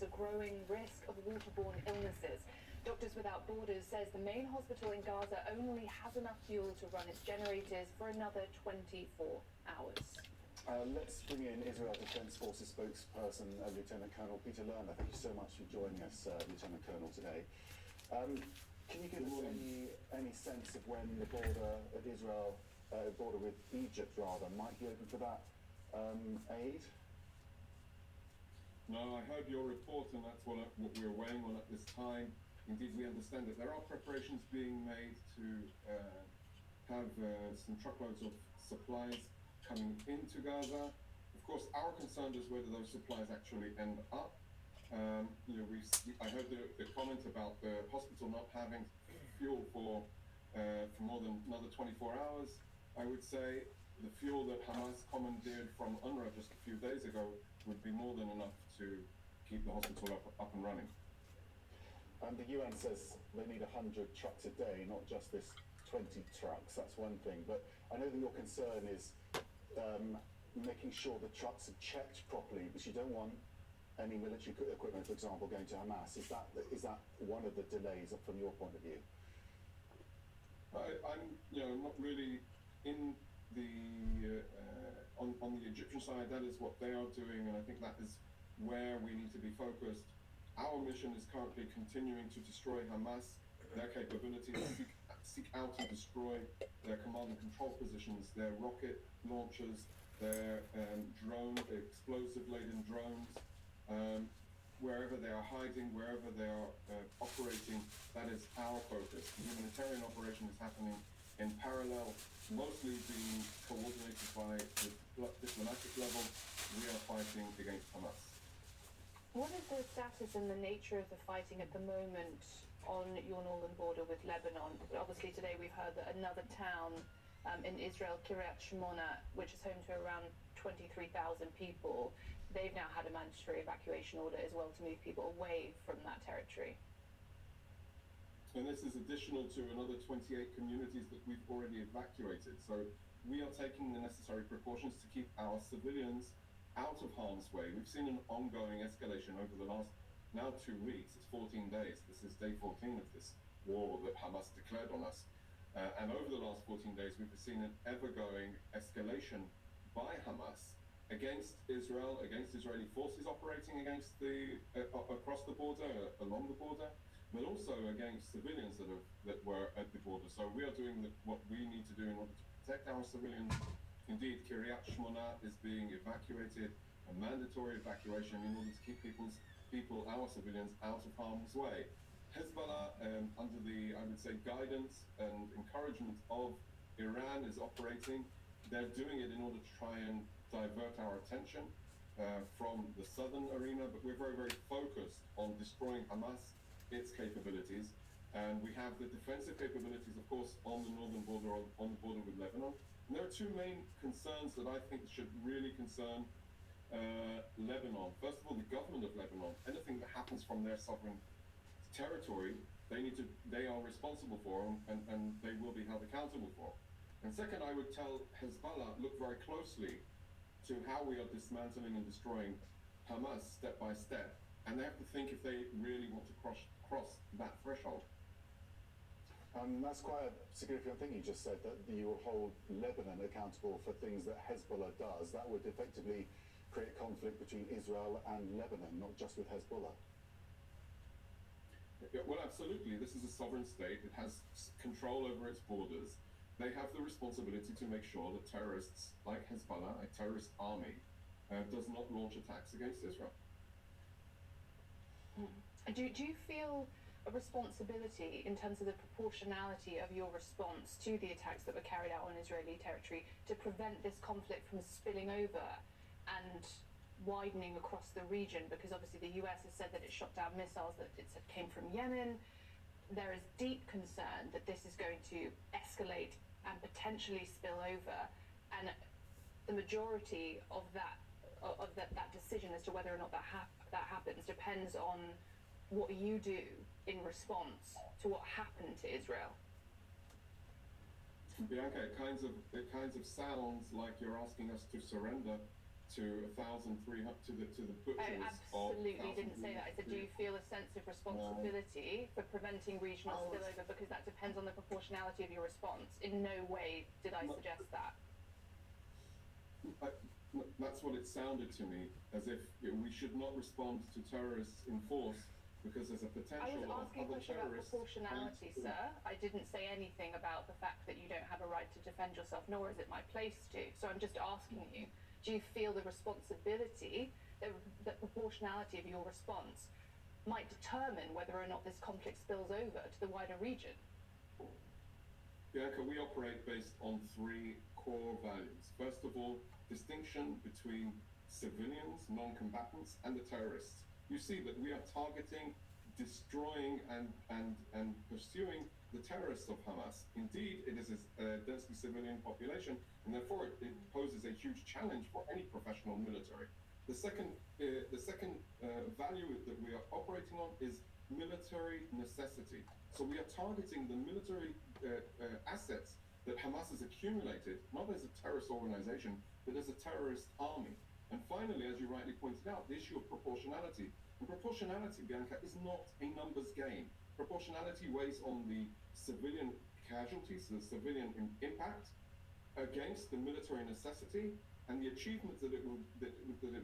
a growing risk of waterborne illnesses. Doctors Without Borders says the main hospital in Gaza only has enough fuel to run its generators for another 24 hours. Let's bring in Israel Defense Forces spokesperson, Lieutenant Colonel Peter Lerner. Thank you so much for joining us, Lieutenant Colonel, today. Can you give us any sense of when the border of Israel, border with Egypt rather, might be open for that aid? No, I heard your report, and that's what we're weighing on at this time. Indeed, we understand that there are preparations being made to have some truckloads of supplies coming into Gaza. Of course, our concern is whether those supplies actually end up. I heard the comment about the hospital not having fuel for more than another 24 hours. I would say the fuel that Hamas commandeered from UNRWA just a few days ago would be more than enough to keep the hospital up and running. And the UN says they need 100 trucks a day, not just this 20 trucks. That's one thing. But I know that your concern is making sure the trucks are checked properly, because you don't want any military equipment, for example, going to Hamas. Is that one of the delays from your point of view? I'm not really in the on the Egyptian side. That is what they are doing, and I think that is where we need to be focused. Our mission is currently continuing to destroy Hamas, their capabilities, seek out and destroy their command and control positions, their rocket launchers, their explosive-laden drones, wherever they are hiding, wherever they are operating. That is our focus. The humanitarian operation is happening in parallel, mostly being coordinated by the diplomatic level. We are fighting against Hamas. What is the status and the nature of the fighting at the moment on your northern border with Lebanon? Obviously today we've heard that another town in Israel, Kiryat Shmona, which is home to around 23,000 people, they've now had a mandatory evacuation order as well to move people away from that territory. And this is additional to another 28 communities that we've already evacuated. So we are taking the necessary precautions to keep our civilians out of harm's way. We've seen an ongoing escalation over the last now 2 weeks. It's 14 days. This is day 14 of this war that Hamas declared on us. And over the last 14 days, we've seen an ever-going escalation by Hamas against Israel, against Israeli forces operating against across the border, along the border, but also against civilians that were at the border. So we are doing what we need to do in order to protect our civilians. Indeed, Kiryat Shmona is being evacuated, a mandatory evacuation in order to keep our civilians, out of harm's way. Hezbollah, under the, I would say, guidance and encouragement of Iran, is operating. They're doing it in order to try and divert our attention from the southern arena, but we're very, very focused on destroying Hamas, its capabilities. And we have the defensive capabilities, of course, on the northern border, on the border with Lebanon. And there are two main concerns that I think should really concern Lebanon. First of all, the government of Lebanon. Anything that happens from their sovereign territory, they are responsible for, and they will be held accountable for. And second, I would tell Hezbollah, look very closely to how we are dismantling and destroying Hamas step by step. And they have to think if they really want to cross that threshold. That's quite a significant thing you just said, that you will hold Lebanon accountable for things that Hezbollah does. That would effectively create conflict between Israel and Lebanon, not just with Hezbollah. Well, absolutely. This is a sovereign state. It has control over its borders. They have the responsibility to make sure that terrorists like Hezbollah, a terrorist army, does not launch attacks against Israel. Do you feel a responsibility in terms of the proportionality of your response to the attacks that were carried out on Israeli territory to prevent this conflict from spilling over and widening across the region? Because obviously the US has said that it shot down missiles that it said came from Yemen. There is deep concern that this is going to escalate and potentially spill over, and the majority of that decision as to whether or not that happens depends on what you do in response to what happened to Israel. Bianca, it kinds of sounds like you're asking us to surrender to 1,300 to the butchers. I absolutely didn't say that. I said sense of responsibility for preventing regional spillover because that depends on the proportionality of your response. In no way did I suggest that. That's what it sounded to me, as if we should not respond to terrorists in force because there's a potential I was asking a of other question about terrorists. proportionality, sir. I didn't say anything about the fact that you don't have a right to defend yourself, nor is it my place to. So I'm just asking you, do you feel the responsibility, the proportionality of your response might determine whether or not this conflict spills over to the wider region? Bianca, we operate based on three core values. First of all, distinction between civilians, non-combatants, and the terrorists. You see that we are targeting, destroying, and pursuing the terrorists of Hamas. Indeed, it is a densely civilian population, and therefore it poses a huge challenge for any professional military. The second value that we are operating on is military necessity. So we are targeting the military assets that Hamas has accumulated, not as a terrorist organization, but as a terrorist army. And finally, as you rightly pointed out, the issue of proportionality. And proportionality, Bianca, is not a numbers game. Proportionality weighs on the civilian casualties, the civilian impact, against the military necessity and the achievements that it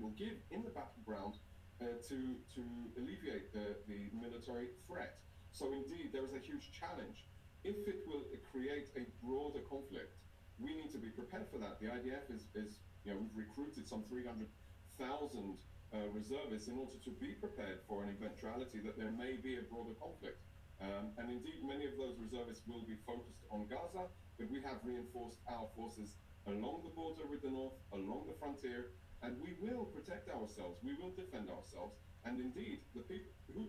will give in the battleground to alleviate the military threat. So indeed, there is a huge challenge. If it will create a broader conflict, we need to be prepared for that. The IDF is we've recruited some 300,000 reservists in order to be prepared for an eventuality that there may be a broader conflict. And indeed, many of those reservists will be focused on Gaza, but we have reinforced our forces along the border with the north, along the frontier, and we will protect ourselves, we will defend ourselves. And indeed, the people who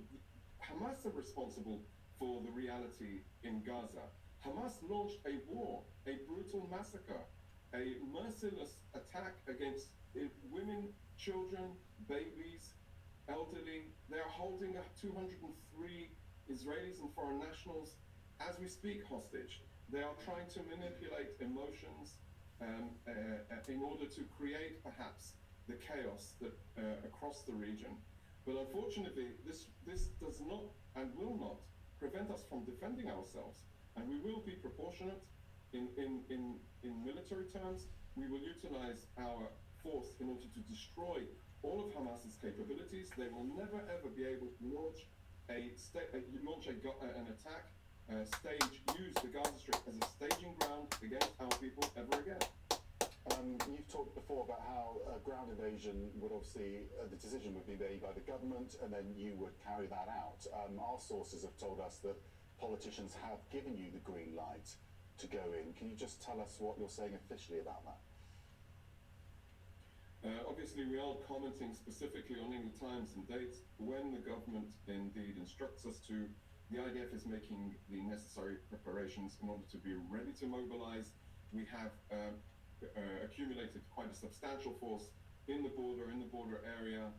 Hamas are responsible for the reality in Gaza. Hamas launched a war, a brutal massacre, a merciless attack against women, children, babies, elderly. They are holding 203 Israelis and foreign nationals as we speak hostage. They are trying to manipulate emotions in order to create perhaps the chaos that across the region. But unfortunately, this does not and will not prevent us from defending ourselves. And we will be proportionate in military terms. We will utilize our force in order to destroy all of Hamas's capabilities. They will never ever be able to launch an attack, use the Gaza Strip as a staging ground against our people ever again. You've talked before about how a ground invasion would obviously, the decision would be made by the government and then you would carry that out. Our sources have told us that politicians have given you the green light to go in. Can you just tell us what you're saying officially about that? Obviously, we are commenting specifically on any times and dates when the government indeed instructs us to. The IDF is making the necessary preparations in order to be ready to mobilize. We have accumulated quite a substantial force in the border area,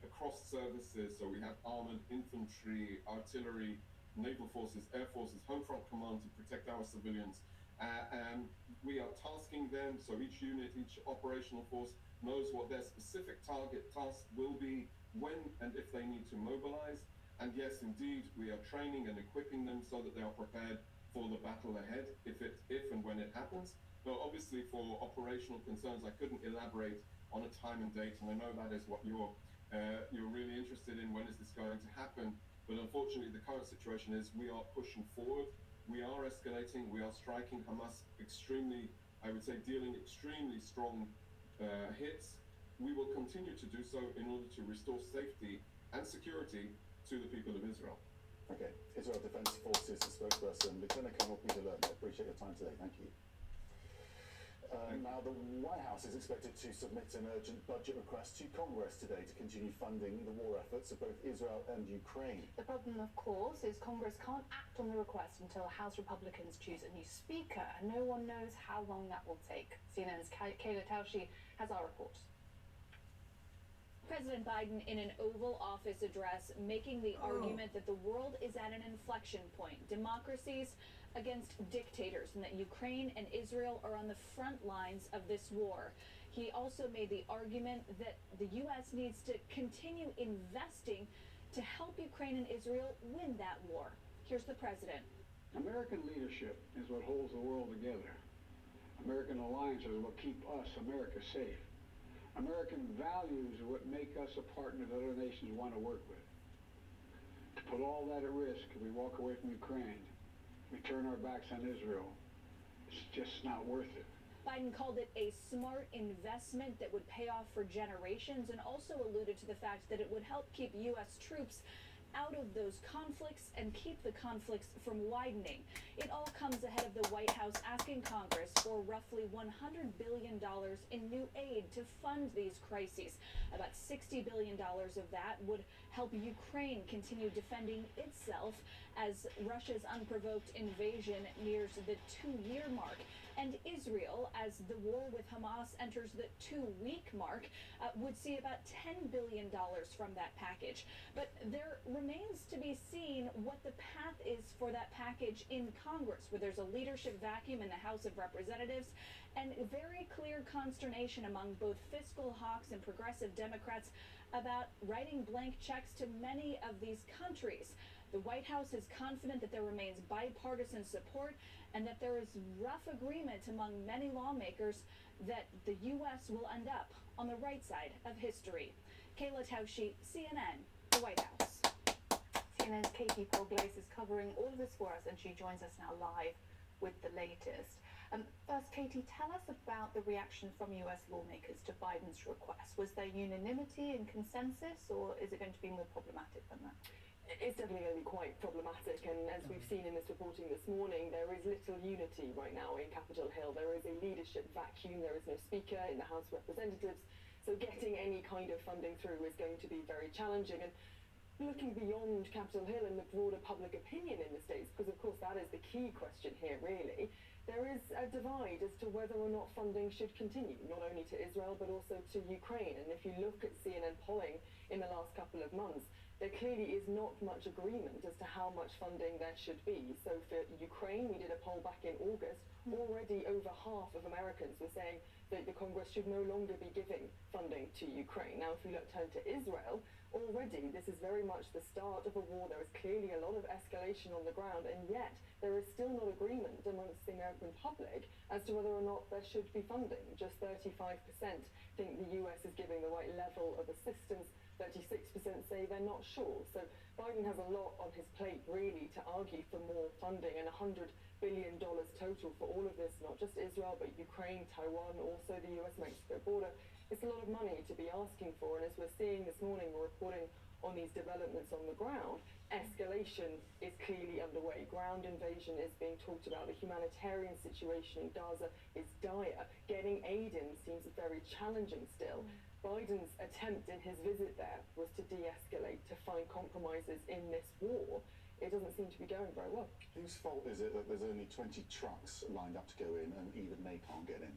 across services. So we have armored infantry, artillery, naval forces, air forces, home front command to protect our civilians. And we are tasking them, so each unit, each operational force knows what their specific target task will be, when and if they need to mobilize. And yes, indeed, we are training and equipping them so that they are prepared for the battle ahead, if and when it happens. But obviously, for operational concerns, I couldn't elaborate on a time and date, and I know that is what you're really interested in. When is this going to happen? But unfortunately, the current situation is we are pushing forward. We are escalating. We are striking Hamas extremely, I would say, dealing extremely strong hits. We will continue to do so in order to restore safety and security to the people of Israel. Okay. Israel Defense Forces spokesperson, Lieutenant Colonel Peter Lerner. I appreciate your time today. Thank you. Now, the White House is expected to submit an urgent budget request to Congress today to continue funding the war efforts of both Israel and Ukraine. The problem, of course, is Congress can't act on the request until House Republicans choose a new speaker, and no one knows how long that will take. CNN's Kayla Tausche has our report. President Biden, in an Oval Office address, making the argument that the world is at an inflection point. Democracies against dictators, and that Ukraine and Israel are on the front lines of this war. He also made the argument that the U.S. needs to continue investing to help Ukraine and Israel win that war. Here's the president. American leadership is what holds the world together. American alliances are what keep us, America, safe. American values are what make us a partner that other nations want to work with. To put all that at risk, if we walk away from Ukraine, we turn our backs on Israel, it's just not worth it. Biden called it a smart investment that would pay off for generations, and also alluded to the fact that it would help keep U.S. troops out of those conflicts and keep the conflicts from widening. It all comes ahead of the White House asking Congress for roughly $100 billion in new aid to fund these crises. About $60 billion of that would help Ukraine continue defending itself as Russia's unprovoked invasion nears the 2-year mark, and Israel, as the war with Hamas enters the 2-week mark, would see about $10 billion from that package. But there remains to be seen what the path is for that package in Congress, where there's a leadership vacuum in the House of Representatives and very clear consternation among both fiscal hawks and progressive Democrats about writing blank checks to many of these countries. The White House is confident that there remains bipartisan support and that there is rough agreement among many lawmakers that the U.S. will end up on the right side of history. Kayla Tausche, CNN, the White House. CNN's Katie Poglace is covering all of this for us, and she joins us now live with the latest. First, Katie, tell us about the reaction from US lawmakers to Biden's request. Was there unanimity and consensus, or is it going to be more problematic than that? It's definitely going to be quite problematic, and as we've seen in this reporting this morning, there is little unity right now in Capitol Hill. There is a leadership vacuum. There is no speaker in the House of Representatives, so getting any kind of funding through is going to be very challenging. And looking beyond Capitol Hill and the broader public opinion in the States, because of course that is the key question here really, there is a divide as to whether or not funding should continue, not only to Israel but also to Ukraine. And if you look at CNN polling in the last couple of months, there clearly is not much agreement as to how much funding there should be. So for Ukraine, we did a poll back in August. Already over half of Americans were saying that the Congress should no longer be giving funding to Ukraine. Now, if we turn to Israel, already this is very much the start of a war. There is clearly a lot of escalation on the ground, and yet there is still not agreement amongst the American public as to whether or not there should be funding. Just 35% think the US is giving the right level of assistance. 36% say they're not sure. So Biden has a lot on his plate really to argue for more funding, and $100 billion total for all of this, not just Israel but Ukraine, Taiwan, also the US-Mexico border. It's a lot of money to be asking for, and as we're seeing this morning, we're reporting on these developments on the ground. Escalation is clearly underway. Ground invasion is being talked about. The humanitarian situation in Gaza is dire. Getting aid in seems very challenging still. Biden's attempt in his visit there was to de-escalate, to find compromises in this war. It doesn't seem to be going very well. Whose fault is it that there's only 20 trucks lined up to go in and even they can't get in?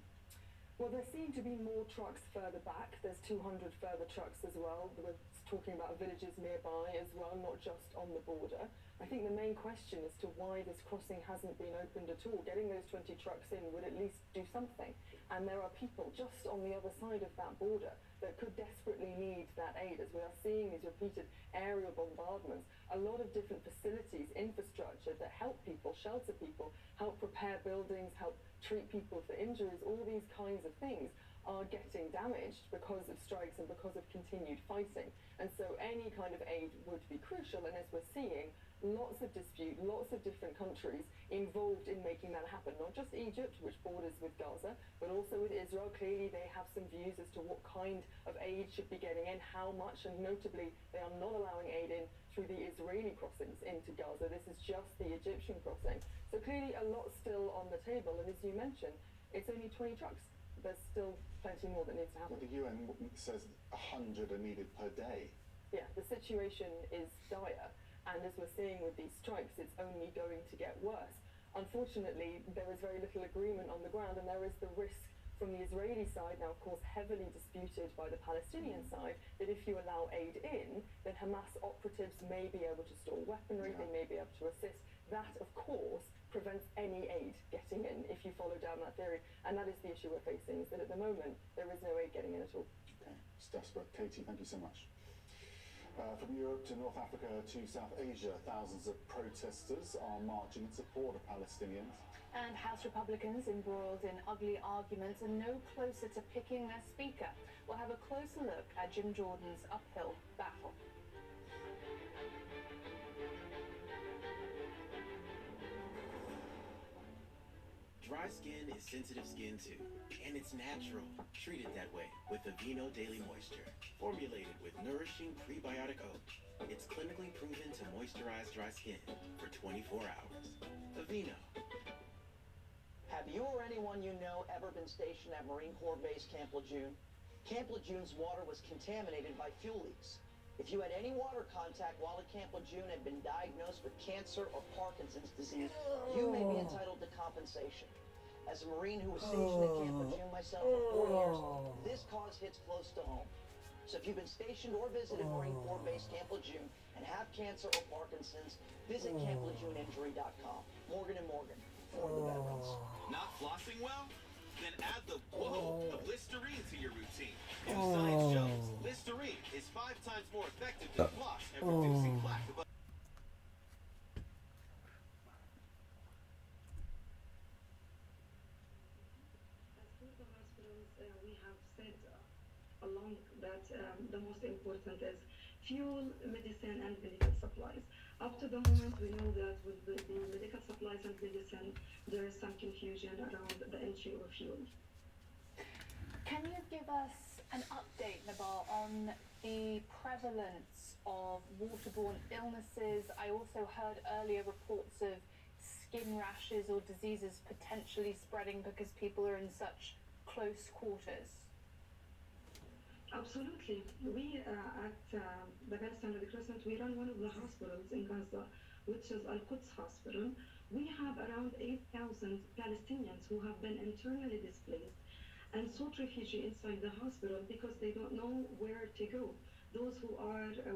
Well, there seem to be more trucks further back. There's 200 further trucks as well. We're talking about villages nearby as well, not just on the border. I think the main question as to why this crossing hasn't been opened at all, getting those 20 trucks in would at least do something. And there are people just on the other side of that border that could desperately need that aid, as we are seeing these repeated aerial bombardments. A lot of different facilities, infrastructure that help people, shelter people, help prepare buildings, help treat people for injuries, all these kinds of things are getting damaged because of strikes and because of continued fighting. And so any kind of aid would be crucial, and as we're seeing, lots of dispute, lots of different countries involved in making that happen. Not just Egypt, which borders with Gaza, but also with Israel. Clearly they have some views as to what kind of aid should be getting in, how much, and notably they are not allowing aid in through the Israeli crossings into Gaza. This is just the Egyptian crossing. So clearly a lot still on the table, and as you mentioned, it's only 20 trucks. There's still plenty more that needs to happen. Well, the UN says 100 are needed per day. Yeah, the situation is dire. And as we're seeing with these strikes, it's only going to get worse. Unfortunately, there is very little agreement on the ground, and there is the risk from the Israeli side, now of course heavily disputed by the Palestinian side, that if you allow aid in, then Hamas operatives may be able to store weaponry, they may be able to assist. That, of course, prevents any aid getting in if you follow down that theory. And that is the issue we're facing, is that at the moment, there is no aid getting in at all. Okay, it's desperate. Katie, thank you so much. From Europe to North Africa to South Asia, thousands of protesters are marching in support of Palestinians. And House Republicans embroiled in ugly arguments are no closer to picking their speaker. We'll have a closer look at Jim Jordan's uphill battle. Dry skin is sensitive skin too, and it's natural. Treat it that way with Aveeno Daily Moisture, formulated with nourishing prebiotic oat. It's clinically proven to moisturize dry skin for 24 hours. Aveeno. Have you or anyone you know ever been stationed at Marine Corps Base Camp Lejeune? Camp Lejeune's water was contaminated by fuel leaks. If you had any water contact while at Camp Lejeune and been diagnosed with cancer or Parkinson's disease, you may be entitled to compensation. As a Marine who was stationed at Camp Lejeune myself for 4 years, this cause hits close to home. So if you've been stationed or visited Marine Corps Base Camp Lejeune and have cancer or Parkinson's, visit CampLejeuneInjury.com. Morgan & Morgan, for the veterans. Not flossing well? Then add the whoa of Listerine to your routine. New science shows Listerine is 5 times more effective than floss at reducing plaque. We have said along that the most important is fuel, medicine, and medical supplies. Up to the moment, we know that with the medical supplies and medicine, there is some confusion around the entry of fuel. Can you give us an update, Nabal, on the prevalence of waterborne illnesses? I also heard earlier reports of skin rashes or diseases potentially spreading because people are in such close quarters. Absolutely. We at the Palestine Red Crescent, we run one of the hospitals in Gaza, which is Al-Quds Hospital. We have around 8,000 Palestinians who have been internally displaced and sought refugee inside the hospital because they don't know where to go. Those who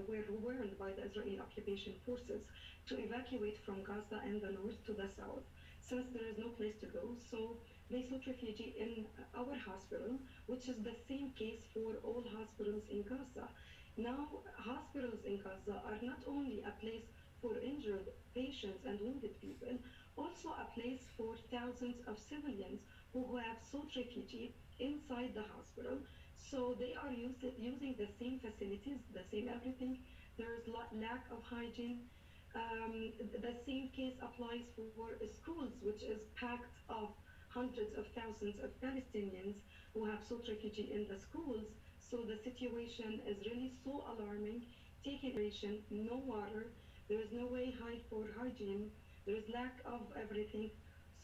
were warned by the Israeli occupation forces to evacuate from Gaza and the north to the south, since there is no place to go. So they sought refugee in our hospital, which is the same case for all hospitals in Gaza. Now, hospitals in Gaza are not only a place for injured patients and wounded people, also a place for thousands of civilians who have sought refugee inside the hospital. So they are using the same facilities, the same everything. There is lack of hygiene. The same case applies for schools, which is packed of hundreds of thousands of Palestinians who have sought refugee in the schools. So the situation is really so alarming. Taking ration, no water, there is no way for hygiene, there is lack of everything.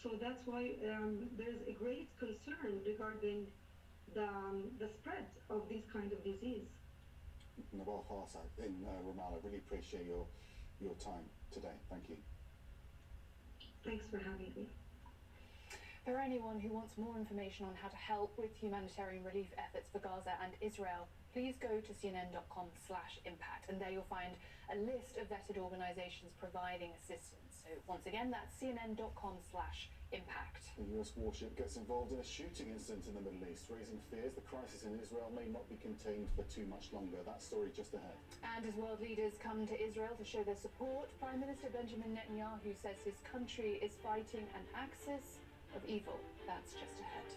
So that's why there is a great concern regarding the spread of this kind of disease. Nabal Farsa in Ramallah, really appreciate your time today. Thank you. Thanks for having me. For anyone who wants more information on how to help with humanitarian relief efforts for Gaza and Israel, please go to cnn.com/impact, and there you'll find a list of vetted organizations providing assistance. So once again, that's cnn.com/impact. The US warship gets involved in a shooting incident in the Middle East, raising fears the crisis in Israel may not be contained for too much longer. That story just ahead. And as world leaders come to Israel to show their support, Prime Minister Benjamin Netanyahu says his country is fighting an axis of evil. That's just ahead.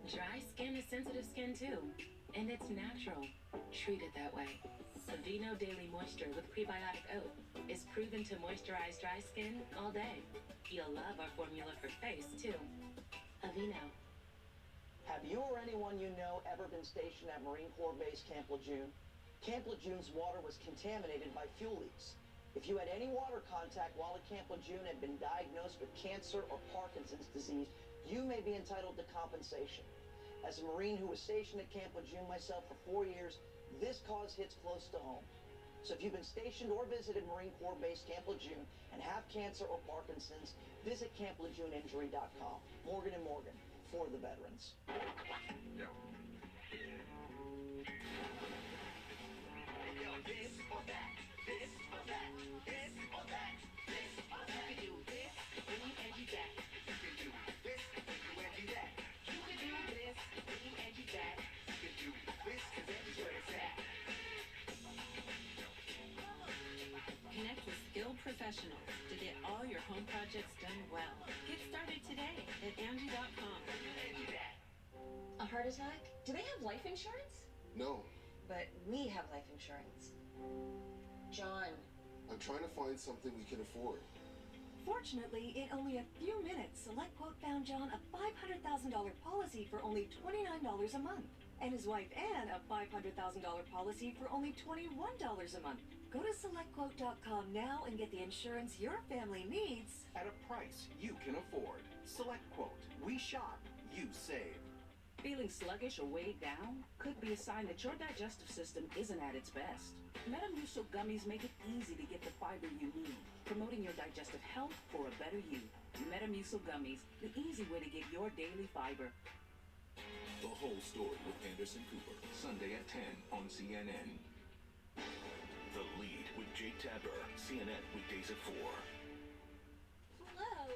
Dry skin is sensitive skin too, and it's natural. Treat it that way. Aveeno Daily Moisture with prebiotic oat is proven to moisturize dry skin all day. You'll love our formula for face too. Aveeno. Have you or anyone you know ever been stationed at Marine Corps Base Camp Lejeune? Camp Lejeune's water was contaminated by fuel leaks. If you had any water contact while at Camp Lejeune and been diagnosed with cancer or Parkinson's disease, you may be entitled to compensation. As a Marine who was stationed at Camp Lejeune myself for 4 years, this cause hits close to home. So if you've been stationed or visited Marine Corps Base Camp Lejeune and have cancer or Parkinson's, visit CampLejeuneInjury.com. Morgan & Morgan, for the veterans. Connect with skilled professionals to get all your home projects done well. Get started today at Angie.com. A heart attack? Do they have life insurance? No, But we have life insurance. John. I'm trying to find something we can afford. Fortunately, in only a few minutes, SelectQuote found John a $500,000 policy for only $29 a month. And his wife Ann a $500,000 policy for only $21 a month. Go to SelectQuote.com now and get the insurance your family needs at a price you can afford. SelectQuote. We shop, you save. Feeling sluggish or weighed down? Could be a sign that your digestive system isn't at its best. Metamucil gummies make it easy to get the fiber you need, promoting your digestive health for a better you. Metamucil gummies, the easy way to get your daily fiber. The Whole Story with Anderson Cooper, Sunday at 10 on CNN. The Lead with Jake Tapper, CNN weekdays at 4. Hello.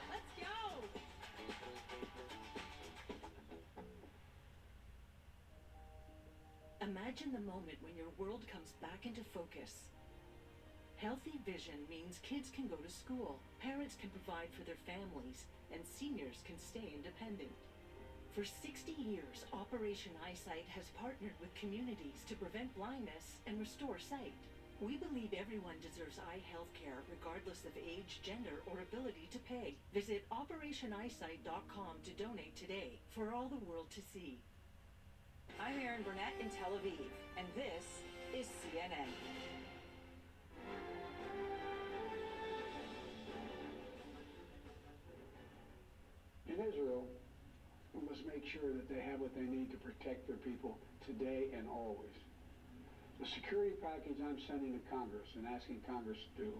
Let's go. Imagine the moment when your world comes back into focus. Healthy vision means kids can go to school, parents can provide for their families, and seniors can stay independent. For 60 years, Operation Eyesight has partnered with communities to prevent blindness and restore sight. We believe everyone deserves eye health care regardless of age, gender, or ability to pay. Visit OperationEyesight.com to donate today for all the world to see. I'm Erin Burnett in Tel Aviv, and this is CNN. In Israel, we must make sure that they have what they need to protect their people today and always. The security package I'm sending to Congress and asking Congress to do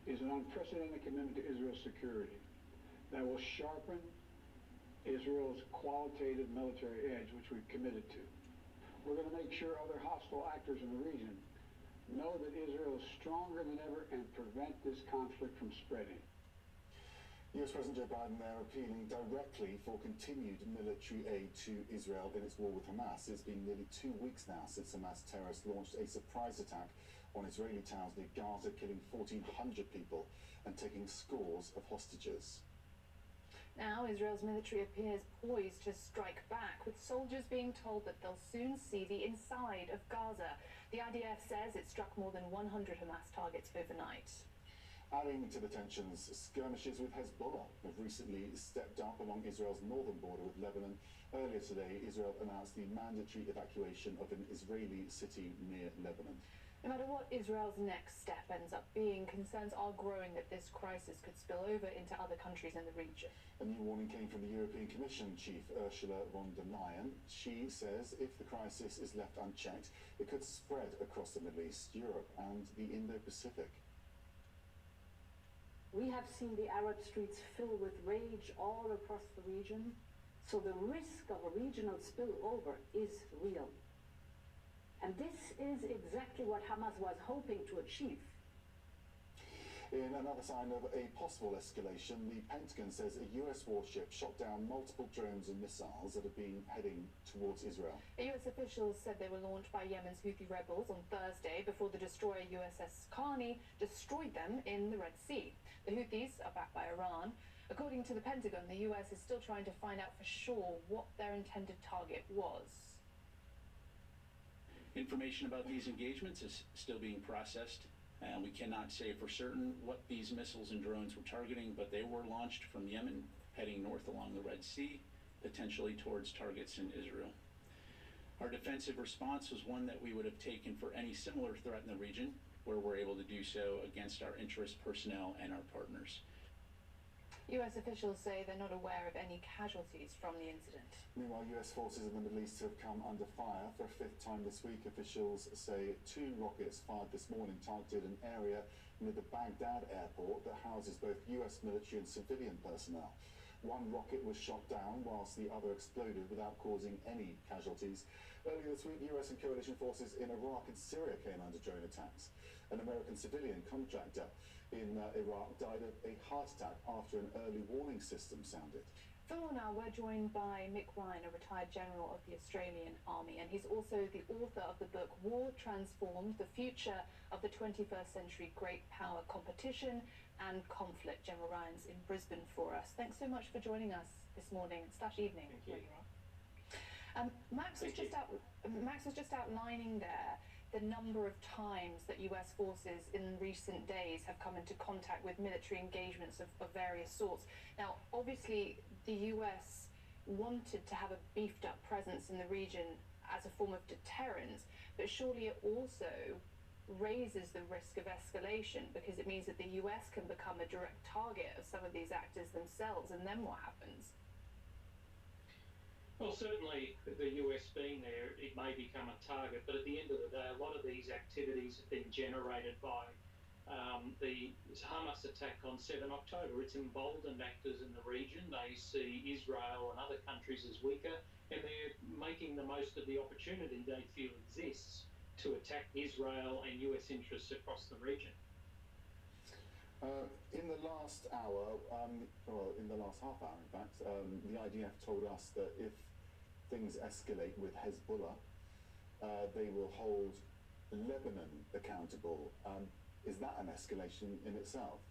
is an unprecedented commitment to Israel's security that will sharpen Israel's qualitative military edge, which we've committed to. We're going to make sure other hostile actors in the region know that Israel is stronger than ever and prevent this conflict from spreading. US President Joe Biden there appealing directly for continued military aid to Israel in its war with Hamas. It's been nearly 2 weeks now since Hamas terrorists launched a surprise attack on Israeli towns near Gaza, killing 1,400 people and taking scores of hostages. Now, Israel's military appears poised to strike back, with soldiers being told that they'll soon see the inside of Gaza. The IDF says it struck more than 100 Hamas targets overnight. Adding to the tensions, skirmishes with Hezbollah have recently stepped up along Israel's northern border with Lebanon. Earlier today, Israel announced the mandatory evacuation of an Israeli city near Lebanon. No matter what Israel's next step ends up being, concerns are growing that this crisis could spill over into other countries in the region. A new warning came from the European Commission chief, Ursula von der Leyen. She says if the crisis is left unchecked, it could spread across the Middle East, Europe and the Indo-Pacific. We have seen the Arab streets fill with rage all across the region, so the risk of a regional spillover is real. And this is exactly what Hamas was hoping to achieve. In another sign of a possible escalation, the Pentagon says a US warship shot down multiple drones and missiles that have been heading towards Israel. US officials said they were launched by Yemen's Houthi rebels on Thursday before the destroyer USS Carney destroyed them in the Red Sea. The Houthis are backed by Iran. According to the Pentagon, the US is still trying to find out for sure what their intended target was. Information about these engagements is still being processed. We cannot say for certain what these missiles and drones were targeting, but they were launched from Yemen, heading north along the Red Sea, potentially towards targets in Israel. Our defensive response was one that we would have taken for any similar threat in the region, where we're able to do so against our interest personnel and our partners. US officials say they're not aware of any casualties from the incident. Meanwhile, US forces in the Middle East have come under fire for a fifth time this week. Officials say 2 rockets fired this morning targeted an area near the Baghdad airport that houses both US military and civilian personnel. One rocket was shot down whilst the other exploded without causing any casualties. Earlier this week, US and coalition forces in Iraq and Syria came under drone attacks. An American civilian contractor in Iraq died of a heart attack after an early warning system sounded. For more now, we're joined by Mick Ryan, a retired general of the Australian Army, and he's also the author of the book War Transformed, The Future of the 21st Century Great Power Competition and Conflict. General Ryan's in Brisbane for us. Thanks so much for joining us this morning / evening. Thank you. Max was just outlining there the number of times that US forces in recent days have come into contact with military engagements of various sorts. Now, obviously, the US wanted to have a beefed up presence in the region as a form of deterrence, but surely it also raises the risk of escalation because it means that the US can become a direct target of some of these actors themselves, and then what happens? Well, certainly the US being there, it may become a target, but at the end of the day, a lot of these activities have been generated by the Hamas attack on 7 October. It's emboldened actors in the region. They see Israel and other countries as weaker, and they're making the most of the opportunity they feel exists to attack Israel and US interests across the region. In the last hour, well, in the last half hour, in fact, the IDF told us that if things escalate with Hezbollah, they will hold Lebanon accountable. Is that an escalation in itself?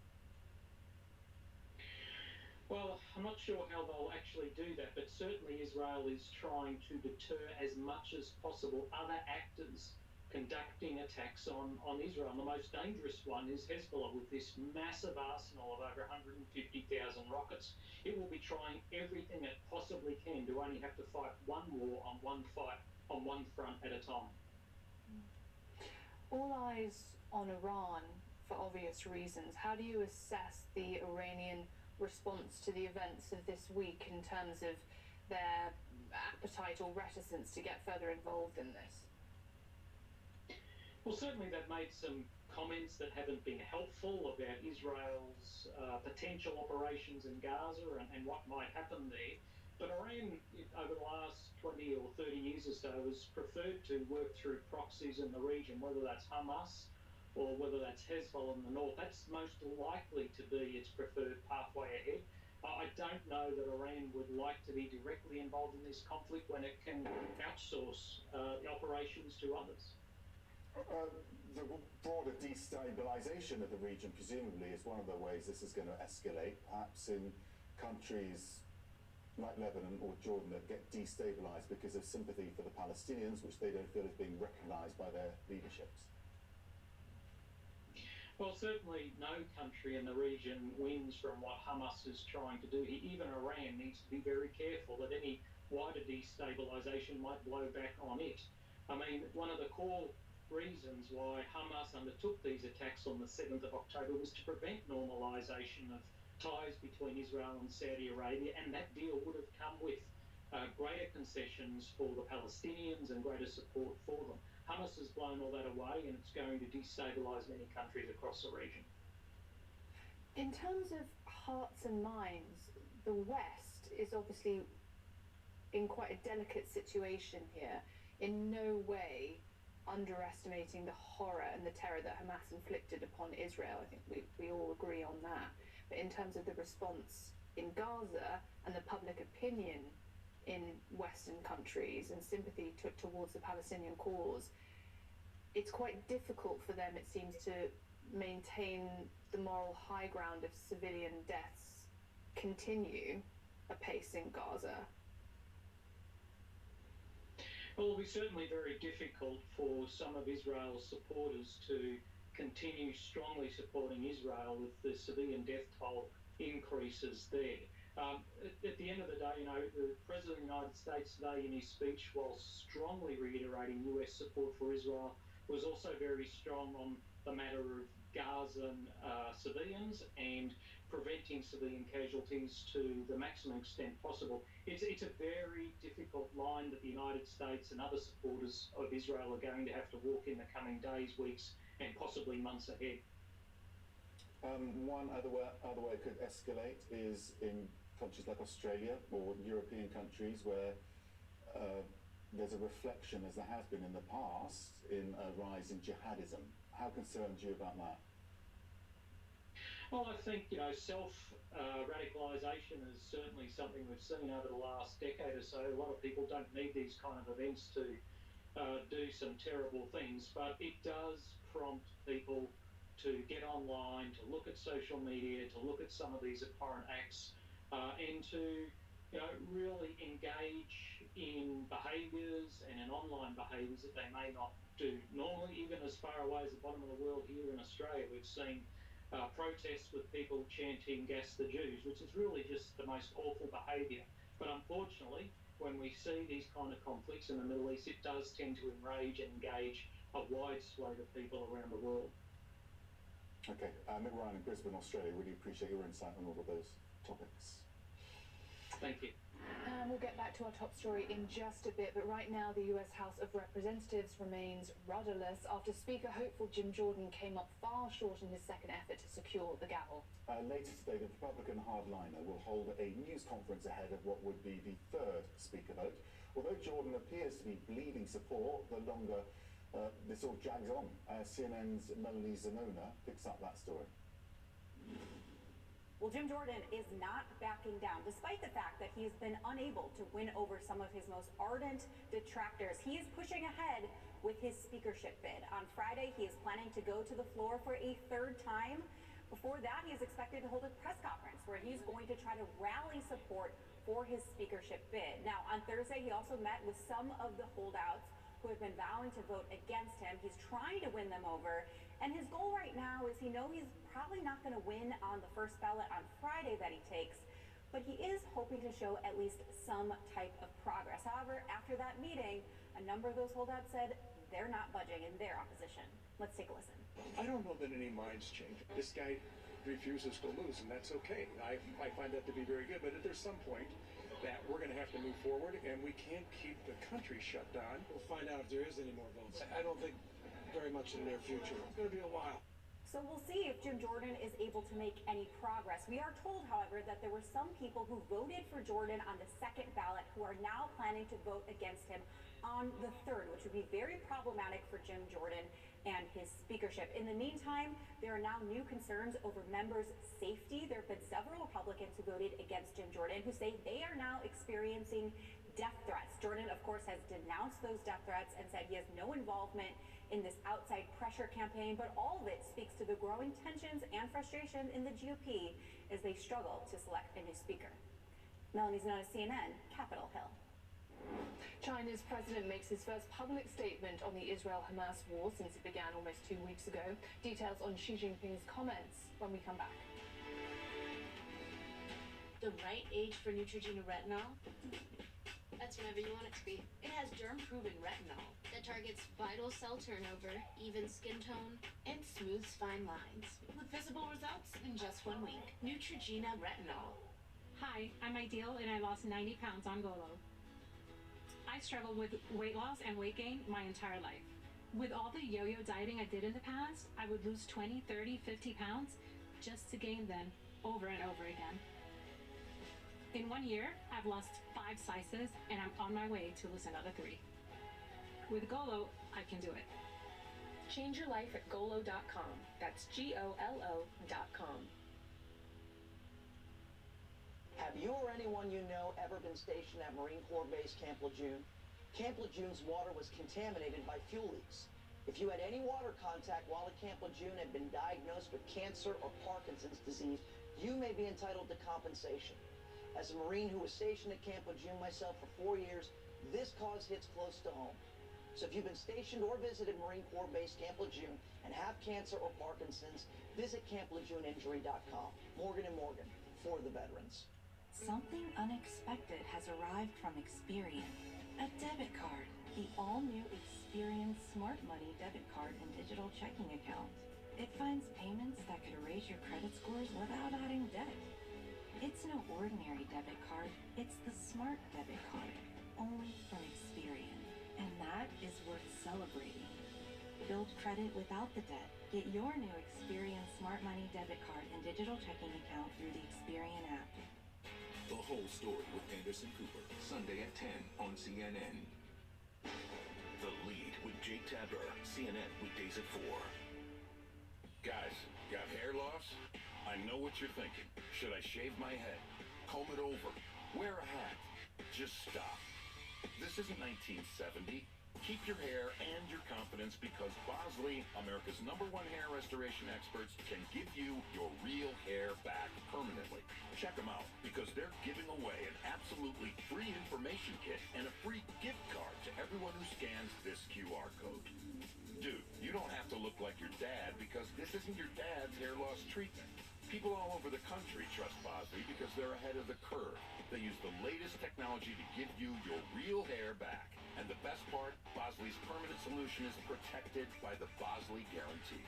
Well, I'm not sure how they'll actually do that, but certainly Israel is trying to deter as much as possible other actors conducting attacks on Israel. And the most dangerous one is Hezbollah, with this massive arsenal of over 150,000 rockets. It will be trying everything it possibly can to only have to fight one war on one front at a time. All eyes on Iran for obvious reasons. How do you assess the Iranian response to the events of this week in terms of their appetite or reticence to get further involved in this? Well, certainly they've made some comments that haven't been helpful about Israel's potential operations in Gaza and what might happen there. But Iran, over the last 20 or 30 years or so, has preferred to work through proxies in the region, whether that's Hamas or whether that's Hezbollah in the north. That's most likely to be its preferred pathway ahead. I don't know that Iran would like to be directly involved in this conflict when it can outsource the operations to others. The broader destabilisation of the region, presumably, is one of the ways this is going to escalate, perhaps in countries like Lebanon or Jordan that get destabilised because of sympathy for the Palestinians, which they don't feel is being recognised by their leaderships. Well, certainly no country in the region wins from what Hamas is trying to do. Even Iran needs to be very careful that any wider destabilisation might blow back on it. I mean, one of the core reasons why Hamas undertook these attacks on the 7th of October was to prevent normalisation of ties between Israel and Saudi Arabia, and that deal would have come with greater concessions for the Palestinians and greater support for them. Hamas has blown all that away, and it's going to destabilise many countries across the region. In terms of hearts and minds, the West is obviously in quite a delicate situation here, in no way underestimating the horror and the terror that Hamas inflicted upon Israel. I think we all agree on that. But in terms of the response in Gaza and the public opinion in Western countries and sympathy towards the Palestinian cause, it's quite difficult for them, it seems, to maintain the moral high ground if civilian deaths continue apace in Gaza. Well, it'll be certainly very difficult for some of Israel's supporters to continue strongly supporting Israel with the civilian death toll increases there. At the end of the day, you know, the President of the United States today in his speech, while strongly reiterating US support for Israel, was also very strong on the matter of Gazan civilians and preventing civilian casualties to the maximum extent possible. It's a very difficult line that the United States and other supporters of Israel are going to have to walk in the coming days, weeks, and possibly months ahead. One other way it could escalate is in countries like Australia or European countries where there's a reflection, as there has been in the past, in a rise in jihadism. How concerned are you about that? Well, I think, you know, self-radicalisation is certainly something we've seen over the last decade or so. A lot of people don't need these kind of events to do some terrible things, but it does prompt people to get online, to look at social media, to look at some of these abhorrent acts, and to, you know, really engage in behaviours and in online behaviours that they may not do normally. Even as far away as the bottom of the world here in Australia, we've seen protests with people chanting "Gas the Jews," which is really just the most awful behaviour. But unfortunately, when we see these kind of conflicts in the Middle East, it does tend to enrage and engage a wide swathe of people around the world. Okay, Mick Ryan in Brisbane, Australia, really appreciate your insight on all of those topics. Thank you. We'll get back to our top story in just a bit, but right now the US House of Representatives remains rudderless after Speaker hopeful Jim Jordan came up far short in his second effort to secure the gavel. Later today, the Republican hardliner will hold a news conference ahead of what would be the third Speaker vote. Although Jordan appears to be bleeding support, the longer this all drags on. CNN's Melanie Zanona picks up that story. Well, Jim Jordan is not backing down, despite the fact that he has been unable to win over some of his most ardent detractors. He is pushing ahead with his speakership bid. On Friday, he is planning to go to the floor for a third time. Before that, he is expected to hold a press conference where he's going to try to rally support for his speakership bid. Now, on Thursday, he also met with some of the holdouts who have been vowing to vote against him. He's trying to win them over. And his goal right now is he knows he's probably not going to win on the first ballot on Friday that he takes, but he is hoping to show at least some type of progress. However, after that meeting, a number of those holdouts said they're not budging in their opposition. Let's take a listen. I don't know that any minds change. This guy refuses to lose, and that's okay. I find that to be very good, but there's some point that we're going to have to move forward, and we can't keep the country shut down. We'll find out if there is any more votes. I don't think very much in the near future. It's going to be a while. So we'll see if Jim Jordan is able to make any progress. We are told, however, that there were some people who voted for Jordan on the second ballot who are now planning to vote against him on the third, which would be very problematic for Jim Jordan and his speakership. In the meantime, there are now new concerns over members' safety. There have been several Republicans who voted against Jim Jordan who say they are now experiencing death threats. Jordan, of course, has denounced those death threats and said he has no involvement in this outside pressure campaign, but all of it speaks to the growing tensions and frustration in the GOP as they struggle to select a new speaker. Melanie Zanona, CNN, Capitol Hill. China's president makes his first public statement on the Israel-Hamas war since it began almost 2 weeks ago. Details on Xi Jinping's comments when we come back. The right age for Neutrogena retinol? That's whenever you want it to be. It has germ-proven retinol that targets vital cell turnover, even skin tone, and smooths fine lines with visible results in just 1 week. Neutrogena retinol. Hi, I'm Ideal and I lost 90 pounds on Golo. I struggled with weight loss and weight gain my entire life. With all the yo-yo dieting I did in the past, I would lose 20, 30, 50 pounds just to gain them over and over again. In 1 year, I've lost 5 sizes and I'm on my way to lose another 3. With Golo, I can do it. Change your life at Golo.com. That's GOLO.com. Have you or anyone you know ever been stationed at Marine Corps Base Camp Lejeune? Camp Lejeune's water was contaminated by fuel leaks. If you had any water contact while at Camp Lejeune and been diagnosed with cancer or Parkinson's disease, you may be entitled to compensation. As a Marine who was stationed at Camp Lejeune myself for 4 years, this cause hits close to home. So if you've been stationed or visited Marine Corps Base Camp Lejeune and have cancer or Parkinson's, visit CampLejeuneInjury.com. Morgan & Morgan, for the veterans. Something unexpected has arrived from Experian. A debit card. The all-new Experian Smart Money debit card and digital checking account. It finds payments that could raise your credit scores without adding debt. It's no ordinary debit card. It's the Smart Debit Card, only from Experian. And that is worth celebrating. Build credit without the debt. Get your new Experian Smart Money debit card and digital checking account through the Experian app. The Whole Story with Anderson Cooper, Sunday at 10 on CNN. The Lead with Jake Tapper, CNN weekdays at 4. Guys, got hair loss? I know what you're thinking. Should I shave my head? Comb it over? Wear a hat? Just stop. This isn't 1970. Keep your hair and your confidence because Bosley, America's #1 hair restoration experts, can give you your real hair back permanently. Check them out because they're giving away an absolutely free information kit and a free gift card to everyone who scans this QR code. Dude, you don't have to look like your dad because this isn't your dad's hair loss treatment. People all over the country trust Bosley because they're ahead of the curve. They use the latest technology to give you your real hair back. And the best part, Bosley's permanent solution is protected by the Bosley Guarantee.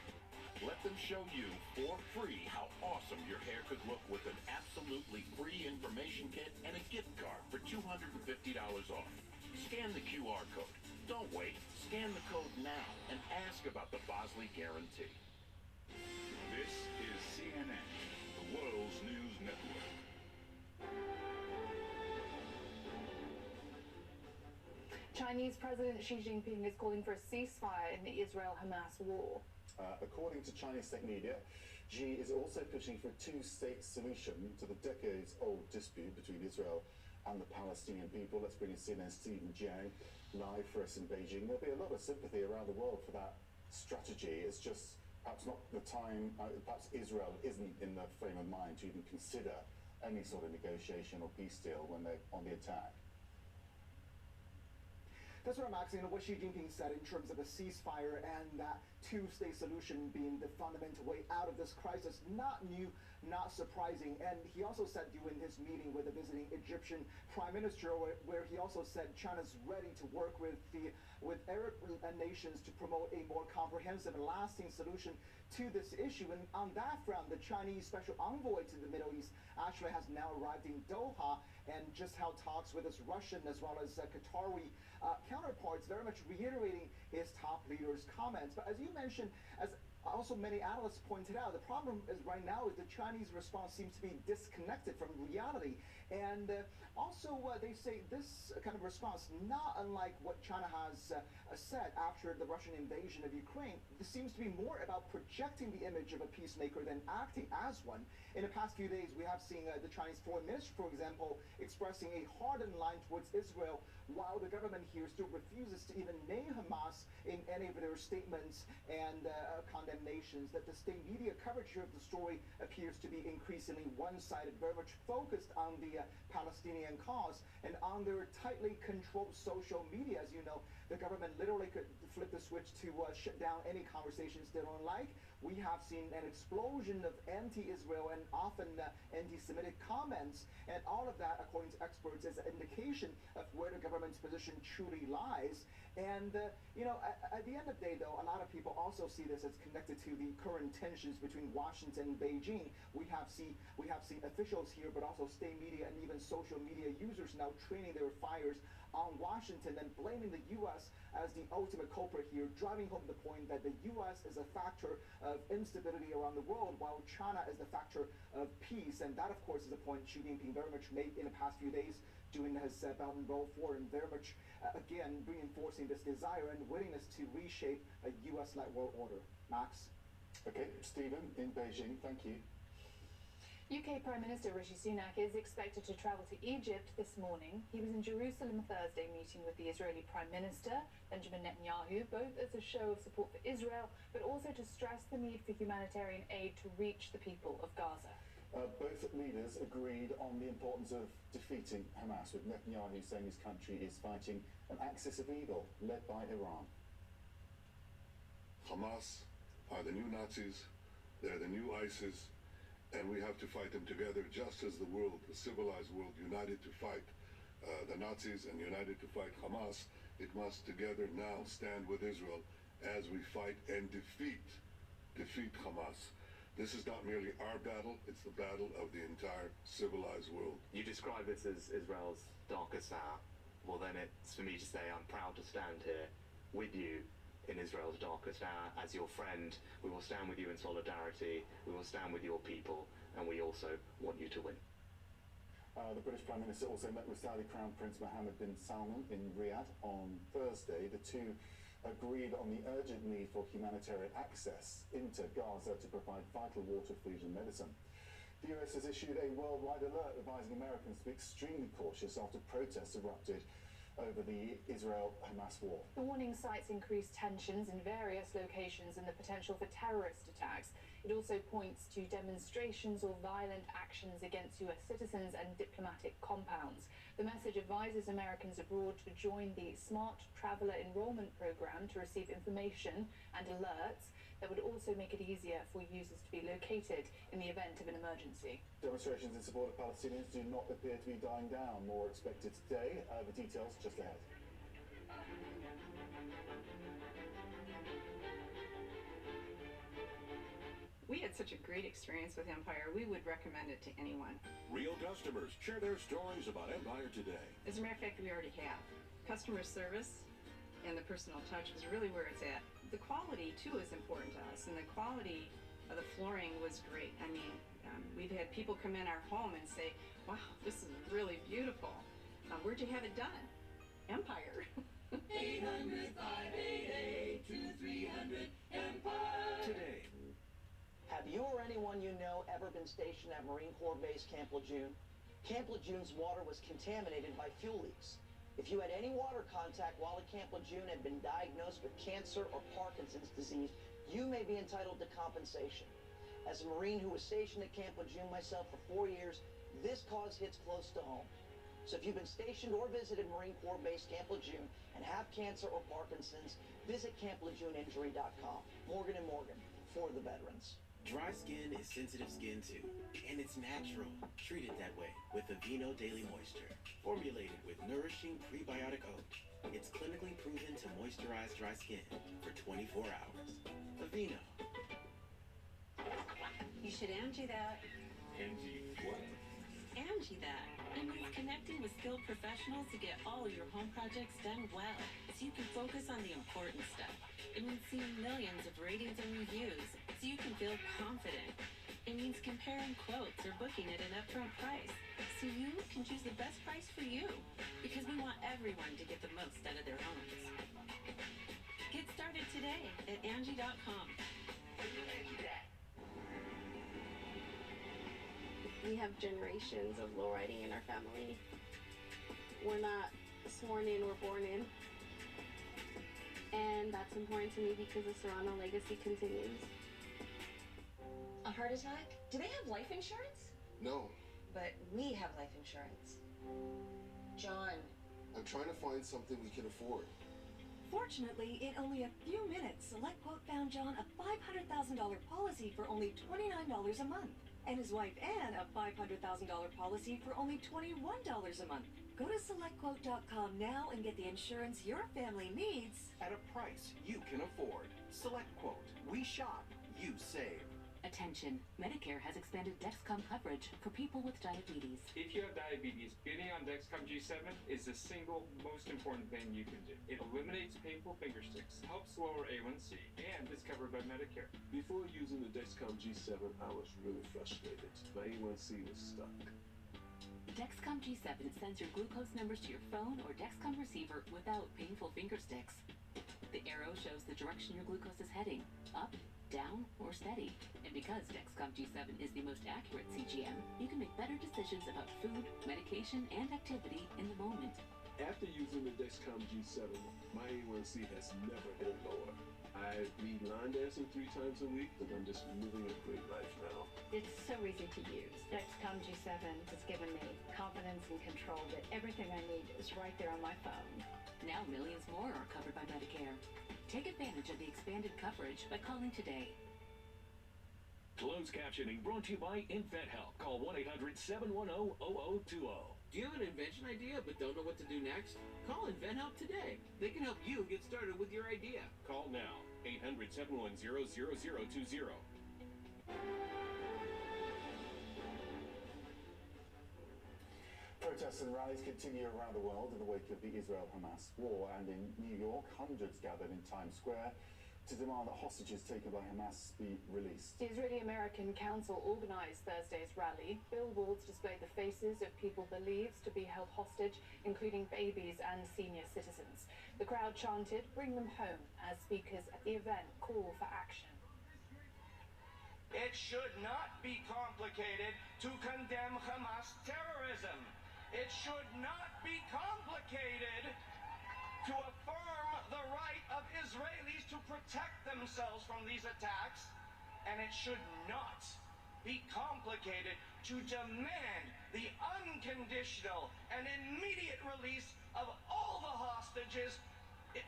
Let them show you for free how awesome your hair could look with an absolutely free information kit and a gift card for $250 off. Scan the QR code. Don't wait. Scan the code now and ask about the Bosley Guarantee. This is CNN, the world's news network. Chinese President Xi Jinping is calling for a ceasefire in the Israel-Hamas war. According to Chinese state media, Xi is also pushing for a two-state solution to the decades-old dispute between Israel and the Palestinian people. Let's bring in CNN's Stephen Jiang live for us in Beijing. There'll be a lot of sympathy around the world for that strategy. It's just perhaps not the time, perhaps Israel isn't in the frame of mind to even consider any sort of negotiation or peace deal when they're on the attack. That's right, Max. You know, what Xi Jinping said in terms of a ceasefire and that two-state solution being the fundamental way out of this crisis, not new, not surprising. And he also said during his meeting with the visiting Egyptian Prime Minister, where he also said China's ready to work with Arab nations to promote a more comprehensive and lasting solution to this issue. And on that front, the Chinese special envoy to the Middle East actually has now arrived in Doha and just held talks with his Russian as well as Qatari counterparts, very much reiterating his top leader's comments. But as you mentioned, as also many analysts pointed out, the problem is right now is the Chinese response seems to be disconnected from reality. And also they say this kind of response, not unlike what China has said after the Russian invasion of Ukraine, this seems to be more about projecting the image of a peacemaker than acting as one. In the past few days, we have seen the Chinese foreign minister, for example, expressing a hardened line towards Israel, while the government here still refuses to even name Hamas in any of their statements and condemnations. That the state media coverage here of the story appears to be increasingly one-sided, very much focused on the Palestinian cause and on their tightly controlled social media. As you know, the government literally could flip the switch to shut down any conversations they don't like. We have seen an explosion of anti-Israel and often anti-Semitic comments, and all of that, according to experts, is an indication of where the government's position truly lies. And you know, at the end of the day, though, a lot of people also see this as connected to the current tensions between Washington and Beijing. We have seen officials here, but also state media and even social media users now training their fires on Washington and blaming the U.S. as the ultimate culprit here, driving home the point that the U.S. is a factor of instability around the world, while China is the factor of peace. And that, of course, is a point Xi Jinping very much made in the past few days during his Belt and Road Forum, very much, again, reinforcing this desire and willingness to reshape a U.S.-led world order. Max? Okay, Stephen, in Beijing, thank you. UK Prime Minister Rishi Sunak is expected to travel to Egypt this morning. He was in Jerusalem Thursday meeting with the Israeli Prime Minister, Benjamin Netanyahu, both as a show of support for Israel, but also to stress the need for humanitarian aid to reach the people of Gaza. Both leaders agreed on the importance of defeating Hamas, with Netanyahu saying his country is fighting an axis of evil led by Iran. Hamas are the new Nazis, they're the new ISIS, and we have to fight them together, just as the world, the civilized world, united to fight the Nazis and united to fight Hamas. It must together now stand with Israel as we fight and defeat Hamas. This is not merely our battle, it's the battle of the entire civilized world. You describe this as Israel's darkest hour. Well, then it's for me to say I'm proud to stand here with you in Israel's darkest hour. As your friend, we will stand with you in solidarity, we will stand with your people, and we also want you to win. The British Prime Minister also met with Saudi Crown Prince Mohammed bin Salman in Riyadh on Thursday. The two agreed on the urgent need for humanitarian access into Gaza to provide vital water, food and medicine. The US has issued a worldwide alert advising Americans to be extremely cautious after protests erupted over the Israel-Hamas war. The warning cites increased tensions in various locations and the potential for terrorist attacks. It also points to demonstrations or violent actions against US citizens and diplomatic compounds. The message advises Americans abroad to join the Smart Traveler Enrollment Program to receive information and alerts that would also make it easier for users to be located in the event of an emergency. Demonstrations in support of Palestinians do not appear to be dying down. More expected today. The details just ahead. We had such a great experience with Empire, we would recommend it to anyone. Real customers share their stories about Empire today. As a matter of fact, we already have. Customer service and the personal touch is really where it's at. The quality, too, is important to us, and the quality of the flooring was great. I mean, we've had people come in our home and say, wow, this is really beautiful. Where'd you have it done? Empire. 800-588-2300 Empire. Today. Have you or anyone you know ever been stationed at Marine Corps Base Camp Lejeune? Camp Lejeune's water was contaminated by fuel leaks. If you had any water contact while at Camp Lejeune and been diagnosed with cancer or Parkinson's disease, you may be entitled to compensation. As a Marine who was stationed at Camp Lejeune myself for 4 years, this cause hits close to home. So if you've been stationed or visited Marine Corps Base Camp Lejeune and have cancer or Parkinson's, visit CampLejeuneInjury.com. Morgan & Morgan, for the veterans. Dry skin is sensitive skin too, and it's natural. Treat it that way with Aveeno Daily Moisture. Formulated with nourishing prebiotic oat, it's clinically proven to moisturize dry skin for 24 hours. Aveeno. You should Angie that. Angie what? Angie that. And you've connected with skilled professionals to get all of your home projects done well, so you can focus on the important stuff. It means seeing millions of ratings and reviews, so you can feel confident. It means comparing quotes or booking at an upfront price, so you can choose the best price for you, because we want everyone to get the most out of their homes. Get started today at Angie.com. We have generations of lowriding in our family. We're not sworn in, we're born in. And that's important to me because the Serrano legacy continues. A heart attack? Do they have life insurance? No. But we have life insurance. John. I'm trying to find something we can afford. Fortunately, in only a few minutes, SelectQuote found John a $500,000 policy for only $29 a month. And his wife Anne a $500,000 policy for only $21 a month. Go to SelectQuote.com now and get the insurance your family needs at a price you can afford. SelectQuote. We shop, you save. Attention, Medicare has expanded Dexcom coverage for people with diabetes. If you have diabetes, getting on Dexcom G7 is the single most important thing you can do. It eliminates painful finger sticks, helps lower A1C, and is covered by Medicare. Before using the Dexcom G7, I was really frustrated. My A1C was stuck. Dexcom G7 sends your glucose numbers to your phone or Dexcom receiver without painful finger sticks. The arrow shows the direction your glucose is heading, up, down, or steady. And because Dexcom G7 is the most accurate CGM, you can make better decisions about food, medication, and activity in the moment. After using the Dexcom G7, my A1C has never been lower. I I lead line dancing 3 times a week, and I'm just living a great life now. It's so easy to use. Dexcom G7 has given me confidence and control that everything I need is right there on my phone. Now millions more are covered by Medicare. Take advantage of the expanded coverage by calling today. Closed captioning brought to you by InventHelp. Call 1-800-710-0020. Do you have an invention idea but don't know what to do next? Call InventHelp today. They can help you get started with your idea. Call now. 800-710-0020. Protests and rallies continue around the world in the wake of the Israel-Hamas war, and in New York, hundreds gathered in Times Square to demand that hostages taken by Hamas be released. The Israeli-American Council organised Thursday's rally. Billboards displayed the faces of people believed to be held hostage, including babies and senior citizens. The crowd chanted, "Bring them home," as speakers at the event call for action. It should not be complicated to condemn Hamas terrorism. It should not be complicated to affirm the right of Israelis to protect themselves from these attacks. And it should not be complicated to demand the unconditional and immediate release of all the hostages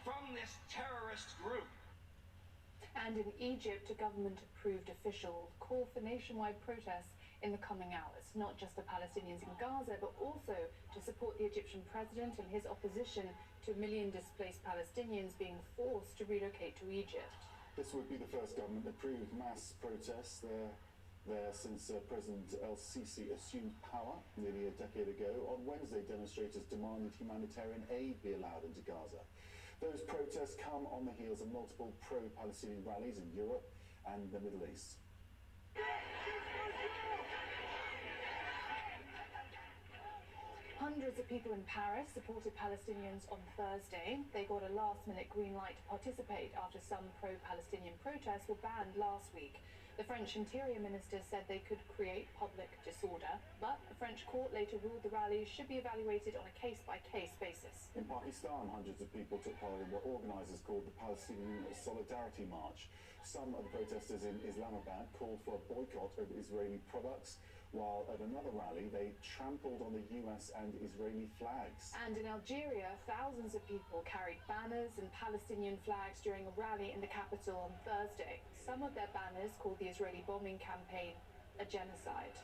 from this terrorist group. And in Egypt, a government-approved official called for nationwide protests in the coming hours, not just the Palestinians in Gaza, but also to support the Egyptian president and his opposition to a million displaced Palestinians being forced to relocate to Egypt. This would be the first government-approved mass protest there since President El-Sisi assumed power nearly a decade ago. On Wednesday, demonstrators demanded humanitarian aid be allowed into Gaza. Those protests come on the heels of multiple pro-Palestinian rallies in Europe and the Middle East. Hundreds of people in Paris supported Palestinians on Thursday. They got a last-minute green light to participate after some pro-Palestinian protests were banned last week. The French Interior Minister said they could create public disorder, but a French court later ruled the rallies should be evaluated on a case-by-case basis. In Pakistan, hundreds of people took part in what organisers called the Palestinian Solidarity March. Some of the protesters in Islamabad called for a boycott of Israeli products, while at another rally they trampled on the US and Israeli flags. And in Algeria, thousands of people carried banners and Palestinian flags during a rally in the capital on Thursday. Some of their banners called the Israeli bombing campaign a genocide.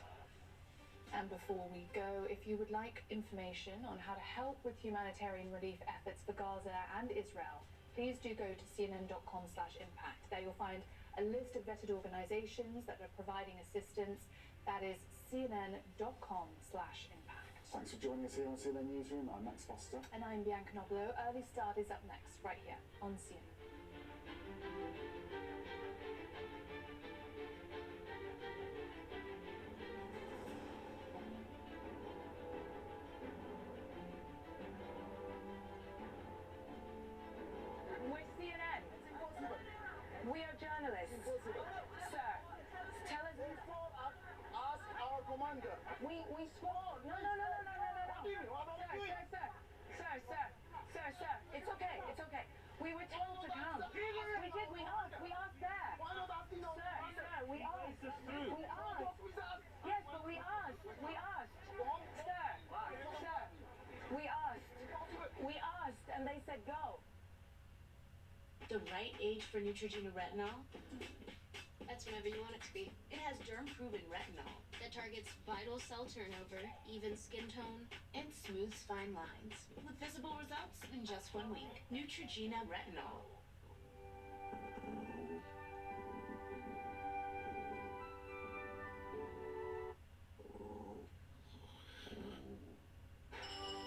And before we go, if you would like information on how to help with humanitarian relief efforts for Gaza and Israel, please do go to cnn.com/impact. There you'll find a list of vetted organisations that are providing assistance. That is cnn.com/impact. Thanks for joining us here on CNN Newsroom. I'm Max Foster. And I'm Bianca Noblo. Early Start is up next, right here on CNN. We're CNN. It's impossible. We are journalists. Impossible. Sir, tell us. Ask our commander. We swore. No. Sir. It's okay. We were told to come. We asked there. Why not asking our commander? Sir, we asked. We asked. Yes, but we asked. Sir, we asked, and they said go. The right age for Neutrogena retinol? That's whenever you want it to be. It has germ-proven retinol That targets vital cell turnover, even skin tone. and smooths fine lines with visible results in just 1 week. Neutrogena retinol.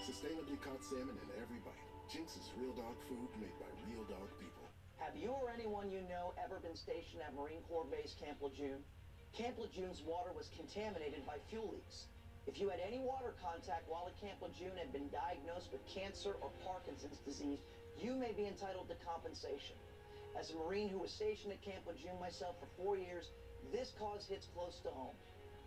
Sustainably caught salmon in every bite. Jinx's real dog food made by real dog people. Have you or anyone you know ever been stationed at Marine Corps Base Camp Lejeune? Camp Lejeune's water was contaminated by fuel leaks. If you had any water contact while at Camp Lejeune and been diagnosed with cancer or Parkinson's disease, you may be entitled to compensation. As a Marine who was stationed at Camp Lejeune myself for 4 years, this cause hits close to home.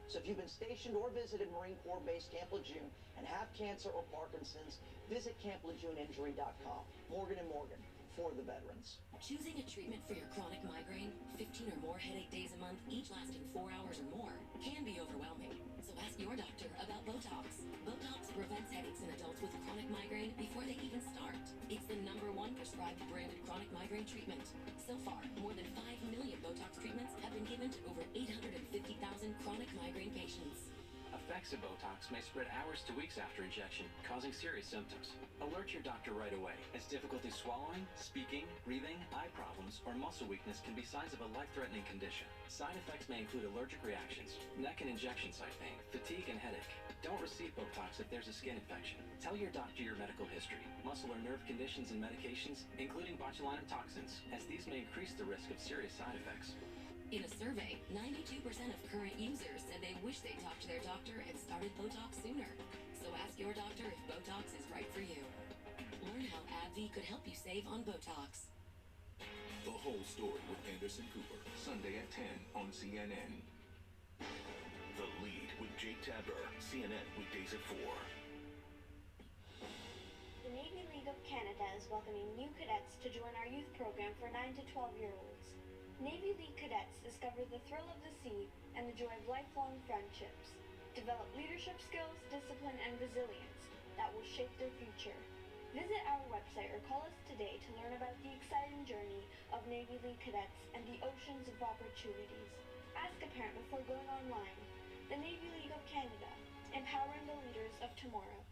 So if you've been stationed or visited Marine Corps Base Camp Lejeune and have cancer or Parkinson's, visit CampLejeuneInjury.com. Morgan & Morgan, for the veterans. Choosing a treatment for your chronic migraine, 15 or more headache days a month, each lasting 4 hours or more, can be overwhelming. So ask your doctor about Botox. Botox prevents headaches in adults with chronic migraine before they even start. It's the #1 prescribed branded chronic migraine treatment. So far, more than 5 million Botox treatments have been given to over 850,000 chronic migraine patients. Effects of Botox may spread hours to weeks after injection, causing serious symptoms. Alert your doctor right away, as difficulty swallowing, speaking, breathing, eye problems, or muscle weakness can be signs of a life-threatening condition. Side effects may include allergic reactions, neck and injection site pain, fatigue, and headache. Don't receive Botox if there's a skin infection. Tell your doctor your medical history, muscle or nerve conditions and medications, including botulinum toxins, as these may increase the risk of serious side effects. In a survey, 92% of current users said they wish they talked to their doctor and started Botox sooner. So ask your doctor if Botox is right for you. Learn how AbbVie could help you save on Botox. The Whole Story with Anderson Cooper, Sunday at 10 on CNN. The Lead with Jake Tabor, CNN weekdays at 4. The Navy League of Canada is welcoming new cadets to join our youth program for 9 to 12-year-olds. Navy League cadets discover the thrill of the sea and the joy of lifelong friendships. Develop leadership skills, discipline, and resilience that will shape their future. Visit our website or call us today to learn about the exciting journey of Navy League cadets and the oceans of opportunities. Ask a parent before going online. The Navy League of Canada, empowering the leaders of tomorrow.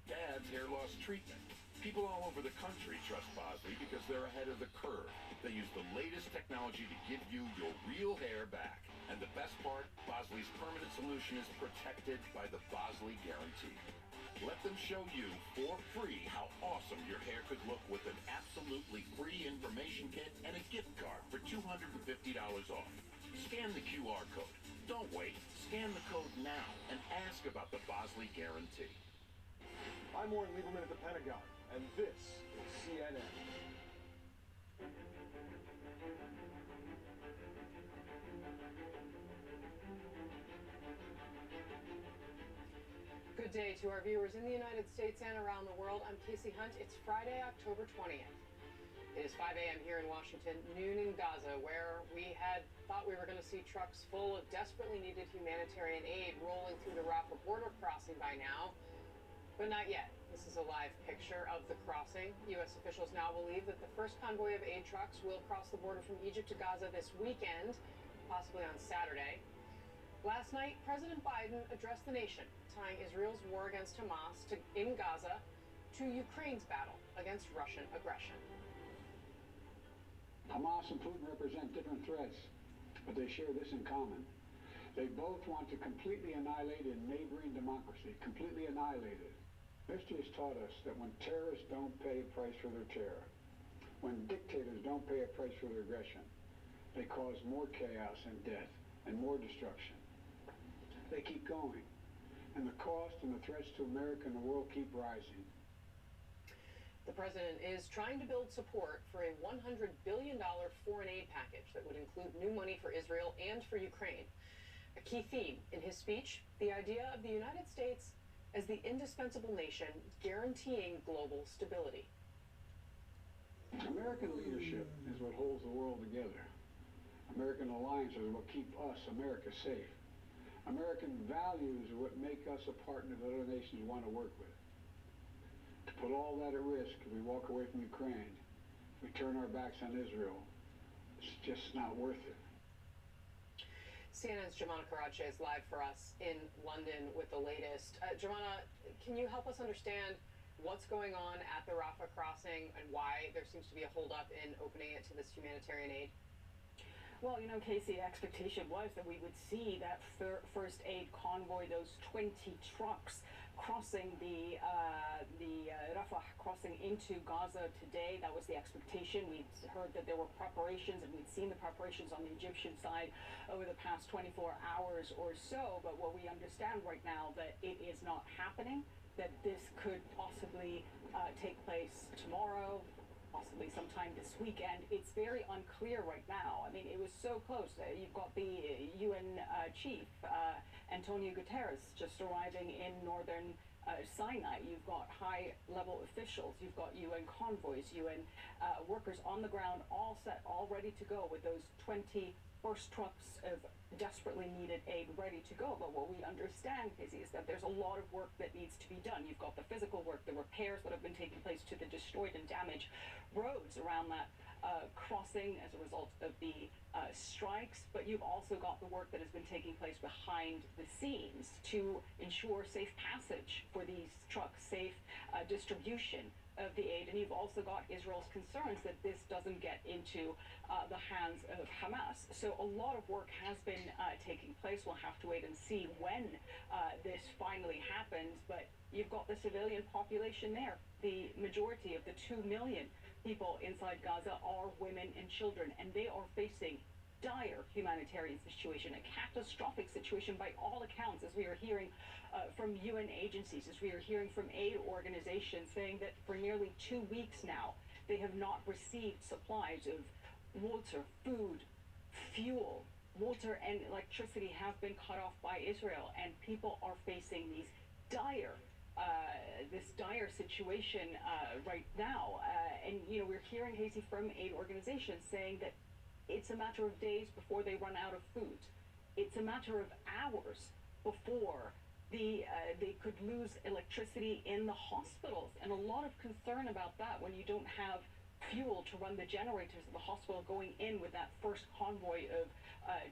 Dad's hair loss treatment. People all over the country trust Bosley because they're ahead of the curve. They use the latest technology to give you your real hair back. And the best part, Bosley's permanent solution is protected by the Bosley Guarantee. Let them show you for free how awesome your hair could look with an absolutely free information kit and a gift card for $250 off. Scan the QR code. Don't wait. Scan the code now and ask about the Bosley Guarantee. I'm Warren Lieberman at the Pentagon, and this is CNN. Good day to our viewers in the United States and around the world. I'm Casey Hunt. It's Friday, October 20th. It is 5 a.m. here in Washington, noon in Gaza, where we had thought we were going to see trucks full of desperately needed humanitarian aid rolling through the Rafah border crossing by now. But not yet. This is a live picture of the crossing. U.S. officials now believe that the first convoy of aid trucks will cross the border from Egypt to Gaza this weekend, possibly on Saturday. Last night, President Biden addressed the nation, tying Israel's war against Hamas in Gaza to Ukraine's battle against Russian aggression. Hamas and Putin represent different threats, but they share this in common. They both want to completely annihilate a neighboring democracy, completely annihilate it. History has taught us that when terrorists don't pay a price for their terror, when dictators don't pay a price for their aggression, they cause more chaos and death and more destruction. They keep going, and the cost and the threats to America and the world keep rising. The president is trying to build support for a $100 billion foreign aid package that would include new money for Israel and for Ukraine. A key theme in his speech, the idea of the United States as the indispensable nation guaranteeing global stability. American leadership is what holds the world together. American alliances are what keep us, America, safe. American values are what make us a partner that other nations want to work with. To put all that at risk if we walk away from Ukraine, if we turn our backs on Israel, it's just not worth it. CNN's Jemana Karache is live for us in London with the latest. Jemana, can you help us understand what's going on at the Rafah crossing and why there seems to be a holdup in opening it to this humanitarian aid? Well, you know, Casey, the expectation was that we would see that first aid convoy, those 20 trucks crossing the Rafah crossing into Gaza today. That was the expectation. We'd heard that there were preparations, and we'd seen the preparations on the Egyptian side over the past 24 hours or so. But what we understand right now that it is not happening, that this could possibly take place tomorrow, possibly sometime this weekend. It's very unclear right now. I mean, it was so close. You've got the UN chief, Antonio Guterres, just arriving in northern Sinai. You've got high-level officials. You've got UN convoys, UN workers on the ground, all set, all ready to go with those 20 first trucks of desperately needed aid ready to go. But what we understand, Casey, is that there's a lot of work that needs to be done. You've got the physical work, the repairs that have been taking place to the destroyed and damaged roads around that crossing as a result of the strikes, but you've also got the work that has been taking place behind the scenes to ensure safe passage for these trucks, safe distribution of the aid, and you've also got Israel's concerns that this doesn't get into the hands of Hamas. So a lot of work has been taking place. We'll have to wait and see when this finally happens, but you've got the civilian population there. The majority of the 2 million people inside Gaza are women and children, and they are facing dire humanitarian situation, a catastrophic situation by all accounts, as we are hearing from UN agencies, as we are hearing from aid organizations saying that for nearly 2 weeks now, they have not received supplies of water, food, fuel. Water and electricity have been cut off by Israel, and people are facing these dire this dire situation right now. And, you know, we're hearing, Casey, from aid organizations saying that it's a matter of days before they run out of food. It's a matter of hours before they could lose electricity in the hospitals. And a lot of concern about that when you don't have fuel to run the generators of the hospital going in with that first convoy of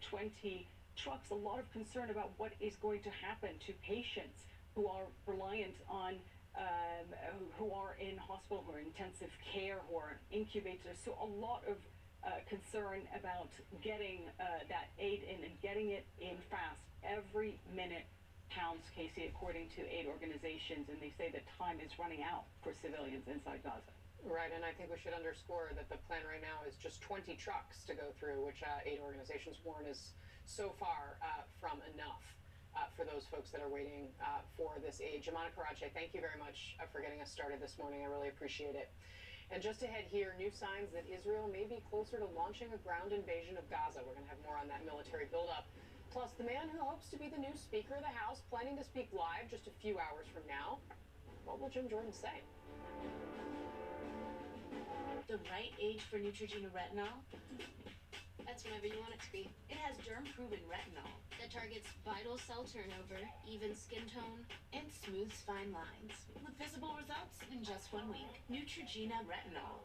20 trucks. A lot of concern about what is going to happen to patients who are reliant on, who are in hospital, who are in intensive care, who are in incubators. So a lot of concern about getting that aid in and getting it in fast. Every minute counts, Casey, according to aid organizations, and they say that time is running out for civilians inside Gaza. Right, and I think we should underscore that the plan right now is just 20 trucks to go through, which aid organizations warn is so far from enough. For those folks that are waiting for this aid. Jemana Karache, thank you very much for getting us started this morning. I really appreciate it. And just ahead here, new signs that Israel may be closer to launching a ground invasion of Gaza. We're going to have more on that military buildup. Plus, the man who hopes to be the new Speaker of the House, planning to speak live just a few hours from now. What will Jim Jordan say? The right age for Neutrogena retinol? That's whatever you want it to be. It has germ-proven retinol that targets vital cell turnover, even skin tone, and smooths fine lines, with visible results in just 1 week. Neutrogena retinol.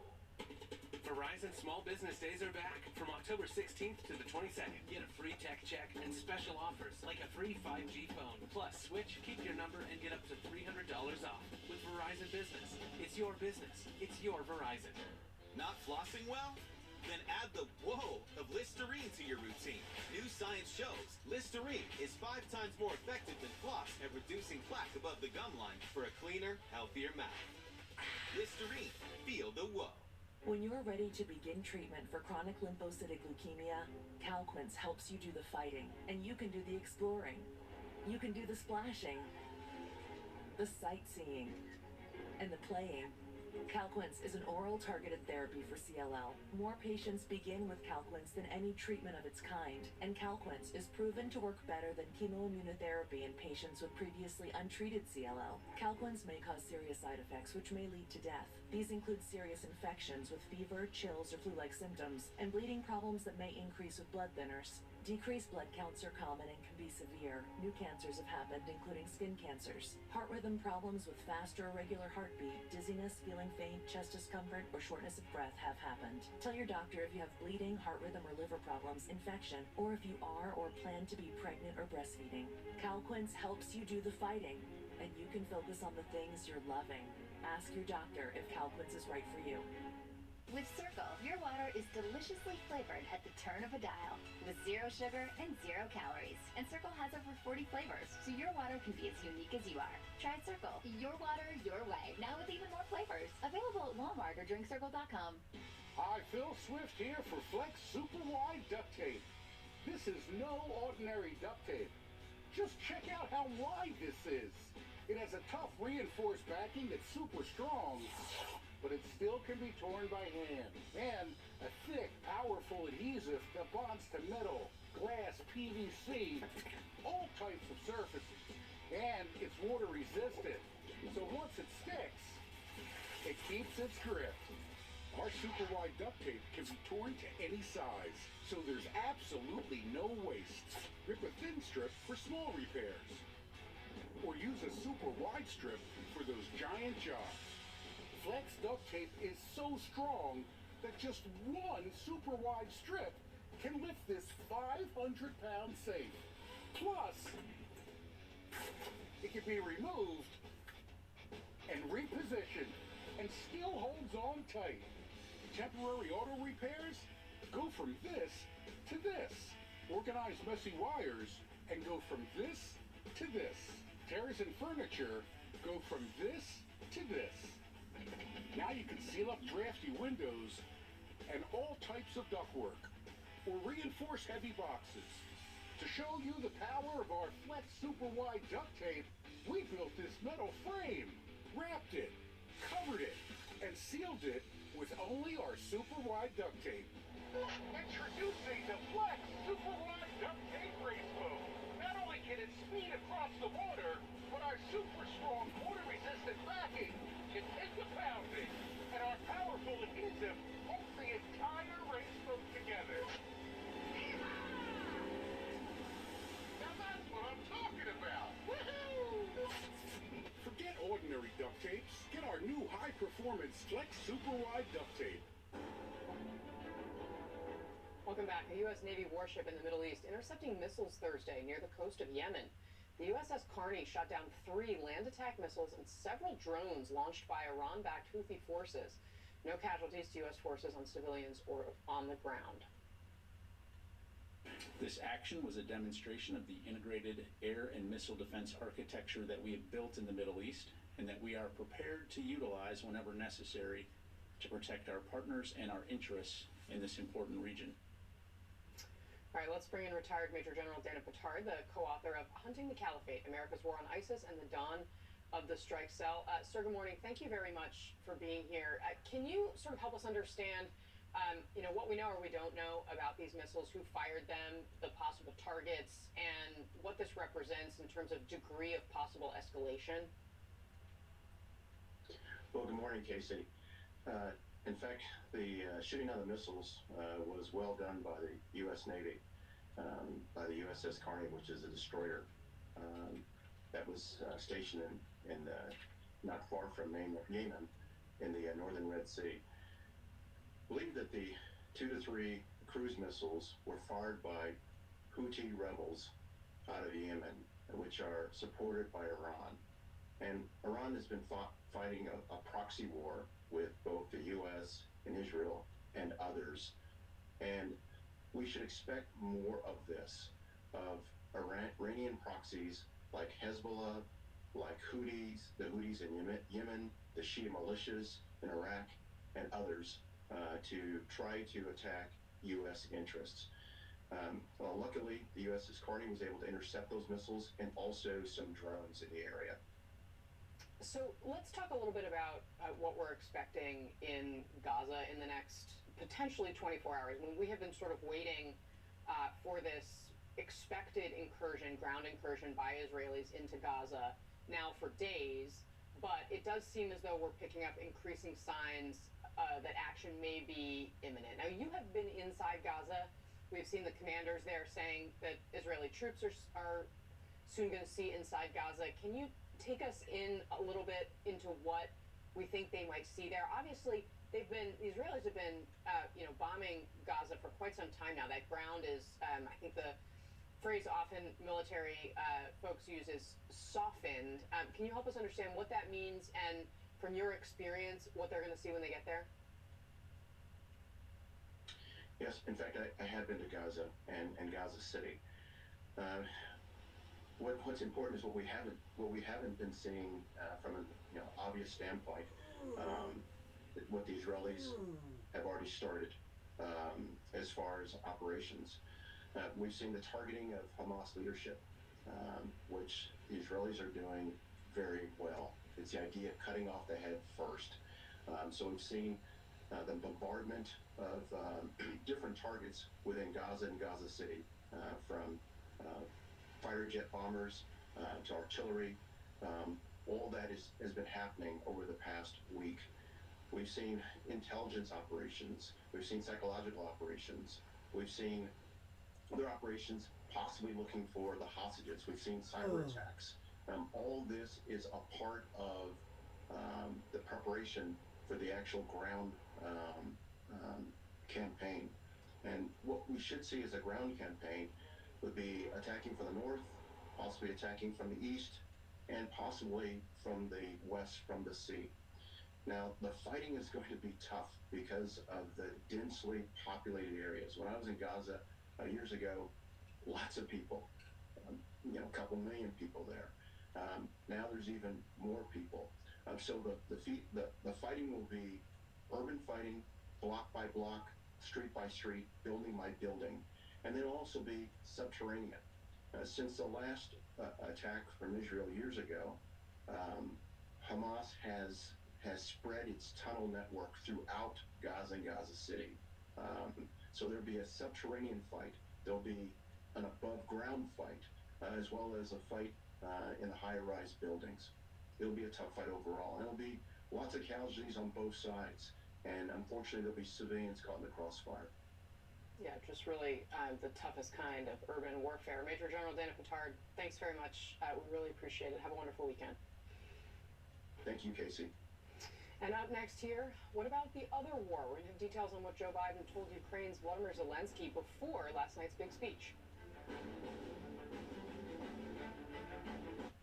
Verizon Small Business Days are back from October 16th to the 22nd. Get a free tech check and special offers like a free 5G phone. Plus, switch, keep your number, and get up to $300 off with Verizon Business. It's your business. It's your Verizon. Not flossing well? Then add the whoa of Listerine to your routine. New science shows Listerine is 5 times more effective than floss at reducing plaque above the gum line for a cleaner, healthier mouth. Listerine, feel the whoa. When you're ready to begin treatment for chronic lymphocytic leukemia, Calquence helps you do the fighting, and you can do the exploring. You can do the splashing, the sightseeing, and the playing. Calquence is an oral targeted therapy for CLL. More patients begin with Calquence than any treatment of its kind, and Calquence is proven to work better than chemoimmunotherapy in patients with previously untreated CLL. Calquence may cause serious side effects which may lead to death. These include serious infections with fever, chills, or flu-like symptoms, and bleeding problems that may increase with blood thinners. Decreased blood counts are common and can be severe. New cancers have happened, including skin cancers. Heart rhythm problems with fast or irregular heartbeat, dizziness, feeling faint, chest discomfort, or shortness of breath have happened. Tell your doctor if you have bleeding, heart rhythm or liver problems, infection, or if you are or plan to be pregnant or breastfeeding. Calquence helps you do the fighting, and you can focus on the things you're loving. Ask your doctor if Calquence is right for you. With Circle, your water is deliciously flavored at the turn of a dial, with 0 sugar and 0 calories. And Circle has over 40 flavors, so your water can be as unique as you are. Try Circle, your water, your way, now with even more flavors. Available at Walmart or drinkcircle.com. Hi, Phil Swift here for Flex Super Wide Duct Tape. This is no ordinary duct tape. Just check out how wide this is. It has a tough reinforced backing that's super strong, but it still can be torn by hand. And a thick, powerful adhesive that bonds to metal, glass, PVC, all types of surfaces. And it's water resistant. its grip. Our super wide duct tape can be torn to any size, so there's absolutely no waste. Rip a thin strip for small repairs, or use a super wide strip for those giant jobs. Flex duct tape is so strong that just one super wide strip can lift this 500-pound safe. Plus, it can be removed and repositioned and still holds on tight. Temporary auto repairs go from this to this. Organize messy wires and go from this to this. Tears in furniture go from this to this. Now you can seal up drafty windows and all types of ductwork, or reinforce heavy boxes. To show you the power of our Flex Super Wide duct tape, we built this metal frame, wrapped it, covered it, and sealed it with only our super wide duct tape. Introducing the Flex Super Wide duct tape race boat. Not only can it speed across the water, but our super strong water-resistant backing can take the pounding, and our powerful adhesive holds the entire race boat together. Now that's what I'm talking about. Woohoo! Forget ordinary duct tapes. Get our new high-performance Flex Super Wide duct tape. Welcome back. A U.S. Navy warship in the Middle East intercepting missiles Thursday near the coast of Yemen. The USS Carney shot down 3 land attack missiles and several drones launched by Iran-backed Houthi forces. No casualties to U.S. forces on civilians or on the ground. This action was a demonstration of the integrated air and missile defense architecture that we have built in the Middle East and that we are prepared to utilize whenever necessary to protect our partners and our interests in this important region. All right, let's bring in retired Major General Dana Pittard, the co-author of Hunting the Caliphate, America's War on ISIS and the Dawn of the Strike Cell. Sir, good morning. Thank you very much for being here. Can you sort of help us understand what we know or we don't know about these missiles, who fired them, the possible targets, and what this represents in terms of degree of possible escalation? Well, good morning, Casey. In fact, the shooting of the missiles was well done by the U.S. Navy, by the USS Carney, which is a destroyer that was stationed in not far from Yemen in the northern Red Sea. Believe that the 2 to 3 cruise missiles were fired by Houthi rebels out of Yemen, which are supported by Iran. And Iran has been fighting a proxy war with both the U.S. and Israel and others. And we should expect more of this, of Iranian proxies like Hezbollah, like Houthis, the Houthis in Yemen, the Shia militias in Iraq, and others to try to attack U.S. interests. Well, luckily, the USS Carney was able to intercept those missiles and also some drones in the area. So let's talk a little bit about what we're expecting in Gaza in the next potentially 24 hours. I mean, we have been sort of waiting for this expected incursion, ground incursion by Israelis into Gaza now for days, but it does seem as though we're picking up increasing signs that action may be imminent. Now, you have been inside Gaza. We've seen the commanders there saying that Israeli troops are soon going to see inside Gaza. Can you take us in a little bit into what we think they might see there? Obviously, the Israelis have been, bombing Gaza for quite some time now. That ground is, I think the phrase often military folks use is softened. Can you help us understand what that means and, from your experience, what they're going to see when they get there? Yes, in fact, I have been to Gaza and Gaza City. What's important is what we haven't been seeing from an obvious standpoint. What the Israelis have already started as far as operations. We've seen the targeting of Hamas leadership, which the Israelis are doing very well. It's the idea of cutting off the head first. So we've seen the bombardment of different targets within Gaza and Gaza City, from fighter jet bombers to artillery. All that has been happening over the past week. We've seen intelligence operations. We've seen psychological operations. We've seen other operations possibly looking for the hostages. We've seen cyber attacks. All this is a part of the preparation for the actual ground campaign. And what we should see as a ground campaign would be attacking from the north, possibly attacking from the east, and possibly from the west, from the sea. Now, the fighting is going to be tough because of the densely populated areas. When I was in Gaza years ago, lots of people, a couple million people there. Now there's even more people. So the fighting will be urban fighting, block by block, street by street, building by building, and then it'll also be subterranean. Since the last attack from Israel years ago, Hamas has spread its tunnel network throughout Gaza and Gaza City. So there'll be a subterranean fight. There'll be an above-ground fight, as well as a fight in the high-rise buildings. It'll be a tough fight overall. And there'll be lots of casualties on both sides. And unfortunately, there'll be civilians caught in the crossfire. Yeah, just really the toughest kind of urban warfare. Major General Dana Pittard, thanks very much. We really appreciate it. Have a wonderful weekend. Thank you, Casey. And up next here, what about the other war? We're going to have details on what Joe Biden told Ukraine's Volodymyr Zelensky before last night's big speech.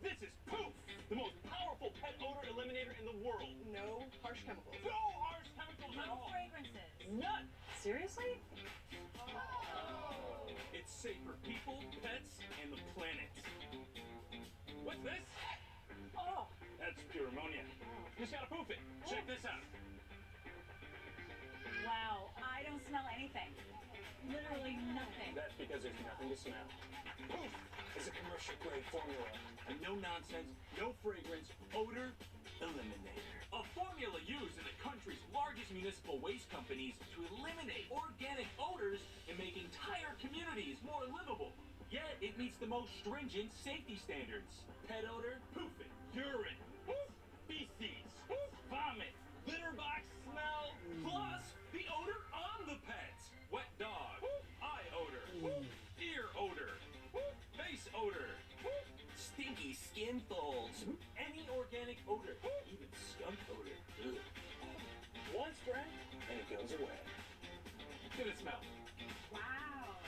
This is Poof, the most powerful pet odor eliminator in the world. No harsh chemicals. No harsh chemicals at all. Fragrances. None. Seriously? It's safe for people, pets, and the planet. What's this? Oh, that's pure ammonia. Just gotta poof it. Check this out. Wow, I don't smell anything. Literally nothing. That's because there's nothing to smell. Poof is a commercial-grade formula. A no-nonsense, no-fragrance odor eliminator. A formula used in the country's largest municipal waste companies to eliminate organic odors and make entire communities more livable. Yet, it meets the most stringent safety standards. Pet odor, poof it. Urine, poof. Feces, poof. Vomit, litter box smell, plus the odor on the pets. Wet dog, poof. Eye odor, poof. Ear odor, poof. Face odor, poof. Stinky skin folds, any organic odor, even skunk odor. Ugh. One spray, and it goes away. Get it smell. Wow.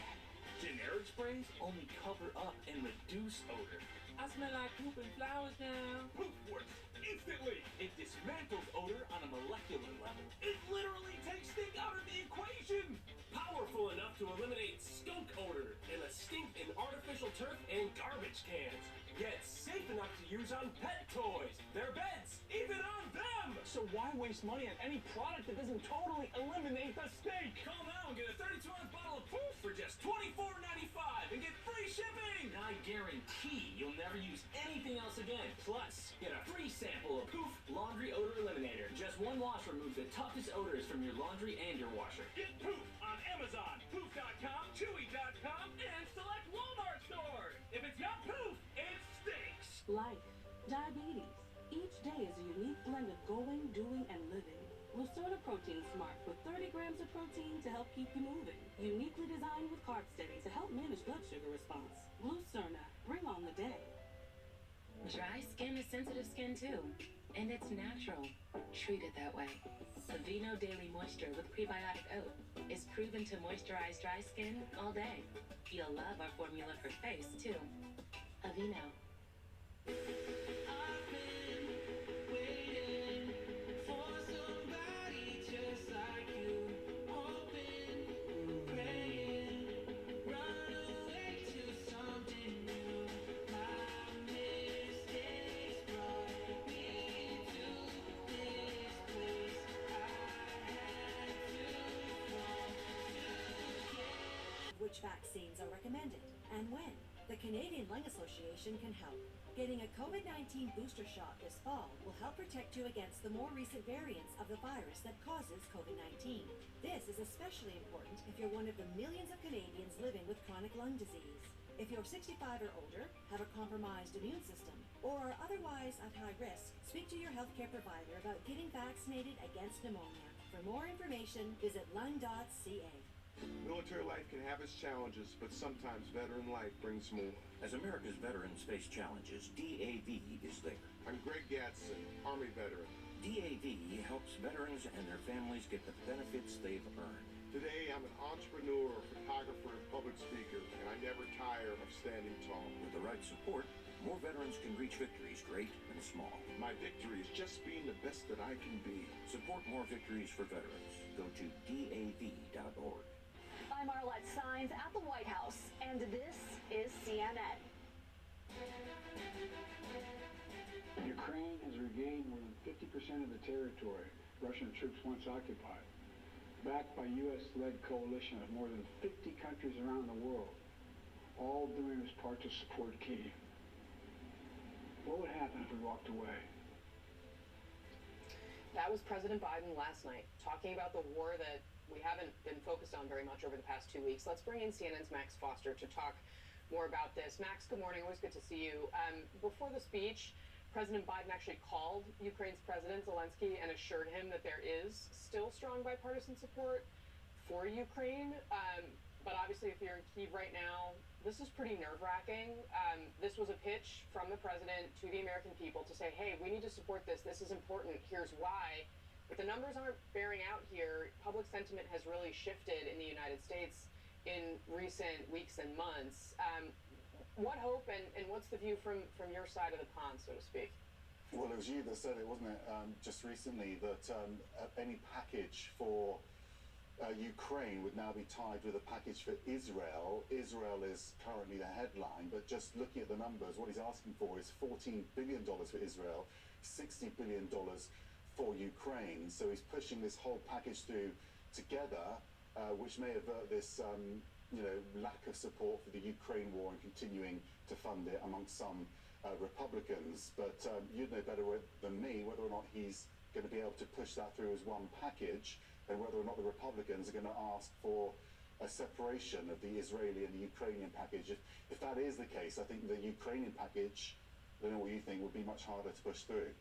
Generic sprays only cover up and reduce odor. I smell like poop and flowers now. Poof works instantly. It dismantles odor on a molecular level. It literally takes stink out of the equation. Powerful enough to eliminate skunk odor and the stink in artificial turf and garbage cans. Yet safe enough to use on pet toys, their beds, even on them. So why waste money on any product that doesn't totally eliminate the stink? Call now and get a 32-ounce bottle of Poof for just $24.95 and get free shipping. I guarantee you'll never use anything else again. Plus, get a free sample of Poof Laundry Odor Eliminator. Just one wash removes the toughest odors from your laundry and your washer. Get Poof on Amazon, Poof.com, Chewy.com, and select Walmart stores. If it's not Poof, it stinks. Like diabetes. Each day is a unique blend of going, doing, and living. Lucerna Protein Smart with 30 grams of protein to help keep you moving. Uniquely designed with Carb Steady to help manage blood sugar response. Lucerna, bring on the day. Dry skin is sensitive skin too, and it's natural. Treat it that way. Aveeno Daily Moisture with prebiotic oat is proven to moisturize dry skin all day. You'll love our formula for face too. Aveeno. Which vaccines are recommended and when. The Canadian Lung Association can help. Getting a COVID-19 booster shot this fall will help protect you against the more recent variants of the virus that causes COVID-19. This is especially important if you're one of the millions of Canadians living with chronic lung disease. If you're 65 or older, have a compromised immune system, or are otherwise at high risk, speak to your healthcare provider about getting vaccinated against pneumonia. For more information, visit lung.ca. Military life can have its challenges, but sometimes veteran life brings more. As America's veterans face challenges, DAV is there. I'm Greg Gatson, Army veteran. DAV helps veterans and their families get the benefits they've earned. Today, I'm an entrepreneur, photographer, and public speaker, and I never tire of standing tall. With the right support, more veterans can reach victories, great and small. My victory is just being the best that I can be. Support more victories for veterans. Go to DAV.org. I'm Arlette Saenz at the White House, and this is CNN. Ukraine has regained more than 50% of the territory Russian troops once occupied, backed by U.S.-led coalition of more than 50 countries around the world, all doing its part to support Kyiv. What would happen if we walked away? That was President Biden last night, talking about the war that we haven't been focused on very much over the past 2 weeks. Let's bring in CNN's Max Foster to talk more about this. Max, good morning. Always good to see you. Before the speech, President Biden actually called Ukraine's President Zelensky and assured him that there is still strong bipartisan support for Ukraine. But obviously, if you're in Kyiv right now, this is pretty nerve-wracking. This was a pitch from the president to the American people to say, hey, we need to support this. This is important. Here's why. But the numbers aren't bearing out here. Public sentiment has really shifted in the United States in recent weeks and months. What hope and what's the view from your side of the pond, so to speak? Well, it was you that said it, wasn't it, just recently, that any package for Ukraine would now be tied with a package for Israel. Israel is currently the headline, but just looking at the numbers, what he's asking for is $14 billion for Israel, $60 billion for Ukraine. So he's pushing this whole package through together, which may avert this lack of support for the Ukraine war and continuing to fund it amongst some Republicans. But you'd know better than me whether or not he's going to be able to push that through as one package, and whether or not the Republicans are going to ask for a separation of the Israeli and the Ukrainian package. If that is the case, I think the Ukrainian package, I don't know what you think, would be much harder to push through.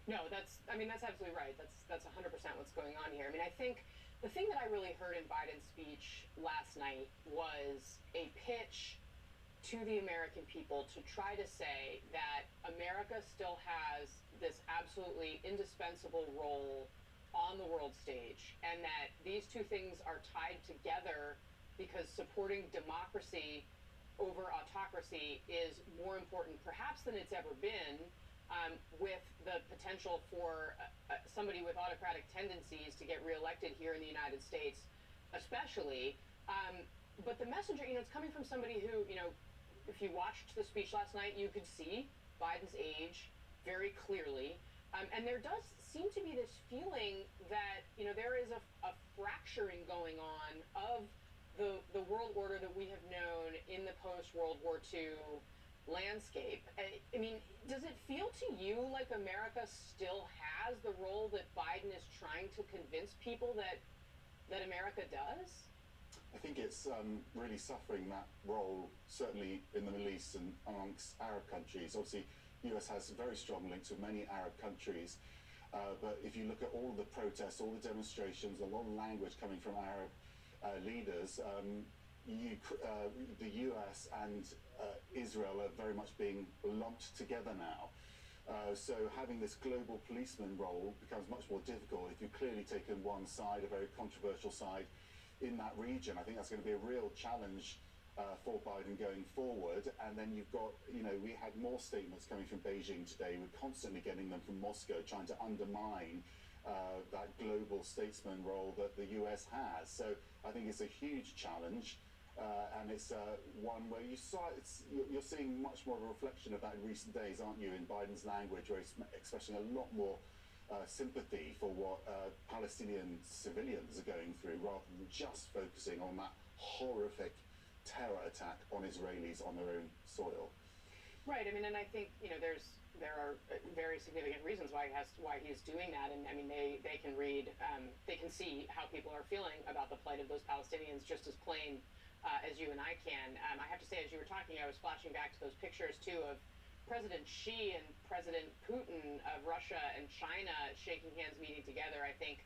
No, that's absolutely right. That's 100% what's going on here. I mean, I think the thing that I really heard in Biden's speech last night was a pitch to the American people to try to say that America still has this absolutely indispensable role on the world stage, and that these two things are tied together because supporting democracy over autocracy is more important perhaps than it's ever been, with the potential for somebody with autocratic tendencies to get reelected here in the United States, especially. But the messenger, it's coming from somebody who, if you watched the speech last night, you could see Biden's age very clearly. And there does seem to be this feeling that, there is a fracturing going on of the world order that we have known in the post-World War II landscape. I mean, does it feel to you like America still has the role that Biden is trying to convince people that America does? I think it's really suffering that role, certainly in the Middle East and amongst Arab countries. Obviously, the US has very strong links with many Arab countries. But if you look at all the protests, all the demonstrations, a lot of language coming from Arab leaders, the US and Israel are very much being lumped together now. So having this global policeman role becomes much more difficult if you've clearly taken one side, a very controversial side in that region. I think that's going to be a real challenge for Biden going forward. And then you've got, we had more statements coming from Beijing today. We're constantly getting them from Moscow, trying to undermine that global statesman role that the US has. So I think it's a huge challenge. And it's one where you're seeing much more of a reflection of that in recent days, aren't you, in Biden's language, where he's expressing a lot more sympathy for what Palestinian civilians are going through, rather than just focusing on that horrific terror attack on Israelis on their own soil. Right. I mean, and I think there are very significant reasons why he's doing that, and I mean they can read, they can see how people are feeling about the plight of those Palestinians just as plain as you and I can. I have to say, as you were talking, I was flashing back to those pictures, too, of President Xi and President Putin of Russia and China shaking hands, meeting together. I think,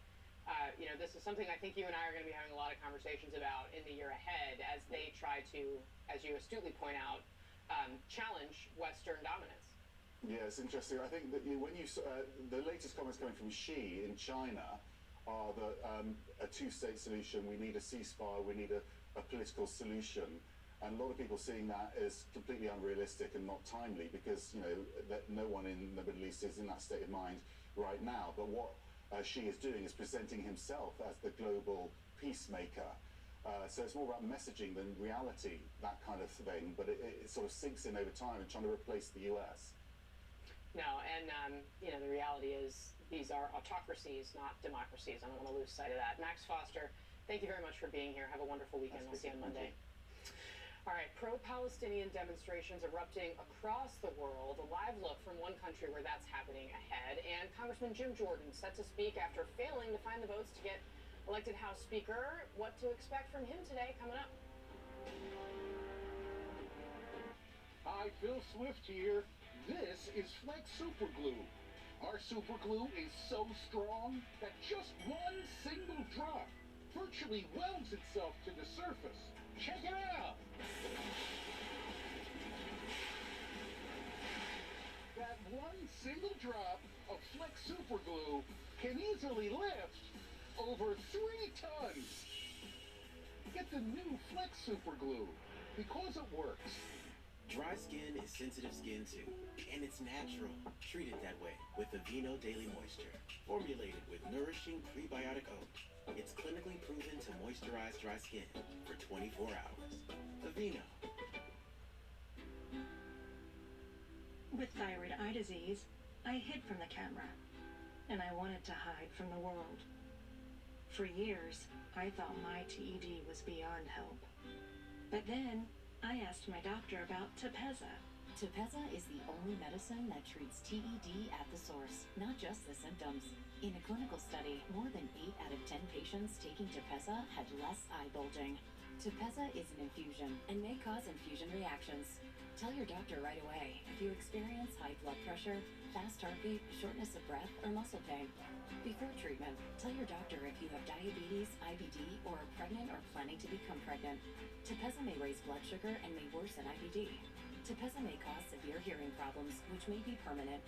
this is something I think you and I are going to be having a lot of conversations about in the year ahead as they try to, as you astutely point out, challenge Western dominance. Yeah, it's interesting. I think that when you the latest comments coming from Xi in China are that a two-state solution, we need a ceasefire, we need a political solution. And a lot of people seeing that as completely unrealistic and not timely because, that no one in the Middle East is in that state of mind right now. But what Xi is doing is presenting himself as the global peacemaker. So it's more about messaging than reality, that kind of thing. But it sort of sinks in over time and trying to replace the US. No, and, the reality is these are autocracies, not democracies. I don't want to lose sight of that. Max Foster, thank you very much for being here. Have a wonderful weekend. We'll see you on Monday. All right, pro-Palestinian demonstrations erupting across the world. A live look from one country where that's happening ahead. And Congressman Jim Jordan set to speak after failing to find the votes to get elected House Speaker. What to expect from him today coming up. Hi, Phil Swift here. This is Flex Super Glue. Our super glue is so strong that just one single drop virtually welds itself to the surface. Check it out! That one single drop of Flex Super Glue can easily lift over 3 tons. Get the new Flex Super Glue because it works. Dry skin is sensitive skin too, and it's natural. Treat it that way with Aveeno Daily Moisture. Formulated with nourishing prebiotic oat, it's clinically proven to moisturize dry skin for 24 hours. Aveeno. With thyroid eye disease, I hid from the camera, and I wanted to hide from the world. For years, I thought my TED was beyond help. But then, I asked my doctor about Tepezza. Tepezza is the only medicine that treats TED at the source, not just the symptoms. In a clinical study, more than 8 out of 10 patients taking Tepezza had less eye bulging. Tepezza is an infusion and may cause infusion reactions. Tell your doctor right away if you experience high blood pressure, fast heartbeat, shortness of breath, or muscle pain. Before treatment, tell your doctor if you have diabetes, IBD, or are pregnant or planning to become pregnant. Tepezza may raise blood sugar and may worsen IBD. Tepezza may cause severe hearing problems, which may be permanent.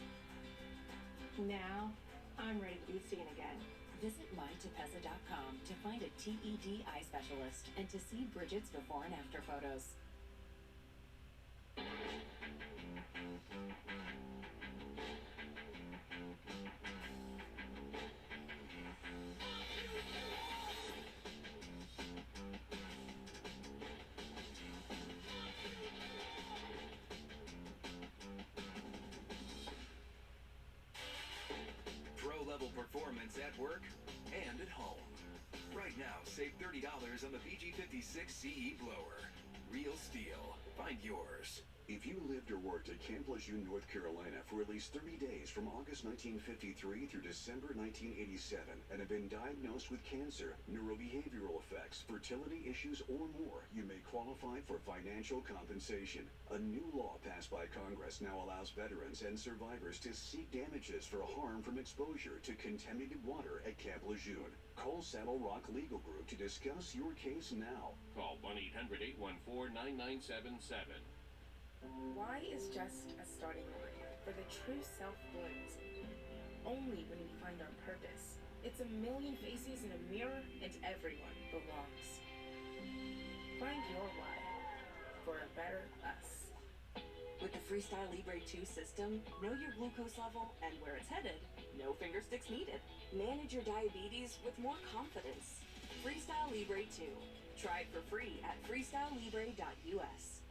Now, I'm ready to be seen again. Visit mytepezza.com to find a TED eye specialist and to see Bridget's before and after photos. Pro-level performance at work and at home. Right now, save $30 on the BG56 CE blower. Real steel. Find yours. If you lived or worked at Camp Lejeune, North Carolina for at least 30 days from August 1953 through December 1987 and have been diagnosed with cancer, neurobehavioral effects, fertility issues, or more, you may qualify for financial compensation. A new law passed by Congress now allows veterans and survivors to seek damages for harm from exposure to contaminated water at Camp Lejeune. Call Saddle Rock Legal Group to discuss your case now. Call 1-800-814-9977. Why is just a starting line for the true self blooms? Only when we find our purpose. It's a million faces in a mirror and everyone belongs. Find your why for a better us. With the Freestyle Libre 2 system, know your glucose level and where it's headed. No finger sticks needed. Manage your diabetes with more confidence. Freestyle Libre 2. Try it for free at freestylelibre.us.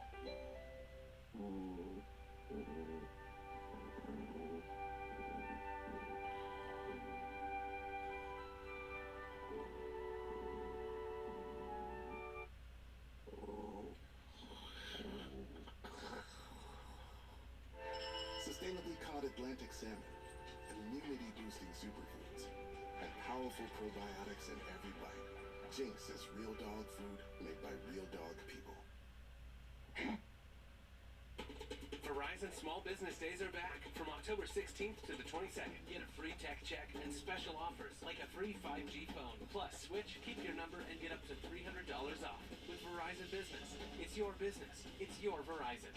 Sustainably caught Atlantic salmon, immunity-boosting superfoods, and powerful probiotics in every bite. Jinx is real dog food made by real dog people. Verizon Small Business Days are back from October 16th to the 22nd. Get a free tech check and special offers like a free 5G phone. Plus, switch, keep your number, and get up to $300 off with Verizon Business. It's your business. It's your Verizon.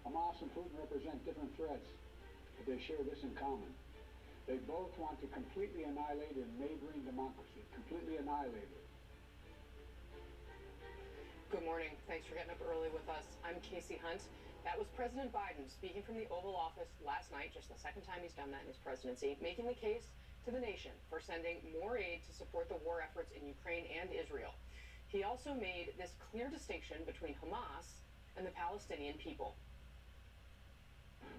Hamas and Putin represent different threats, but they share this in common. They both want to completely annihilate a neighboring democracy, completely annihilate it. Good morning. Thanks for getting up early with us. I'm Casey Hunt. That was President Biden speaking from the Oval Office last night, just the second time he's done that in his presidency, making the case to the nation for sending more aid to support the war efforts in Ukraine and Israel. He also made this clear distinction between Hamas and the Palestinian people.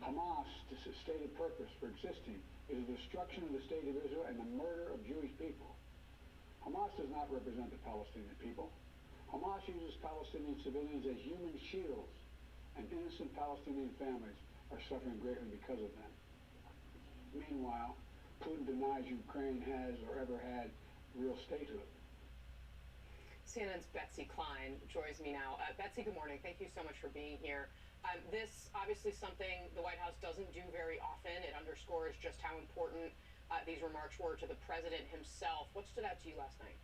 Hamas, this stated purpose for existing, is the destruction of the state of Israel and the murder of Jewish people. Hamas does not represent the Palestinian people. Hamas uses Palestinian civilians as human shields, and innocent Palestinian families are suffering greatly because of them. Meanwhile, Putin denies Ukraine has or ever had real statehood. CNN's Betsy Klein joins me now. Betsy, good morning. Thank you so much for being here. This obviously something the White House doesn't do very often. It underscores just how important these remarks were to the president himself. What stood out to you last night?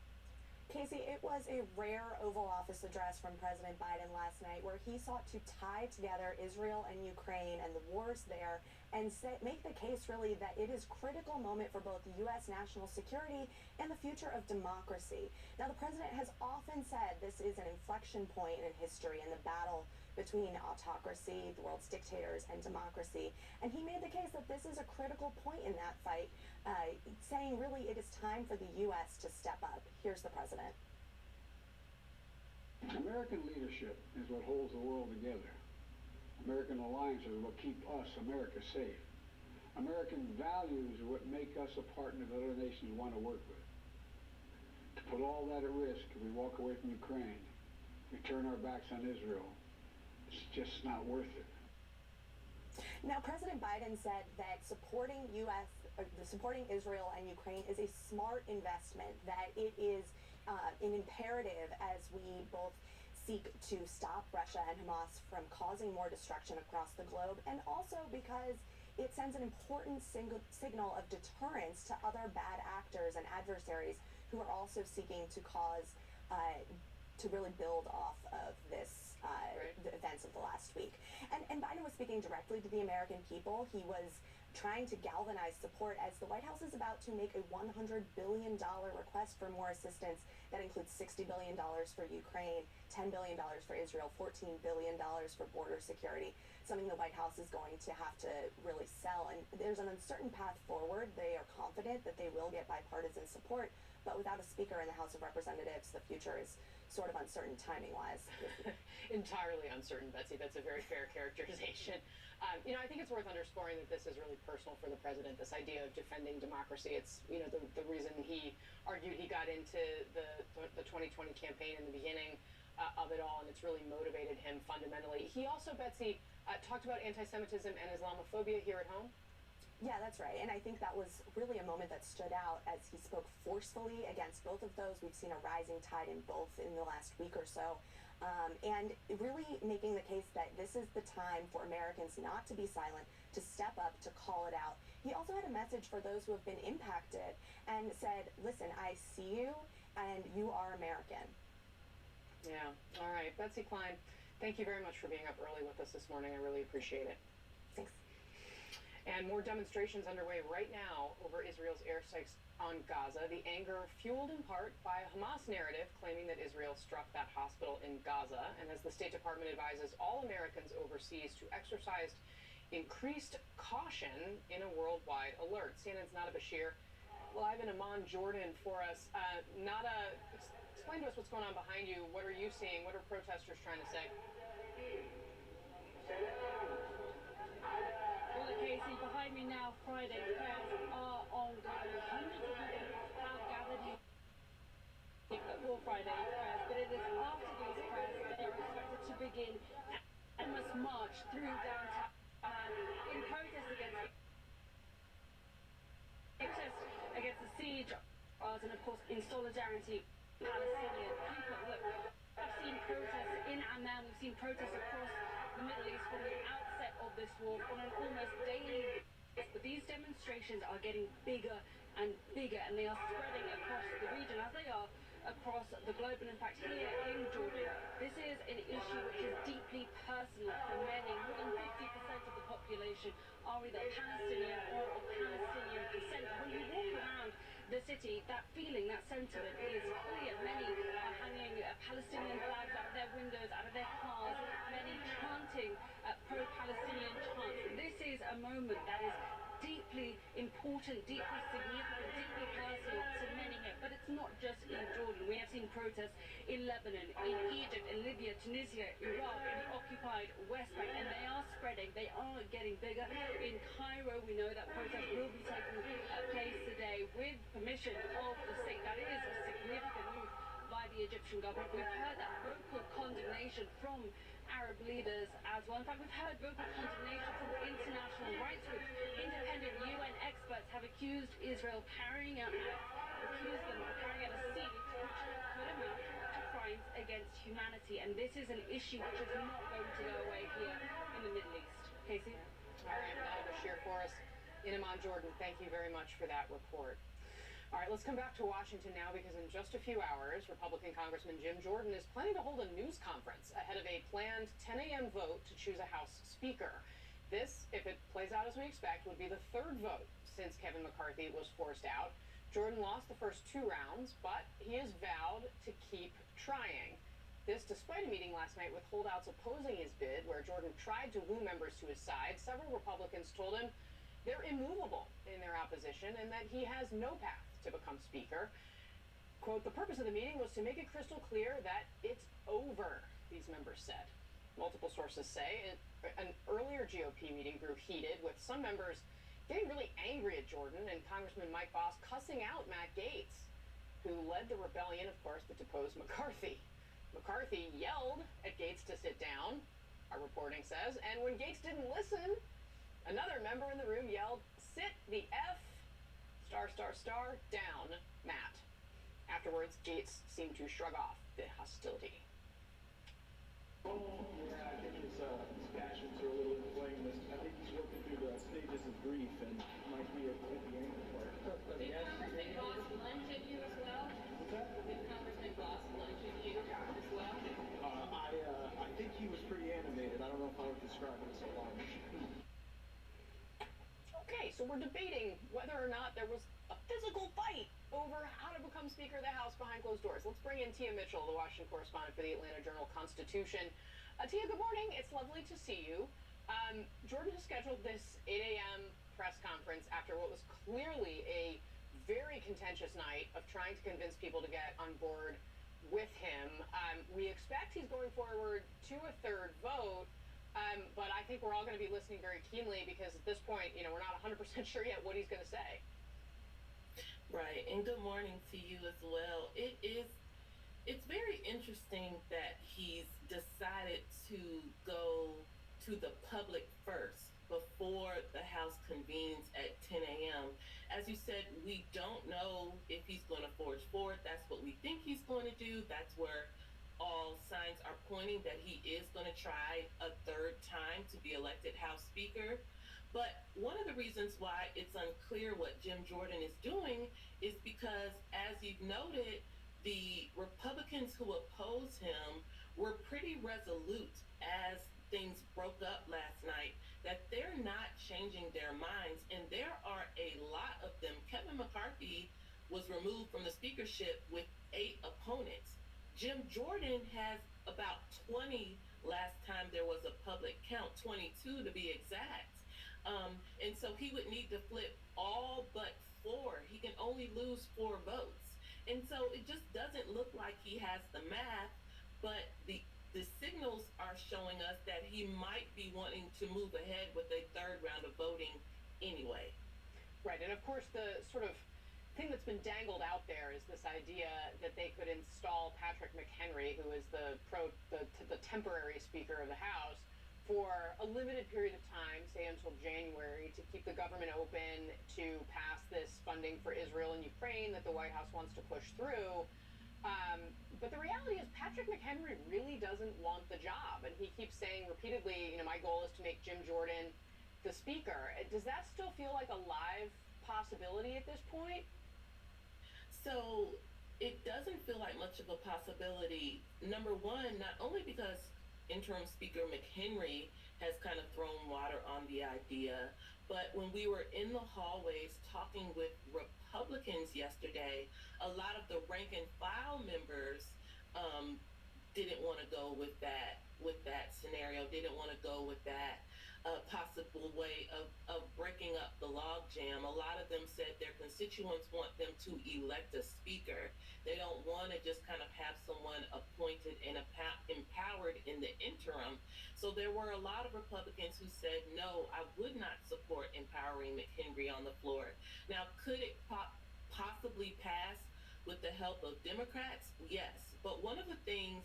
Casey, it was a rare Oval Office address from President Biden last night where he sought to tie together Israel and Ukraine and the wars there and make the case really that it is a critical moment for both the U.S. national security and the future of democracy. Now, the president has often said this is an inflection point in history in the battle between autocracy, the world's dictators, and democracy. And he made the case that this is a critical point in that fight, saying really it is time for the U.S. to step up. Here's the president. American leadership is what holds the world together. American alliances are what keep us, America, safe. American values are what make us a partner that other nations want to work with. To put all that at risk, if we walk away from Ukraine, we turn our backs on Israel, it's just not worth it. Now, President Biden said that supporting Israel and Ukraine is a smart investment, that it is an imperative as we both seek to stop Russia and Hamas from causing more destruction across the globe, and also because it sends an important signal of deterrence to other bad actors and adversaries who are also seeking to cause, to really build off of this, the events of the last week. And Biden was speaking directly to the American people. He was trying to galvanize support as the White House is about to make a $100 billion request for more assistance. That includes $60 billion for Ukraine, $10 billion for Israel, $14 billion for border security, something the White House is going to have to really sell. And there's an uncertain path forward. They are confident that they will get bipartisan support, but without a speaker in the House of Representatives, the future is sort of uncertain timing-wise. Entirely uncertain, Betsy. That's a very fair characterization. I think it's worth underscoring that this is really personal for the president, this idea of defending democracy. It's, the reason he argued he got into the 2020 campaign in the beginning of it all, and it's really motivated him fundamentally. He also, Betsy, talked about anti-Semitism and Islamophobia here at home. Yeah, that's right. And I think that was really a moment that stood out as he spoke forcefully against both of those. We've seen a rising tide in both in the last week or so. And really making the case that this is the time for Americans not to be silent, to step up, to call it out. He also had a message for those who have been impacted and said, listen, I see you and you are American. Yeah. All right. Betsy Klein, thank you very much for being up early with us this morning. I really appreciate it. Thanks. And more demonstrations underway right now over Israel's airstrikes on Gaza. The anger fueled in part by a Hamas narrative claiming that Israel struck that hospital in Gaza. And as the State Department advises all Americans overseas to exercise increased caution in a worldwide alert. CNN's Nada Bashir live in Amman, Jordan for us. Nada, explain to us what's going on behind you. What are you seeing? What are protesters trying to say? Well, Casey, behind me now, Friday prayers are ongoing. Hundreds of people have gathered here for Friday prayers, but it is after these prayers that they are expected to begin and must march through downtown siege, and of course in solidarity Palestinian people. Look, I've seen protests in Amman, we've seen protests across the Middle East from the outset of this war on an almost daily basis. But these demonstrations are getting bigger and bigger, and they are spreading across the region as they are across the globe. And in fact, here in Jordan, this is an issue which is deeply personal for many. More than 50% of the population are either Palestinian or of Palestinian descent. When you walk around the city, that feeling, that sentiment is clear. Many are hanging Palestinian flags out of their windows, out of their cars, many chanting pro-Palestinian chants. This is a moment that is deeply important, deeply significant, deeply personal to many here. But it's not just in Jordan. We have seen protests in Lebanon, in Egypt, in Libya, Tunisia, Iraq, in the occupied West Bank, and they are spreading. They are getting bigger. In Cairo, we know that protests will be taking place today with permission of the state. That is a significant move by the Egyptian government. We've heard that vocal condemnation from Arab leaders as well. In fact, we've heard vocal condemnation from international rights groups. Independent UN experts have accused Israel of carrying out a siege which could amount to crimes against humanity. And this is an issue which is not going to go away here in the Middle East. Casey? All right, Nala Bashir for us in Amman, Jordan. Thank you very much for that report. All right, let's come back to Washington now, because in just a few hours, Republican Congressman Jim Jordan is planning to hold a news conference ahead of a planned 10 a.m. vote to choose a House Speaker. This, if it plays out as we expect, would be the third vote since Kevin McCarthy was forced out. Jordan lost the first two rounds, but he has vowed to keep trying. This despite a meeting last night with holdouts opposing his bid, where Jordan tried to woo members to his side. Several Republicans told him they're immovable in their opposition and that he has no path to become Speaker. Quote, the purpose of the meeting was to make it crystal clear that it's over, these members said. Multiple sources say an earlier GOP meeting grew heated, with some members getting really angry at Jordan and Congressman Mike Boss cussing out Matt Gaetz, who led the rebellion, of course, that deposed McCarthy. McCarthy yelled at Gaetz to sit down, our reporting says, and when Gaetz didn't listen, another member in the room yelled, sit the F down, Matt. Afterwards, Gaetz seemed to shrug off the hostility. Oh, yeah, I think his passions are a little inflamed. I think he's working through the stages of grief and might be a bit the anger part. Did Congressman Boss lunge at you as well? What's that? Did Congressman Boss lunge at you as well? I think he was pretty animated. I don't know if I would describe it as a lunge. Okay, so we're debating whether or not there was a physical fight over how to become Speaker of the House behind closed doors. Let's bring in Tia Mitchell, the Washington correspondent for the Atlanta Journal-Constitution. Tia, good morning. It's lovely to see you. Jordan has scheduled this 8 a.m. press conference after what was clearly a very contentious night of trying to convince people to get on board with him. We expect he's going forward to a third vote. But I think we're all going to be listening very keenly, because at this point, we're not 100% sure yet what he's going to say. Right, and good morning to you as well. It's very interesting that he's decided to go to the public first before the House convenes at 10 a.m. As you said, we don't know if he's going to forge forward. That's what we think he's going to do. That's where all signs are pointing that he is going to try a third time to be elected House Speaker. But one of the reasons why it's unclear what Jim Jordan is doing is because, as you've noted, the Republicans who oppose him were pretty resolute as things broke up last night that they're not changing their minds, and there are a lot of them. Kevin McCarthy was removed from the speakership with 8 opponents. Jim Jordan has about 20 last time there was a public count, 22 to be exact. And so he would need to flip all but 4. He can only lose 4 votes. And so it just doesn't look like he has the math, but the signals are showing us that he might be wanting to move ahead with a third round of voting anyway. Right, and of course the sort of thing that's been dangled out there is this idea that they could install Patrick McHenry, who is the temporary Speaker of the House, for a limited period of time, say until January, to keep the government open to pass this funding for Israel and Ukraine that the White House wants to push through. But the reality is Patrick McHenry really doesn't want the job. And he keeps saying repeatedly, my goal is to make Jim Jordan the speaker. Does that still feel like a live possibility at this point? So it doesn't feel like much of a possibility. Number one, not only because interim Speaker McHenry has kind of thrown water on the idea, but when we were in the hallways talking with Republicans yesterday, a lot of the rank and file members didn't want to go with that scenario, didn't want to go with that possible way of breaking up the logjam. A lot of them said their constituents want them to elect a speaker. They don't want to just kind of have someone appointed and empowered in the interim. So there were a lot of Republicans who said, no, I would not support empowering McHenry on the floor. Now, could it possibly pass with the help of Democrats? Yes. But one of the themes,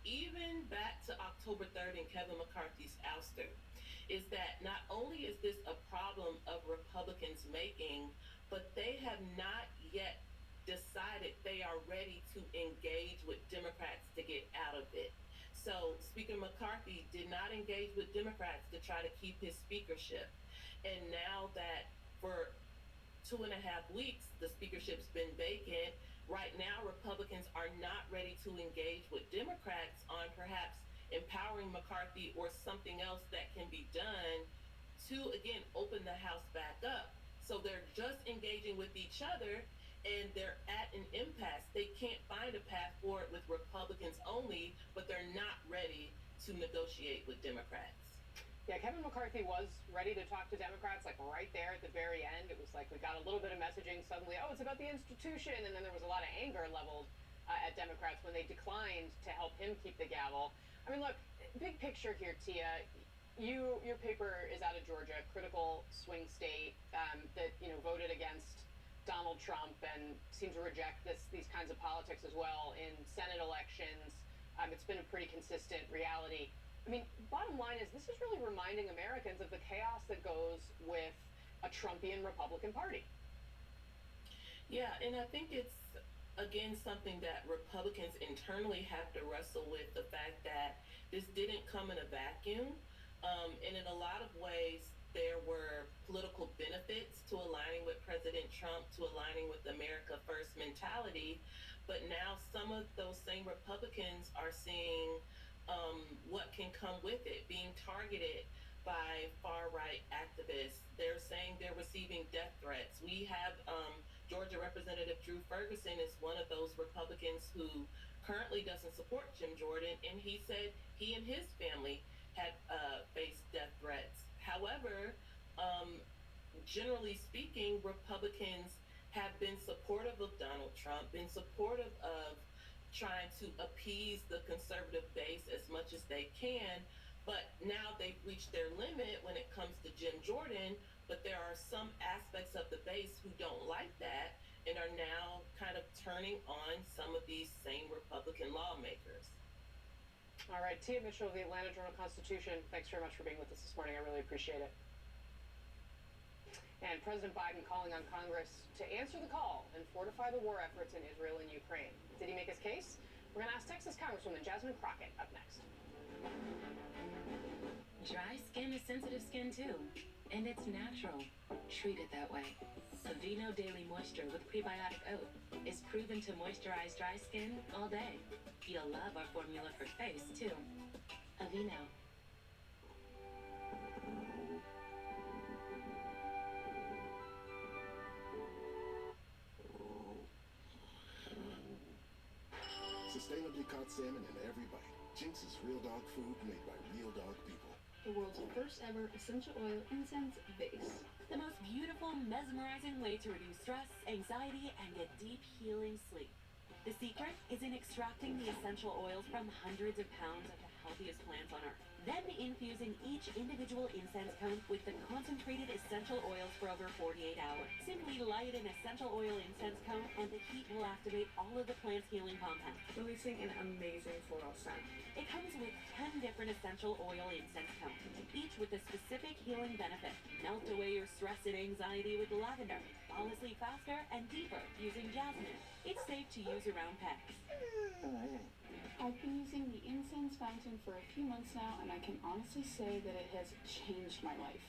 even back to October 3rd and Kevin McCarthy's ouster, is that not only is this a problem of Republicans making, but they have not yet decided they are ready to engage with Democrats to get out of it. So Speaker McCarthy did not engage with Democrats to try to keep his speakership. And now that for 2.5 weeks, the speakership's been vacant, right now Republicans are not ready to engage with Democrats on perhaps empowering McCarthy or something else that can be done to, again, open the House back up. So they're just engaging with each other, and they're at an impasse. They can't find a path forward with Republicans only, but they're not ready to negotiate with Democrats. Yeah, Kevin McCarthy was ready to talk to Democrats, like right there at the very end. It was like we got a little bit of messaging suddenly, it's about the institution, and then there was a lot of anger leveled at Democrats when they declined to help him keep the gavel. I mean, look, big picture here, Tia. Your paper is out of Georgia, critical swing state that voted against Donald Trump and seemed to reject these kinds of politics as well in Senate elections. It's been a pretty consistent reality. I mean, bottom line is this is really reminding Americans of the chaos that goes with a Trumpian Republican Party. Yeah, and I think it's, again, something that Republicans internally have to wrestle with, the fact that this didn't come in a vacuum. And in a lot of ways, there were political benefits to aligning with President Trump, to aligning with the America First mentality. But now some of those same Republicans are seeing what can come with it, being targeted by far-right activists. They're saying they're receiving death threats. We have Georgia Representative Drew Ferguson is one of those Republicans who currently doesn't support Jim Jordan, and he said he and his family had faced death threats. However, generally speaking, Republicans have been supportive of Donald Trump, been supportive of trying to appease the conservative base as much as they can, but now they've reached their limit when it comes to Jim Jordan, but there are some aspects of the base who don't like that and are now kind of turning on some of these same Republican lawmakers. All right, Tia Mitchell of the Atlanta Journal-Constitution, thanks very much for being with us this morning. I really appreciate it. And President Biden calling on Congress to answer the call and fortify the war efforts in Israel and Ukraine. Did he make his case? We're going to ask Texas Congresswoman Jasmine Crockett up next. Dry skin is sensitive skin too, and it's natural. Treat it that way. Aveeno Daily Moisture with prebiotic oat is proven to moisturize dry skin all day. You'll love our formula for face too. Aveeno. Sustainably caught salmon in every bite. Jinx's Real Dog food made by real dog people. The world's first ever essential oil incense base. The most beautiful, mesmerizing way to reduce stress, anxiety, and get deep, healing sleep. The secret is in extracting the essential oils from hundreds of pounds of the healthiest plants on Earth. Then infusing each individual incense cone with the concentrated essential oils for over 48 hours. Simply light an essential oil incense cone and the heat will activate all of the plant's healing compounds, releasing an amazing floral scent. It comes with 10 different essential oil incense cones, each with a specific healing benefit. Melt away your stress and anxiety with lavender. Fall asleep faster and deeper using jasmine. It's safe to use around pets. I've been using the incense fountain for a few months now, and I can honestly say that it has changed my life.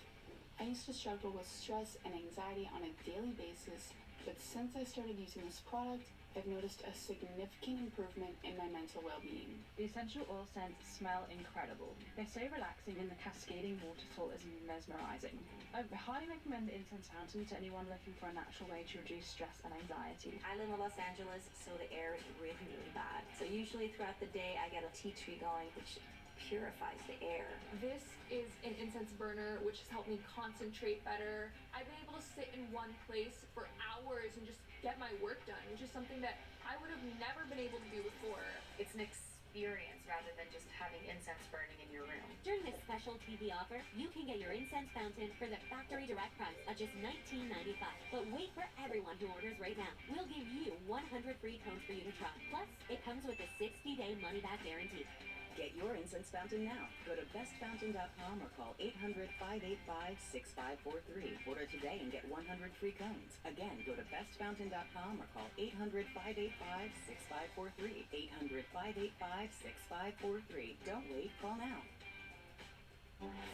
I used to struggle with stress and anxiety on a daily basis, but since I started using this product, I've noticed a significant improvement in my mental well-being. The essential oil scents smell incredible. They're so relaxing and the cascading waterfall is mesmerizing. I highly recommend the incense fountain to anyone looking for a natural way to reduce stress and anxiety. I live in Los Angeles, so the air is really, really bad. So usually throughout the day, I get a tea tree going, which purifies the air. This is an incense burner, which has helped me concentrate better. I've been able to sit in one place for hours and just get my work done, which is something that I would have never been able to do before. It's an experience rather than just having incense burning in your room. During this special TV offer, you can get your incense fountain for the factory direct price of just $19.95. But wait for everyone who orders right now. We'll give you 100 free cones for you to try. Plus, it comes with a 60-day money-back guarantee. Get your incense fountain now. Go to bestfountain.com or call 800-585-6543. Order today and get 100 free cones. Again, go to bestfountain.com or call 800-585-6543. 800-585-6543. Don't wait, call now.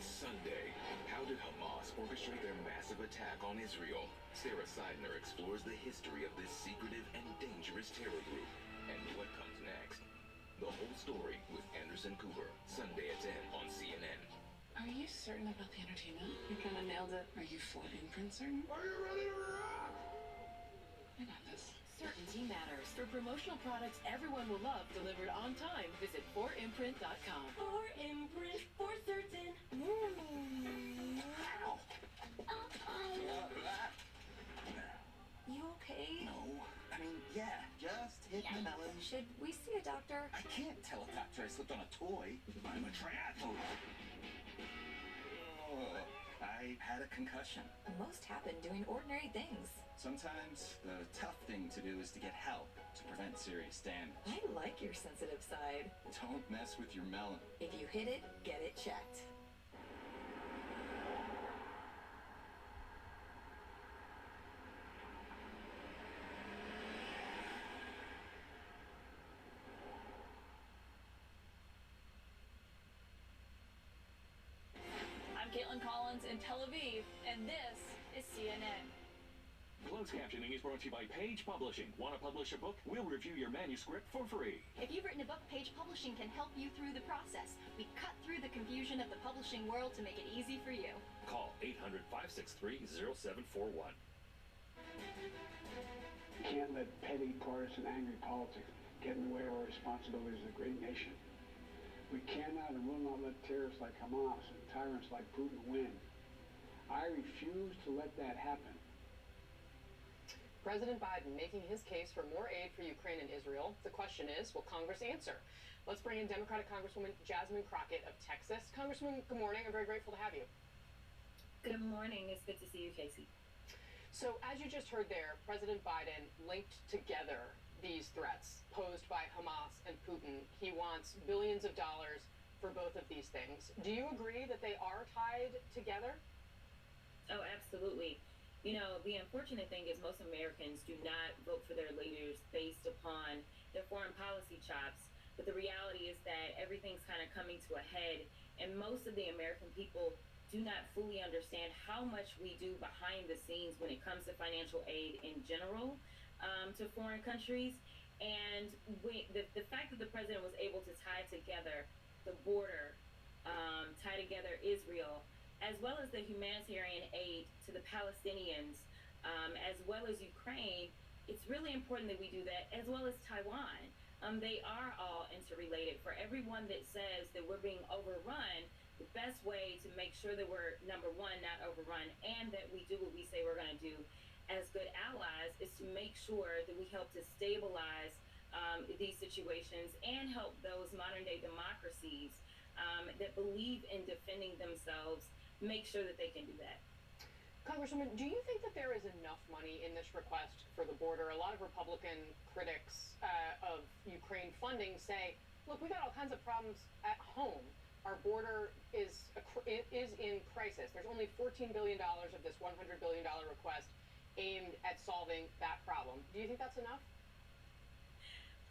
Sunday, how did Hamas orchestrate their massive attack on Israel? Sarah Seidner explores the history of this secretive and dangerous terror group and what comes next. The whole story with Anderson Cooper, Sunday at 10 on CNN. Are you certain about the entertainment? You kind of nailed it. Are you for imprint certain? Are you ready to rock? I got this. Certainty matters. For promotional products everyone will love delivered on time, visit 4imprint.com. 4imprint, for certain. Ow. You okay? No. I mean, yeah, just hit the melon. Should we see a doctor? I can't tell a doctor I slipped on a toy. I'm a triathlete. I had a concussion. Most happen doing ordinary things. Sometimes the tough thing to do is to get help to prevent serious damage. I like your sensitive side. Don't mess with your melon. If you hit it, get it checked. Caitlin Collins in Tel Aviv, and this is CNN. Closed captioning is brought to you by Page Publishing. Want to publish a book? We'll review your manuscript for free. If you've written a book, Page Publishing can help you through the process. We cut through the confusion of the publishing world to make it easy for you. Call 800-563-0741. We can't let petty, partisan, angry politics get in the way of our responsibilities as a great nation. We cannot and will not let terrorists like Hamas and tyrants like Putin win. I refuse to let that happen. President Biden making his case for more aid for Ukraine and Israel. The question is, will Congress answer? Let's bring in Democratic Congresswoman Jasmine Crockett of Texas. Congresswoman, good morning. I'm very grateful to have you. Good morning. It's good to see you, Casey. So, as you just heard there, President Biden linked together these threats posed by Hamas and Putin. He wants billions of dollars for both of these things. Do you agree that they are tied together? Oh, absolutely. You know, the unfortunate thing is most Americans do not vote for their leaders based upon their foreign policy chops. But the reality is that everything's kind of coming to a head, and most of the American people do not fully understand how much we do behind the scenes when it comes to financial aid in general to foreign countries. And the fact that the president was able to tie together the border, tie together Israel, as well as the humanitarian aid to the Palestinians, as well as Ukraine, it's really important that we do that, as well as Taiwan. They are all interrelated. For everyone that says that we're being overrun, the best way to make sure that we're, number one, not overrun, and that we do what we say we're going to do as good allies, is to make sure that we help to stabilize these situations and help those modern-day democracies that believe in defending themselves make sure that they can do that. Congresswoman, do you think that there is enough money in this request for the border? A lot of Republican critics of Ukraine funding say, look, we got all kinds of problems at home. our border is in crisis. There's only $14 billion of this $100 billion request aimed at solving that problem. Do you think that's enough?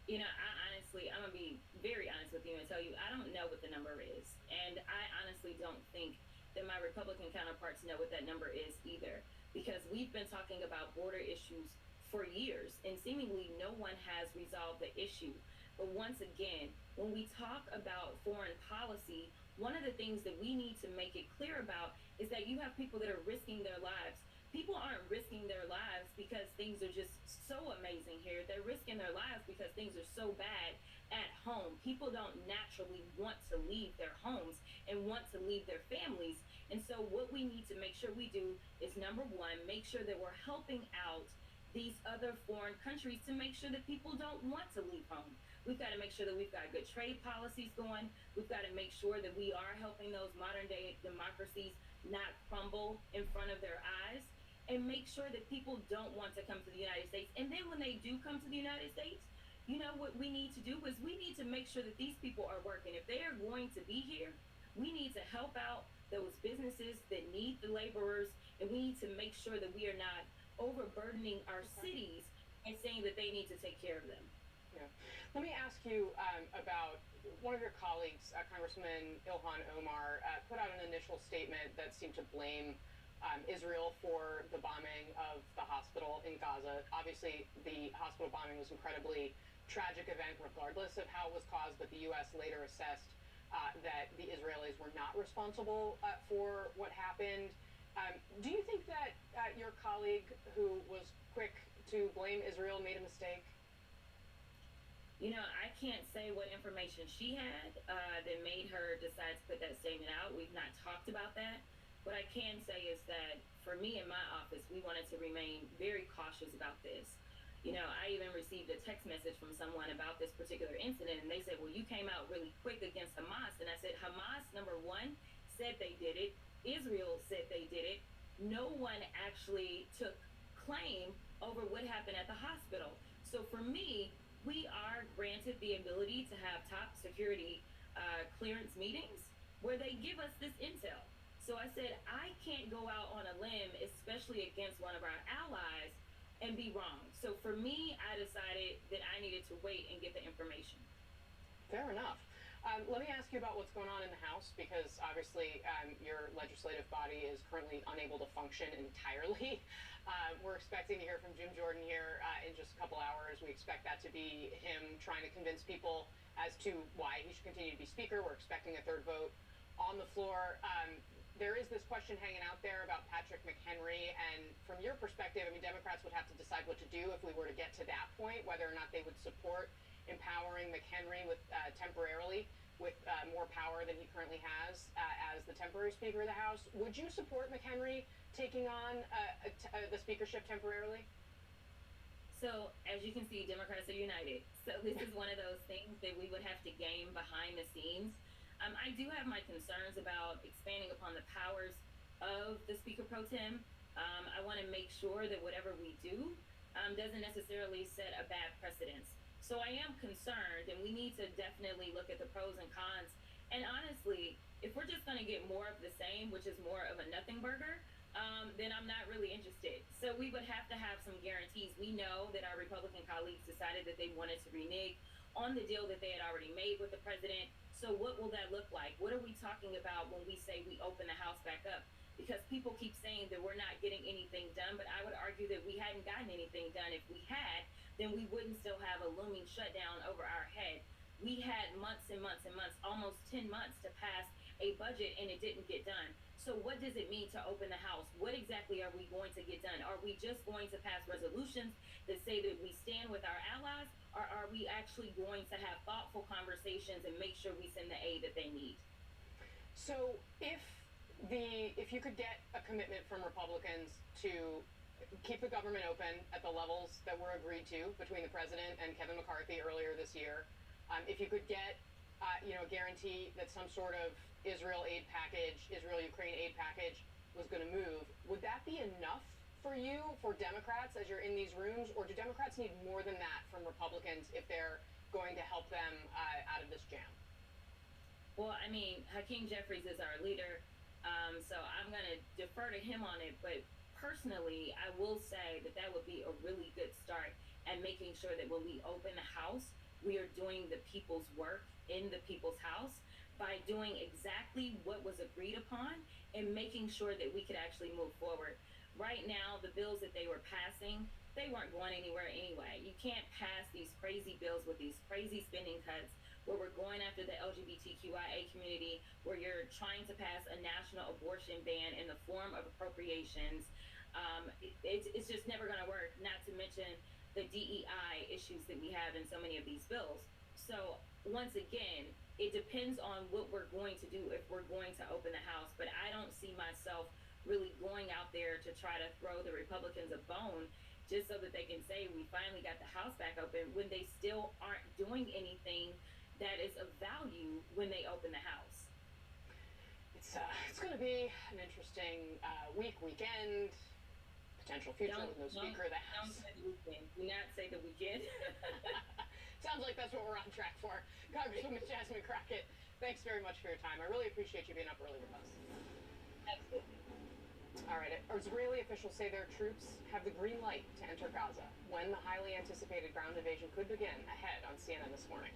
You know, I'm going to be very honest with you and tell you, I don't know what the number is. And I honestly don't think that my Republican counterparts know what that number is either. Because we've been talking about border issues for years, and seemingly no one has resolved the issue. But once again, when we talk about foreign policy, one of the things that we need to make it clear about is that you have people that are risking their lives. People aren't risking their lives because things are just so amazing here. They're risking their lives because things are so bad at home. People don't naturally want to leave their homes and want to leave their families. And so what we need to make sure we do is, number one, make sure that we're helping out these other foreign countries to make sure that people don't want to leave home. We've got to make sure that we've got good trade policies going. We've got to make sure that we are helping those modern day democracies not crumble in front of their eyes, and make sure that people don't want to come to the United States. And then when they do come to the United States, you know what we need to do is we need to make sure that these people are working. If they are going to be here, we need to help out those businesses that need the laborers, and we need to make sure that we are not overburdening our cities and saying that they need to take care of them. Yeah. Let me ask you about one of your colleagues, Congressman Ilhan Omar, put out an initial statement that seemed to blame Israel for the bombing of the hospital in Gaza. Obviously, the hospital bombing was an incredibly tragic event, regardless of how it was caused, but the U.S. later assessed that the Israelis were not responsible for what happened. Do you think that your colleague, who was quick to blame Israel, made a mistake? You know, I can't say what information she had that made her decide to put that statement out. We've not talked about that. What I can say is that for me in my office, we wanted to remain very cautious about this. You know, I even received a text message from someone about this particular incident, and they said, well, you came out really quick against Hamas. And I said, Hamas, number one, said they did it. Israel said they did it. No one actually took claim over what happened at the hospital. So for me, we are granted the ability to have top security clearance meetings where they give us this intel. So I said, I can't go out on a limb, especially against one of our allies, and be wrong. So for me, I decided that I needed to wait and get the information. Fair enough. Let me ask you about what's going on in the House, because obviously your legislative body is currently unable to function entirely. We're expecting to hear from Jim Jordan here in just a couple hours. We expect that to be him trying to convince people as to why he should continue to be Speaker. We're expecting a third vote on the floor. There is this question hanging out there about Patrick McHenry, and from your perspective, I mean, Democrats would have to decide what to do if we were to get to that point, whether or not they would support empowering McHenry with temporarily with more power than he currently has as the temporary Speaker of the House. Would you support McHenry taking on the speakership temporarily? So, as you can see, Democrats are united. So this is one of those things that we would have to game behind the scenes. I do have my concerns about expanding upon the powers of the Speaker Pro Tem. I want to make sure that whatever we do doesn't necessarily set a bad precedence. So I am concerned, and we need to definitely look at the pros and cons. And honestly, if we're just going to get more of the same, which is more of a nothing burger, then I'm not really interested. So we would have to have some guarantees. We know that our Republican colleagues decided that they wanted to renege on the deal that they had already made with the president. So what will that look like? What are we talking about when we say we open the House back up? Because people keep saying that we're not getting anything done, but I would argue that we hadn't gotten anything done. If we had, then we wouldn't still have a looming shutdown over our head. We had months and months and months, almost 10 months to pass a budget, and it didn't get done. So what does it mean to open the House? What exactly are we going to get done? Are we just going to pass resolutions that say that we stand with our allies, or are we actually going to have thoughtful conversations and make sure we send the aid that they need? So if you could get a commitment from Republicans to keep the government open at the levels that were agreed to between the president and Kevin McCarthy earlier this year, if you could get a guarantee that some sort of Israel-Ukraine aid package was going to move, would that be enough for you, for Democrats, as you're in these rooms, or do Democrats need more than that from Republicans if they're going to help them out of this jam? Well, I mean, Hakeem Jeffries is our leader, so I'm going to defer to him on it. But personally, I will say that that would be a really good start at making sure that when we open the house, we are doing the people's work in the people's house by doing exactly what was agreed upon and making sure that we could actually move forward. Right now, the bills that they were passing, they weren't going anywhere anyway. You can't pass these crazy bills with these crazy spending cuts where we're going after the LGBTQIA community, where you're trying to pass a national abortion ban in the form of appropriations. It's just never going to work, not to mention the DEI issues that we have in so many of these bills. So once again, it depends on what we're going to do if we're going to open the House, but I don't see myself really going out there to try to throw the Republicans a bone just so that they can say we finally got the House back open when they still aren't doing anything that is of value when they open the House. It's going to be an interesting weekend, potential future with no Speaker of the House. Don't say the weekend. Do not say the weekend. Sounds like that's what we're on track for. Congresswoman Jasmine Crockett, thanks very much for your time. I really appreciate you being up early with us. Absolutely. All right, Israeli officials say their troops have the green light to enter Gaza when the highly anticipated ground invasion could begin, ahead on CNN this morning.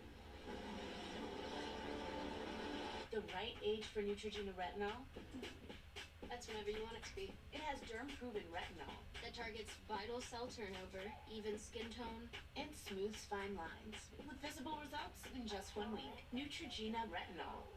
The right age for Neutrogena retinol? That's whenever you want it to be. It has germ-proven retinol that targets vital cell turnover, even skin tone, and smooths fine lines, with visible results in just 1 week. Neutrogena retinol.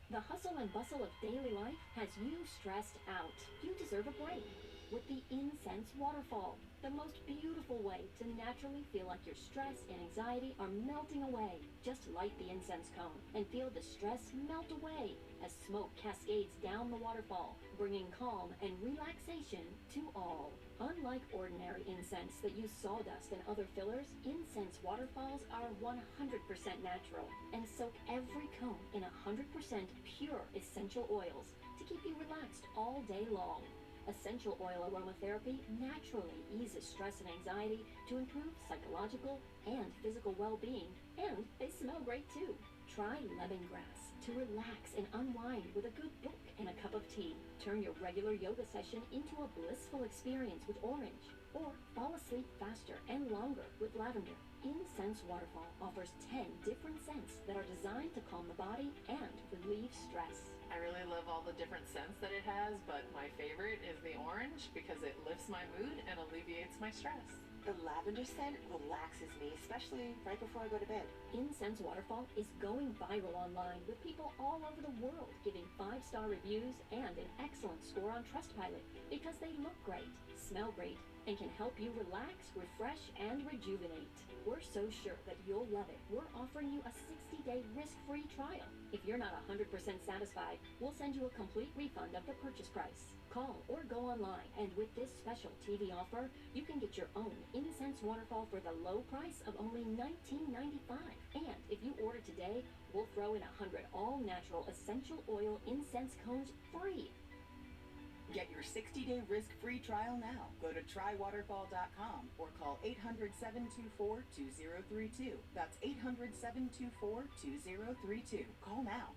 The hustle and bustle of daily life has you stressed out. You deserve a break with the Incense Waterfall, the most beautiful way to naturally feel like your stress and anxiety are melting away. Just light the incense cone and feel the stress melt away as smoke cascades down the waterfall, bringing calm and relaxation to all. Unlike ordinary incense that use sawdust and other fillers, incense waterfalls are 100% natural and soak every cone in 100% pure essential oils to keep you relaxed all day long. Essential oil aromatherapy naturally eases stress and anxiety to improve psychological and physical well-being, and they smell great too. Try lemongrass to relax and unwind with a good book and a cup of tea. Turn your regular yoga session into a blissful experience with orange, or fall asleep faster and longer with lavender. Incense Waterfall offers 10 different scents that are designed to calm the body and relieve stress. I really love all the different scents that it has, but my favorite is the orange because it lifts my mood and alleviates my stress. The lavender scent relaxes me, especially right before I go to bed. Incense Waterfall is going viral online with people all over the world giving 5-star reviews and an excellent score on Trustpilot because they look great, smell great, and can help you relax, refresh, and rejuvenate. We're so sure that you'll love it. We're offering you a 60-day risk-free trial. If you're not 100% satisfied, we'll send you a complete refund of the purchase price. Call or go online, and with this special TV offer, you can get your own Incense Waterfall for the low price of only $19.95. And if you order today, we'll throw in 100 all-natural essential oil incense cones free. Get your 60-day risk-free trial now. Go to trywaterfall.com or call 800-724-2032. That's 800-724-2032. Call now.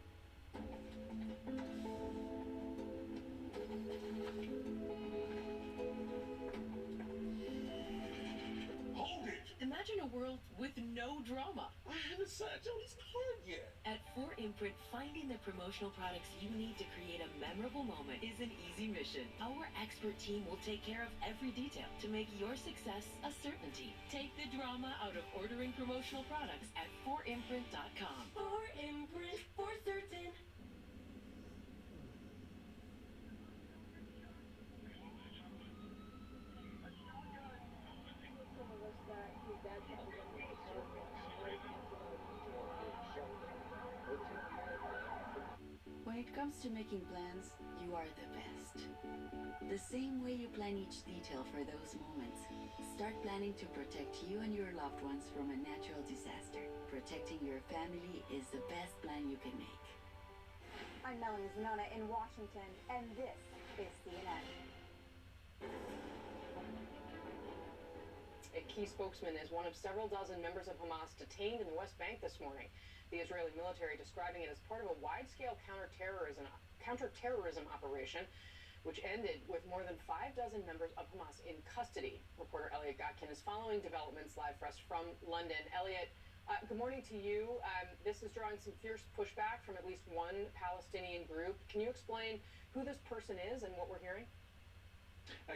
Hold it! Imagine a world with no drama. I haven't signed Jody's card yet. At 4imprint, finding the promotional products you need to create a memorable moment is an easy mission. Our expert team will take care of every detail to make your success a certainty. Take the drama out of ordering promotional products at 4imprint.com. 4imprint, for certain. When it comes to making plans, you are the best. The same way you plan each detail for those moments. Start planning to protect you and your loved ones from a natural disaster. Protecting your family is the best plan you can make. I'm Melanie Zanona in Washington, and this is CNN. A key spokesman is one of several dozen members of Hamas detained in the West Bank this morning. The Israeli military describing it as part of a wide-scale counterterrorism operation, which ended with more than 6 members of Hamas in custody. Reporter Elliot Gotkin is following developments live for us from London. Elliot, good morning to you. This is drawing some fierce pushback from at least one Palestinian group. Can you explain who this person is and what we're hearing?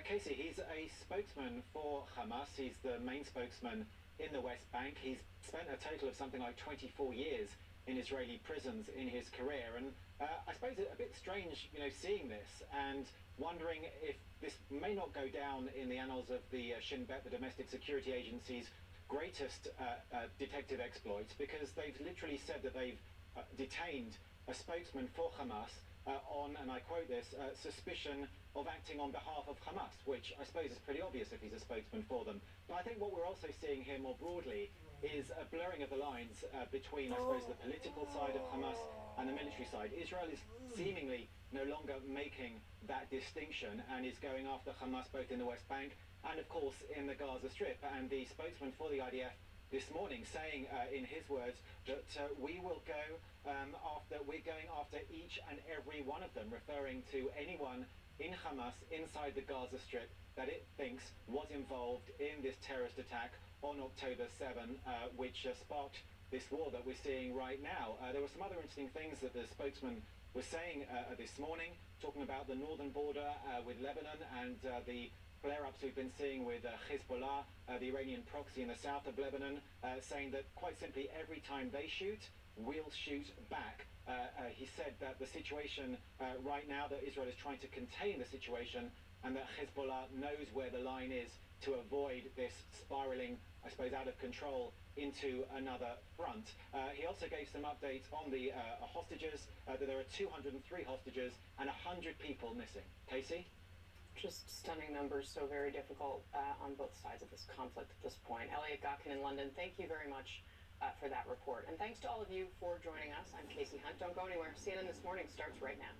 Casey, he's a spokesman for Hamas. He's the main spokesman in the West Bank. He's spent a total of something like 24 years in Israeli prisons in his career. And I suppose it's a bit strange, seeing this and wondering if this may not go down in the annals of the Shin Bet, the Domestic Security Agency's greatest detective exploits, because they've literally said that they've detained a spokesman for Hamas on, and I quote this, suspicion of acting on behalf of Hamas, which I suppose is pretty obvious if he's a spokesman for them. But I think what we're also seeing here more broadly is a blurring of the lines between, I suppose, the political side of Hamas and the military side. Israel is seemingly no longer making that distinction and is going after Hamas both in the West Bank and, of course, in the Gaza Strip. And the spokesman for the IDF this morning saying, in his words, that we're going after each and every one of them, referring to anyone in Hamas inside the Gaza Strip that it thinks was involved in this terrorist attack on October 7, which sparked this war that we're seeing right now. There were some other interesting things that the spokesman was saying this morning, talking about the northern border with Lebanon and the flare-ups we've been seeing with Hezbollah, the Iranian proxy in the south of Lebanon, saying that quite simply every time they shoot, we'll shoot back. He said that the situation right now, that Israel is trying to contain the situation and that Hezbollah knows where the line is to avoid this spiraling, I suppose, out of control into another front. He also gave some updates on the hostages, that there are 203 hostages and 100 people missing. Casey? Just stunning numbers, so very difficult on both sides of this conflict at this point. Elliot Gotkin in London, thank you very much for that report. And thanks to all of you for joining us. I'm Casey Hunt. Don't go anywhere. CNN This Morning starts right now.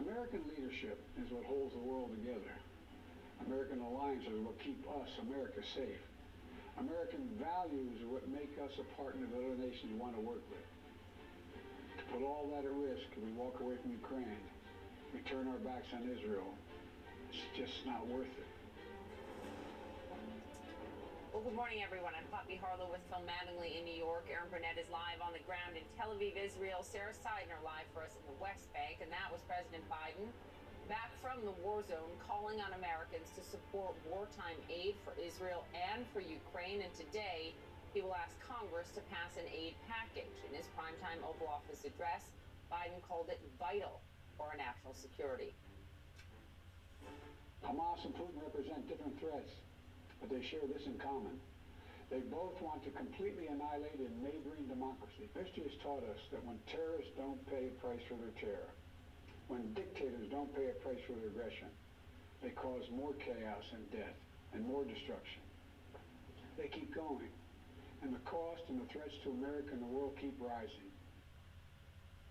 American leadership is what holds the world together. American alliances are what keep us, America, safe. American values are what make us a partner that other nations want to work with. To put all that at risk, if we walk away from Ukraine, we turn our backs on Israel, it's just not worth it. Well, good morning, everyone. I'm Poppy Harlow with Phil Mattingly in New York. Aaron Burnett is live on the ground in Tel Aviv, Israel. Sarah Seidner live for us in the West Bank. And that was President Biden back from the war zone calling on Americans to support wartime aid for Israel and for Ukraine. And today, he will ask Congress to pass an aid package. In his primetime Oval Office address, Biden called it vital for our national security. Hamas and Putin represent different threats, but they share this in common. They both want to completely annihilate a neighboring democracy. History has taught us that when terrorists don't pay a price for their terror, when dictators don't pay a price for their aggression, they cause more chaos and death and more destruction. They keep going, and the cost and the threats to America and the world keep rising.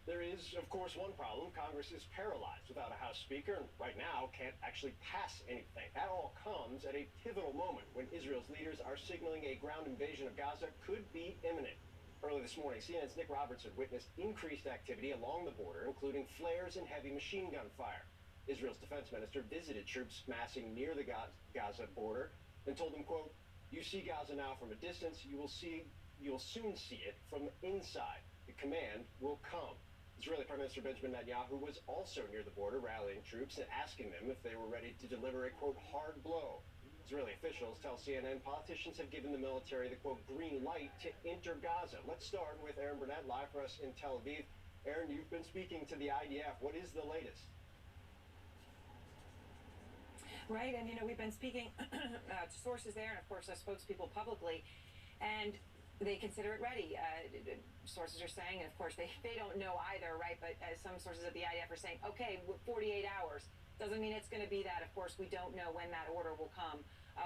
There is, of course, one problem. Congress is paralyzed without a House Speaker, and right now can't actually pass anything. That all comes at a pivotal moment when Israel's leaders are signaling a ground invasion of Gaza could be imminent. Early this morning, CNN's Nick Robertson witnessed increased activity along the border, including flares and heavy machine gun fire. Israel's defense minister visited troops massing near the Gaza border and told them, quote, "You see Gaza now from a distance, you'll soon see it from inside. The command will come." Israeli Prime Minister Benjamin Netanyahu was also near the border rallying troops and asking them if they were ready to deliver a, quote, hard blow. Israeli officials tell CNN politicians have given the military the, quote, green light to enter Gaza. Let's start with Aaron Burnett, live for us in Tel Aviv. Aaron, you've been speaking to the IDF. What is the latest? Right, and we've been speaking to sources there and, of course, spokespeople publicly, and they consider it ready. Sources are saying, and of course they don't know either, right? But some sources at the IDF are saying, okay, 48 hours. Doesn't mean it's going to be that. Of course, we don't know when that order will come.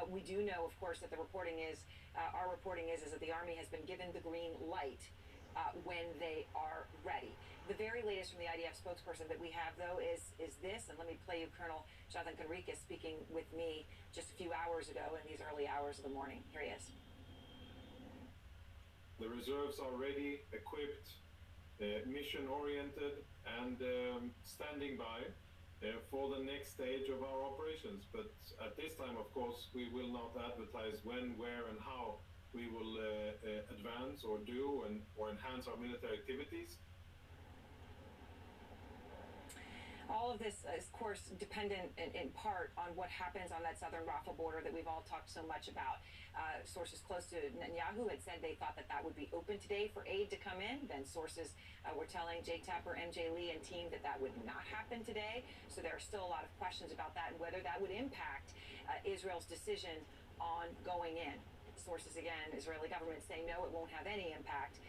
We do know, of course, that the reporting is, our reporting is that the Army has been given the green light when they are ready. The very latest from the IDF spokesperson that we have, though, is this, and let me play you Colonel Jonathan Conriquez speaking with me just a few hours ago in these early hours of the morning. Here he is. The reserves are ready, equipped, mission-oriented, and standing by for the next stage of our operations. But at this time, of course, we will not advertise when, where, and how we will advance or do or enhance our military activities. All of this is, of course, dependent in part on what happens on that southern Rafah border that we've all talked so much about. Sources close to Netanyahu had said they thought that would be open today for aid to come in. Then sources were telling Jake Tapper, MJ Lee, and team that would not happen today. So there are still a lot of questions about that and whether that would impact Israel's decision on going in. Sources, again, Israeli government saying no, it won't have any impact,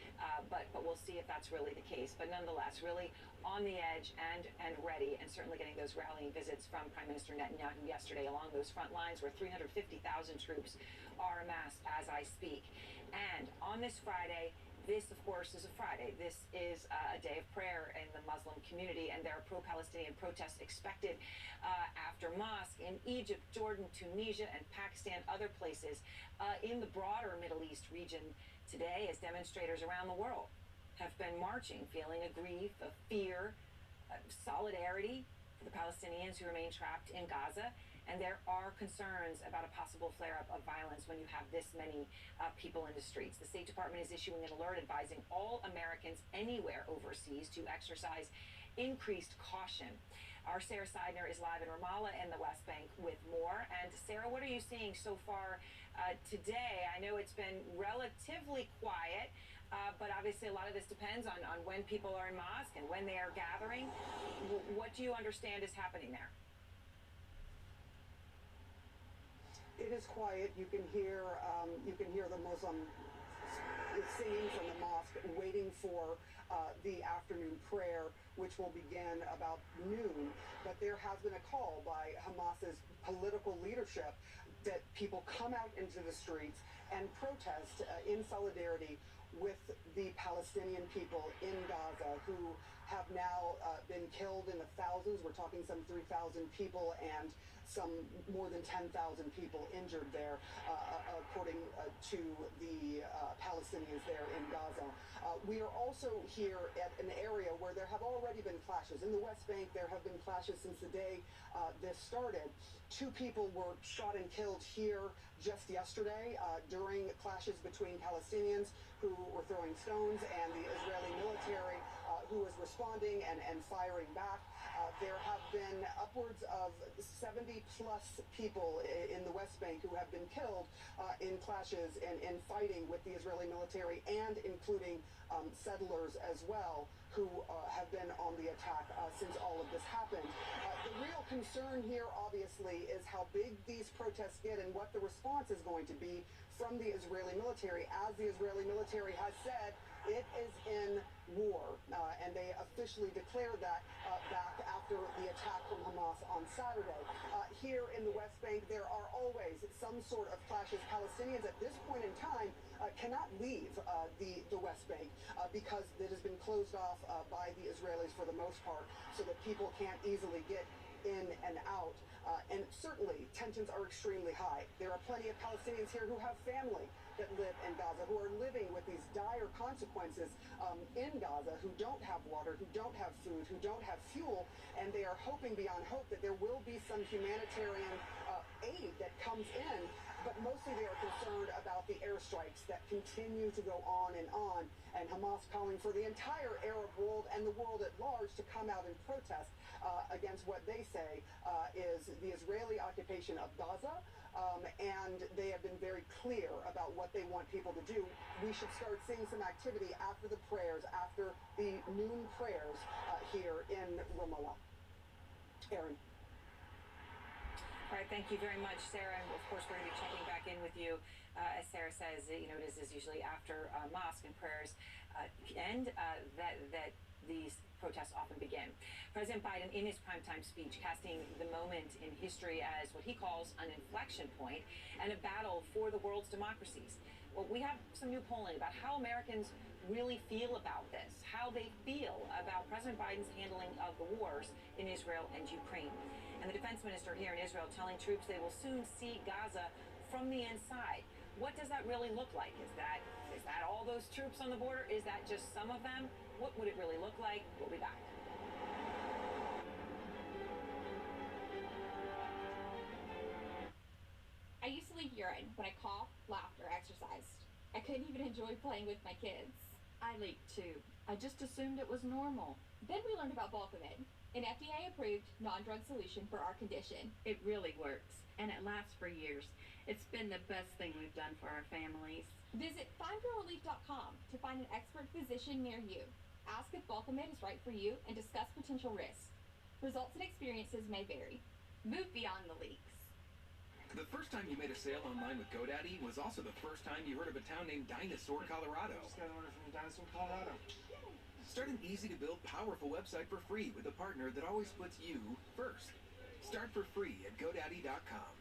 but we'll see if that's really the case. But nonetheless, really on the edge and ready, and certainly getting those rallying visits from Prime Minister Netanyahu yesterday along those front lines where 350,000 troops are amassed as I speak. And on this Friday, this, of course, is a Friday. This is a day of prayer in the Muslim community, and there are pro-Palestinian protests expected after mosque in Egypt, Jordan, Tunisia, and Pakistan, other places in the broader Middle East region today, as demonstrators around the world have been marching, feeling a grief, a fear, solidarity for the Palestinians who remain trapped in Gaza. And there are concerns about a possible flare-up of violence when you have this many people in the streets. The State Department is issuing an alert advising all Americans anywhere overseas to exercise increased caution. Our Sarah Seidner is live in Ramallah and the West Bank with more. And Sarah, what are you seeing so far today? I know it's been relatively quiet, but obviously a lot of this depends on when people are in mosque and when they are gathering. What do you understand is happening there? It is quiet. You can hear the Muslim singing from the mosque, waiting for the afternoon prayer, which will begin about noon. But there has been a call by Hamas's political leadership that people come out into the streets and protest in solidarity with the Palestinian people in Gaza who have now been killed in the thousands. We're talking some 3,000 people and some more than 10,000 people injured there, according to the Palestinians there in Gaza. We are also here at an area where there have already been clashes. In the West Bank, there have been clashes since the day this started. 2 people were shot and killed here just yesterday during clashes between Palestinians who were throwing stones and the Israeli military who was responding and firing back. There have been upwards of 70-plus people in the West Bank who have been killed in clashes and in fighting with the Israeli military, and including settlers as well who have been on the attack since all of this happened. The real concern here, obviously, is how big these protests get and what the response is going to be from the Israeli military. As the Israeli military has said, it is in war, and they officially declared that back after the attack from Hamas on Saturday. Here in the West Bank, there are always some sort of clashes. Palestinians at this point in time cannot leave the West Bank because it has been closed off by the Israelis for the most part, so that people can't easily get in and out. And certainly, tensions are extremely high. There are plenty of Palestinians here who have family that live in Gaza, who are living with these dire consequences in Gaza, who don't have water, who don't have food, who don't have fuel, and they are hoping beyond hope that there will be some humanitarian aid that comes in. But mostly they are concerned about the airstrikes that continue to go on, and Hamas calling for the entire Arab world and the world at large to come out and protest against what they say is the Israeli occupation of Gaza, and they have been very clear about what they want people to do. We should start seeing some activity after the prayers, after the noon prayers here in Ramallah. Aaron. All right, thank you very much, Sarah. And of course, we're going to be checking back in with you. As Sarah says, it is usually after mosque and prayers end that these protests often begin. President Biden, in his primetime speech, casting the moment in history as what he calls an inflection point and a battle for the world's democracies. Well, we have some new polling about how Americans really feel about this, how they feel about President Biden's handling of the wars in Israel and Ukraine. And the defense minister here in Israel telling troops they will soon see Gaza from the inside. What does that really look like? Is that all those troops on the border? Is that just some of them? What would it really look like? We'll be back. I used to leak urine when I coughed, laughed, or exercised. I couldn't even enjoy playing with my kids. I leaked too. I just assumed it was normal. Then we learned about Bulkamid, an FDA-approved non-drug solution for our condition. It really works, and it lasts for years. It's been the best thing we've done for our families. Visit findyourrelief.com to find an expert physician near you. Ask if Bulkamid is right for you and discuss potential risks. Results and experiences may vary. Move beyond the leaks. The first time you made a sale online with GoDaddy was also the first time you heard of a town named Dinosaur, Colorado. Just got an order from Dinosaur, Colorado. Start an easy-to-build, powerful website for free with a partner that always puts you first. Start for free at GoDaddy.com.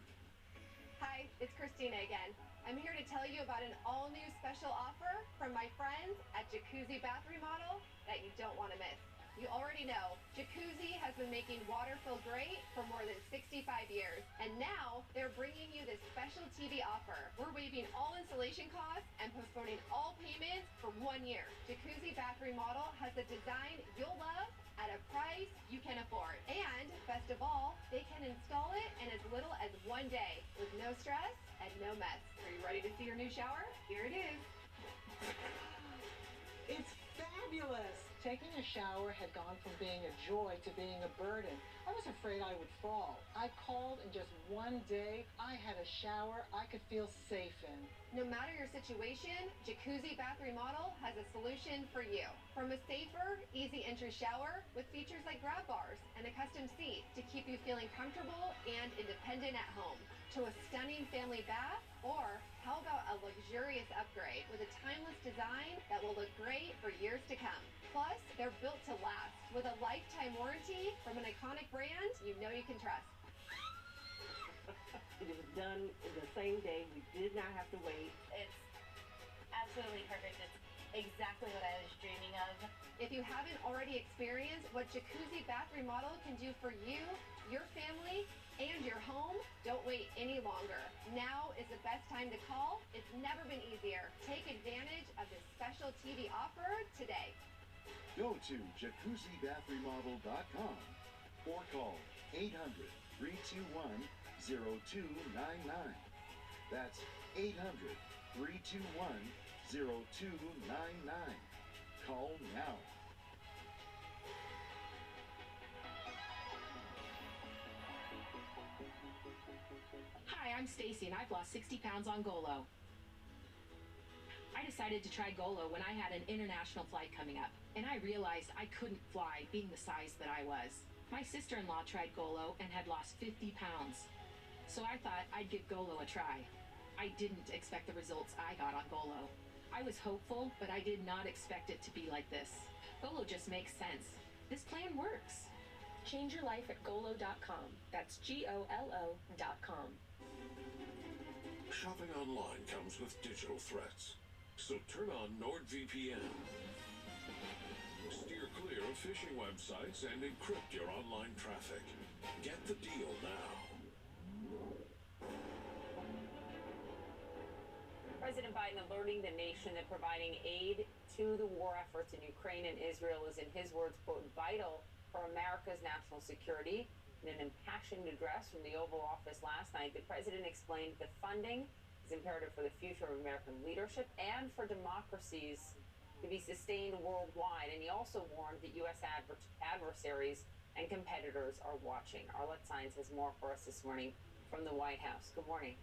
Hi, it's Christina again. I'm here to tell you about an all-new special offer from my friends at Jacuzzi Bath Remodel that you don't want to miss. You already know, Jacuzzi has been making water feel great for more than 65 years. And now, they're bringing you this special TV offer. We're waiving all installation costs and postponing all payments for 1 year. Jacuzzi Bath Remodel has a design you'll love at a price you can afford. And, best of all, they can install it in as little as 1 day with no stress and no mess. Are you ready to see your new shower? Here it is. It's fabulous! Taking a shower had gone from being a joy to being a burden. I was afraid I would fall. I called, and just 1 day, I had a shower I could feel safe in. No matter your situation, Jacuzzi Bath Remodel has a solution for you. From a safer, easy entry shower with features like grab bars and a custom seat to keep you feeling comfortable and independent at home, to a stunning family bath, or how about a luxurious upgrade with a timeless design that will look great for years to come. Plus, they're built to last with a lifetime warranty from an iconic brand you know you can trust. It was done the same day. We did not have to wait. It's absolutely perfect. It's exactly what I was dreaming of. If you haven't already experienced what Jacuzzi Bath Remodel can do for you, your family, and your home, don't wait any longer. Now is the best time to call. It's never been easier. Take advantage of this special TV offer today. Go to jacuzzibathremodel.com or call 800-321-0299. That's 800-321-0299. Call now. Hi, I'm Stacy and I've lost 60 pounds on Golo. I decided to try Golo when I had an international flight coming up, and I realized I couldn't fly being the size that I was. My sister-in-law tried Golo and had lost 50 pounds. So I thought I'd give Golo a try. I didn't expect the results I got on Golo. I was hopeful, but I did not expect it to be like this. Golo just makes sense. This plan works. Change your life at Golo.com. That's GOLO.com. Shopping online comes with digital threats. So turn on NordVPN. Steer clear of phishing websites and encrypt your online traffic. Get the deal now. President Biden alerting the nation that providing aid to the war efforts in Ukraine and Israel is, in his words, quote, vital for America's national security. In an impassioned address from the Oval Office last night, the president explained the funding is imperative for the future of American leadership and for democracies to be sustained worldwide. And he also warned that U.S. adversaries and competitors are watching. Arlette Saenz has more for us this morning from the White House. Good morning.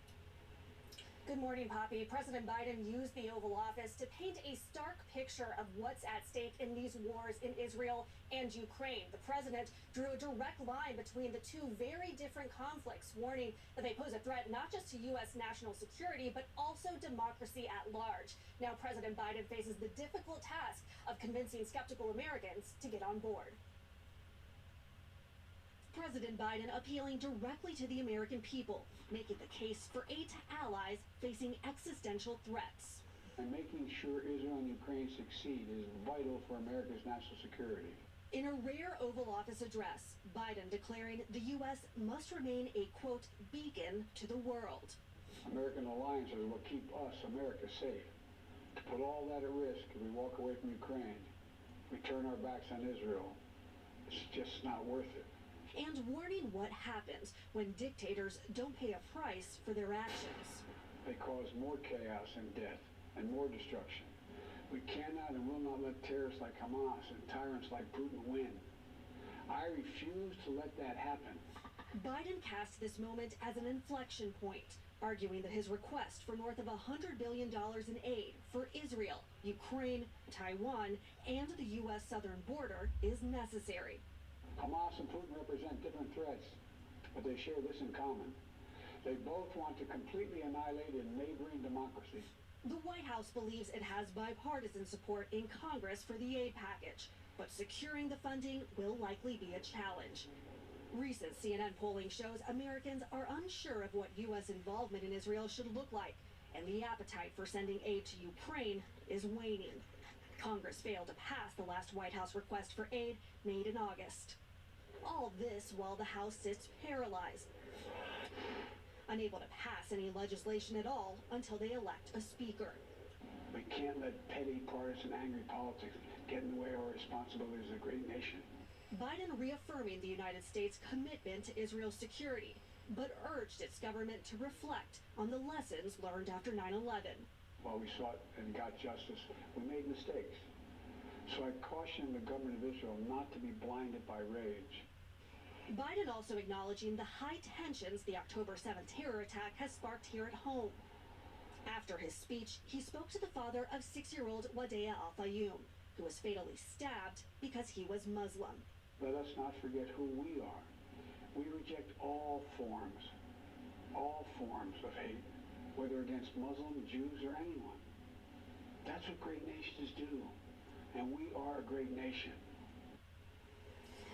Good morning, Poppy. President Biden used the Oval Office to paint a stark picture of what's at stake in these wars in Israel and Ukraine. The president drew a direct line between the two very different conflicts, warning that they pose a threat not just to U.S. national security, but also democracy at large. Now, President Biden faces the difficult task of convincing skeptical Americans to get on board. President Biden appealing directly to the American people, making the case for aid to allies facing existential threats. And making sure Israel and Ukraine succeed is vital for America's national security. In a rare Oval Office address, Biden declaring the U.S. must remain a, quote, beacon to the world. American alliances will keep us, America, safe. To put all that at risk if we walk away from Ukraine, if we turn our backs on Israel, it's just not worth it. And warning what happens when dictators don't pay a price for their actions. They cause more chaos and death and more destruction. We cannot and will not let terrorists like Hamas and tyrants like Putin win. I refuse to let that happen. Biden cast this moment as an inflection point, arguing that his request for north of $100 billion in aid for Israel, Ukraine, Taiwan, and the U.S. southern border is necessary. Hamas and Putin represent different threats, but they share this in common. They both want to completely annihilate a neighboring democracy. The White House believes it has bipartisan support in Congress for the aid package, but securing the funding will likely be a challenge. Recent CNN polling shows Americans are unsure of what U.S. involvement in Israel should look like, and the appetite for sending aid to Ukraine is waning. Congress failed to pass the last White House request for aid made in August. All this while the House sits paralyzed, unable to pass any legislation at all until they elect a speaker. We can't let petty, partisan, angry politics get in the way of our responsibility as a great nation. Biden reaffirming the United States' commitment to Israel's security, but urged its government to reflect on the lessons learned after 9/11. While we sought and got justice, we made mistakes. So I caution the government of Israel not to be blinded by rage. Biden also acknowledging the high tensions the October 7th terror attack has sparked here at home. After his speech, he spoke to the father of 6-year-old Wadea Al-Fayoum, who was fatally stabbed because he was Muslim. Let us not forget who we are. We reject all forms of hate, whether against Muslim, Jews, or anyone. That's what great nations do, and we are a great nation.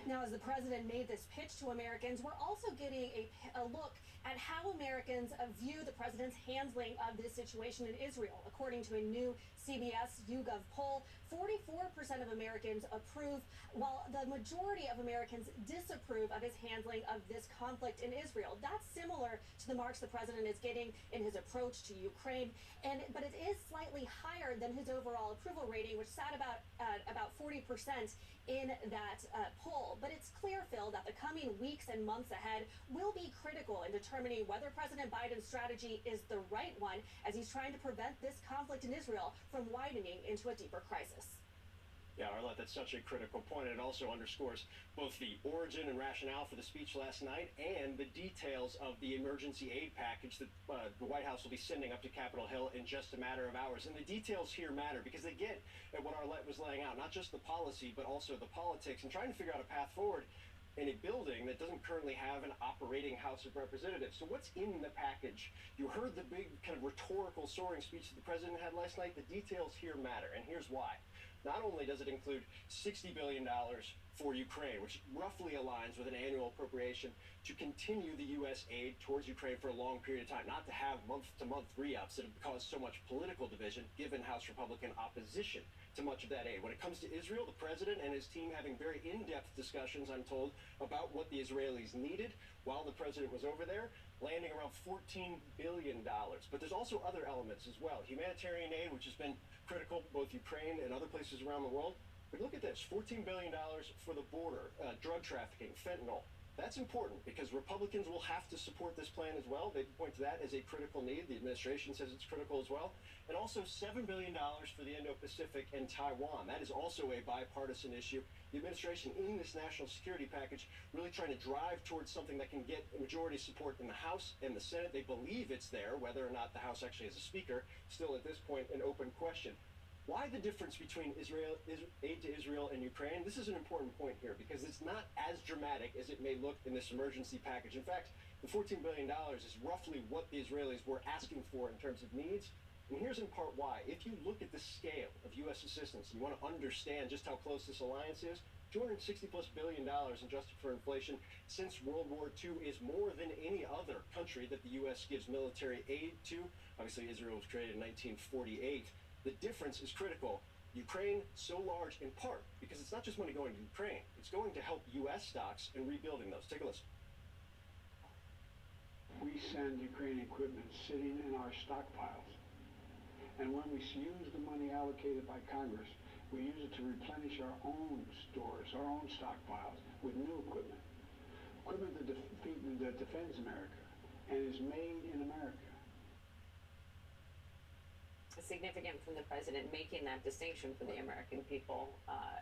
Now, as the president made this pitch to Americans, we're also getting a look at how Americans view the president's handling of this situation in Israel. According to a new CBS YouGov poll, 44% of Americans approve, while the majority of Americans disapprove of his handling of this conflict in Israel. That's similar to the marks the president is getting in his approach to Ukraine, but it is slightly higher than his overall approval rating, which sat about 40% in that poll. But it's clear, Phil, that the coming weeks and months ahead will be critical in determining whether President Biden's strategy is the right one as he's trying to prevent this conflict in Israel from widening into a deeper crisis. Yeah, Arlette, that's such a critical point. It also underscores both the origin and rationale for the speech last night and the details of the emergency aid package that the White House will be sending up to Capitol Hill in just a matter of hours. And the details here matter because they get at what Arlette was laying out, not just the policy, but also the politics and trying to figure out a path forward in a building that doesn't currently have an operating House of Representatives. So what's in the package? You heard the big kind of rhetorical soaring speech that the president had last night. The details here matter, and here's why. Not only does it include $60 billion for Ukraine, which roughly aligns with an annual appropriation to continue the U.S. aid towards Ukraine for a long period of time, not to have month-to-month re-ups that have caused so much political division given House Republican opposition to much of that aid. When it comes to Israel, the president and his team having very in-depth discussions, I'm told, about what the Israelis needed while the president was over there, landing around $14 billion. But there's also other elements as well. Humanitarian aid, which has been critical, both Ukraine and other places around the world. But look at this, $14 billion for the border, drug trafficking, fentanyl. That's important because Republicans will have to support this plan as well. They point to that as a critical need. The administration says it's critical as well. And also $7 billion for the Indo-Pacific and Taiwan. That is also a bipartisan issue. The administration in this national security package really trying to drive towards something that can get majority support in the House and the Senate. They believe it's there. Whether or not the House actually has a speaker, still at this point an open question. Why the difference between aid to Israel and Ukraine? This is an important point here because it's not as dramatic as it may look in this emergency package. In fact, the $14 billion is roughly what the Israelis were asking for in terms of needs. And here's in part why. If you look at the scale of U.S. assistance and you want to understand just how close this alliance is, $260+ billion adjusted for inflation since World War II is more than any other country that the U.S. gives military aid to. Obviously, Israel was created in 1948. The difference is critical. Ukraine so large in part because it's not just money going to Ukraine. It's going to help U.S. stocks in rebuilding those. Take a listen. We send Ukrainian equipment sitting in our stockpiles. And when we use the money allocated by Congress, we use it to replenish our own stores, our own stockpiles with new equipment. Equipment that defends America and is made in America. Significant from the president making that distinction for the American people,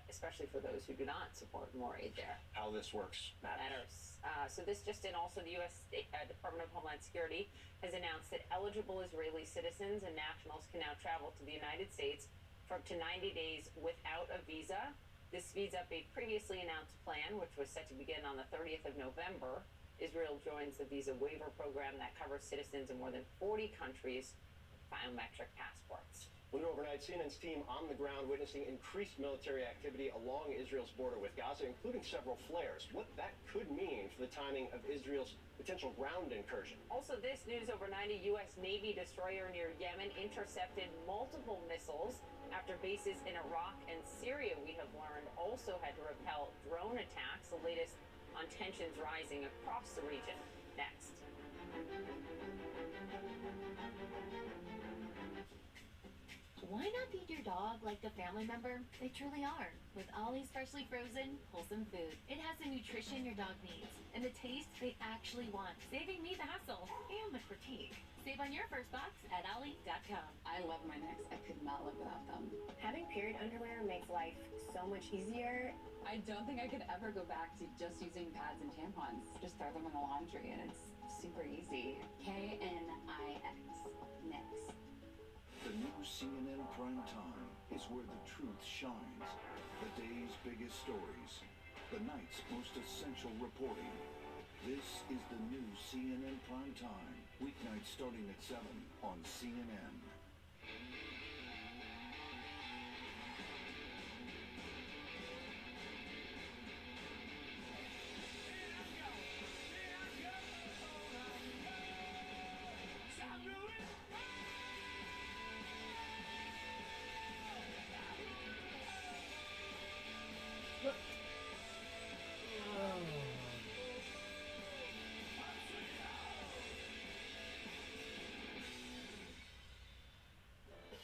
especially for those who do not support more aid there. How this works matters. So this just in, also the U.S. Department of Homeland Security has announced that eligible Israeli citizens and nationals can now travel to the United States for up to 90 days without a visa. This speeds up a previously announced plan, which was set to begin on the 30th of November. Israel joins the visa waiver program that covers citizens in more than 40 countries with biometric passports. Well, overnight, CNN's team on the ground witnessing increased military activity along Israel's border with Gaza, including several flares. What that could mean for the timing of Israel's potential ground incursion. Also, this news overnight, a U.S. Navy destroyer near Yemen intercepted multiple missiles after bases in Iraq and Syria, we have learned, also had to repel drone attacks. The latest on tensions rising across the region. Next. Why not feed your dog like the family member they truly are? With Ollie's freshly frozen, wholesome food. It has the nutrition your dog needs and the taste they actually want, saving me the hassle and the critique. Save on your first box at Ollie.com. I love my Nicks. I could not live without them. Having period underwear makes life so much easier. I don't think I could ever go back to just using pads and tampons. Just throw them in the laundry and it's super easy. K-N-I-X. Nicks. The new CNN Prime Time is where the truth shines. The day's biggest stories. The night's most essential reporting. This is the new CNN Prime Time. Weeknights starting at 7 on CNN.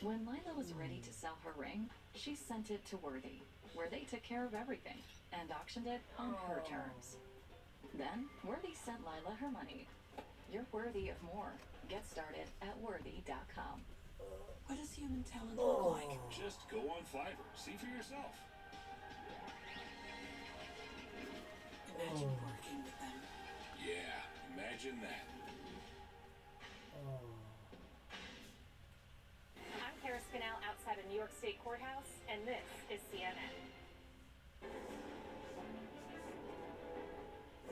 When Lila was ready to sell her ring, she sent it to Worthy, where they took care of everything and auctioned it on her terms. Then, Worthy sent Lila her money. You're worthy of more. Get started at Worthy.com. What does human talent look like? Just go on Fiverr. See for yourself. Imagine working with them. Yeah, imagine that. I'm Kara Spinell outside a New York State courthouse, and this is CNN.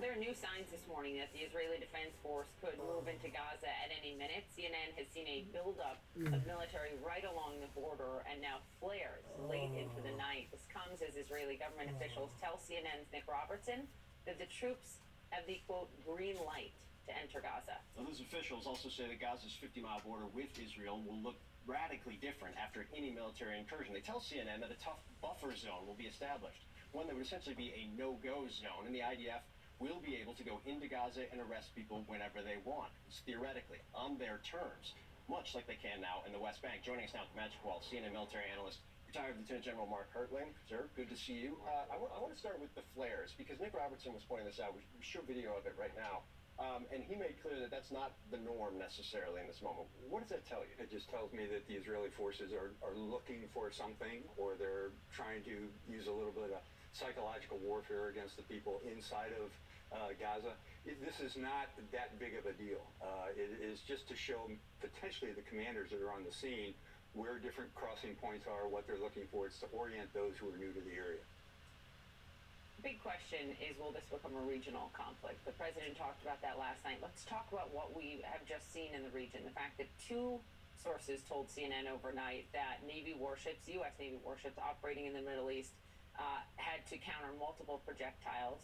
There are new signs this morning that the Israeli Defense Force could move into Gaza at any minute. CNN has seen a buildup of military right along the border and now flares late into the night. This comes as Israeli government officials tell CNN's Nick Robertson that the troops have the, quote, green light to enter Gaza. Well, those officials also say that Gaza's 50-mile border with Israel will look radically different after any military incursion. They tell CNN that a tough buffer zone will be established, one that would essentially be a no-go zone, and the IDF will be able to go into Gaza and arrest people whenever they want. It's theoretically on their terms, much like they can now in the West Bank. Joining us now at the Magic Wall, CNN military analyst, retired Lieutenant General Mark Hertling. Sir, good to see you. I want to start with the flares, because Nick Robertson was pointing this out. We show video of it right now. And he made clear that that's not the norm necessarily in this moment. What does that tell you? It just tells me that the Israeli forces are looking for something, or they're trying to use a little bit of psychological warfare against the people inside of Gaza. This is not that big of a deal. It is just to show potentially the commanders that are on the scene where different crossing points are, what they're looking for. It's to orient those who are new to the area. Big question is, will this become a regional conflict? The president talked about that last night. Let's talk about what we have just seen in the region. The fact that two sources told CNN overnight that Navy warships, U.S. Navy warships operating in the Middle East, had to counter multiple projectiles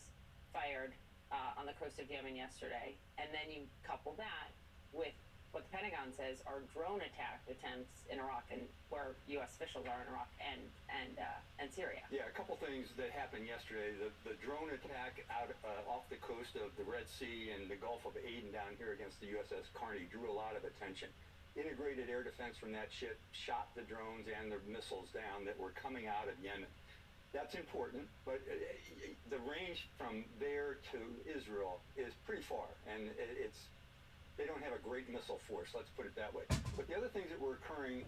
fired on the coast of Yemen yesterday. And then you couple that with what the Pentagon says are drone attack attempts in Iraq and where U.S. officials are in Iraq and Syria. Yeah, a couple things that happened yesterday. The drone attack out off the coast of the Red Sea and the Gulf of Aden down here against the USS Carney drew a lot of attention. Integrated air defense from that ship shot the drones and the missiles down that were coming out of Yemen. That's important, but the range from there to Israel is pretty far, and they don't have a great missile force, let's put it that way. But the other things that were occurring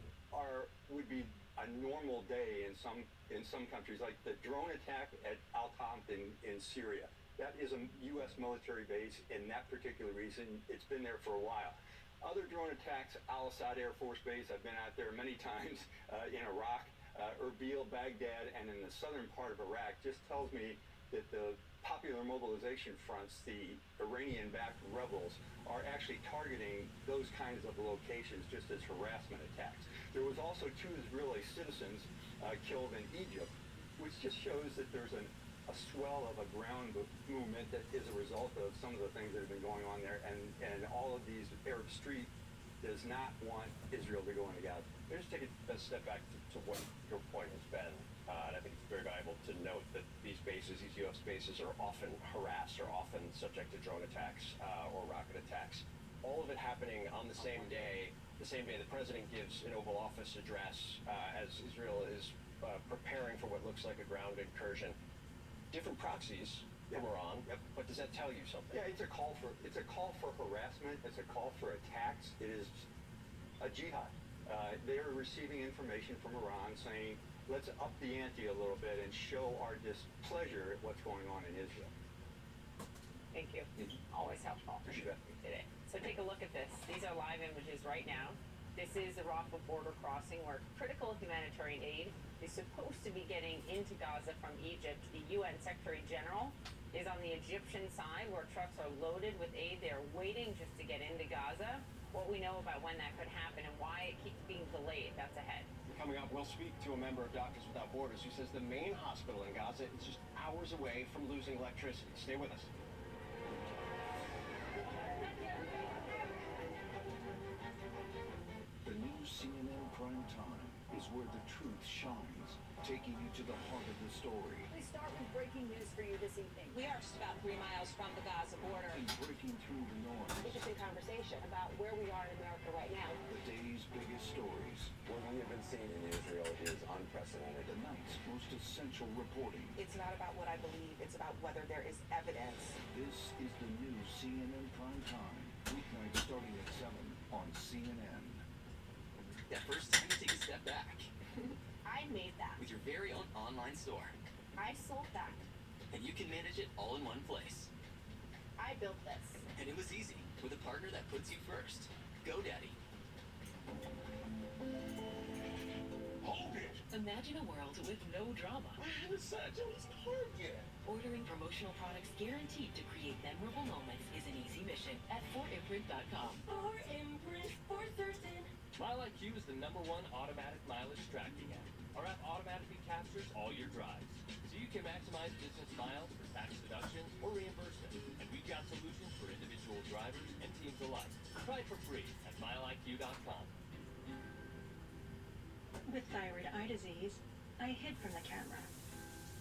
would be a normal day in some countries, like the drone attack at Al-Tamp in Syria. That is a U.S. military base. In that particular reason, it's been there for a while. Other drone attacks, Al-Assad Air Force Base, I've been out there many times in Iraq, Erbil, Baghdad, and in the southern part of Iraq, just tells me that the popular mobilization fronts, the Iranian-backed rebels, are actually targeting those kinds of locations just as harassment attacks. There was also 2 Israeli citizens killed in Egypt, which just shows that there's a swell of a ground movement that is a result of some of the things that have been going on there, and all of these Arab Street does not want Israel to go into Gaza. Let me just take a step back to what your point has been, and I think it's very valuable to note that these U.S. bases are often harassed, are often subject to drone attacks or rocket attacks. All of it happening on the same day the president gives an Oval Office address as Israel is preparing for what looks like a ground incursion. Different proxies from Iran, but does that tell you something? Yeah, it's a call for harassment. It's a call for attacks. It is a jihad. They are receiving information from Iran saying, let's up the ante a little bit and show our displeasure at what's going on in Israel. Thank you. Always helpful. Appreciate it. Today. So take a look at this. These are live images right now. This is the Rafah border crossing where critical humanitarian aid is supposed to be getting into Gaza from Egypt. The UN Secretary General is on the Egyptian side where trucks are loaded with aid. They're waiting just to get into Gaza. What we know about when that could happen and why it keeps being delayed, that's ahead. Coming up, we'll speak to a member of Doctors Without Borders who says the main hospital in Gaza is just hours away from losing electricity. Stay with us. The new CNN Prime Time is where the truth shines, taking you to the heart of the story. We start with breaking news for you this evening. We are just about 3 miles from the Gaza border. And breaking through the noise. Interesting conversation about where we are in America right now. The day's biggest stories. What we have been seeing in Israel is unprecedented. The night's most essential reporting. It's not about what I believe, it's about whether there is evidence. This is the new CNN Prime Time. Weeknights starting at 7 on CNN. That first time you take a step back. I made that. With your very own online store. I sold that. And you can manage it all in one place. I built this. And it was easy, with a partner that puts you first. GoDaddy. Hold it! Imagine a world with no drama. I haven't sat till it's hard yet. Ordering promotional products guaranteed to create memorable moments is an easy mission at 4imprint.com. 4imprint for certain. MileIQ is the #1 automatic mileage tracking app. Our app automatically captures all your drives, so you can maximize business miles for tax deductions or reimbursement. And we've got solutions for individual drivers and teams alike. Try it for free at MileIQ.com. With thyroid eye disease, I hid from the camera,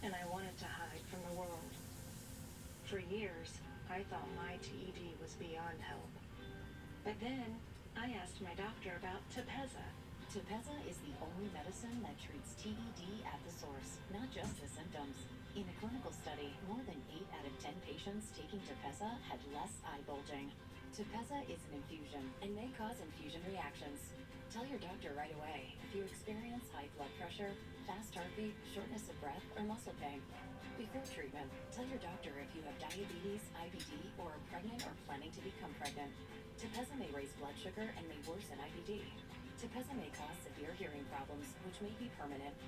and I wanted to hide from the world. For years, I thought my TED was beyond help. But then, I asked my doctor about Toppled. Toppled is the only medicine that treats TED at the source, not just the symptoms. In a clinical study, more than 8 out of 10 patients taking Toppled had less eye bulging. Toppled is an infusion and may cause infusion reactions. Tell your doctor right away if you experience high blood pressure, fast heartbeat, shortness of breath, or muscle pain. Before treatment, tell your doctor if you have diabetes, IBD, or are pregnant or planning to become pregnant. Toppled may raise blood sugar and may worsen IBD. Toppled may cause severe hearing problems, which may be permanent.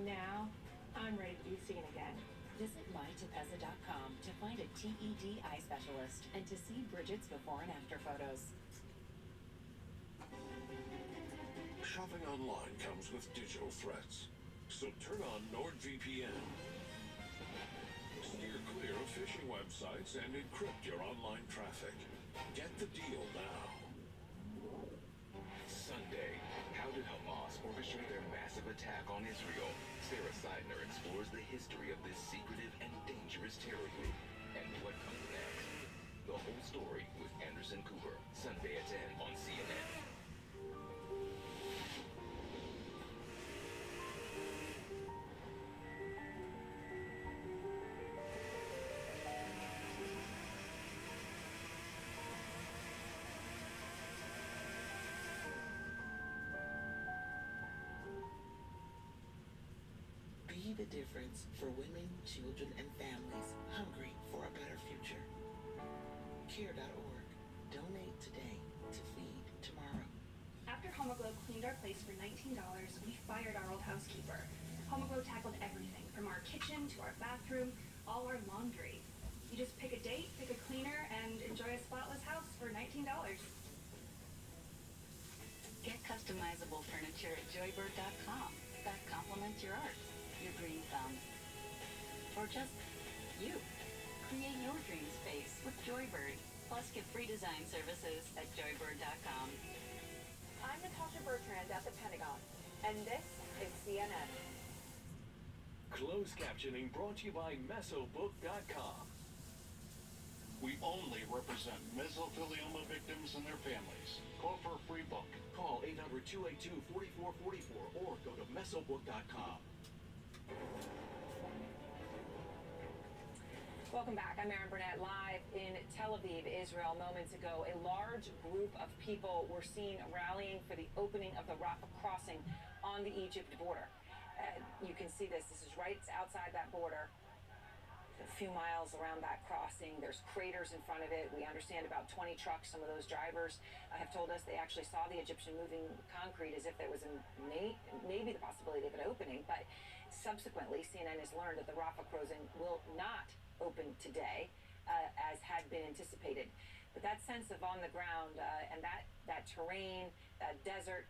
Now, I'm ready to be seen again. Visit mytoppled.com to find a TED eye specialist and to see Bridget's before and after photos. Shopping online comes with digital threats, so turn on NordVPN. Steer clear of phishing websites and encrypt your online traffic. Get the deal now. orchestrate their massive attack on Israel, Sarah Seidner explores the history of this secretive and dangerous terror group and what comes next. The whole story with Anderson Cooper, Sunday at 10 on CNN. Be the difference for women, children, and families hungry for a better future. Care.org. Donate today to feed tomorrow. After Homoglow cleaned our place for $19, we fired our old housekeeper. Homoglow tackled everything, from our kitchen to our bathroom, all our laundry. You just pick a date, pick a cleaner, and enjoy a spotless house for $19. Get customizable furniture at joybird.com that complements your art, your green thumb, or just you. Create your dream space with Joybird. Plus, get free design services at joybird.com. I'm Natasha Bertrand at the Pentagon, and this is CNN. Closed captioning brought to you by mesobook.com. We only represent mesothelioma victims and their families. Call for a free book. Call 800-282-4444 or go to mesobook.com. Welcome back. I'm Erin Burnett, live in Tel Aviv, Israel. Moments ago, a large group of people were seen rallying for the opening of the Rafah crossing on the Egypt border. You can see this. This is right outside that border. A few miles around that crossing. There's craters in front of it. We understand about 20 trucks. Some of those drivers have told us they actually saw the Egyptian moving concrete as if there was maybe the possibility of an opening. But subsequently, CNN has learned that the Rafah crossing will not open today, as had been anticipated. But that sense of on the ground and that terrain, that desert,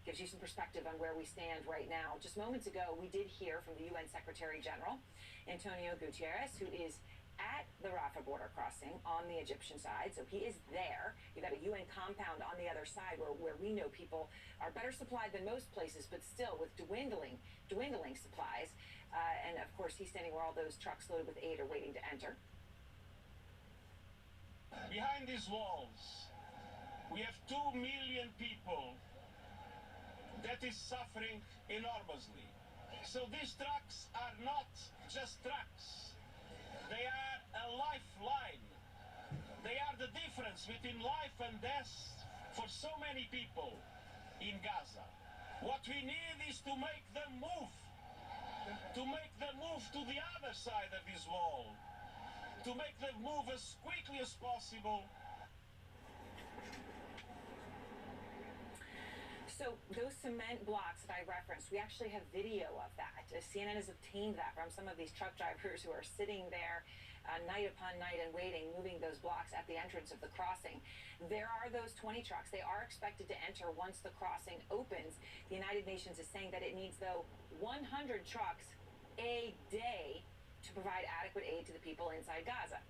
gives you some perspective on where we stand right now. Just moments ago, we did hear from the UN Secretary General, Antonio Guterres, who is at the Rafah border crossing on the Egyptian side. So he is there. You've got a UN compound on the other side where we know people are better supplied than most places, but still with dwindling supplies. And of course, he's standing where all those trucks loaded with aid are waiting to enter. Behind these walls, we have 2 million people that is suffering enormously. So these trucks are not just trucks. They are a lifeline. They are the difference between life and death for so many people in Gaza. What we need is to make them move. To make them move to the other side of this wall. To make them move as quickly as possible. So those cement blocks that I referenced, we actually have video of that. CNN has obtained that from some of these truck drivers who are sitting there night upon night and waiting, moving those blocks at the entrance of the crossing. There are those 20 trucks. They are expected to enter once the crossing opens. The United Nations is saying that it needs, though, 100 trucks a day to provide adequate aid to the people inside Gaza.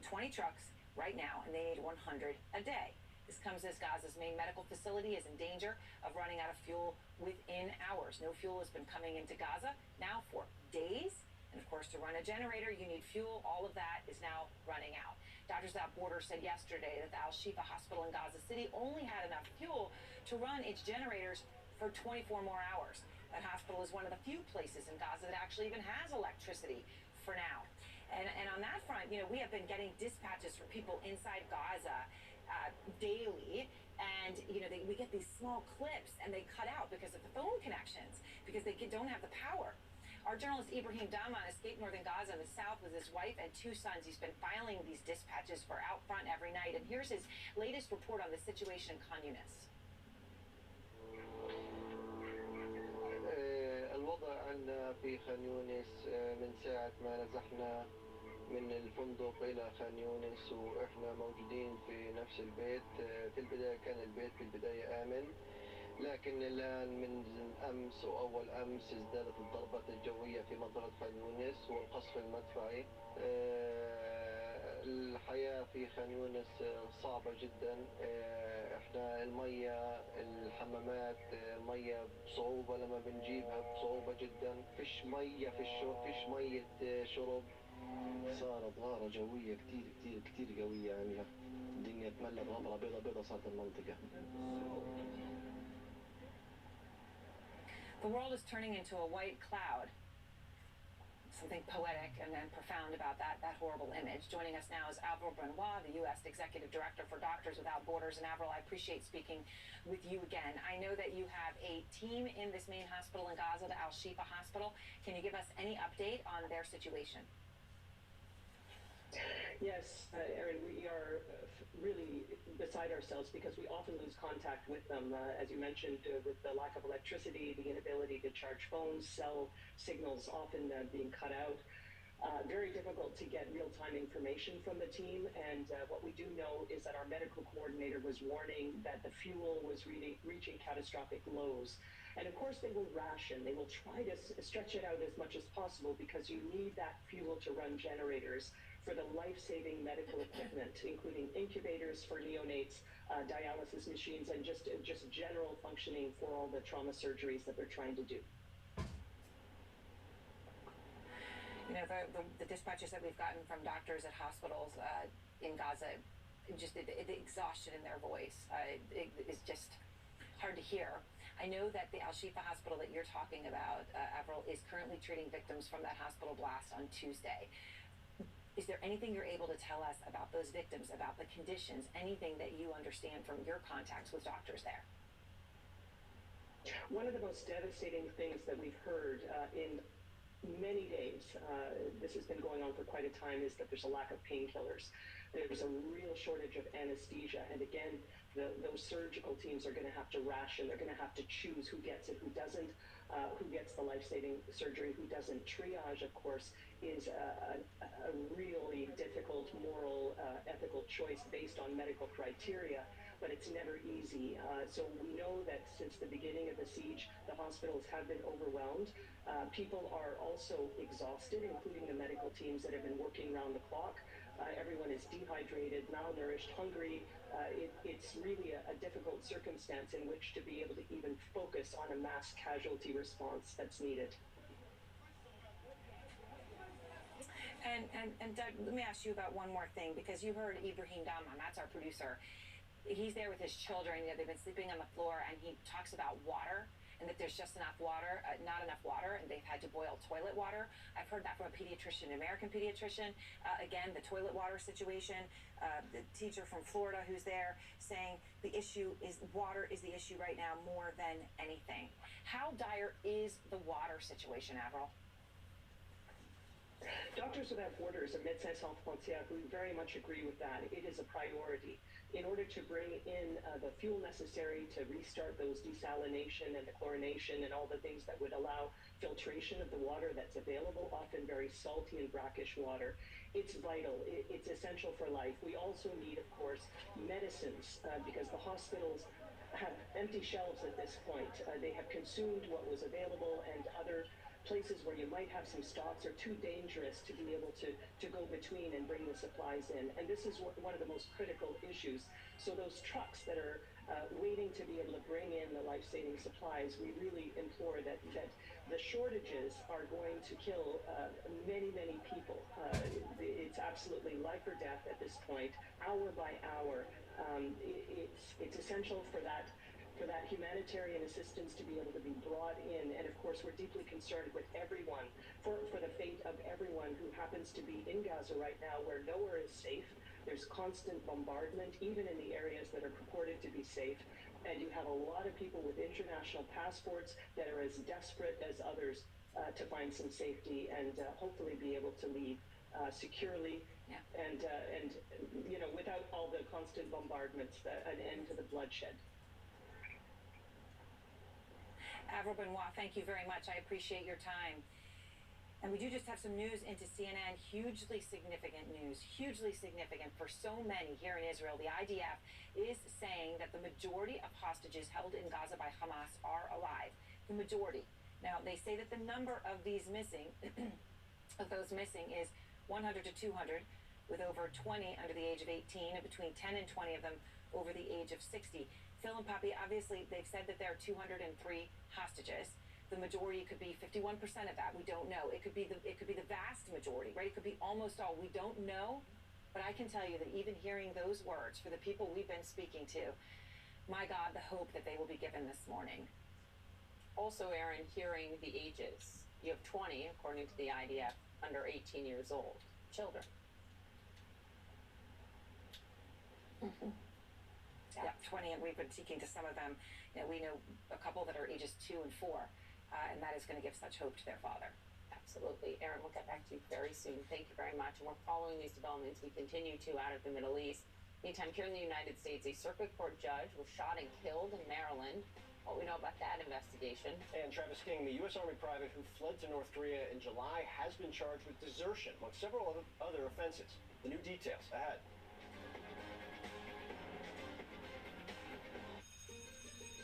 20 trucks right now, and they need 100 a day. This comes as Gaza's main medical facility is in danger of running out of fuel within hours. No fuel has been coming into Gaza now for days. And of course, to run a generator, you need fuel. All of that is now running out. Doctors Without Borders said yesterday that the Al-Shifa hospital in Gaza City only had enough fuel to run its generators for 24 more hours. That hospital is one of the few places in Gaza that actually even has electricity for now. And on that front, you know, we have been getting dispatches for people inside Gaza daily, and you know we get these small clips and they cut out because of the phone connections, because they don't have the power. Our journalist Ibrahim Daman escaped northern Gaza in the south with his wife and 2 sons. He's been filing these dispatches for out front every night, and here's his latest report on the situation in Khan Yunis. الوضع عندنا في خان يونس من ساعة ما نزحنا من الفندق إلى خان يونس وإحنا موجودين في نفس البيت. في البداية كان البيت في البداية آمن، لكن الآن من أمس وأول أمس ازدادت الضربات الجوية في منطقة خان يونس والقصف المدفعي. الحياة في خان يونس صعبة جدا. احنا المية الحمامات مية بصعوبة، لما بنجيبها بصعوبة جدا. فيش مية فيش مية شرب. صارت غارة جوية كتير كتير كتير قوية عندنا. الدنيا تملت غبرة بيضة بيضة صارت المنطقة. The world is turning into a white cloud. Something poetic and profound about that horrible image. Joining us now is Avril Benoit, the U.S. Executive Director for Doctors Without Borders. And Avril, I appreciate speaking with you again. I know that you have a team in this main hospital in Gaza, the Al-Shifa Hospital. Can you give us any update on their situation? Yes, Erin, we are really beside ourselves because we often lose contact with them. As you mentioned, with the lack of electricity, the inability to charge phones, cell signals often being cut out. Very difficult to get real-time information from the team, and what we do know is that our medical coordinator was warning that the fuel was reaching catastrophic lows. And of course they will ration, they will try to stretch it out as much as possible because you need that fuel to run generators for the life-saving medical equipment, including incubators for neonates, dialysis machines, and just general functioning for all the trauma surgeries that they're trying to do. You know, the dispatches that we've gotten from doctors at hospitals in Gaza, just the exhaustion in their voice is just hard to hear. I know that the Al-Shifa hospital that you're talking about, Avril, is currently treating victims from that hospital blast on Tuesday. Is there anything you're able to tell us about those victims, about the conditions, anything that you understand from your contacts with doctors there? One of the most devastating things that we've heard in many days, this has been going on for quite a time, is that there's a lack of painkillers. There's a real shortage of anesthesia, and again, those surgical teams are going to have to ration. They're going to have to choose who gets it, who doesn't, who gets the life-saving surgery, who doesn't. Triage, of course, is a really difficult moral, ethical choice based on medical criteria, but it's never easy. So we know that since the beginning of the siege, the hospitals have been overwhelmed. People are also exhausted, including the medical teams that have been working round the clock. Everyone is dehydrated, malnourished, hungry. It's really a difficult circumstance in which to be able to even focus on a mass casualty response that's needed. And Doug, let me ask you about one more thing, because you heard Ibrahim Daman, that's our producer. He's there with his children. You know, they've been sleeping on the floor, and he talks about water, and that there's just enough water, not enough water, and they've had to boil toilet water. I've heard that from a pediatrician, an American pediatrician. Again, the toilet water situation. The teacher from Florida who's there saying the issue is water is the issue right now more than anything. How dire is the water situation, Avril? Doctors Without Borders and Médecins Sans Frontières, we very much agree with that. It is a priority. In order to bring in the fuel necessary to restart those desalination and the chlorination and all the things that would allow filtration of the water that's available, often very salty and brackish water, it's vital. It's essential for life. We also need, of course, medicines because the hospitals have empty shelves at this point. They have consumed what was available, and other places where you might have some stocks are too dangerous to be able to go between and bring the supplies in. And this is one of the most critical issues. So those trucks that are waiting to be able to bring in the life-saving supplies, we really implore that the shortages are going to kill many, many people. It's absolutely life or death at this point, hour by hour. It's essential for that humanitarian assistance to be able to be brought in. And of course, we're deeply concerned with everyone, for the fate of everyone who happens to be in Gaza right now, where nowhere is safe. There's constant bombardment, even in the areas that are purported to be safe. And you have a lot of people with international passports that are as desperate as others to find some safety and hopefully be able to leave securely. Yeah. And you know, without all the constant bombardments, an end to the bloodshed. Avril Benoit, thank you very much. I appreciate your time. And we do just have some news into CNN, hugely significant news, hugely significant for so many here in Israel. The IDF is saying that the majority of hostages held in Gaza by Hamas are alive. The majority. Now, they say that the number of these missing, of those missing, is 100 to 200. with over 20 under the age of 18 and between 10 and 20 of them over the age of 60. Phil and Poppy, obviously, they've said that there are 203 hostages. The majority could be 51% of that. We don't know. It could be the vast majority, right? It could be almost all. We don't know. But I can tell you that even hearing those words for the people we've been speaking to, my God, the hope that they will be given this morning. Also, Aaron, hearing the ages. You have 20, according to the IDF, under 18 years old. Children. Yeah, 20, and we've been speaking to some of them. You know, we know a couple that are ages 2 and 4, and that is going to give such hope to their father. Absolutely. Aaron, we'll get back to you very soon. Thank you very much. And we're following these developments. We continue to out of the Middle East. Meantime, here in the United States, a circuit court judge was shot and killed in Maryland. What we know about that investigation. And Travis King, the U.S. Army private who fled to North Korea in July, has been charged with desertion, among several other offenses. The new details ahead.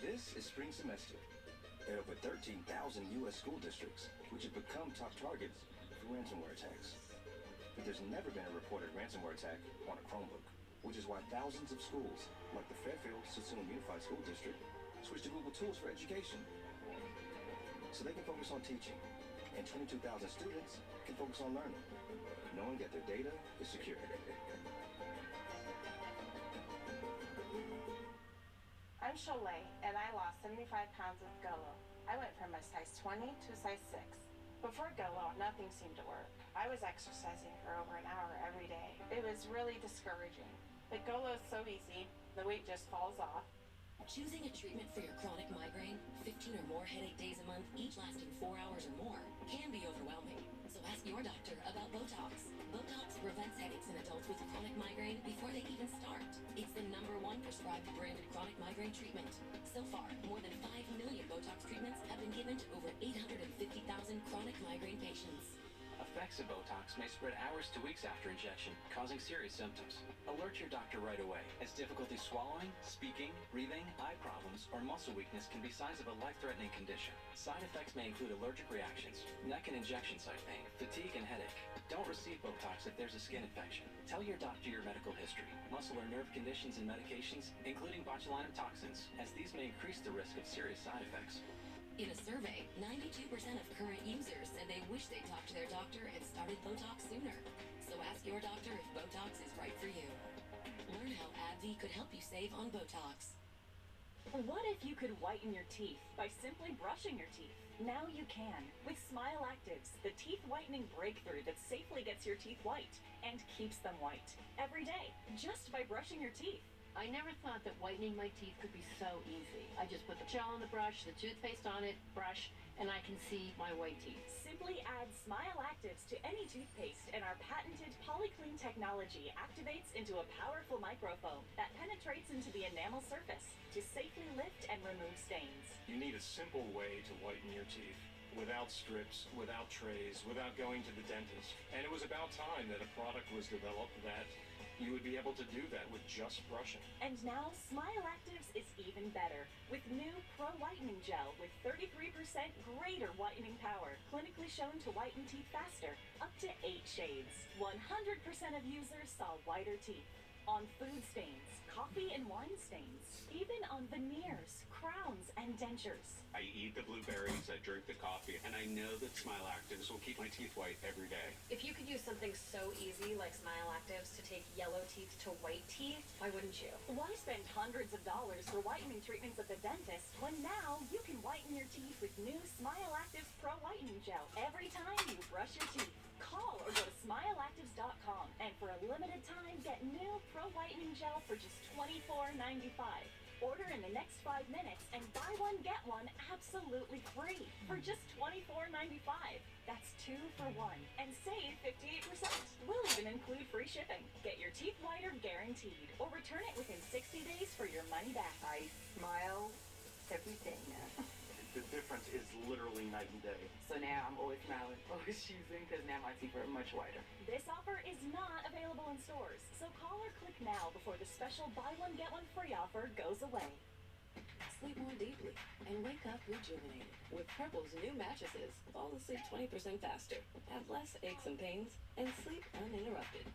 This is spring semester. There are over 13,000 U.S. school districts which have become top targets for ransomware attacks. But there's never been a reported ransomware attack on a Chromebook, which is why thousands of schools, like the Fairfield-Sassoon Unified School District, switch to Google Tools for education. So they can focus on teaching, and 22,000 students can focus on learning, knowing that their data is secure. I'm Sholay, and I lost 75 pounds with Golo. I went from a size 20 to a size 6. Before Golo, nothing seemed to work. I was exercising for over an hour every day. It was really discouraging. But Golo is so easy, the weight just falls off. Choosing a treatment for your chronic migraine, 15 or more headache days a month, each lasting 4 hours or more, can be overwhelming. So ask your doctor about Botox. Botox prevents headaches in adults with chronic migraine before they even start. It's the #1 prescribed branded chronic migraine treatment. So far, more than 5 million Botox treatments have been given to over 850,000 chronic migraine patients. Effects of Botox may spread hours to weeks after injection, causing serious symptoms. Alert your doctor right away, as difficulty swallowing, speaking, breathing, eye problems, or muscle weakness can be signs of a life-threatening condition. Side effects may include allergic reactions, neck and injection site pain, fatigue, and headache. Don't receive Botox if there's a skin infection. Tell your doctor your medical history, muscle or nerve conditions and medications, including botulinum toxins, as these may increase the risk of serious side effects. In a survey, 92% of current users said they wish they'd talked to their doctor and started Botox sooner. So ask your doctor if Botox is right for you. Learn how AbbVie could help you save on Botox. What if you could whiten your teeth by simply brushing your teeth? Now you can, with Smile Actives, the teeth whitening breakthrough that safely gets your teeth white and keeps them white every day, just by brushing your teeth. I never thought that whitening my teeth could be so easy. I just put the gel on the brush, the toothpaste on it, brush, and I can see my white teeth. Simply add Smile Actives to any toothpaste, and our patented PolyClean technology activates into a powerful microfoam that penetrates into the enamel surface to safely lift and remove stains. You need a simple way to whiten your teeth, without strips, without trays, without going to the dentist. And it was about time that a product was developed that you would be able to do that with just brushing. And now Smile Actives is even better with new Pro Whitening Gel with 33% greater whitening power, clinically shown to whiten teeth faster, up to 8 shades. 100% of users saw whiter teeth on food stains, coffee and wine stains, even on veneers, crowns, and dentures. I eat the blueberries, I drink the coffee, and I know that Smile Actives will keep my teeth white every day. If you could use something so easy like Smile Actives to take yellow teeth to white teeth, why wouldn't you? Why spend hundreds of dollars for whitening treatments at the dentist when now you can whiten your teeth with new Smile Actives Pro Whitening Gel every time you brush your teeth? Call or go to smileactives.com and for a limited time get new Pro Whitening Gel for just $24.95. Order in the next 5 minutes and buy one, get one absolutely free for just $24.95. That's 2 for 1 and save 58%. We'll even include free shipping. Get your teeth whiter guaranteed or return it within 60 days for your money back. I smile everything. The difference is literally night and day. So now I'm always smiling, always choosing, because now my teeth are much whiter. This offer is not available in stores, so call or click now before the special buy one, get one free offer goes away. Sleep more deeply and wake up rejuvenated with Purple's new mattresses. Fall asleep 20% faster, have less aches and pains, and sleep uninterrupted.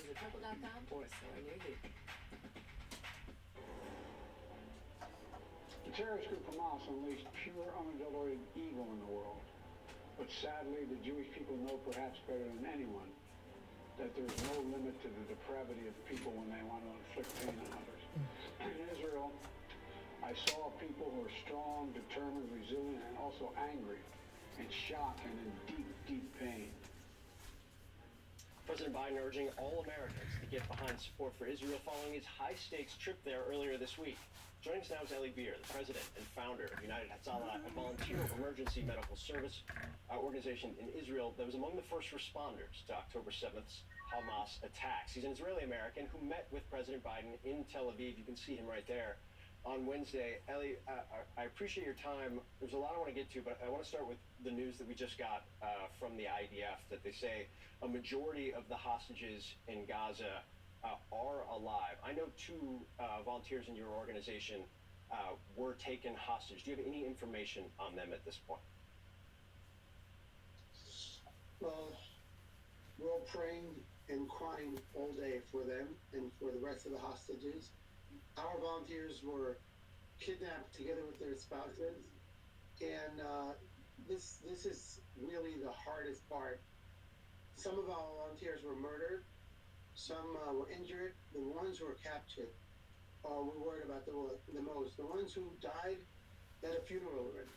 at Toppled.com or a store near you. The terrorist group Hamas unleashed pure, unadulterated evil in the world. But sadly, the Jewish people know perhaps better than anyone that there's no limit to the depravity of people when they want to inflict pain on others. In Israel, I saw people who are strong, determined, resilient, and also angry, in shock and in deep, deep pain. President Biden urging all Americans to get behind support for Israel following his high-stakes trip there earlier this week. Joining us now is Eli Beer, the president and founder of United Hatzalah, a volunteer emergency medical service organization in Israel that was among the first responders to October 7th's Hamas attacks. He's an Israeli-American who met with President Biden in Tel Aviv. You can see him right there on Wednesday. Eli, I appreciate your time. There's a lot I want to get to, but I want to start with the news that we just got from the IDF that they say a majority of the hostages in Gaza are alive. I know two volunteers in your organization were taken hostage. Do you have any information on them at this point? Well, we're all praying and crying all day for them and for the rest of the hostages. Our volunteers were kidnapped together with their spouses, and this is really the hardest part. Some of our volunteers were murdered. Some were injured. The ones who were captured we're worried about the most. The ones who died, they had a funeral already.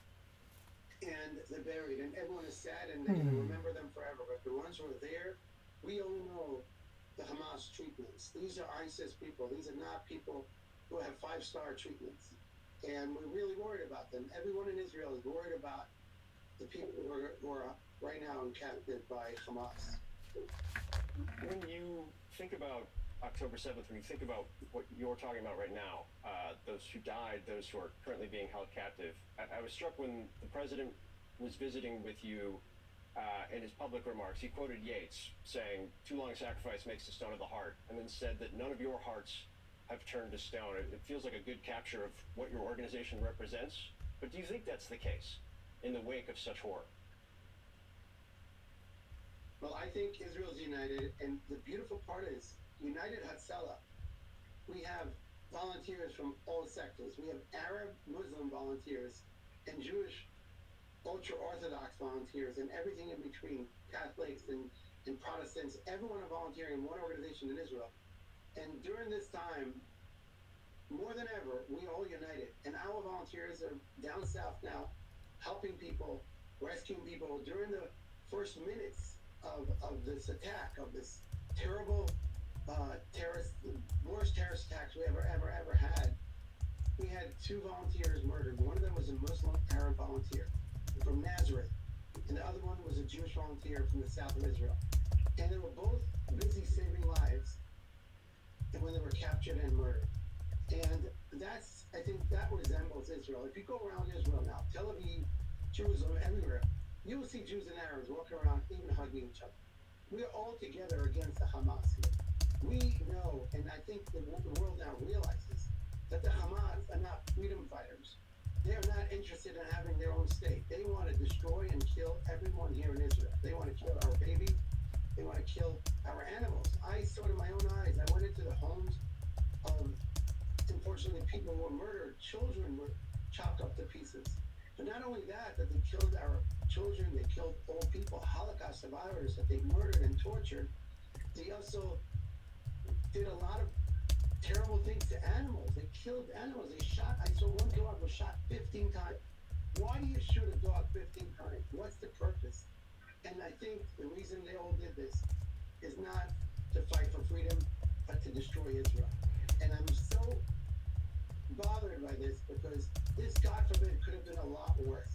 And they're buried. And everyone is sad and they're going to remember them forever. But the ones who are there, we all know the Hamas treatments. These are ISIS people. These are not people who have 5-star treatments. And we're really worried about them. Everyone in Israel is worried about the people who are right now captured by Hamas. When you think about October 7th, when you think about what you're talking about right now, those who died, those who are currently being held captive, I was struck when the president was visiting with you in his public remarks. He quoted Yeats saying, "Too long sacrifice makes the stone of the heart," and then said that none of your hearts have turned to stone. It feels like a good capture of what your organization represents. But do you think that's the case in the wake of such horror? Well, I think Israel's united, and the beautiful part is, United Hatzalah, we have volunteers from all sectors. We have Arab, Muslim volunteers, and Jewish, ultra-Orthodox volunteers, and everything in between, Catholics and Protestants. Everyone are volunteering in one organization in Israel. And during this time, more than ever, we are all united. And our volunteers are down south now, helping people, rescuing people. During the first minutes of this attack, of this terrible worst terrorist attacks we ever had, we had 2 volunteers murdered. One of them was a Muslim Arab volunteer from Nazareth, and the other one was a Jewish volunteer from the south of Israel. And they were both busy saving lives, and when they were captured and murdered. And I think that resembles Israel. If you go around Israel now, Tel Aviv, Jerusalem, everywhere, you will see Jews and Arabs walking around, even hugging each other. We are all together against the Hamas here. We know, and I think the world now realizes, that the Hamas are not freedom fighters. They are not interested in having their own state. They want to destroy and kill everyone here in Israel. They want to kill our babies. They want to kill our animals. I saw it in my own eyes. I went into the homes of, unfortunately, people who were murdered. Children were chopped up to pieces. But not only that, that they killed our children, they killed old people, Holocaust survivors that they murdered and tortured. They also did a lot of terrible things to animals. They killed animals. They shot, I saw one dog was shot 15 times. Why do you shoot a dog 15 times? What's the purpose? And I think the reason they all did this is not to fight for freedom, but to destroy Israel. And I'm so bothered by this because this, God forbid, could have been a lot worse.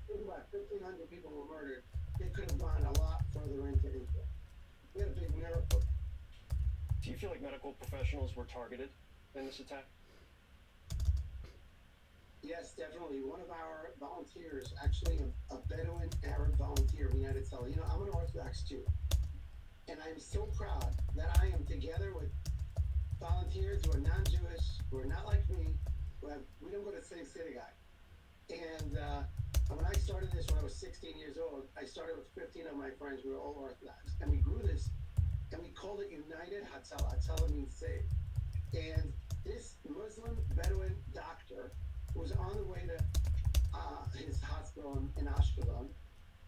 Think about 1,500 people were murdered. They could have gone a lot further into Israel. We had a big miracle. Do you feel like medical professionals were targeted in this attack? Yes, definitely. One of our volunteers, actually a Bedouin Arab volunteer, United Hatzalah. You know, I'm an Orthodox Jew. And I'm so proud that I am together with volunteers who are non-Jewish, who are not like me, we don't go to the same synagogue. And when I started this when I was 16 years old, I started with 15 of my friends. We were all Orthodox. And we grew this, and we called it United Hatzalah. Hatzalah means save. And this Muslim Bedouin doctor was on the way to his hospital in Ashkelon,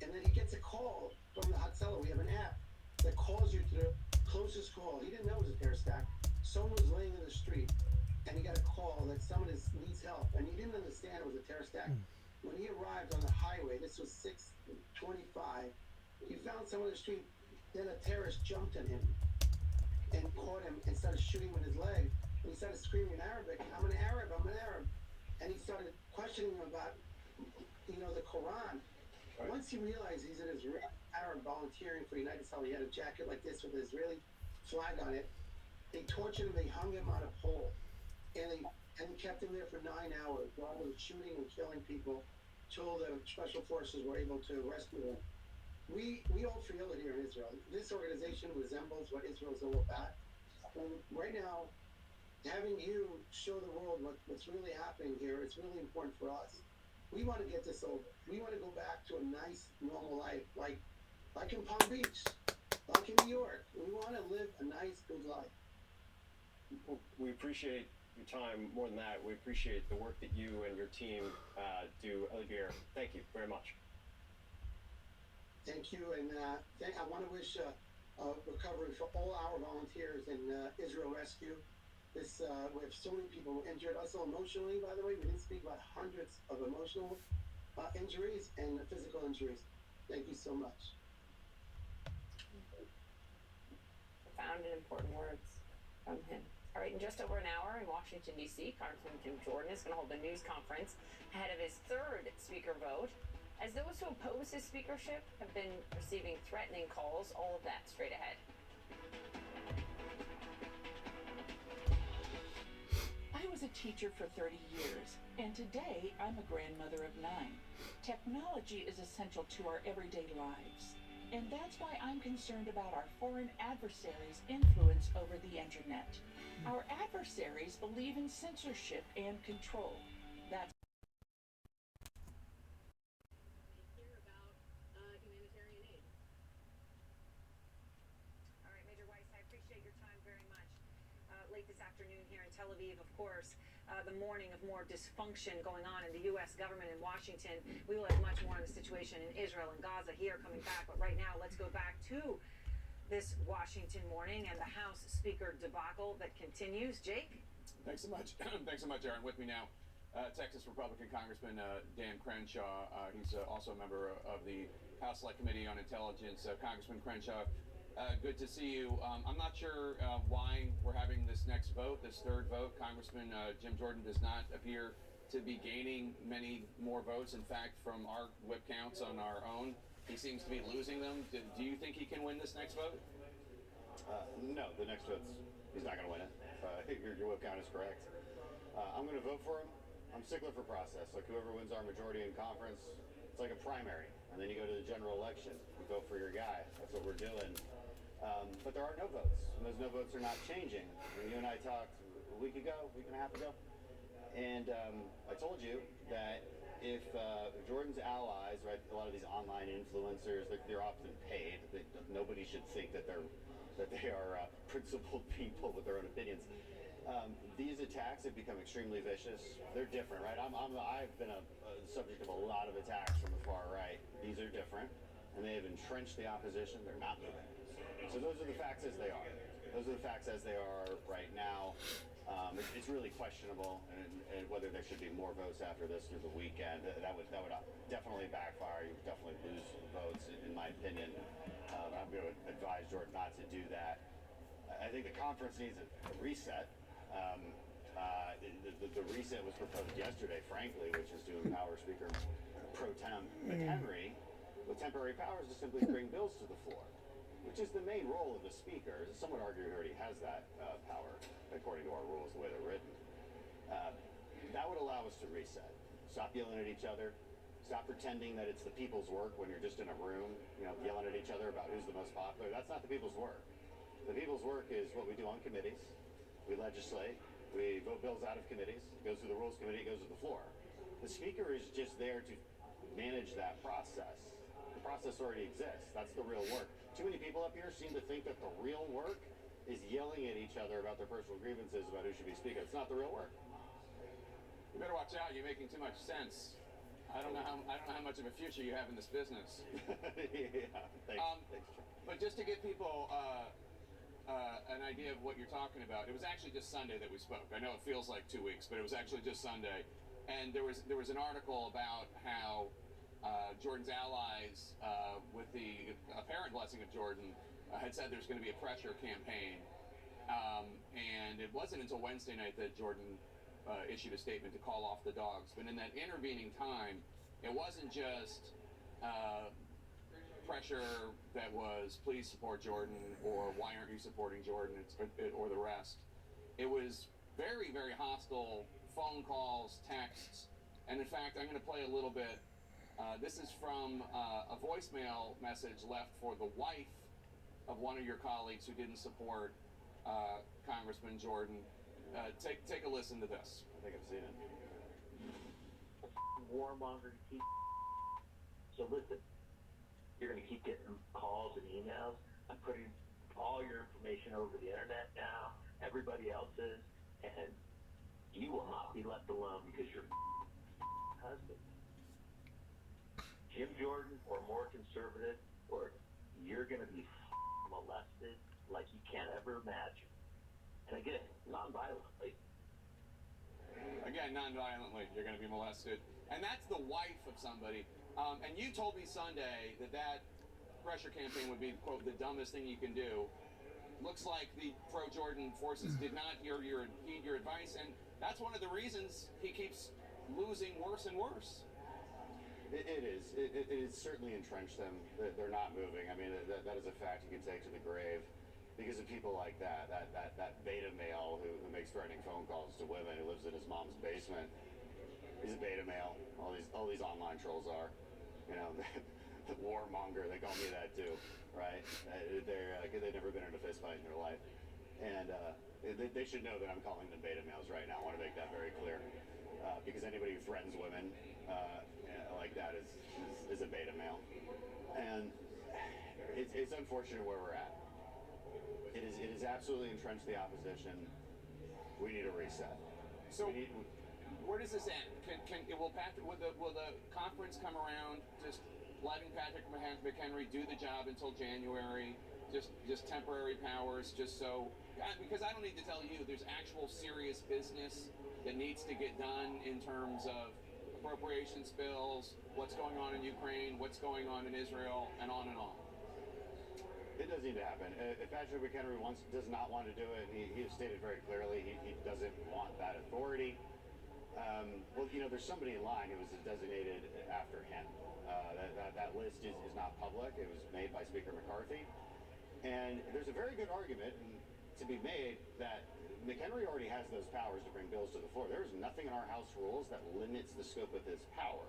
and then he gets a call from the Hatzalah. We have an app that calls you to the closest call. He didn't know it was a tear stack. Someone was laying in the street, and he got a call that someone needs help, and he didn't understand it was a tear stack. When he arrived on the highway, this was 6:25, he found someone in the street. Then a terrorist jumped on him and caught him and started shooting him in his leg. And he started screaming in Arabic, I'm an Arab. And he started questioning him about, the Quran. Right. Once he realized he's an Israeli Arab volunteering for the United States, he had a jacket like this with an Israeli flag on it. They tortured him, they hung him on a pole. And they kept him there for 9 hours while they were shooting and killing people till the special forces were able to rescue him. We all feel it here in Israel. This organization resembles what Israel is all about. And right now, having you show the world what's really happening here, it's really important for us. We want to get this over. We want to go back to a nice, normal life, like in Palm Beach, like in New York. We want to live a nice, good life. Well, we appreciate your time. More than that, we appreciate the work that you and your team do. Olivier, thank you very much. Thank you, and I want to wish recovery for all our volunteers in Israel Rescue. We have so many people injured, also emotionally, by the way. We didn't speak about hundreds of emotional injuries and physical injuries. Thank you so much. Profound and important words from him. All right, in just over an hour in Washington, D.C., Congressman Jim Jordan is going to hold a news conference ahead of his third speaker vote. As those who oppose his speakership have been receiving threatening calls, all of that straight ahead. I was a teacher for 30 years, and today I'm a grandmother of 9. Technology is essential to our everyday lives, and that's why I'm concerned about our foreign adversaries' influence over the internet. Our adversaries believe in censorship and control. That's late this afternoon here in Tel Aviv, of course, the morning of more dysfunction going on in the U.S. government in Washington. We will have much more on the situation in Israel and Gaza here coming back. But right now, let's go back to this Washington morning and the House Speaker debacle that continues. Jake? Thanks so much. Thanks so much, Aaron. With me now, Texas Republican Congressman Dan Crenshaw. He's also a member of the House Select Committee on Intelligence. Congressman Crenshaw, good to see you. I'm not sure why we're having this next vote, this third vote. Congressman Jim Jordan does not appear to be gaining many more votes. In fact, from our whip counts on our own, he seems to be losing them. Do you think he can win this next vote? No, the next vote's, he's not going to win it. Your whip count is correct. I'm going to vote for him. I'm a stickler for process. Like whoever wins our majority in conference, it's like a primary. And then you go to the general election. You vote for your guy. That's what we're doing. But there are no votes, and those no votes are not changing. You and I talked a week and a half ago, and I told you that if Jordan's allies, right, a lot of these online influencers, they're often paid. Nobody should think that they are principled people with their own opinions. These attacks have become extremely vicious. They're different, right? I've been the subject of a lot of attacks from the far right. These are different, and they have entrenched the opposition. They're not moving. So those are the facts as they are. Those are the facts as they are right now. It's really questionable, and whether there should be more votes after this through the weekend. That would definitely backfire. You would definitely lose votes, in my opinion. I'm going to advise Jordan not to do that. I think the conference needs a reset. The reset was proposed yesterday, frankly, which is to empower Speaker Pro Tem McHenry with temporary powers to simply bring bills to the floor, which is the main role of the Speaker. Some would argue he already has that power, according to our rules, the way they're written. That would allow us to reset. Stop yelling at each other. Stop pretending that it's the people's work when you're just in a room, yelling at each other about who's the most popular. That's not the people's work. The people's work is what we do on committees. We legislate. We vote bills out of committees. It goes through the Rules Committee. It goes to the floor. The Speaker is just there to manage that process. The process already exists. That's the real work. Too many people up here seem to think that the real work is yelling at each other about their personal grievances about who should be speaking. It's not the real work. You better watch out. You're making too much sense. I don't know how much of a future you have in this business. Yeah, thanks. But just to give people an idea of what you're talking about, it was actually just Sunday that we spoke. I know it feels like 2 weeks, but it was actually just Sunday. And there was an article about how Jordan's allies, with the apparent blessing of Jordan, had said there's going to be a pressure campaign. And it wasn't until Wednesday night that Jordan issued a statement to call off the dogs. But in that intervening time, it wasn't just pressure that was please support Jordan or why aren't you supporting Jordan or the rest. It was very, very hostile phone calls, texts, and in fact, I'm going to play a little bit. This is from a voicemail message left for the wife of one of your colleagues who didn't support Congressman Jordan. Take a listen to this. I think I've seen it. Warmonger to keep. So listen, you're going to keep getting calls and emails. I'm putting all your information over the internet now. Everybody else is, and you will not be left alone because your husband, Jim Jordan, or more conservative, or you're going to be molested like you can't ever imagine. And again, non-violently. Again, non-violently, you're going to be molested. And that's the wife of somebody. And you told me Sunday that pressure campaign would be, quote, the dumbest thing you can do. Looks like the pro-Jordan forces did not heed your advice, and that's one of the reasons he keeps losing worse and worse. It is. It is certainly entrenched them. They're not moving. I mean, that is a fact you can take to the grave. Because of people like that beta male who makes threatening phone calls to women, who lives in his mom's basement. He's a beta male. All these online trolls are. You know, the warmonger, they call me that too, right? They've never been in a fist fight in their life. And they should know that I'm calling them beta males right now. I want to make that very clear. Because anybody who threatens women like that is a beta male. And it's unfortunate where we're at. It is absolutely entrenched the opposition. We need a reset. So, where does this end? Will the conference come around just letting Patrick McHenry do the job until January? Just temporary powers, just so? Because I don't need to tell you, there's actual serious business that needs to get done in terms of appropriations bills, what's going on in Ukraine, what's going on in Israel, and on and on. It does need to happen. If Patrick McHenry does not want to do it, he has stated very clearly he doesn't want that authority. Well, you know, there's somebody in line who was designated after him. That list is not public. It was made by Speaker McCarthy. And there's a very good argument to be made that McHenry already has those powers to bring bills to the floor. There is nothing in our House rules that limits the scope of his power.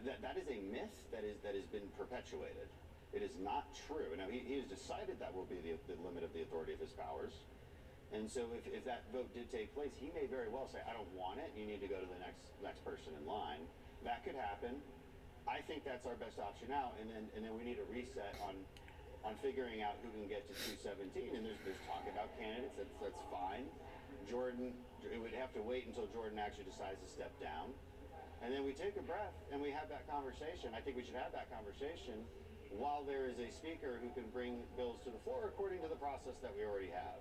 That is a myth that has been perpetuated. It is not true. Now, he has decided that will be the limit of the authority of his powers. And so if that vote did take place, he may very well say, I don't want it. You need to go to the next person in line. That could happen. I think that's our best option now. And then we need a reset on figuring out who can get to 217. And there's talk about candidates. That's fine. Jordan, it would have to wait until Jordan actually decides to step down. And then we take a breath and we have that conversation. I think we should have that conversation while there is a speaker who can bring bills to the floor according to the process that we already have.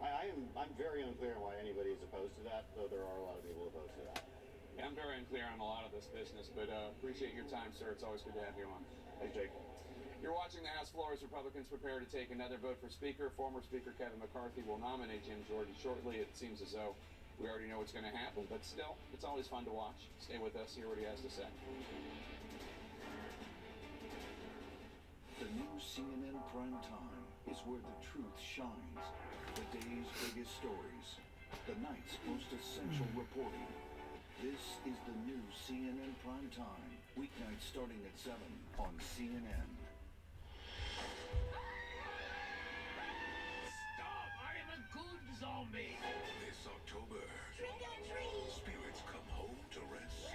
I'm very unclear on why anybody is opposed to that, though there are a lot of people opposed to that. Yeah, I'm very unclear on a lot of this business, but appreciate your time, sir. It's always good to have you on. Thanks, Jake. You're watching the House floor as Republicans prepare to take another vote for Speaker. Former Speaker Kevin McCarthy will nominate Jim Jordan shortly. It seems as though we already know what's going to happen, but still, it's always fun to watch. Stay with us, hear what he has to say. The new CNN Prime Time is where the truth shines. The day's biggest stories. The night's most essential reporting. This is the new CNN Prime Time. Weeknights starting at 7 on CNN. Stop! I am a good zombie! This October, Trick or treat! spirits come home to rest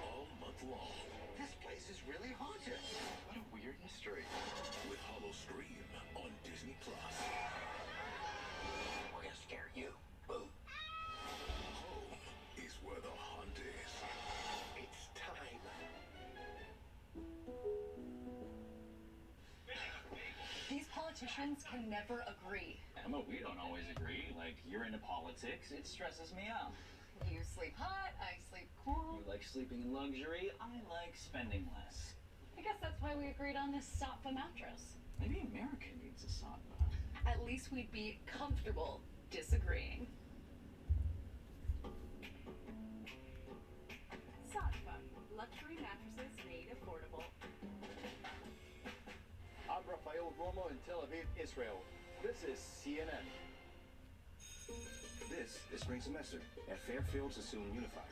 all month long. This place is really haunted. friends can never agree. Emma, we don't always agree. Like, you're into politics. It stresses me out. You sleep hot, I sleep cool. You like sleeping in luxury. I like spending less. I guess that's why we agreed on this Satva mattress. Maybe America needs a Satva. At least we'd be comfortable disagreeing. Satva, luxury mattresses made affordable. I'm Rafael Romo in Tel Aviv, Israel. This is CNN. This is spring semester at Fairfield Sassoon Unified.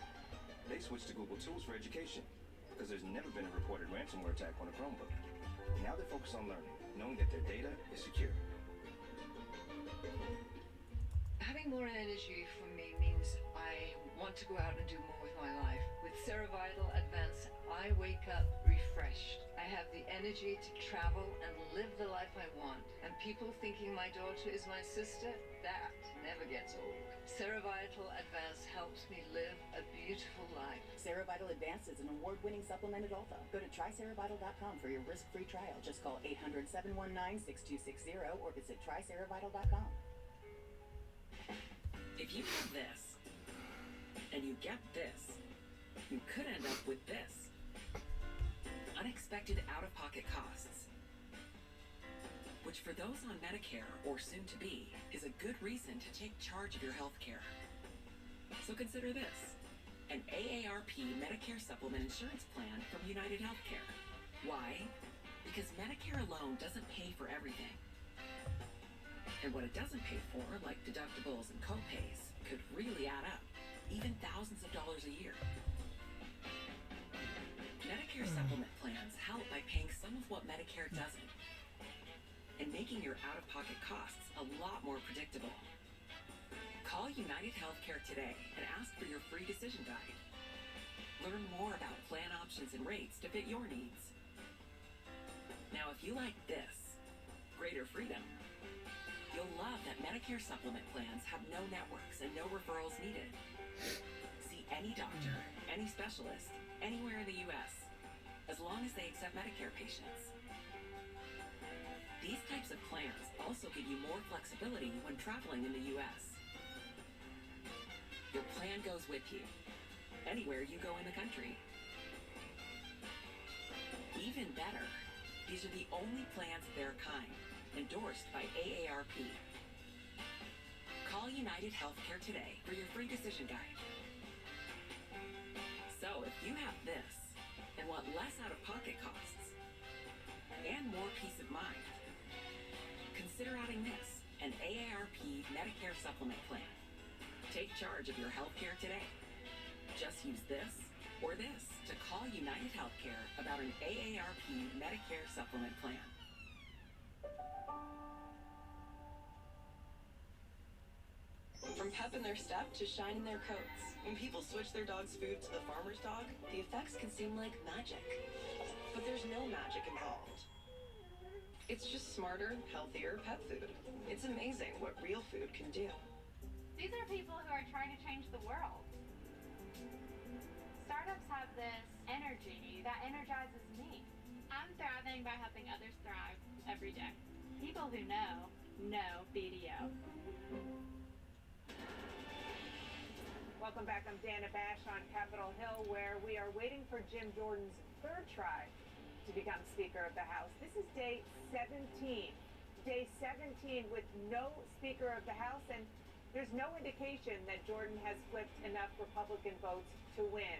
They switched to Google Tools for education because there's never been a reported ransomware attack on a Chromebook. Now they focus on learning, knowing that their data is secure. Having more energy for me means I want to go out and do more with my life. With Cerevital Advance, I wake up refreshed. I have the energy to travel and live the life I want. And people thinking my daughter is my sister, that never gets old. Cerevital Advance helps me live a beautiful life. Cerevital Advance is an award-winning supplemented alpha. Go to trycerevital.com for your risk-free trial. Just call 800-719-6260 or visit trycerevital.com. If you have this, and you get this, you could end up with this. Unexpected out-of-pocket costs. Which for those on Medicare, or soon to be, is a good reason to take charge of your health care. So consider this. An AARP Medicare Supplement Insurance Plan from United Healthcare. Why? Because Medicare alone doesn't pay for everything. And what it doesn't pay for, like deductibles and copays, could really add up, even thousands of dollars a year. Medicare supplement plans help by paying some of what Medicare doesn't, and making your out-of-pocket costs a lot more predictable. Call United Healthcare today and ask for your free decision guide. Learn more about plan options and rates to fit your needs. Now, if you like this, greater freedom, you'll love that Medicare supplement plans have no networks and no referrals needed. See any doctor, any specialist, anywhere in the U.S., as long as they accept Medicare patients. These types of plans also give you more flexibility when traveling in the U.S. Your plan goes with you, anywhere you go in the country. Even better, these are the only plans of their kind, endorsed by AARP. Call United Healthcare today for your free decision guide. So if you have this and want less out-of-pocket costs and more peace of mind, consider adding this, an AARP Medicare Supplement Plan. Take charge of your healthcare today. Just use this or this to call United Healthcare about an AARP Medicare Supplement Plan. From pep in their step to shine in their coats, when people switch their dog's food to the farmer's dog, the effects can seem like magic. But there's no magic involved. It's just smarter, healthier pet food. It's amazing what real food can do. These are people who are trying to change the world. Startups have this energy that energizes me. I'm thriving by helping others thrive every day. People who know BDO. Welcome back. I'm Dana Bash on Capitol Hill, where we are waiting for Jim Jordan's third try to become Speaker of the House. This is day 17. Day 17 with no Speaker of the House, and there's no indication that Jordan has flipped enough Republican votes to win.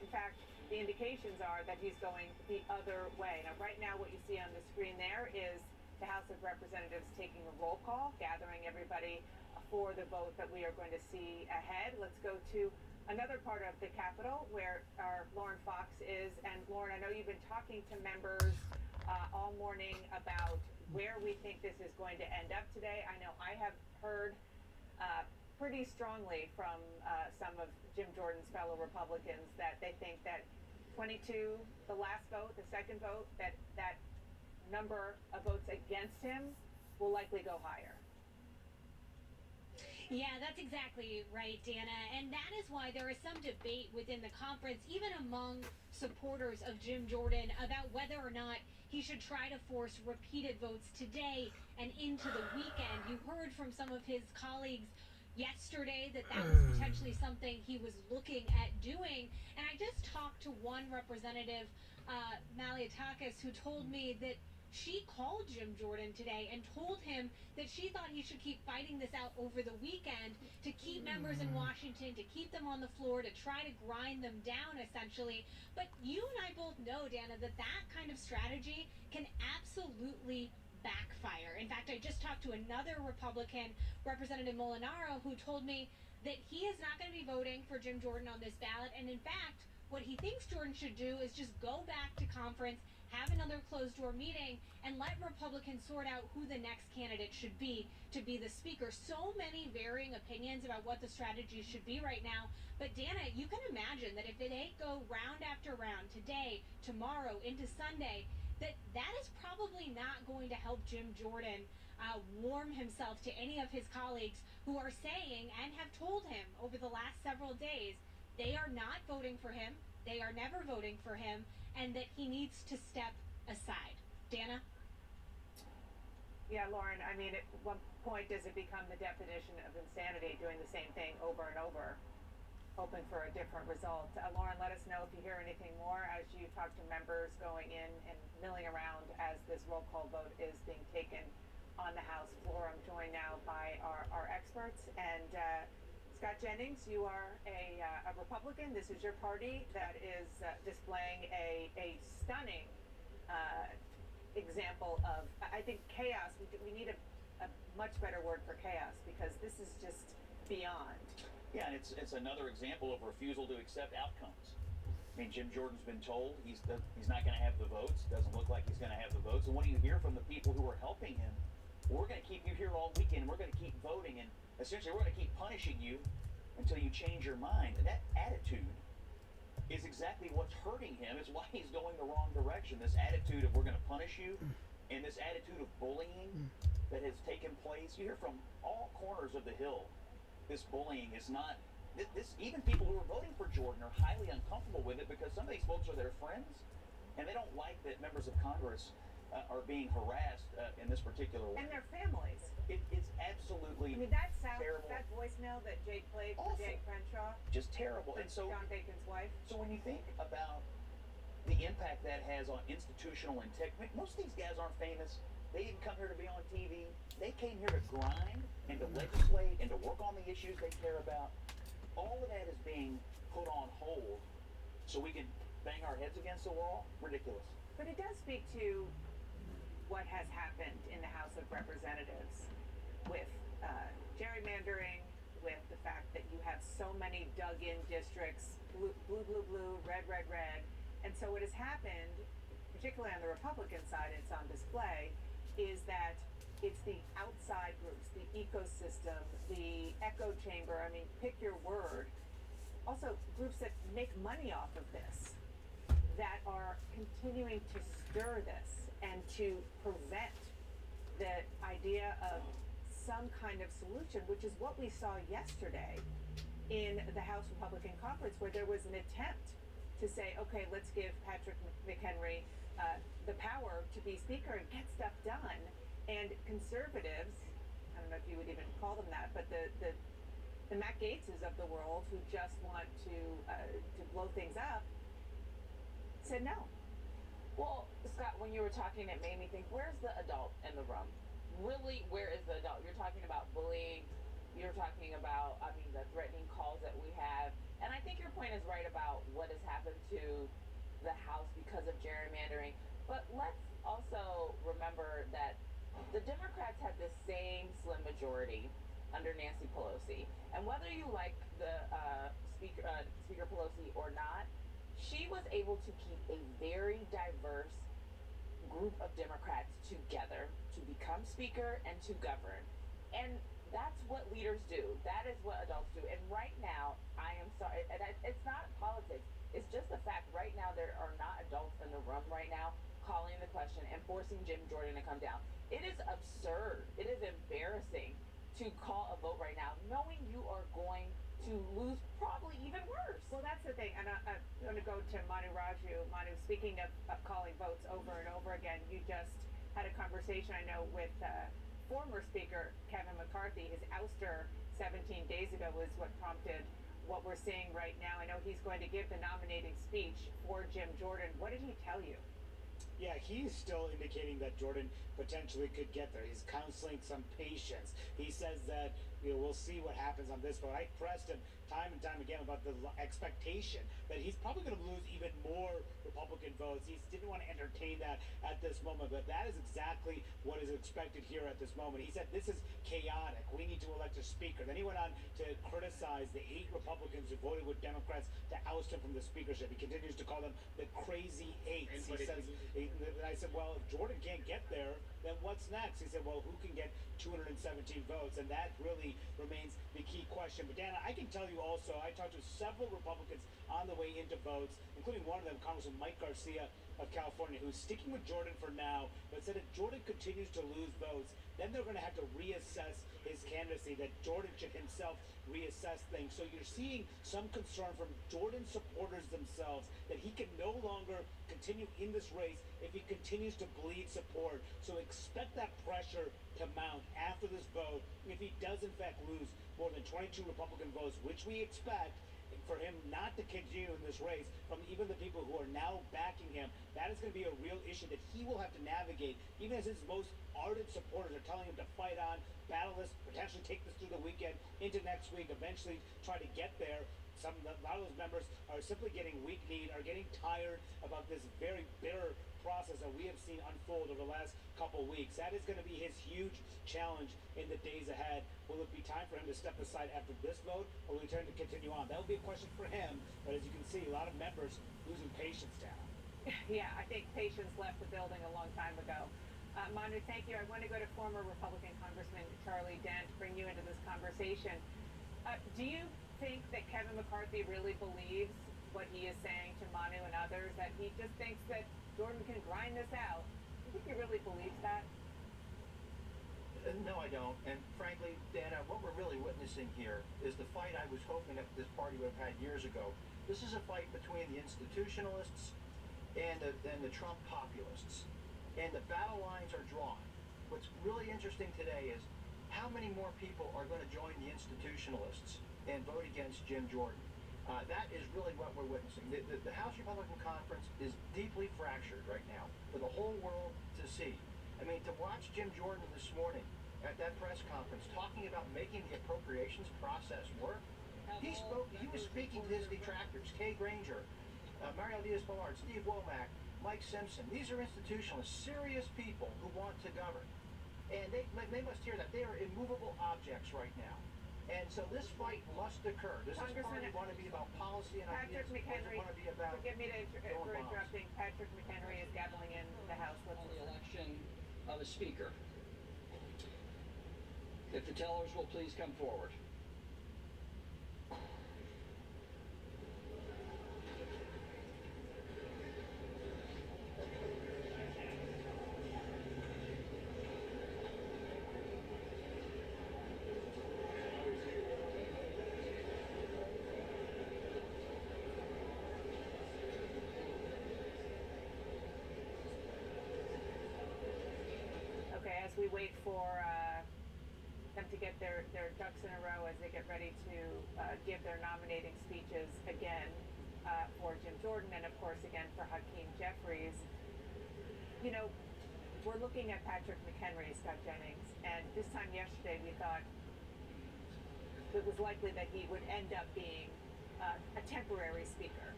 In fact, the indications are that he's going the other way. Now, right now, what you see on the screen there is the House of Representatives taking a roll call, gathering everybody for the vote that we are going to see ahead. Let's go to another part of the Capitol where our Lauren Fox is. And Lauren, I know you've been talking to members all morning about where we think this is going to end up today. I know I have heard pretty strongly from some of Jim Jordan's fellow Republicans that they think that 22, the last vote, the second vote, that number of votes against him will likely go higher. Yeah, that's exactly right, Dana. And that is why there is some debate within the conference, even among supporters of Jim Jordan, about whether or not he should try to force repeated votes today and into the weekend. You heard from some of his colleagues yesterday that that was potentially something he was looking at doing. And I just talked to one representative, Maliatakis, who told me that she called Jim Jordan today and told him that she thought he should keep fighting this out over the weekend to keep members in Washington, to keep them on the floor, to try to grind them down, essentially. But you and I both know, Dana, that that kind of strategy can absolutely backfire. In fact, I just talked to another Republican, Representative Molinaro, who told me that he is not going to be voting for Jim Jordan on this ballot. And in fact, what he thinks Jordan should do is just go back to conference, have another closed-door meeting, and let Republicans sort out who the next candidate should be to be the speaker. So many varying opinions about what the strategy should be right now. But Dana, you can imagine that if they go round after round, today, tomorrow, into Sunday, that is probably not going to help Jim Jordan warm himself to any of his colleagues who are saying and have told him over the last several days they are not voting for him, they are never voting for him, and that he needs to step aside. Dana? Yeah, Lauren, I mean, at what point does it become the definition of insanity doing the same thing over and over, hoping for a different result? Lauren, let us know if you hear anything more as you talk to members going in and milling around as this roll call vote is being taken on the House floor. I'm joined now by our experts. And Scott Jennings, you are a Republican. This is your party that is displaying a stunning example of, I think, chaos. We need a much better word for chaos, because this is just beyond. Yeah, and it's another example of refusal to accept outcomes. I mean, Jim Jordan's been told he's not going to have the votes. Doesn't look like he's going to have the votes. And what do you hear from the people who are helping him? We're going to keep you here all weekend. We're going to keep voting, and essentially we're going to keep punishing you until you change your mind. And that attitude is exactly what's hurting him. It's why he's going the wrong direction. This attitude of we're going to punish you, and this attitude of bullying that has taken place. You hear from all corners of the Hill. This bullying is not. This even people who are voting for Jordan are highly uncomfortable with it, because some of these folks are their friends, and they don't like that members of Congress are being harassed in this particular way. And their families. It's absolutely I mean, that sound, terrible. that voicemail that Jake played for Dan Crenshaw. Just terrible. And so John Bacon's wife. So when you think about the impact that has on institutional integrity, most of these guys aren't famous. They didn't come here to be on TV. They came here to grind and to legislate and to work on the issues they care about. All of that is being put on hold so we can bang our heads against the wall. Ridiculous. But it does speak to what has happened in the House of Representatives with gerrymandering, with the fact that you have so many dug-in districts, blue, red, and so what has happened, particularly on the Republican side, it's on display, is that it's the outside groups, the ecosystem, the echo chamber, I mean, pick your word, also groups that make money off of this, that are continuing to stir this and to prevent the idea of some kind of solution, which is what we saw yesterday in the House Republican Conference, where there was an attempt to say, okay, let's give Patrick McHenry the power to be speaker and get stuff done. And conservatives, I don't know if you would even call them that, but the Matt Gaetzes of the world, who just want to blow things up, said no. Well, Scott, when you were talking, it made me think, where's the adult in the room? Really, where is the adult? You're talking about bullying. You're talking about, I mean, the threatening calls that we have. And I think your point is right about what has happened to the House because of gerrymandering. But let's also remember that the Democrats had the same slim majority under Nancy Pelosi. And whether you like the Speaker Pelosi or not, she was able to keep a very diverse group of Democrats together to become speaker and to govern. And that's what leaders do. That is what adults do. And right now, I am sorry, and it's not politics. It's just the fact right now there are not adults in the room right now calling the question and forcing Jim Jordan to come down. It is absurd. It is embarrassing to call a vote right now, knowing you are going to lose probably even worse? Well, that's the thing, and I'm going to go to Manu Raju. Manu, speaking of calling votes over and over again, you just had a conversation, I know, with former Speaker Kevin McCarthy. His ouster 17 days ago was what prompted what we're seeing right now. I know he's going to give the nominating speech for Jim Jordan. What did he tell you? Yeah, he's still indicating that Jordan potentially could get there. He's counseling some patience. He says that, we'll see what happens on this vote. I pressed him time and time again about the expectation that he's probably going to lose even more Republican votes. He didn't want to entertain that at this moment, but that is exactly what is expected here at this moment. He said this is chaotic. We need to elect a speaker. Then he went on to criticize the 8 Republicans who voted with Democrats to oust him from the speakership. He continues to call them the crazy eights. I said, well, if Jordan can't get there, then what's next? He said, well, who can get 217 votes? And that really remains the key question. But Dana, I can tell you also, I talked to several Republicans on the way into votes, including one of them, Congressman Mike Garcia of California, who's sticking with Jordan for now, but said if Jordan continues to lose votes, then they're going to have to reassess his candidacy, that Jordan should himself reassess things. So you're seeing some concern from Jordan supporters themselves that he can no longer continue in this race if he continues to bleed support. So expect that pressure to mount after this vote if he does in fact lose more than 22 Republican votes, which we expect, for him not to continue in this race from even the people who are now backing him. That is going to be a real issue that he will have to navigate, even as his most ardent supporters are telling him to fight on, battle this, potentially take this through the weekend into next week, eventually try to get there. A lot of those members are simply getting weak-kneed, are getting tired about this very bitter process that we have seen unfold over the last couple weeks. That is going to be his huge challenge in the days ahead. Will it be time for him to step aside after this vote, or will he turn to continue on? That will be a question for him, but as you can see, a lot of members losing patience down. Yeah, I think patience left the building a long time ago. Manu, thank you. I want to go to former Republican Congressman Charlie Dent, bring you into this conversation. Do you think that Kevin McCarthy really believes what he is saying to Manu and others, that he just thinks that Jordan can grind this out? Do you think he really believes that? No, I don't. And frankly, Dana, what we're really witnessing here is the fight I was hoping that this party would have had years ago. This is a fight between the institutionalists and the Trump populists. And the battle lines are drawn. What's really interesting today is how many more people are going to join the institutionalists and vote against Jim Jordan. That is really what we're witnessing. The House Republican Conference is deeply fractured right now for the whole world to see. I mean, to watch Jim Jordan this morning at that press conference talking about making the appropriations process work, he was speaking to his detractors, Kay Granger, Mario Diaz-Balart, Steve Womack, Mike Simpson. These are institutionalists, serious people who want to govern. And they must hear that. They are immovable objects right now. And so this fight must occur. Does this party want to be about policy and Patrick ideas, or does it want to be about forgive me for interrupting. Patrick McHenry is gaveling in the House. On the election of a speaker. If the tellers will please come forward. Okay, as we wait for them to get their ducks in a row as they get ready to give their nominating speeches again for Jim Jordan and, of course, again for Hakeem Jeffries. You know, we're looking at Patrick McHenry, Scott Jennings, and this time yesterday we thought it was likely that he would end up being a temporary speaker.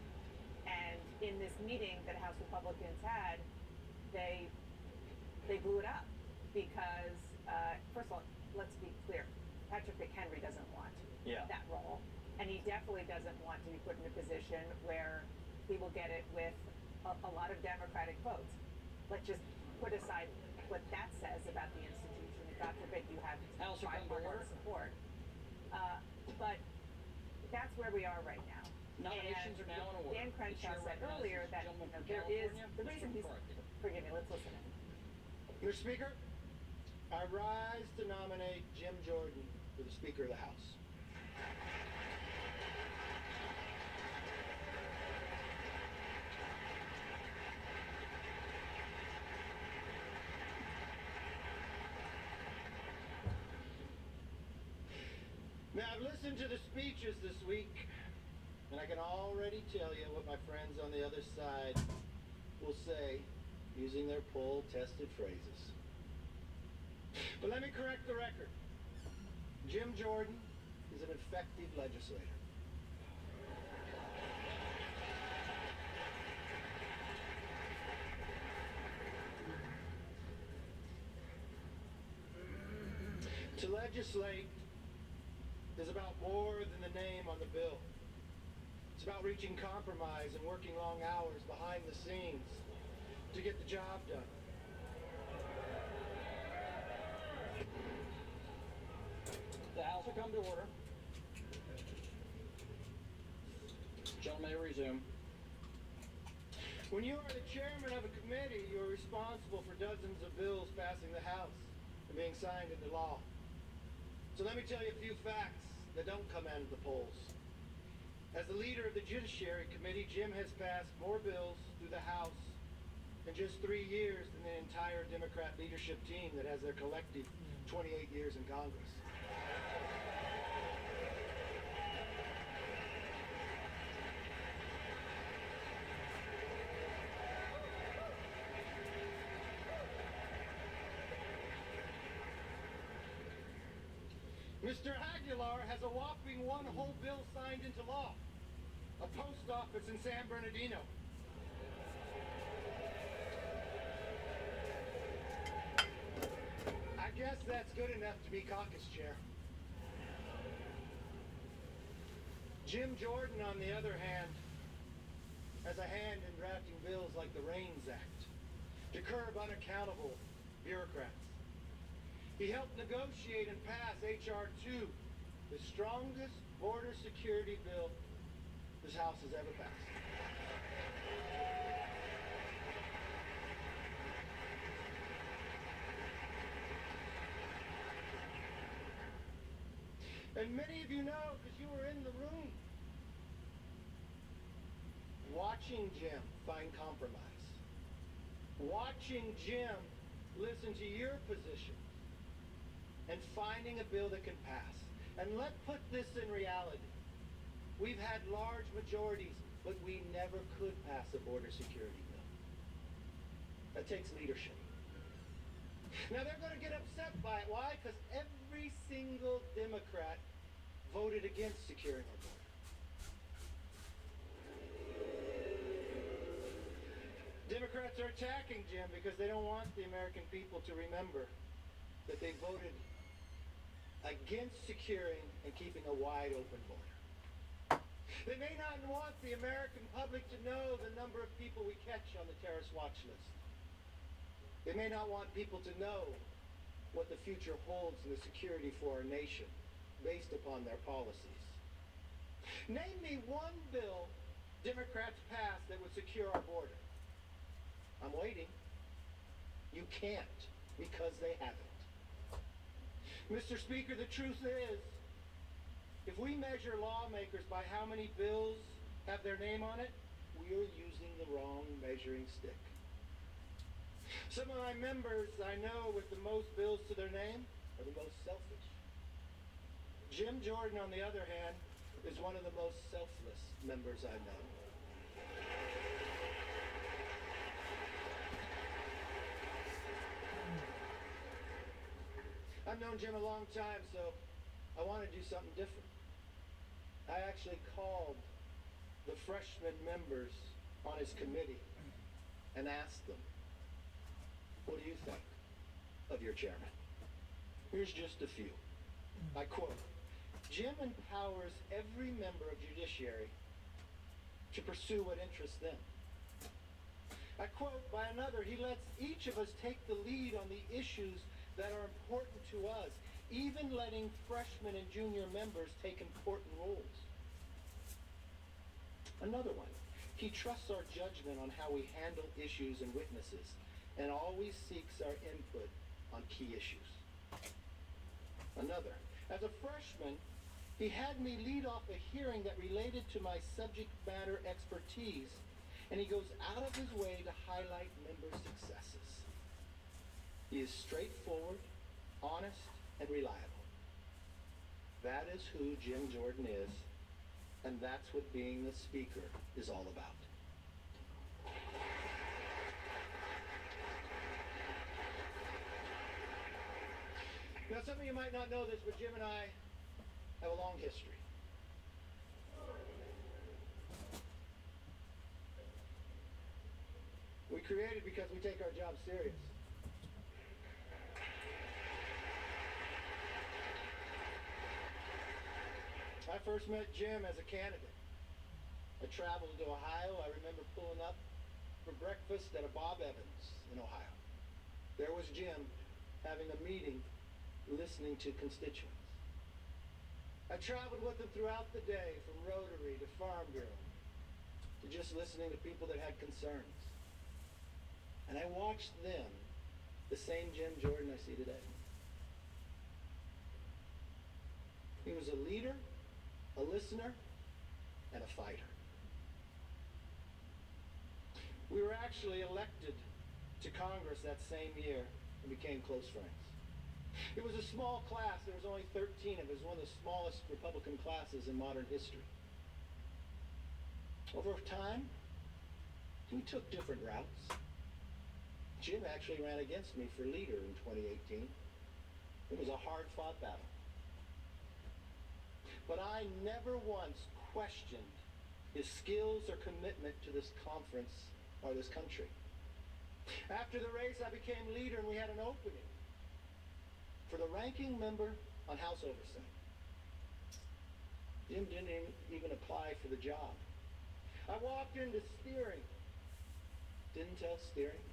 And in this meeting that House Republicans had, they blew it up because, first of all, let's be clear, Patrick McHenry doesn't want that role. And he definitely doesn't want to be put in a position where he will get it with a lot of Democratic votes. Let's just put aside what that says about the institution. And God forbid you have bipartisan support. But that's where we are right now. Nominations are now in order. Dan Crenshaw said earlier that there is, the reason he's, forgive me, let's listen in. Mr. Speaker, I rise to nominate Jim Jordan for the Speaker of the House. Now, I've listened to the speeches this week, and I can already tell you what my friends on the other side will say using their poll-tested phrases. But let me correct the record. Jim Jordan is an effective legislator. To legislate is about more than the name on the bill. It's about reaching compromise and working long hours behind the scenes to get the job done. The House will come to order. Gentlemen, may resume. When you are the chairman of a committee, you are responsible for dozens of bills passing the House and being signed into law. So let me tell you a few facts that don't come out of the polls. As the leader of the Judiciary Committee, Jim has passed more bills through the House in just 3 years than the entire Democrat leadership team that has their collective 28 years in Congress. Mr. Aguilar has a whopping one whole bill signed into law. A post office in San Bernardino. I guess that's good enough to be caucus chair. Jim Jordan, on the other hand, has a hand in drafting bills like the REINS Act to curb unaccountable bureaucrats. He helped negotiate and pass H.R. 2, the strongest border security bill this House has ever passed. And many of you know, because you were in the room, watching Jim find compromise, watching Jim listen to your position, and finding a bill that can pass. And let's put this in reality. We've had large majorities, but we never could pass a border security bill. That takes leadership. Now they're going to get upset by it. Why? Because every single Democrat voted against securing our border. Democrats are attacking Jim because they don't want the American people to remember that they voted against securing and keeping a wide open border. They may not want the American public to know the number of people we catch on the terrorist watch list. They may not want people to know what the future holds in the security for our nation based upon their policies. Name me one bill Democrats passed that would secure our border. I'm waiting. You can't, because they haven't. Mr. Speaker, the truth is, if we measure lawmakers by how many bills have their name on it, we are using the wrong measuring stick. Some of my members I know with the most bills to their name are the most selfish. Jim Jordan, on the other hand, is one of the most selfless members I know. I've known Jim a long time, so I want to do something different. I actually called the freshman members on his committee and asked them, what do you think of your chairman? Here's just a few. I quote, Jim empowers every member of Judiciary to pursue what interests them. I quote by another, he lets each of us take the lead on the issues that are important to us, even letting freshmen and junior members take important roles. Another one, he trusts our judgment on how we handle issues and witnesses, and always seeks our input on key issues. Another. As a freshman, he had me lead off a hearing that related to my subject matter expertise, and he goes out of his way to highlight member successes. He is straightforward, honest, and reliable. That is who Jim Jordan is, and that's what being the speaker is all about. Now, some of you might not know this, but Jim and I have a long history. We created because we take our job serious. I first met Jim as a candidate. I traveled to Ohio. I remember pulling up for breakfast at a Bob Evans in Ohio. There was Jim having a meeting, listening to constituents. I traveled with him throughout the day, from Rotary to Farm Bureau, to just listening to people that had concerns. And I watched them, the same Jim Jordan I see today. He was a leader, a listener, and a fighter. We were actually elected to Congress that same year and became close friends. It was a small class. There was only 13 of us, one of the smallest Republican classes in modern history. Over time, we took different routes. Jim actually ran against me for leader in 2018. It was a hard-fought battle. But I never once questioned his skills or commitment to this conference or this country. After the race, I became leader, and we had an opening for the ranking member on House Oversight. Jim didn't even apply for the job. I walked into steering. Didn't tell steering.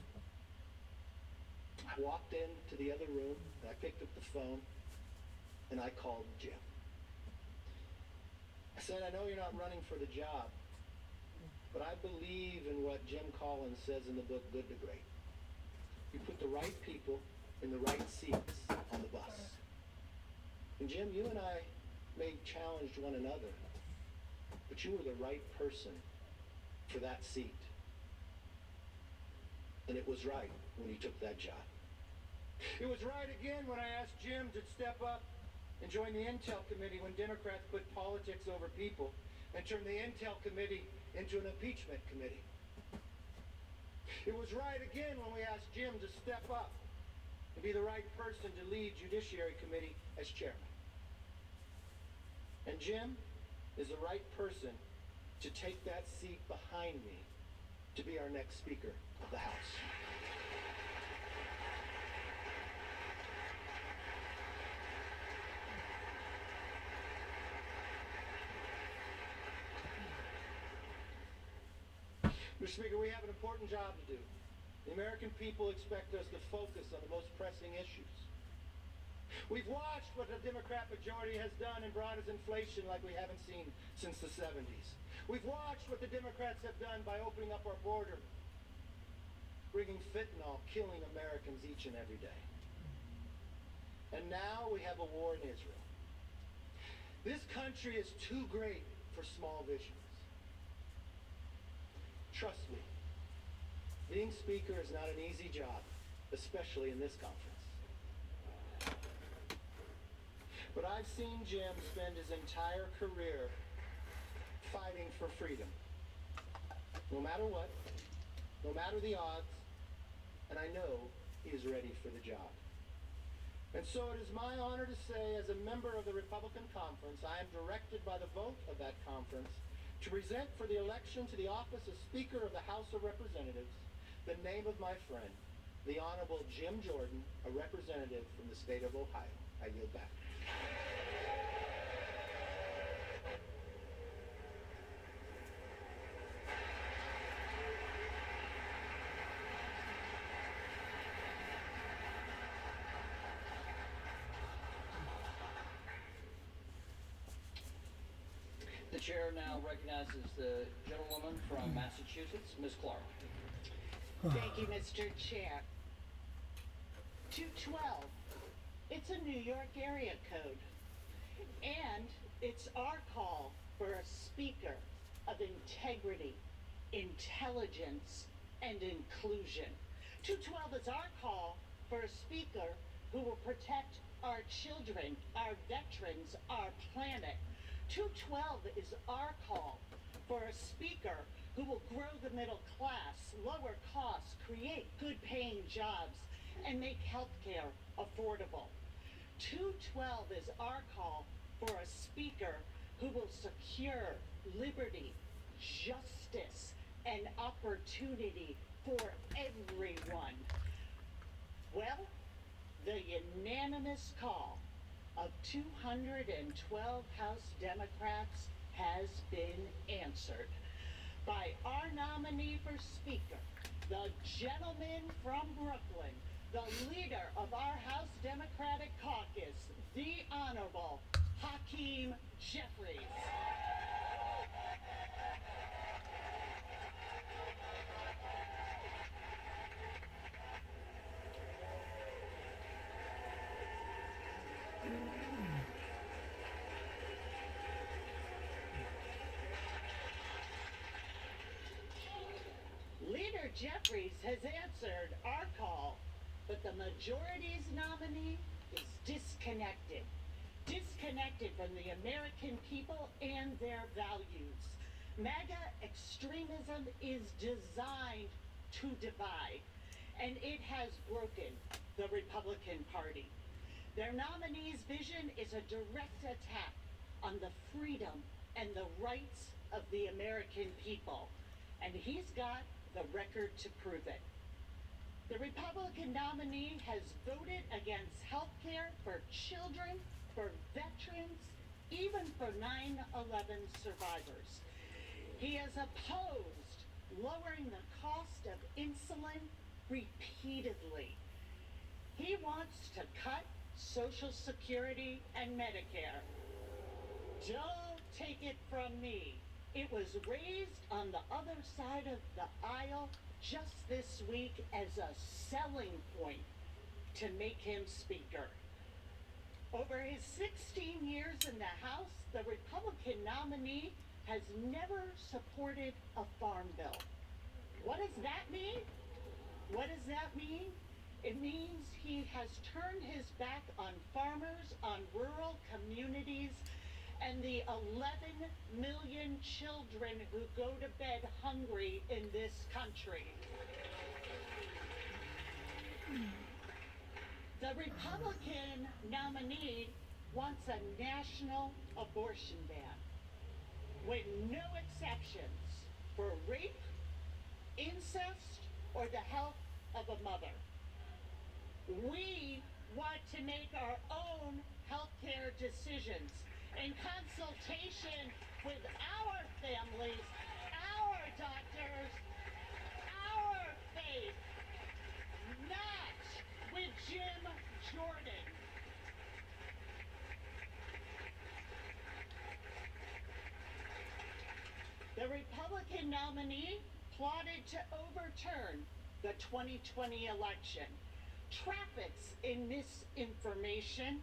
I walked into the other room, and I picked up the phone, and I called Jim. I said, I know you're not running for the job, but I believe in what Jim Collins says in the book, Good to Great. You put the right people in the right seats on the bus. And Jim, you and I may have challenged one another, but you were the right person for that seat. And it was right when you took that job. It was right again when I asked Jim to step up and join the Intel Committee when Democrats put politics over people and turned the Intel Committee into an impeachment committee. It was right again when we asked Jim to step up and be the right person to lead Judiciary Committee as chairman. And Jim is the right person to take that seat behind me to be our next Speaker of the House. Mr. Speaker, we have an important job to do. The American people expect us to focus on the most pressing issues. We've watched what the Democrat majority has done and brought us inflation like we haven't seen since the 70s. We've watched what the Democrats have done by opening up our border, bringing fentanyl, killing Americans each and every day. And now we have a war in Israel. This country is too great for small visions. Trust me, being Speaker is not an easy job, especially in this conference. But I've seen Jim spend his entire career fighting for freedom. No matter what, no matter the odds, and I know he is ready for the job. And so it is my honor to say, as a member of the Republican Conference, I am directed by the vote of that conference to present for the election to the office of Speaker of the House of Representatives the name of my friend, the Honorable Jim Jordan, a representative from the state of Ohio. I yield back. The chair now recognizes the gentlewoman from Massachusetts, Ms. Clark. Thank you, Mr. Chair. 212 It's a New York area code. And it's our call for a speaker of integrity, intelligence, and inclusion. 212 is our call for a speaker who will protect our children, our veterans, our planet. 212 is our call for a speaker who will grow the middle class, lower costs, create good paying jobs, and make healthcare affordable. 212 is our call for a speaker who will secure liberty, justice, and opportunity for everyone. Well, the unanimous call of 212 House Democrats has been answered by our nominee for Speaker, the gentleman from Brooklyn, the leader of our House Democratic Caucus, the Honorable Hakeem Jeffries. Leader Jeffries has answered our call, but the majority's nominee is disconnected. Disconnected from the American people and their values. MAGA extremism is designed to divide, and it has broken the Republican Party. Their nominee's vision is a direct attack on the freedom and the rights of the American people, and he's got the record to prove it. The Republican nominee has voted against health care for children, for veterans, even for 9/11 survivors. He has opposed lowering the cost of insulin repeatedly. He wants to cut Social Security and Medicare. Don't take it from me. It was raised on the other side of the aisle just this week as a selling point to make him speaker. Over his 16 years in the House, the Republican nominee has never supported a farm bill. What does that mean? What does that mean? It means he has turned his back on farmers, on rural communities, and the 11 million children who go to bed hungry in this country. The Republican nominee wants a national abortion ban with no exceptions for rape, incest, or the health of a mother. We want to make our own healthcare decisions in consultation with our families, our doctors, our faith, not with Jim Jordan. The Republican nominee plotted to overturn the 2020 election, traffics in misinformation,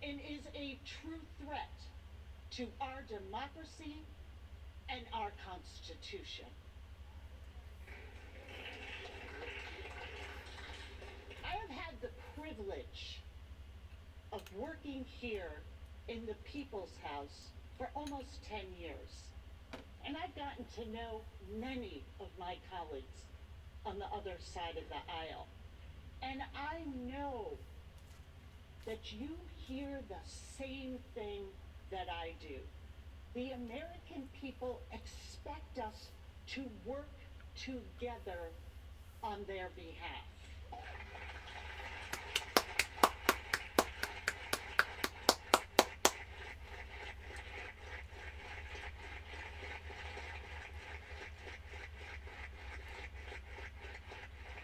and is a true threat to our democracy and our Constitution. I have had the privilege of working here in the People's House for almost 10 years. And I've gotten to know many of my colleagues on the other side of the aisle. And I know that you hear the same thing that I do. The American people expect us to work together on their behalf.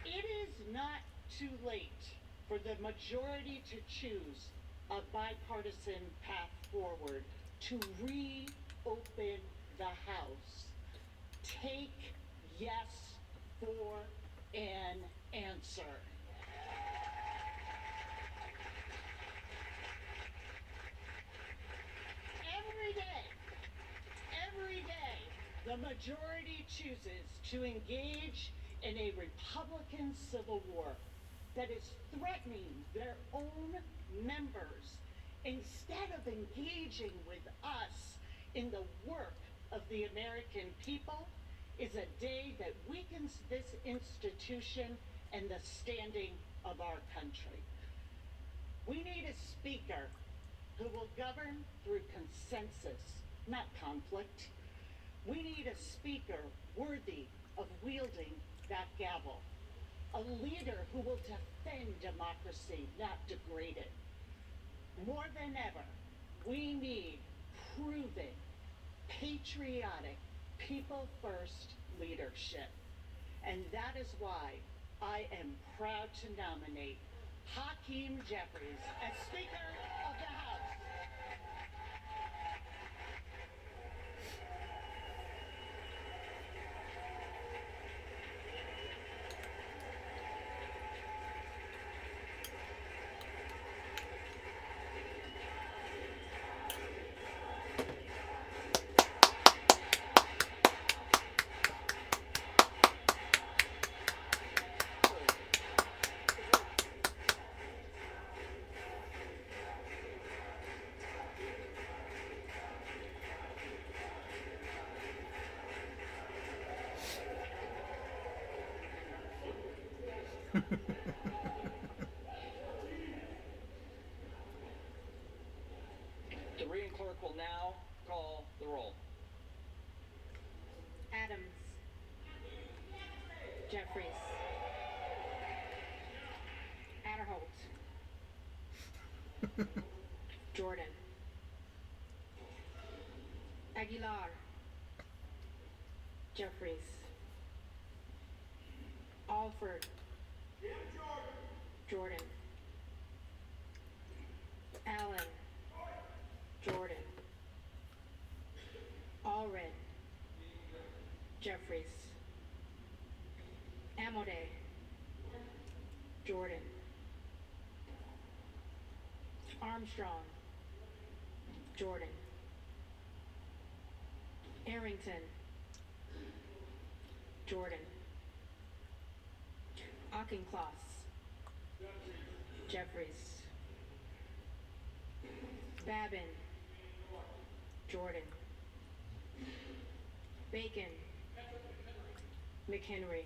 It is not too late for the majority to choose a bipartisan path forward to reopen the House. Take yes for an answer. The majority chooses to engage in a Republican civil war that is threatening their own members instead of engaging with us in the work of the American people is a day that weakens this institution and the standing of our country. We need a speaker who will govern through consensus, not conflict. We need a speaker worthy of wielding that gavel. A leader who will defend democracy, not degrade it. More than ever, we need proven, patriotic, people-first leadership. And that is why I am proud to nominate Hakeem Jeffries as Speaker of the House. The reading clerk will now call the roll. Adams. Jeffries. Adderholt. Jordan. Aguilar. Jeffries. Alford. Jordan. Allen. Jordan. Allred. Jeffries. Amode. Jordan. Armstrong. Jordan. Arrington. Jordan. Auchincloss. Jeffries. Babin. Jordan. Bacon. McHenry.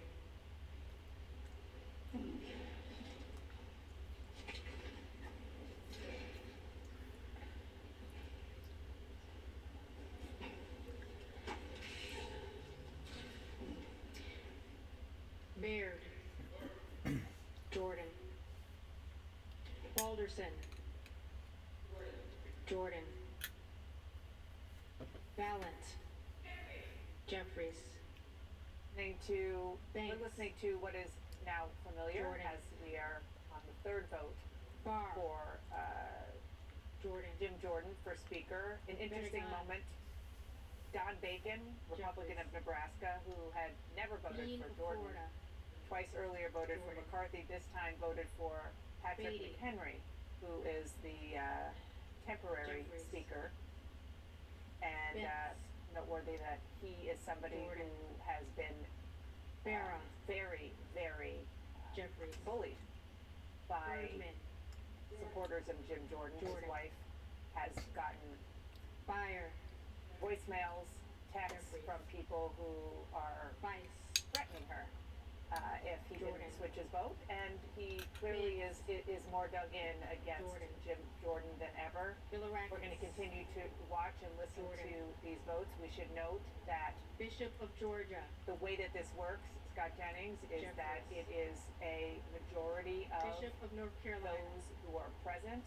Baird. Jordan. Balderson. Jordan. Ballant. Jeffries. We're listening to what is now familiar Jordan. as we are on the third vote Barr. for Jordan. Jim Jordan for Speaker. An interesting Bennigan. moment. Don Bacon, Republican of Nebraska, who had never voted Dean for of Jordan, Florida. twice earlier voted for Jordan. McCarthy, this time voted for Patrick Beatty. McHenry, who is the temporary Jeffries. Speaker. And Betts. noteworthy that he is somebody Jordan. who has been Barra. very, very Jeffries. bullied by Bergman. supporters of Jim Jordan. His Jordan. wife has gotten Beyer. voicemails, texts Jeffries. from people who are Weiss. threatening her if he Jordan. didn't switch his vote, and he clearly is more dug in against Jordan. Jim Jordan than ever. Bilirakis. We're going to continue to watch and listen Jordan. to these votes. We should note that Bishop of Georgia. the way that this works, Scott Jennings, is that it is a majority of Bishop of North Carolina. those who are present.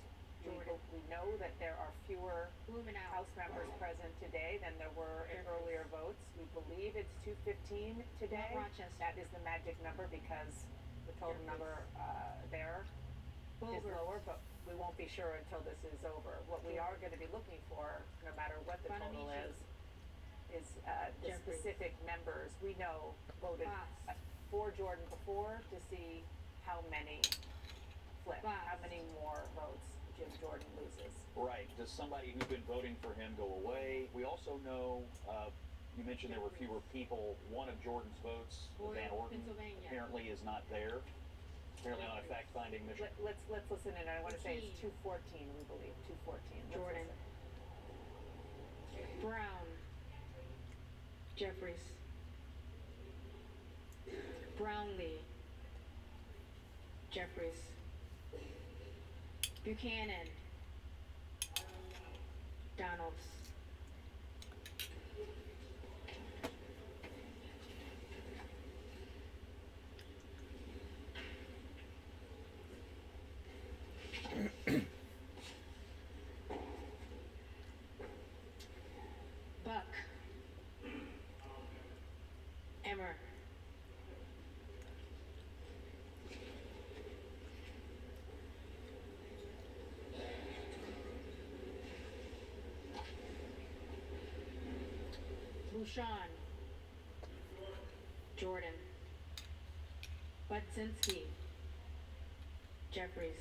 Jordan. We know that there are fewer Blumenauer. House members present today than there were in Jeffries. earlier votes. We believe it's 215 today. Not Rochester. That is the magic number because the total Jeffries. number there is Bogert. lower, but we won't be sure until this is over. What we are going to be looking for, no matter what the total Bonamici. is the Jeffries. specific members we know voted Voss. for Jordan before to see how many flip, Voss. how many more votes Jim Jordan loses. Right. Does somebody who's been voting for him go away? We also know You mentioned there were fewer people. One of Jordan's votes, Van Orton, apparently is not there. Apparently on a fact-finding mission. Let's listen in. I want to say it's 214, we believe. 214. Jordan. Brown. Jeffries. Brownlee. Jeffries. Buchanan. Donalds. Buck. Emmer. Bouchon. Jordan. Budzinski. Jeffries.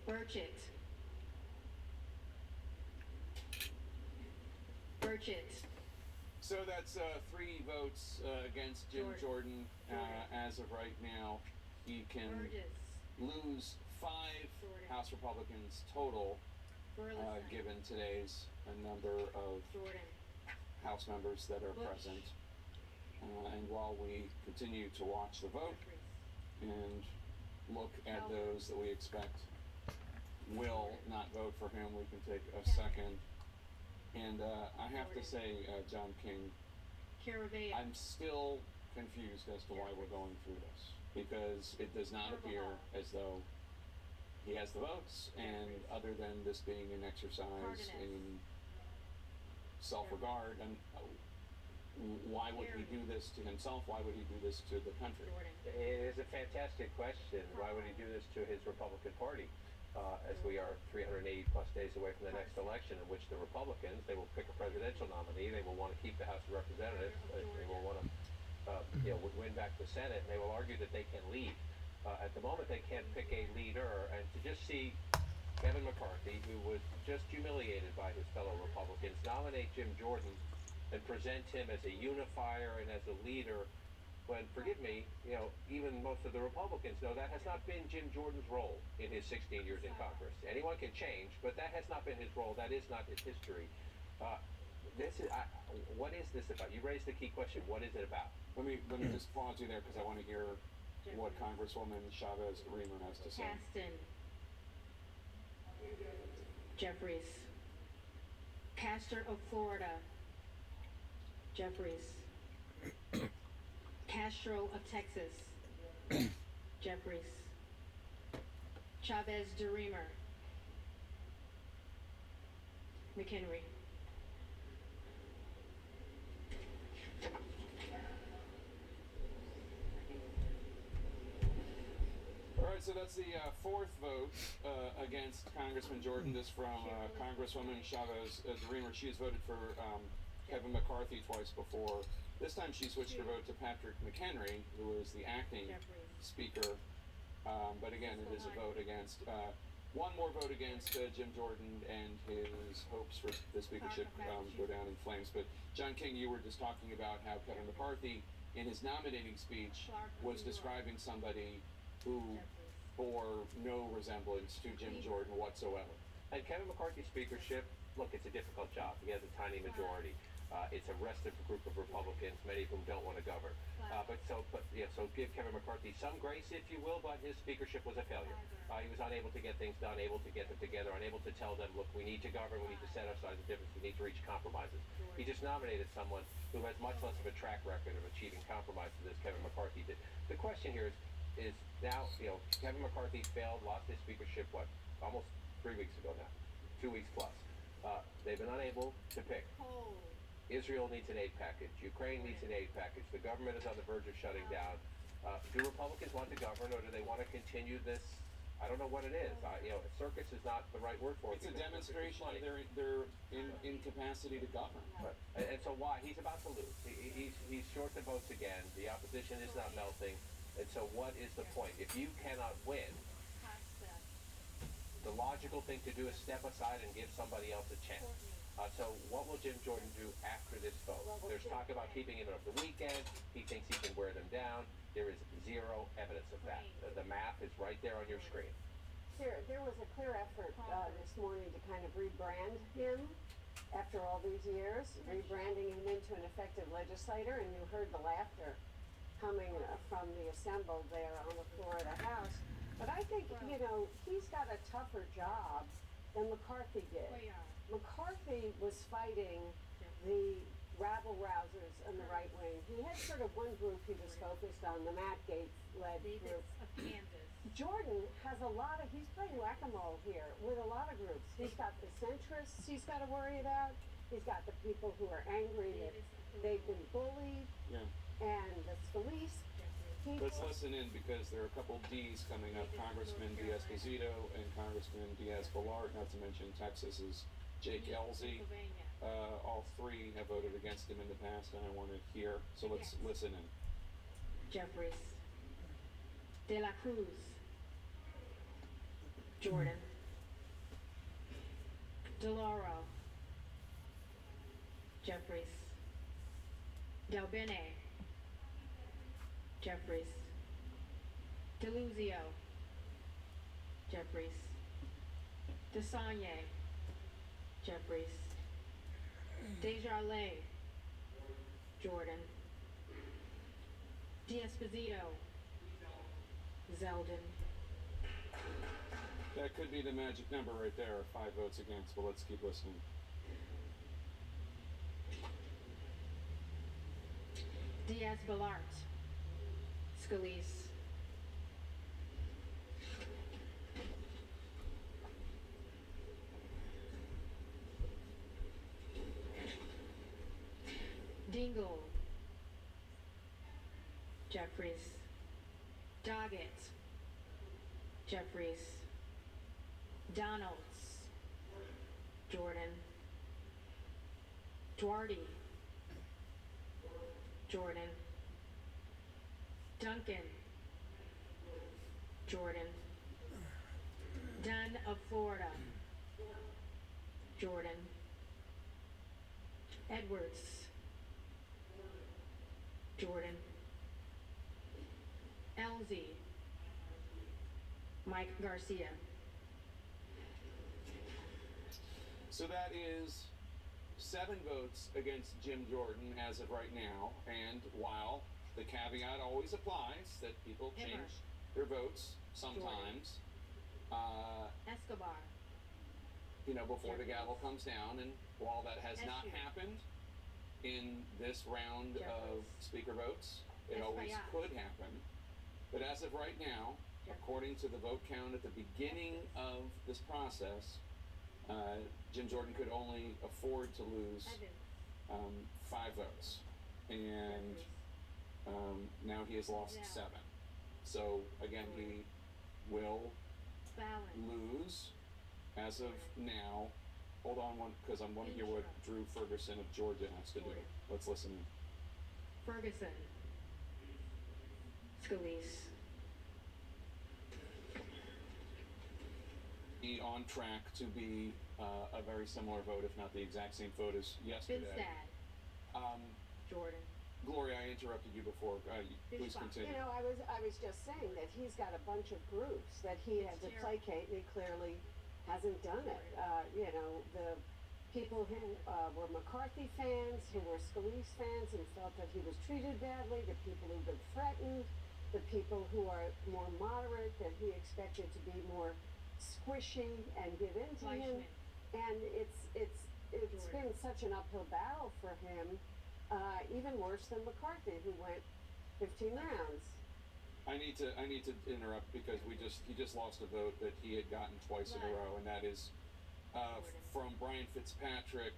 Burchett. So that's 3 votes against Jim Jordan. As of right now, he can lose 5 House Republicans total, given today's number of House members that are present. And while we continue to watch the vote and look at those that we expect will not vote for him, we can take a second. And I have to say, John King, I'm still confused as to why we're going through this, because it does not appear as though he has the votes, and other than this being an exercise in self-regard, and why would he do this to himself? Why would he do this to the country? It is a fantastic question. Why would he do this to his Republican Party? As we are 380 plus days away from the next election, in which the Republicans, they will pick a presidential nominee, they will want to keep the House of Representatives, they will want to win back the Senate, and they will argue that they can lead. At the moment, they can't pick a leader, and to just see Kevin McCarthy, who was just humiliated by his fellow Republicans, nominate Jim Jordan and present him as a unifier and as a leader, when, forgive me, even most of the Republicans know that has not been Jim Jordan's role in his 16 years in Congress. Anyone can change, but that has not been his role. That is not his history. What is this about? You raised the key question. What is it about? Let me just pause you there, because I want to hear what Congresswoman Chavez-DeRemer has to say. Caston. Jeffries. Castor of Florida. Jeffries. Castro of Texas. Jeffries. Chavez-DeRemer. McHenry. All right, so that's the 4th vote against Congressman Jordan. This from Congresswoman Chavez-DeRemer. She has voted for Kevin McCarthy twice before. This time she switched her vote to Patrick McHenry, who is the acting speaker. But again, it is a vote against. One more vote against Jim Jordan, and his hopes for the speakership go down in flames. But John King, you were just talking about how Kevin McCarthy, in his nominating speech, was describing somebody who bore no resemblance to Jim Jordan whatsoever. And Kevin McCarthy's speakership, look, it's a difficult job. He has a tiny majority. It's a restive group of Republicans, many of whom don't want to govern. So give Kevin McCarthy some grace, if you will, but his speakership was a failure. He was unable to get things done, able to get them together, unable to tell them, look, we need to govern, we need to set aside the difference, we need to reach compromises. He just nominated someone who has much less of a track record of achieving compromises as Kevin McCarthy did. The question here is now, Kevin McCarthy failed, lost his speakership, almost 3 weeks ago now, 2 weeks plus. They've been unable to pick. Israel needs an aid package. Ukraine needs an aid package. The government is on the verge of shutting down. Do Republicans want to govern, or do they want to continue this? I don't know what it is. Circus is not the right word for it. It's a demonstration of their incapacity to govern. Right. And so why? He's about to lose. He's short the votes again. The opposition is not melting. And so what is the point? If you cannot win, the logical thing to do is step aside and give somebody else a chance. So what will Jim Jordan do after this vote? There's talk about keeping him over the weekend. He thinks he can wear them down. There is zero evidence of that. The math is right there on your screen. There was a clear effort this morning to kind of rebrand him after all these years, rebranding him into an effective legislator, and you heard the laughter coming from the assembled there on the floor of the House. But I think, you know, he's got a tougher job than McCarthy did. McCarthy was fighting the rabble-rousers in the right wing. He had sort of one group he was focused on, the Matt Gaetz-led group. Of Kansas. Jordan has a lot of, he's playing whack-a-mole here with a lot of groups. He's got the centrists he's got to worry about. He's got the people who are angry that they've been bullied. Yeah. And the Scalise people. Let's listen in because there are a couple D's coming up. Congressman Diaz-Esposito and Congressman Diaz-Balart, not to mention Texas's Jake Ellzey. All three have voted against him in the past, and I want to hear. So let's listen in. Jeffries, De La Cruz, Jordan, DeLauro, Jeffries, Del Bene, Jeffries, DeLuzio, Jeffries, DeSagne, Jeffries, Desjardins, Jordan, D'Esposito, Zeldin. That could be the magic number right there, 5 votes against, but let's keep listening. Diaz-Balart, Scalise, Dingle, Jeffries, Doggett, Jeffries, Donalds, Jordan, Duarte, Jordan, Duncan, Jordan, Dunn of Florida, Jordan, Edwards, Jordan, Ellzey, Mike Garcia. So that is 7 votes against Jim Jordan as of right now, and while the caveat always applies that people change their votes sometimes, Escobar, you know, before the gavel comes down, and while that has not happened in this round of speaker votes, it always could happen. But as of right now, according to the vote count at the beginning of this process, Jim Jordan could only afford to lose 5 votes, and now he has lost 7. So again, he will lose as of now. Hold on one, because I want to hear what Drew Ferguson of Georgia has to do. Let's listen in. Ferguson, Scalise, on track to be a very similar vote, if not the exact same vote as yesterday. Finstad, Jordan. Gloria, I interrupted you before. Please continue. You know, I was just saying that he's got a bunch of groups that he had to placate, and he clearly hasn't done it. You know, the people who were McCarthy fans, who were Scalise fans and felt that he was treated badly, the people who've been threatened, the people who are more moderate, that he expected to be more squishy and give in to him. And it's been such an uphill battle for him, even worse than McCarthy, who went 15 rounds. I need to interrupt because he just lost a vote that he had gotten twice in a row, and that is from Brian Fitzpatrick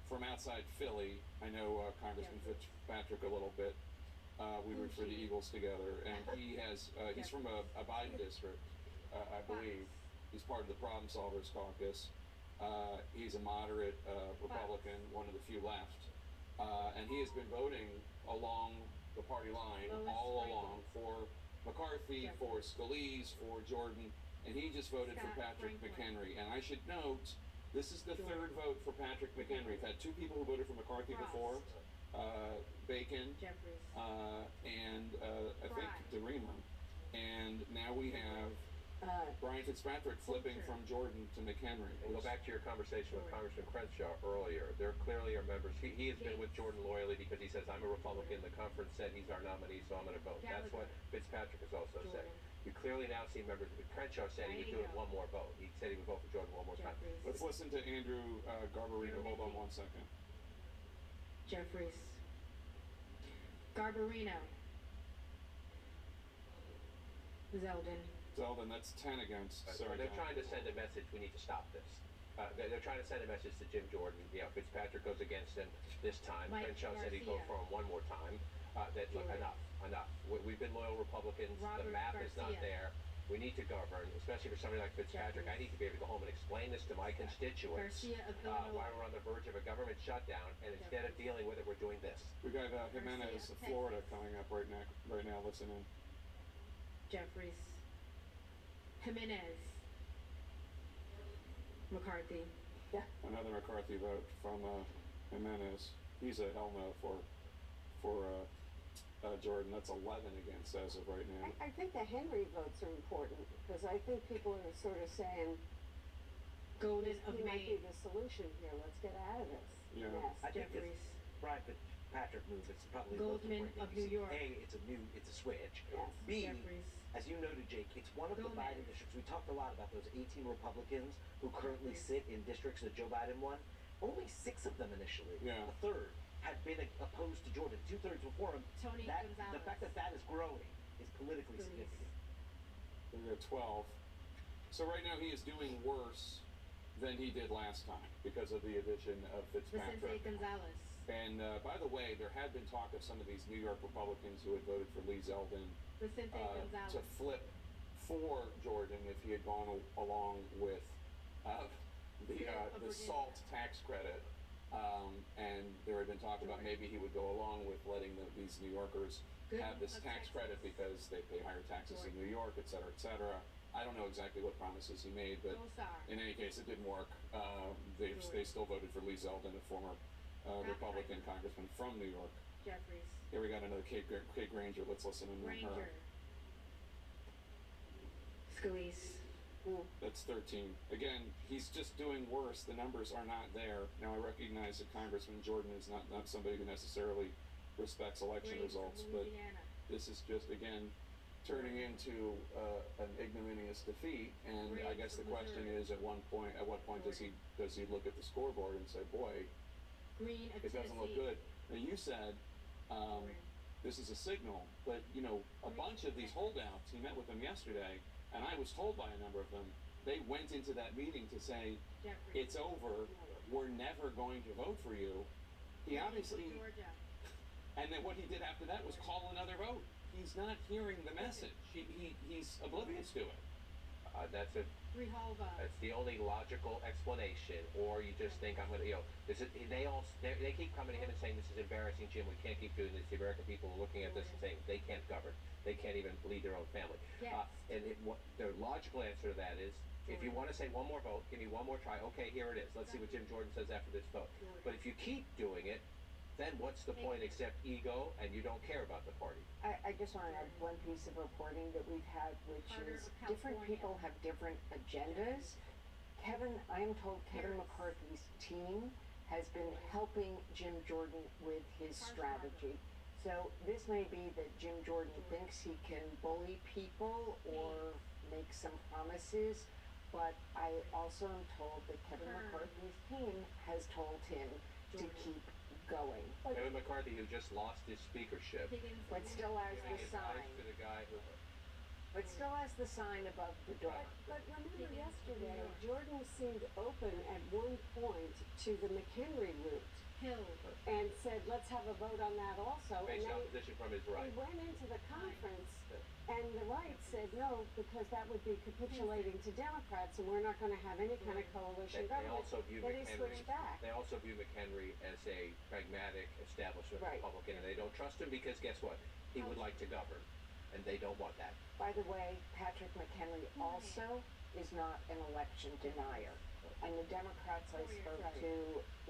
from outside Philly. I know Congressman Fitzpatrick a little bit. We root for the Eagles together, and he's from a Biden district, I believe. He's part of the Problem Solvers Caucus. He's a moderate Republican, one of the few left, and he has been voting along the party line all along for McCarthy, for Scalise, for Jordan, and he just voted for Patrick McHenry. And I should note This is the third vote for Patrick McHenry. We've had two people who voted for McCarthy before, Bacon, Jeffries. And I think DeRima. And now we have Brian Fitzpatrick flipping from Jordan to McHenry. And go back to your conversation with Congressman Crenshaw earlier. There clearly are members. He has been with Jordan loyally because he says, I'm a Republican. The conference said he's our nominee, so I'm going to vote. That's what Fitzpatrick has also said. You clearly now see members. Crenshaw said he would do it one more vote. He said he would vote for Jordan one more time. Let's listen to Andrew Garbarino. Hold on 1 second. Jeffries. Garbarino. Zeldin, that's 10 against. So they're trying to send a message. We need to stop this. They're trying to send a message to Jim Jordan. Fitzpatrick goes against him this time. Crenshaw said he'd vote for him one more time. That look, enough. We've been loyal Republicans. The map is not there. We need to govern, especially for somebody like Fitzpatrick. I need to be able to go home and explain this to my constituents why we're on the verge of a government shutdown, and instead of dealing with it, we're doing this. We got Jimenez of Florida coming up right now. Listen in. Jeffries. Jimenez. McCarthy. Yeah. Another McCarthy vote from Jimenez. He's a hell no for Jordan. That's 11 against as of right now. I think the Henry votes are important because I think people are sort of saying, Golden of he might Maine. be the solution here. Let's get out of this. Yeah. Yes. I think Jeffries. this Brian Fitzpatrick move, it's probably Goldman the most of important New thing. York. A, it's a switch. Yes. B, Jeffries. as you noted, Jake, it's one of the Gomez. Biden districts. We talked a lot about those 18 Republicans who currently sit in districts that Joe Biden won. Only 6 of them initially, Yeah. a third, had been opposed to Jordan. 2/3 before him. Tony The Gonzalez. fact that is growing is politically Please. significant. We got 12. So right now he is doing worse than he did last time because of the addition of Vicente Fitzpatrick. Gonzalez. And by the way, there had been talk of some of these New York Republicans who had voted for Lee Zeldin Vicente Gonzalez. to flip for Jordan if he had gone along with the SALT tax credit. And there had been talk about maybe he would go along with letting these New Yorkers have this tax credit because they pay higher taxes in New York, et cetera, et cetera. I don't know exactly what promises he made, but in any case, it didn't work. They still voted for Lee Zeldin, a former Republican congressman from New York. Jeffries. Here we got another Kate Granger. Let's listen in on her. Ranger. Scalise. That's 13. Again, he's just doing worse. The numbers are not there. Now, I recognize that Congressman Jordan is not somebody who necessarily respects election results, but this is just, again, turning into an ignominious defeat. And I guess the question is, at what point does he look at the scoreboard and say, boy, Green of it doesn't look good? Now, you said this is a signal, but, a bunch of these holdouts, he met with them yesterday, and I was told by a number of them, they went into that meeting to say, it's over, we're never going to vote for you. He obviously, and then what he did after that was call another vote. He's not hearing the message. He's oblivious to it. That's the only logical explanation, or you just think I'm gonna, they keep coming to him and saying this is embarrassing, Jim. We can't keep doing this. The American people are looking at this and saying they can't govern. They can't even lead their own family. Yes. The logical answer to that is, if you want to say one more vote, give me one more try. Okay, here it is. Let's see what Jim Jordan says after this vote. But if you keep doing it, then what's the point except ego, and you don't care about the party? I just want to add one piece of reporting that we've had, which is different people have different agendas. I am told Kevin McCarthy's team has been helping Jim Jordan with his strategy. So this may be that Jim Jordan thinks he can bully people or make some promises, but I also am told that Kevin McCarthy's team has told him to keep going. Kevin McCarthy, who just lost his speakership, But still has the sign. to the guy who. But still has the sign above the door. But remember yesterday, Jordan seemed open at one point to the McHenry route. And said, let's have a vote on that also. Based and opposition from his right. He went into the conference, and the right said no, because that would be capitulating to Democrats, and we're not going to have any kind of coalition They government. also view Then he McHenry. switched back. They also view McHenry as a pragmatic establishment Republican, and they don't trust him because guess what? He would like to govern, and they don't want that. By the way, Patrick McHenry also is not an election denier. and the Democrats I spoke to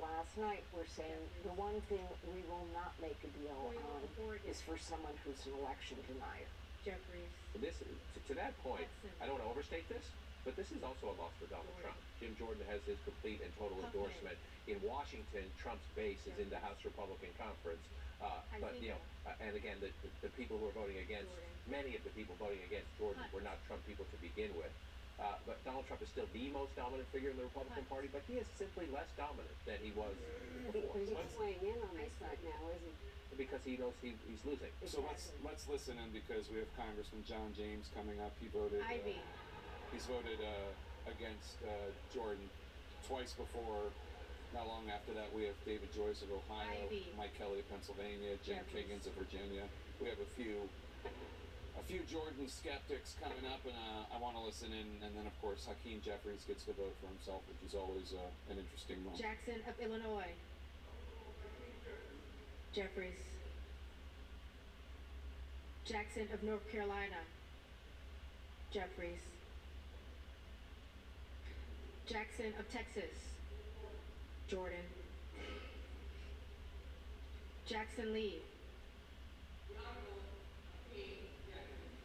last night were saying the one thing we will not make a deal on is for someone who's an election denier. Jeffries. This, to that point, I don't want to overstate this, but this is also a loss for Donald Trump. Jim Jordan has his complete and total endorsement. In Washington, Trump's base is in the House Republican Conference. But, you know, and again, the people who are voting against, many of the people voting against Jordan were not Trump people to begin with. But Donald Trump is still the most dominant figure in the Republican Party, but he is simply less dominant than he was before. He's not weighing in on this right now, is he? Because he knows he's losing. So let's listen in, because we have Congressman John James coming up. He voted. He's voted against Jordan twice before. Not long after that, we have David Joyce of Ohio, Mike Kelly of Pennsylvania, Jen Kiggins of Virginia. We have a few Jordan skeptics coming up, and I want to listen in. And then, of course, Hakeem Jeffries gets to vote for himself, which is always an interesting moment. Jackson of Illinois. Jeffries. Jackson of North Carolina. Jeffries. Jackson of Texas. Jordan. Jackson Lee.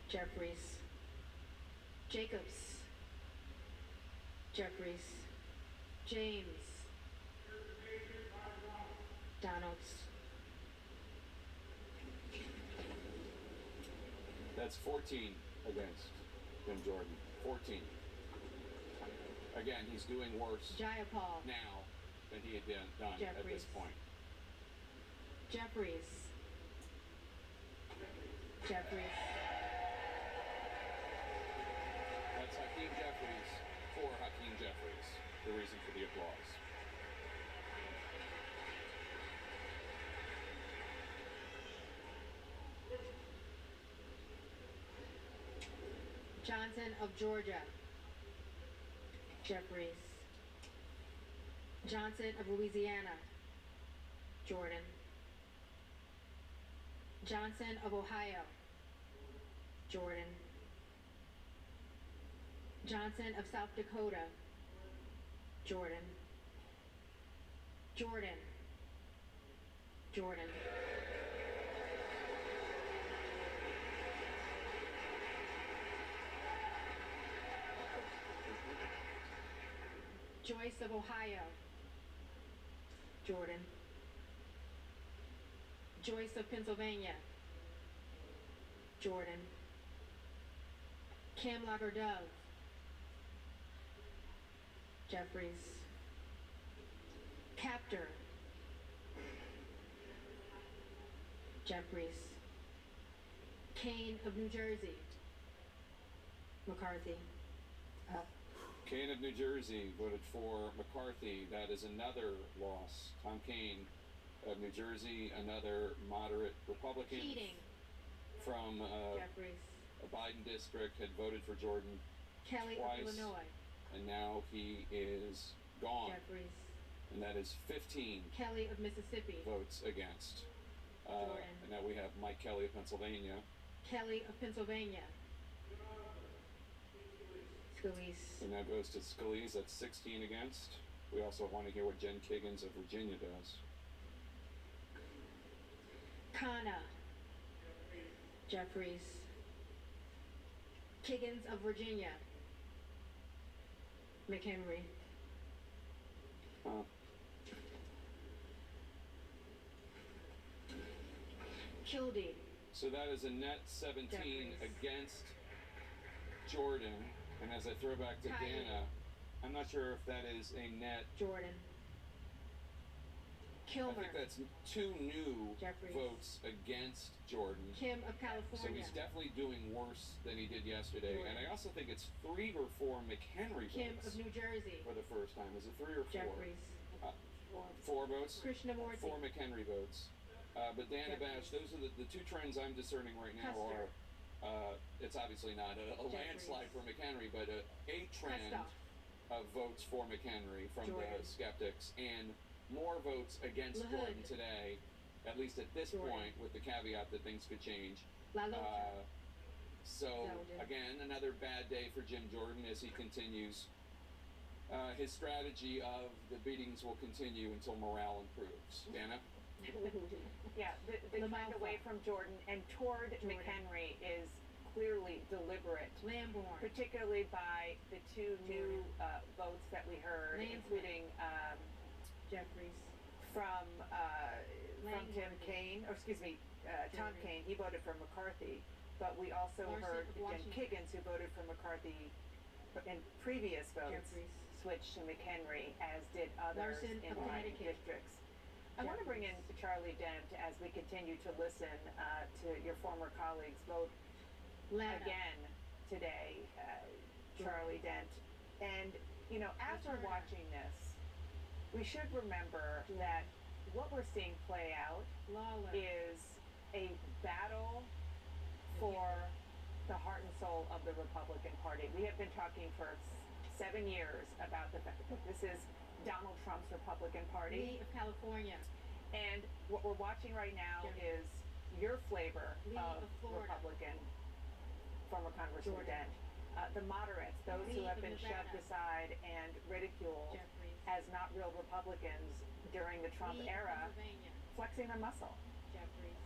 Jeffries. Jacobs. Jeffries. James. Donalds. That's 14 against Jim Jordan. 14. Again, he's doing worse Jayapal. now than he had done at this point. Jeffries. Jeffries. That's Hakeem Jeffries for Hakeem Jeffries. The reason for the applause. Johnson of Georgia. Jeffries. Johnson of Louisiana. Jordan. Johnson of Ohio. Jordan. Johnson of South Dakota. Jordan. Jordan. Jordan. Joyce of Ohio. Jordan. Joyce of Pennsylvania. Jordan. Kim Lagerdove. Jeffries. Captor. Jeffries. Kane of New Jersey. McCarthy. Kane of New Jersey voted for McCarthy. That is another loss. Tom Kane of New Jersey, another moderate Republican from Jeffries. a Biden district, had voted for Jordan Kelly twice, of Illinois. and now he is gone. Jeffries. And that is 15 Kelly of Mississippi. votes against. Jordan. And now we have Mike Kelly of Pennsylvania. Kelly of Pennsylvania. Scalise. And that goes to Scalise. That's 16 against. We also want to hear what Jen Kiggins of Virginia does. Khanna. Jeffries. Kiggins of Virginia. McHenry. Kildee. So that is a net 17 Jeffries. against Jordan. And as I throw back to Tyler. Dana, I'm not sure if that is a net. Jordan. Kilmer. I think that's two new Jeffries. votes against Jordan. Kim of So California. he's definitely doing worse than he did yesterday. Jordan. And I also think it's 3 or 4 McHenry Kim votes of New Jersey. for the first time. Is it 3 or 4? Jeffries. 4 votes? Krishnamurti. 4 McHenry votes. But Dana Bash, those are the two trends I'm discerning right now Custer. are, it's obviously not a landslide for McHenry, but a trend Kustoff. of votes for McHenry from Jordan. the skeptics, and more votes against LaHood. Jordan today, at least at this Jordan. point, with the caveat that things could change. LaLotta. So, Zeldin. again, another bad day for Jim Jordan as he continues his strategy of the beatings will continue until morale improves. Dana? Yeah, the trend away from Jordan and toward McHenry is clearly deliberate, Lamborn. particularly by the two new votes that we heard, including Jeffries. from Tim Langworthy. Kaine, or excuse me, Tom Kaine. He voted for McCarthy, but we also Larson heard of Jim Washington. Kiggins, who voted for McCarthy in previous votes, Jeffries. switched to McHenry, as did others Larson in of Biden Connecticut. districts. I want to bring in Charlie Dent as we continue to listen to your former colleagues vote Lana. again today, Charlie Dent. And, you know, after watching this, we should remember that what we're seeing play out Lawler. is a battle for the heart and soul of the Republican Party. We have been talking for 7 years about the fact that this is Donald Trump's Republican Party. Lee of California. And what we're watching right now is your flavor Lee of of Florida. Republican, former Congressman Jordan. Dent. The moderates, those who Lee have of been shoved Nevada. aside and ridiculed Jeffries. as not real Republicans during the Trump Lee of era, Pennsylvania. flexing their muscle. Jeffries.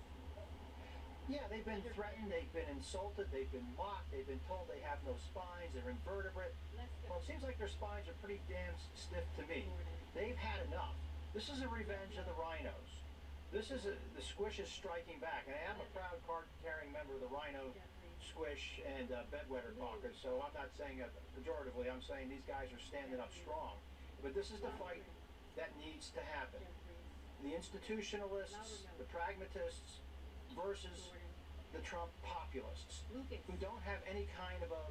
Yeah, they've been threatened, they've been insulted, they've been mocked, they've been told they have no spines, they're invertebrate. Let's go. Well, it seems like their spines are pretty damn stiff to me. They've had enough. This is a revenge of the rhinos. This is the Squish is striking back, and I am a proud card-carrying member of the Rhino, Squish, and Bedwetter Caucus, so I'm not saying it pejoratively, I'm saying these guys are standing up strong. But this is the fight that needs to happen. The institutionalists, the pragmatists, versus the Trump populists, who don't have any kind of a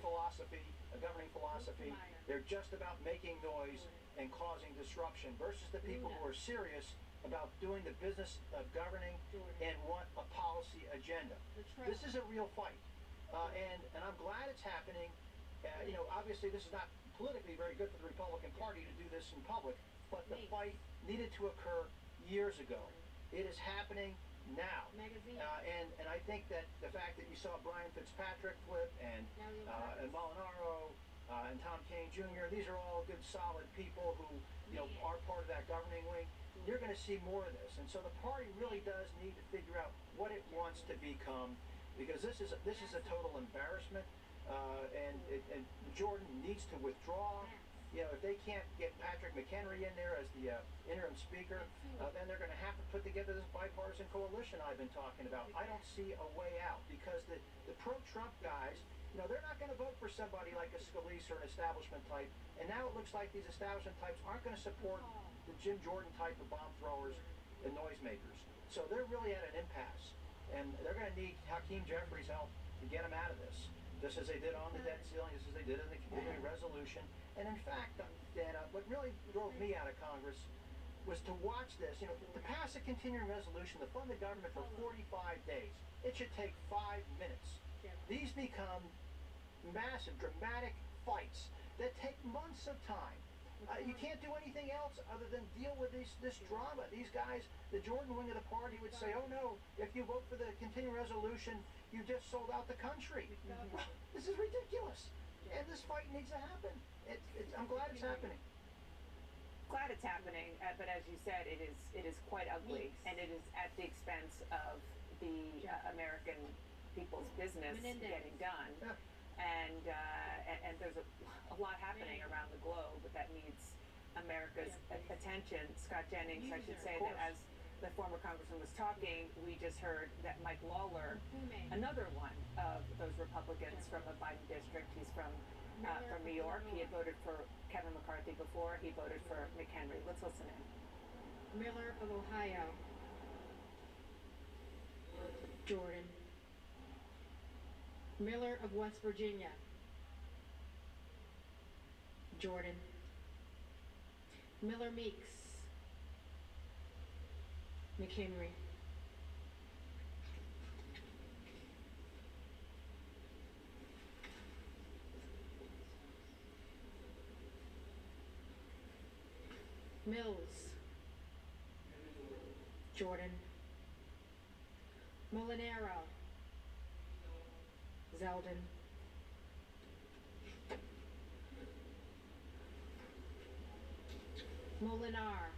philosophy, a governing philosophy. They're just about making noise and causing disruption, versus the people who are serious about doing the business of governing and want a policy agenda. This is a real fight, and I'm glad it's happening. You know, obviously this is not politically very good for the Republican Party to do this in public, but the fight needed to occur years ago. It is happening now, and I think that the fact that you saw Brian Fitzpatrick flip and Molinaro and Tom Kaine Jr., these are all good, solid people who are part of that governing wing. You're going to see more of this, and so the party really does need to figure out what it wants to become, because this is a total embarrassment, and Jordan needs to withdraw. You know, if they can't get Patrick McHenry in there as the interim speaker, then they're going to have to put together this bipartisan coalition I've been talking about. I don't see a way out, because the pro-Trump guys, you know, they're not going to vote for somebody like a Scalise or an establishment type, and now it looks like these establishment types aren't going to support the Jim Jordan type of bomb throwers and noisemakers. So they're really at an impasse, and they're going to need Hakeem Jeffries' help to get them out of this, just as they did on the debt ceiling, just as they did in the continuing resolution. And in fact, Dana, what really drove me out of Congress was to watch this. You know, to pass a continuing resolution to fund the government for 45 days, it should take 5 minutes. These become massive, dramatic fights that take months of time. You can't do anything else other than deal with this drama. These guys, the Jordan wing of the party would say, oh no, if you vote for the continuing resolution, you just sold out the country. This is ridiculous. And this fight needs to happen. I'm glad it's happening. Glad it's happening, but as you said, it is quite ugly, and it is at the expense of the American people's business getting done. And there's a lot happening around the globe that needs America's attention. Scott Jennings, I should say that as the former congressman was talking, we just heard that Mike Lawler, another one of those Republicans from the Biden district, he's from New York. He had voted for Kevin McCarthy before. He voted for McHenry. Let's listen in. Miller of Ohio. Jordan. Miller of West Virginia. Jordan. Miller Meeks. McHenry. Mills. Jordan. Molinaro. Zeldin. Molinar.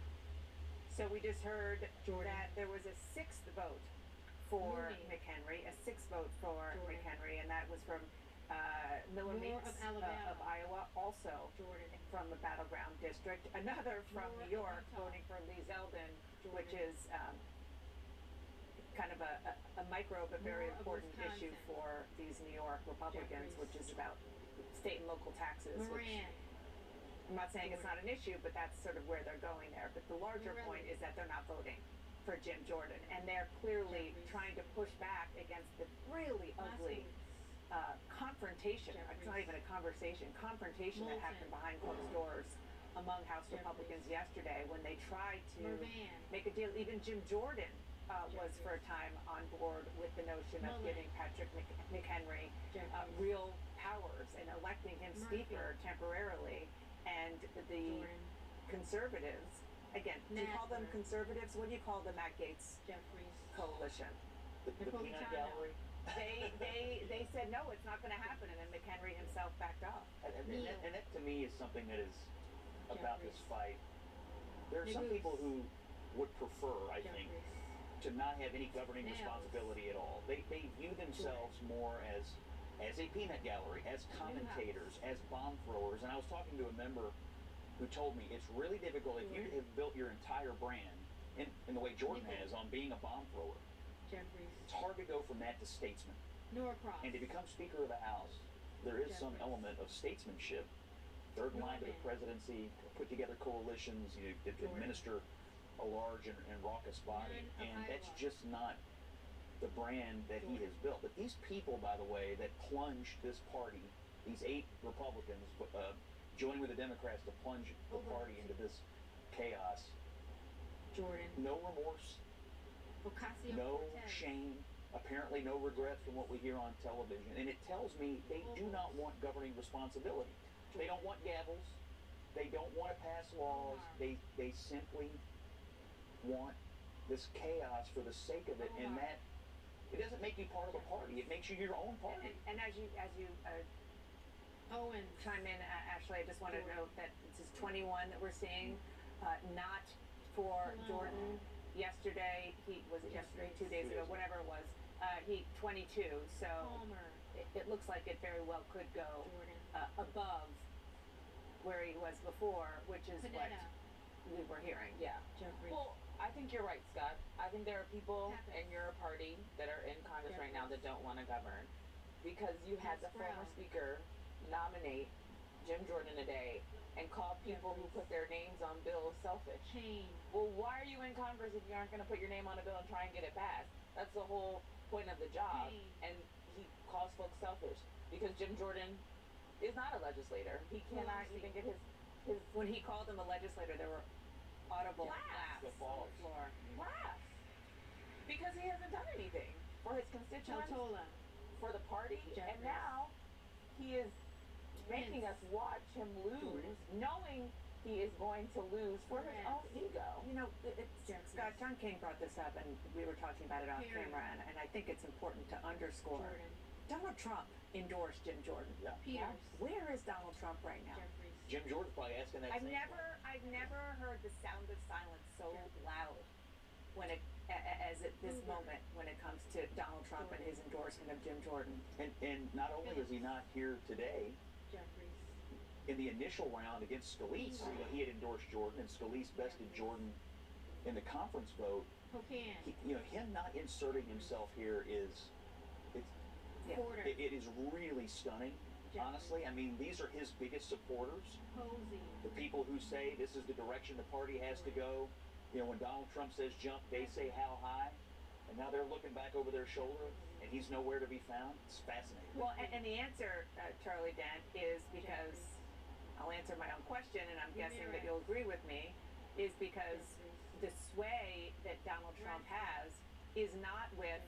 So we just heard Jordan. that there was a sixth vote for Mooney. McHenry, a sixth vote for Jordan. McHenry, and that was from Miller Moore Meeks of Alabama. of Iowa, also Jordan. from the battleground district. Another from Moore New of York Utah. voting for Lee Zeldin, Jordan. which is kind of a micro but very Moore of important issue Wisconsin. for these New York Republicans, Jeffries. which is about state and local taxes. Which Moran. I'm not saying it's not an issue, but that's sort of where they're going there. But the larger point is that they're not voting for Jim Jordan, and they're clearly trying to push back against the really ugly confrontation. It's not even a conversation. Confrontation that happened behind closed doors among House Republicans yesterday when they tried to Mervan. make a deal. Even Jim Jordan was for a time on board with the notion of Mullen. giving Patrick McHenry real powers and electing him Murphy. speaker temporarily. And the Jordan. conservatives, again, do you call them Nadler. conservatives? What do you call the Matt Gaetz Jeffries. coalition? The peanut Napolitano. gallery. They said no, it's not going to happen, and then McHenry himself backed off. And that to me is something that is about this Jeffries. fight. There are some Naboos. people who would prefer, I think, Jeffries. to not have any governing Nails. responsibility at all. They view themselves more as a peanut gallery, as commentators, as bomb throwers. And I was talking to a member who told me it's really difficult if you have built your entire brand in the way Jordan has on being a bomb thrower. Jeffries. It's hard to go from that to statesman. Norcross. And to become Speaker of the House, there is some element of statesmanship. Third line to the Norman. presidency, put together coalitions, you administer a large and raucous body. None of And that's Iowa. just not the brand that he has built. But these people, by the way, that plunged this party, these 8 Republicans, joining with the Democrats to plunge the party into this chaos, Jordan. no remorse, no shame, apparently no regret from what we hear on television. And it tells me they do not want governing responsibility. They don't want gavels. They don't want to pass laws. They simply want this chaos for the sake of it. And that, it doesn't make you part of a party. It makes you your own party. And as you Owen. chime in, Ashley, I just want to note that this is 21 that we're seeing, not for Jordan. Yesterday, was it yesterday, 2 days ago, whatever it was, he 22. So Palmer. it looks like it very well could go Jordan. above where he was before, which is what Panetta. we were hearing. Yeah. Jeffries. Well, I think you're right, Scott. I think there are people Happens. in your party that are in Congress right now that don't want to govern because you had the former Sprout. speaker nominate Jim Jordan today and call people who put their names on bills selfish. Payne. Well, why are you in Congress if you aren't going to put your name on a bill and try and get it passed? That's the whole point of the job. Payne. And he calls folks selfish because Jim Jordan is not a legislator. He cannot Pelosi. even get his When he called him a legislator, there were audible Laughs. laughs on the floor. laugh because he hasn't done anything for his constituents, Totola. for the party, and Jeffries. now he is making us watch him lose, knowing he is going to lose for his own ego. You know, Scott, John King brought this up, and we were talking about it off Perry. camera, and I think it's important to underscore. Jordan. Donald Trump endorsed Jim Jordan. Yeah. Peters. Where is Donald Trump right now? Jeffries. Jim Jordan's probably asking that I've same never heard the sound of silence so loud when it as at this moment when it comes to Donald Trump and his endorsement of Jim Jordan. And not only is he not here today, Jeffries. in the initial round against Scalise, when he had endorsed Jordan and Scalise bested Jordan in the conference vote, Pocan. him not inserting himself here is, Porter. it is really stunning. Honestly, I mean, these are his biggest supporters. Posey. The people who say this is the direction the party has to go. When Donald Trump says jump, they say how high. And now they're looking back over their shoulder, and he's nowhere to be found. It's fascinating. Well, and the answer, Charlie Dent, is because I'll answer my own question, and I'm guessing that you'll agree with me, is because the sway that Donald Trump has is not with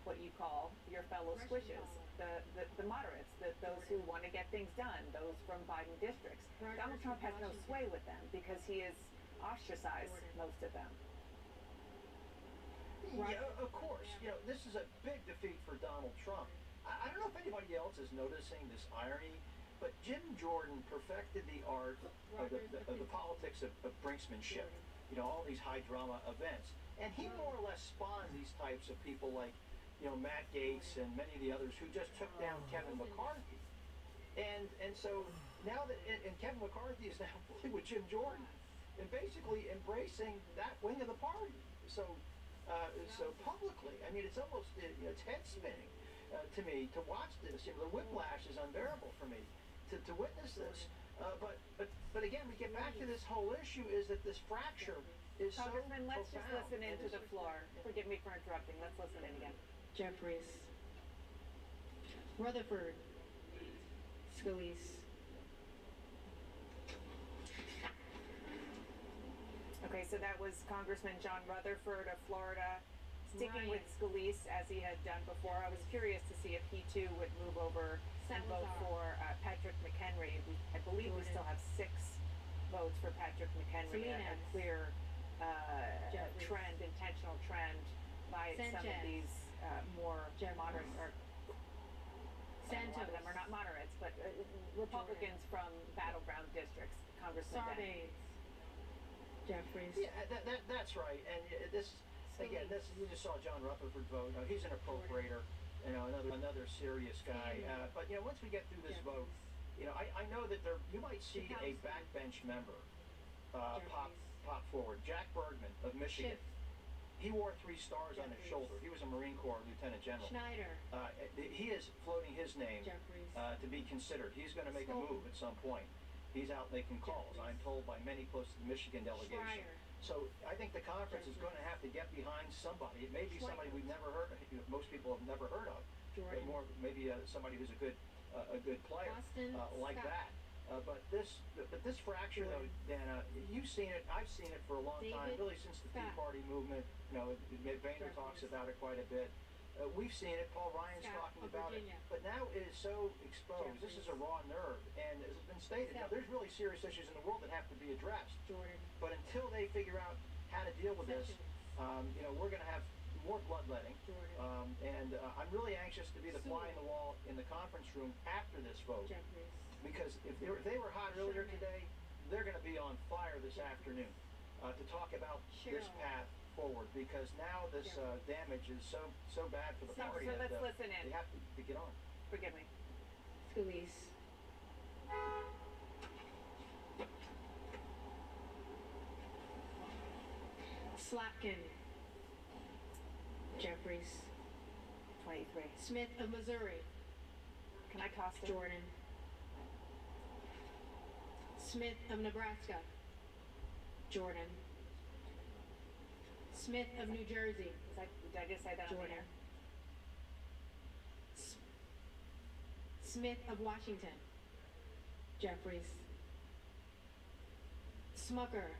what you call your fellow squishes, the moderates, those who want to get things done, those from Biden districts. Donald Trump has no sway with them because he has ostracized most of them. Yeah, of course. This is a big defeat for Donald Trump. I don't know if anybody else is noticing this irony, but But Jim Jordan perfected the art of the politics of brinksmanship. You know, all these high drama events. And he more or less spawned these types of people like, you know, Matt Gaetz and many of the others who just took down Kevin McCarthy. And so now that, and Kevin McCarthy is now with Jim Jordan and basically embracing that wing of the party. So publicly, I mean, it's almost, it's head spinning to me to watch this. You know, the whiplash is unbearable for me to witness this. But again, we get back to this whole issue is that this fracture is Congressman, let's just profound. listen into the floor. Forgive me for interrupting. Let's listen in again. Jeffries, Rutherford, Scalise. Okay, so that was Congressman John Rutherford of Florida, sticking with Scalise as he had done before. I was curious to see if he too would move over and vote for Patrick McHenry. I believe we still have 6 votes for Patrick McHenry, a clear trend, intentional trend by some of these more moderate, or a lot of them are not moderates, but Republicans from battleground districts. Congressman Ben. Jeffries. Yeah, that's right. And this, again, this you just saw John Rutherford vote. He's an appropriator, you know, another serious guy. But you know, once we get through this vote, you know, I know that you might see a backbench member pop forward. Jack Bergman of Michigan. He wore 3 stars on his shoulder. He was a Marine Corps Lieutenant General. Schneider. He is floating his name to be considered. He's going to make a move at some point. He's out making calls, I'm told, by many close to the Michigan delegation. So I think the conference is going to have to get behind somebody. It may be somebody we've never heard of, most people have never heard of, but more maybe somebody who's a good player like that. But this fracture, though, Dana, you've seen it. I've seen it for a long time, really since the Tea Party movement. You know, Boehner talks about it quite a bit. We've seen it. Paul Ryan's talking about it. But now it is so exposed. This is a raw nerve. And as has been stated, now, there's really serious issues in the world that have to be addressed. But until they figure out how to deal with this, you know, we're going to have more bloodletting. And I'm really anxious to be the fly in the wall in the conference room after this vote. Because if they were hot earlier today, they're going to be on fire this afternoon to talk about this path forward, because now this damage is so bad for the party that let's listen in. They have to get on. Forgive me. Scalise. Slotkin. Jeffries. 23. Smith of Missouri. Can I toss it? Jordan. Smith of Nebraska. Jordan. Smith of New Jersey. Did I just say that on the Jordan. air? Smith of Washington. Jeffries. Smucker.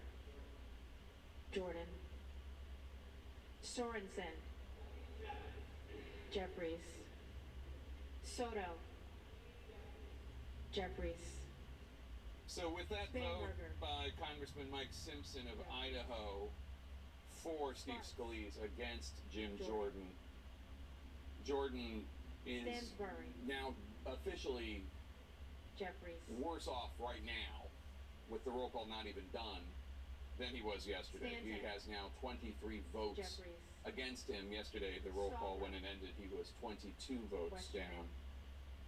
Jordan. Sorensen. Jeffries. Soto. Jeffries. So with that vote by Congressman Mike Simpson of Idaho for Steve Scalise against Jim Jordan, Jordan is now officially Jeffries worse off right now, with the roll call not even done, than he was yesterday. He has now 23 votes against him. Yesterday, the roll call, when it ended, he was 22 votes down.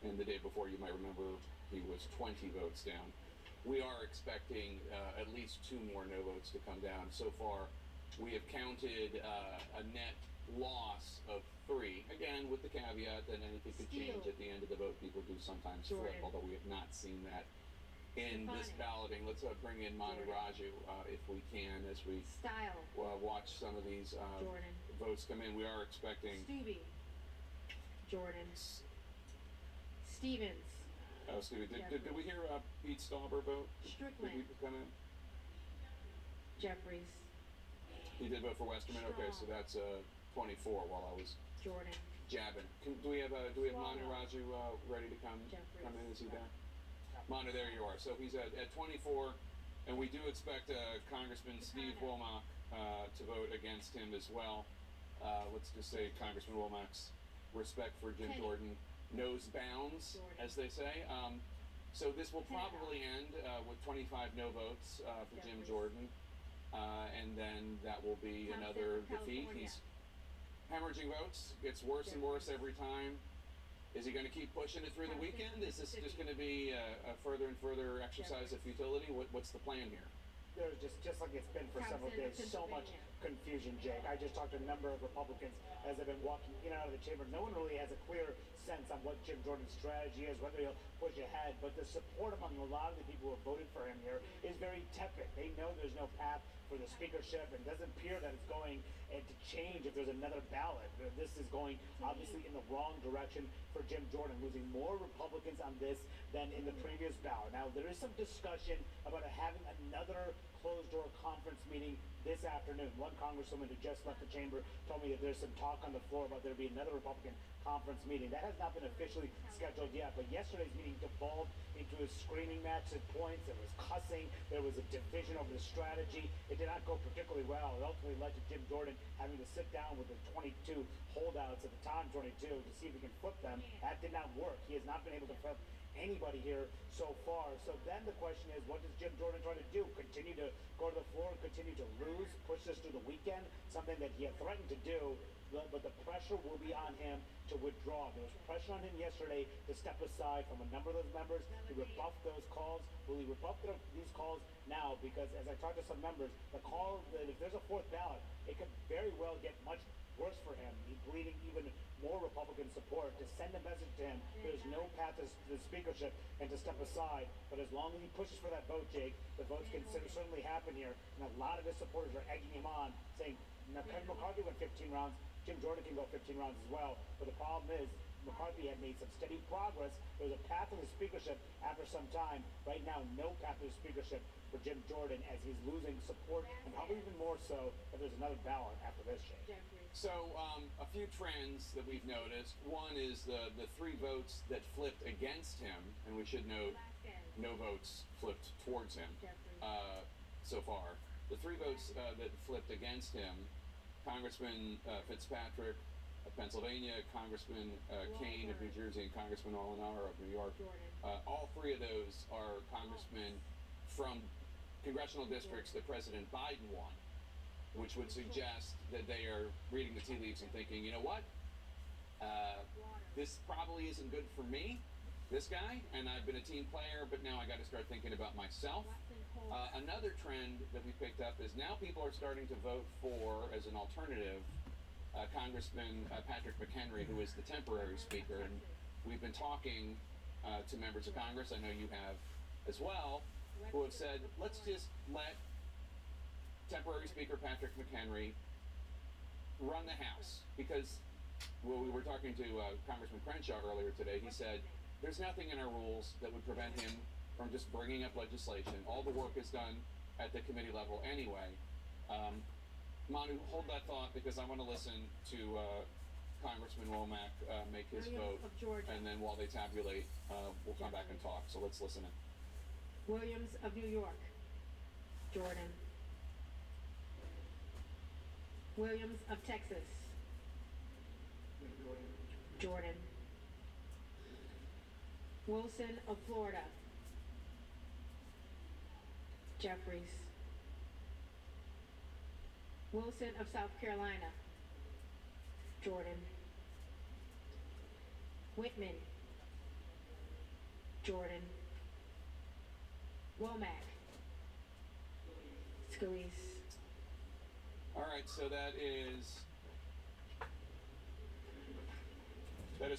And the day before, you might remember, he was 20 votes down. We are expecting at least 2 more no votes to come down. So far, we have counted a net loss of 3. Again, with the caveat that anything could change at the end of the vote. People do sometimes flip, although we have not seen that in this balloting. Let's bring in Manu Raju, if we can, as we watch some of these votes come in. We are expecting... Stevie. Jordan. Stevens. Oh, Stevie, did we hear Pete Stauber vote? Strickland. Did he come in? Jeffries. He did vote for Westerman. Okay, so that's 24 while I was jabbing. Do we have Manu Raju ready to come in? Is he there? Manu, there you are. So he's at 24, and we do expect Congressman Steve Womack to vote against him as well. Let's just say Congressman Womack's respect for Jim Jordan knows bounds, as they say. So this will probably end with 25 no votes for Jim Jordan, and then that will be another defeat. He's hemorrhaging votes, gets worse and worse every time. Is he going to keep pushing it through the weekend? Is this just going to be a further and further exercise of futility? What's the plan here? There's just like it's been for several days, so much confusion, Jake. I just talked to a number of Republicans as they've been walking in and out of the chamber. No one really has a clear sense on what Jim Jordan's strategy is, whether he'll push ahead, but the support among a lot of the people who have voted for him here is very tepid. They know there's no path for the speakership, and it doesn't appear that it's going to change if there's another ballot. This is going obviously in the wrong direction for Jim Jordan, losing more Republicans on this than in the previous ballot. Now, there is some discussion about having another closed-door conference meeting this afternoon. One congresswoman who just left the chamber told me that there's some talk on the floor about there be another Republican conference meeting. That has not been officially scheduled yet, but yesterday's meeting devolved into a screaming match at points. There was cussing. There was a division over the strategy. It did not go particularly well. It ultimately led to Jim Jordan having to sit down with the 22 holdouts at the time, 22, to see if he can flip them. That did not work. He has not been able to flip anybody here so far. So then the question is, what does Jim Jordan try to do? Continue to go to the floor and continue to lose, push this through the weekend, something that he had threatened to do, but the pressure will be on him to withdraw. There was pressure on him yesterday to step aside from a number of those members to rebuff those calls. Will he rebuff these calls now? Because as I talked to some members, the call that if there's a fourth ballot, it could very well get much worse for him. He's bleeding even more Republican support to send a message to him. There's no path to the speakership and to step aside. But as long as he pushes for that vote, Jake, the votes can certainly happen here. And a lot of his supporters are egging him on, saying, now Kevin McCarthy went 15 rounds. Jim Jordan can go 15 rounds as well. But the problem is, McCarthy had made some steady progress. There was a path to the speakership after some time. Right now, no path to the speakership for Jim Jordan as he's losing support, and probably even more so if there's another ballot after this, Jake. So a few trends that we've noticed. One is the 3 votes that flipped against him, and we should note no votes flipped towards him so far. The 3 votes that flipped against him, Congressman Fitzpatrick of Pennsylvania, Congressman Kane of New Jersey, and Congressman Molinaro of New York. All 3 of those are congressmen from congressional districts that President Biden won, which would suggest that they are reading the tea leaves and thinking, you know what, this probably isn't good for me, this guy, and I've been a team player, but now I got to start thinking about myself. Another trend that we picked up is now people are starting to vote for, as an alternative, Congressman Patrick McHenry, who is the temporary speaker, and we've been talking to members of Congress, I know you have as well, who have said, let's just let temporary Speaker Patrick McHenry run the House, because well, we were talking to Congressman Crenshaw earlier today. He said there's nothing in our rules that would prevent him from just bringing up legislation. All the work is done at the committee level anyway. Manu, hold that thought, because I want to listen to Congressman Womack make his vote, and then while they tabulate, we'll come back and talk. So let's listen in. Williams of New York, Jordan. Williams of Texas, Jordan. Wilson of Florida, Jeffries. Wilson of South Carolina, Jordan. Whitman, Jordan. Womack, Scalise. All right, so that is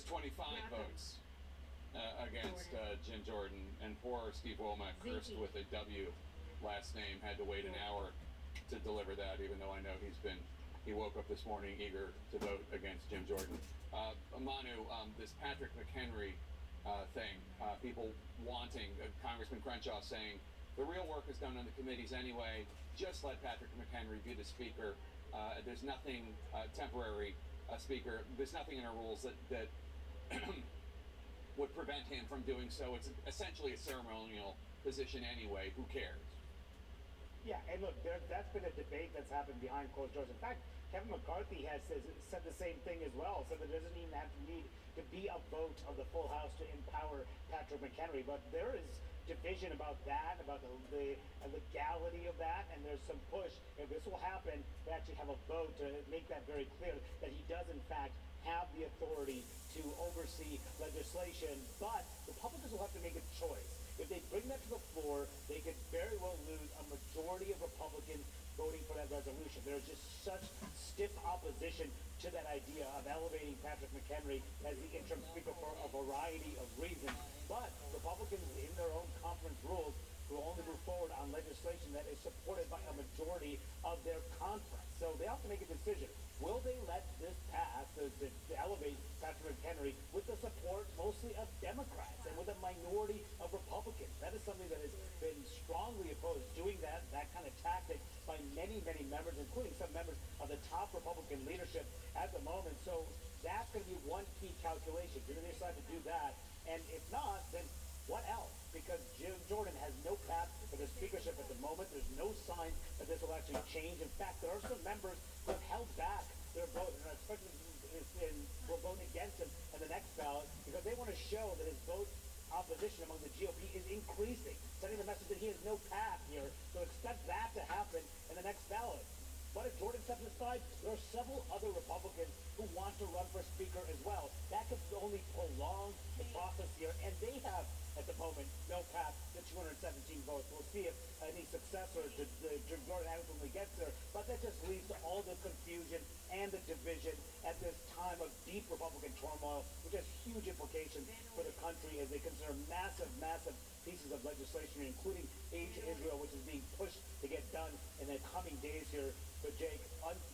25 votes against Jim Jordan, and poor Steve Womack, cursed with a W last name, had to wait an hour to deliver that, even though I know he woke up this morning eager to vote against Jim Jordan. Manu, this Patrick McHenry thing, people wanting, Congressman Crenshaw saying, the real work is done on the committees anyway, just let Patrick McHenry be the speaker. There's nothing temporary speaker, there's nothing in our rules that would prevent him from doing so. It's essentially a ceremonial position anyway, who cares? Yeah, and look, that's been a debate that's happened behind closed doors. In fact, Kevin McCarthy has said the same thing as well, said that there doesn't even have to need to be a vote of the full House to empower Patrick McHenry. But there is division about that, about the legality of that, and there's some push, if this will happen, to actually have a vote to make that very clear, that he does in fact have the authority to oversee legislation. But Republicans will have to make a choice. If they bring that to the floor, they could very well lose a majority of Republicans voting for that resolution. There's just such stiff opposition to that idea of elevating Patrick McHenry as the interim speaker for a variety of reasons. But Republicans, in their own conference rules, will only move forward on legislation that is supported by a majority of their conference. So they have to make a decision. Will they let this pass to elevate Patrick McHenry with the support mostly of Democrats and with a minority of Republicans? That is something that has been strongly opposed, doing that kind of tactic by many, many members, including some members of the top Republican leadership at the moment. So that's going to be one key calculation. You're going to decide to do that. And if not, then what else? Because Jim Jordan has no path for the speakership at the moment. There's no sign that this will actually change. In fact, there are some members who have held back their vote and are expected will vote against him in the next ballot because they want to show that his vote opposition among the GOP is increasing, sending the message that he has no path here. So expect that to happen in the next ballot. But if Jordan steps aside, there are several other Republicans who want to run for speaker as well. That could only prolong the process here, and they have, at the moment, no path to 217 votes. We'll see if any successor to Jordan ultimately gets there, but that just leads to all the confusion and the division at this time of deep Republican turmoil, which has huge implications for the country as they consider massive, massive pieces of legislation, including aid to Israel, which is being pushed to get done in the coming days here. But Jake,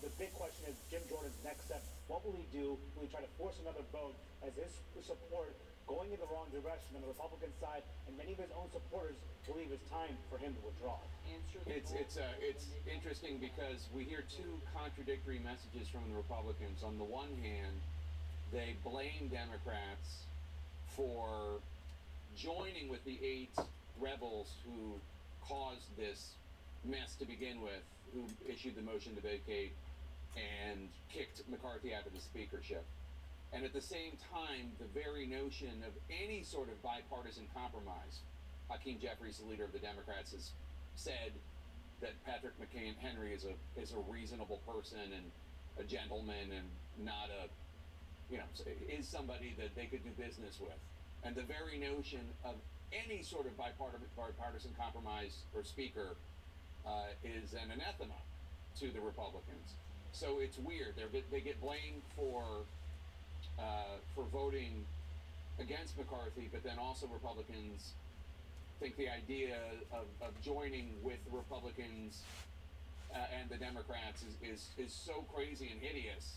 the big question is Jim Jordan's next step. What will he do? Will he try to force another vote as his support going in the wrong direction on the Republican side, and many of his own supporters believe it's time for him to withdraw? It's interesting because we hear two contradictory messages from the Republicans. On the one hand, they blame Democrats for joining with the 8 rebels who caused this mess to begin with, who issued the motion to vacate and kicked McCarthy out of the speakership. And at the same time, the very notion of any sort of bipartisan compromise, Hakeem Jeffries, the leader of the Democrats, has said that Patrick McHenry is a reasonable person and a gentleman and not is somebody that they could do business with. And the very notion of any sort of bipartisan compromise or speaker is an anathema to the Republicans. So it's weird. They get blamed for voting against McCarthy, but then also Republicans think the idea of joining with the Republicans and the Democrats is so crazy and hideous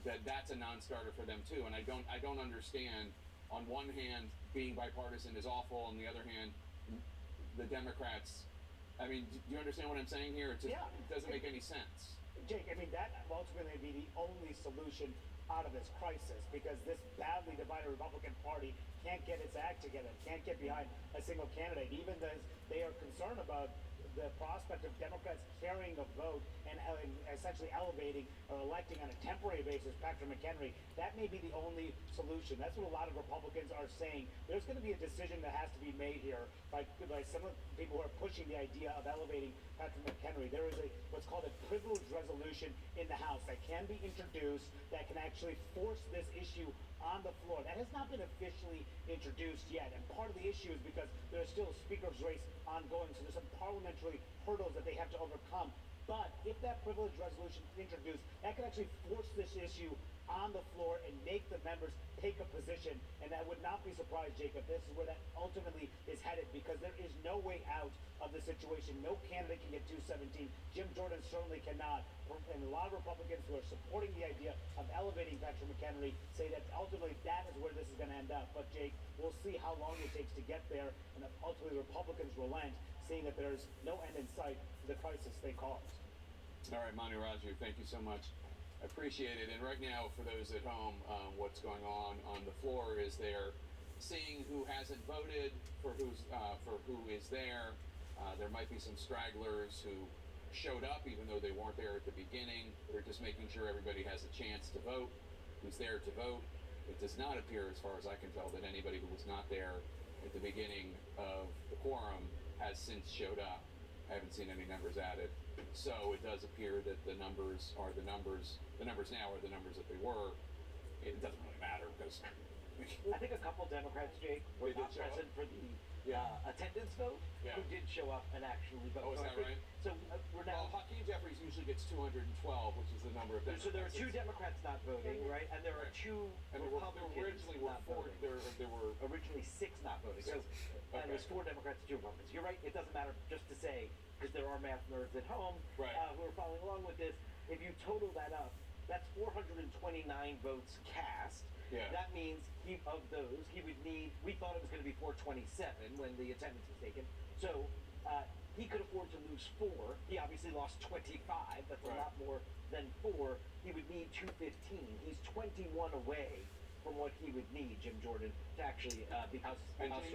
that that's a non-starter for them too. And I don't understand. On one hand, being bipartisan is awful. On the other hand, the Democrats. I mean, do you understand what I'm saying here? It doesn't make any sense. Jake, I mean, that will ultimately be the only solution out of this crisis, because this badly divided Republican Party can't get its act together, can't get behind a single candidate, even as they are concerned about the prospect of Democrats carrying a vote and essentially elevating or electing on a temporary basis Patrick McHenry. That may be the only solution. That's what a lot of Republicans are saying. There's going to be a decision that has to be made here by some of the people who are pushing the idea of elevating Patrick McHenry. There is what's called a privilege resolution in the House that can be introduced that can actually force this issue on the floor. That has not been officially introduced yet, and part of the issue is because there's still a speaker's race ongoing, so there's some parliamentary hurdles that they have to overcome. But if that privilege resolution is introduced, that could actually force this issue on the floor and make the members take a position. And I would not be surprised, Jacob, this is where that ultimately is headed, because there is no way out of the situation. No candidate can get 217. Jim Jordan certainly cannot. And a lot of Republicans who are supporting the idea of elevating Patrick McHenry say that ultimately that is where this is going to end up. But Jake, we'll see how long it takes to get there, and if ultimately Republicans relent, seeing that there's no end in sight to the crisis they caused. All right, Manu Raju, thank you so much. I appreciate it. And right now, for those at home, what's going on the floor is they're seeing who hasn't voted for who is there. There might be some stragglers who showed up even though they weren't there at the beginning. They're just making sure everybody has a chance to vote, who's there to vote. It does not appear, as far as I can tell, that anybody who was not there at the beginning of the quorum has since showed up. I haven't seen any numbers added. So it does appear that the numbers are the numbers now are the numbers that they were. It doesn't really matter because I think a couple Democrats, Jake, were not present for the attendance vote, who did show up and actually vote. Oh, is that right? So we're now... Well, Hakeem Jeffries usually gets 212, which is the number of Democrats. So there are 2 Democrats not voting, right? And there are 2 Republicans originally were not 4. voting. There were originally 6 not voting. So and there's 4 Democrats and 2 Republicans. You're right. It doesn't matter, just to say, because there are math nerds at home who are following along with this. If you total that up, that's 429 votes cast. Yeah. That means of those, he would need, we thought it was going to be 427 when the attendance was taken. So he could afford to lose 4. He obviously lost 25. That's a lot more than 4. He would need 215. He's 21 away from what he would need, Jim Jordan, to actually be House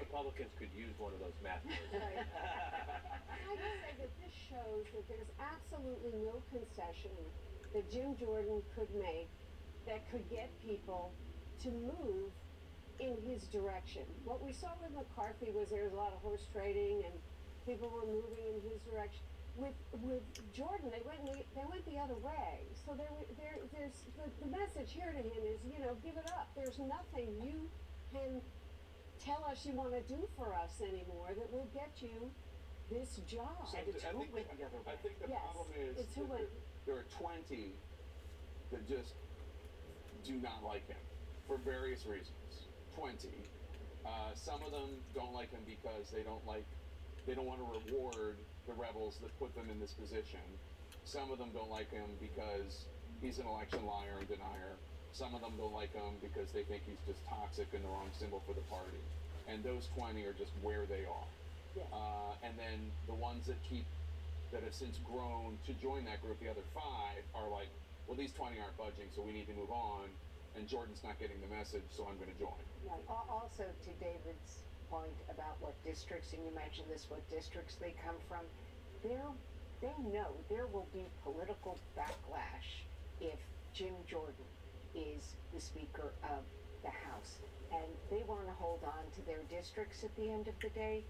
Republicans could use one of those math words. I just say that this shows that there's absolutely no concession that Jim Jordan could make that could get people to move in his direction. What we saw with McCarthy was there was a lot of horse trading and people were moving in his direction. With Jordan, they went the other way. So there's the message here to him is, give it up. There's nothing you can tell us you want to do for us anymore that will get you this job. So and it's who went the other way. I think the problem is it's who went. There are 20 that just do not like him for various reasons. 20. Some of them don't like him because they don't want to reward the rebels that put them in this position. Some of them don't like him because he's an election liar and denier. Some of them don't like him because they think he's just toxic and the wrong symbol for the party. And those 20 are just where they are. Yes. And then the ones that have since grown to join that group, the other 5, are like, well, these 20 aren't budging, so we need to move on. And Jordan's not getting the message, so I'm going to join. Right. Also, to David's point about what districts, and you mentioned this, what districts they come from, they know there will be political backlash if Jim Jordan is the Speaker of the House. And they want to hold on to their districts at the end of the day.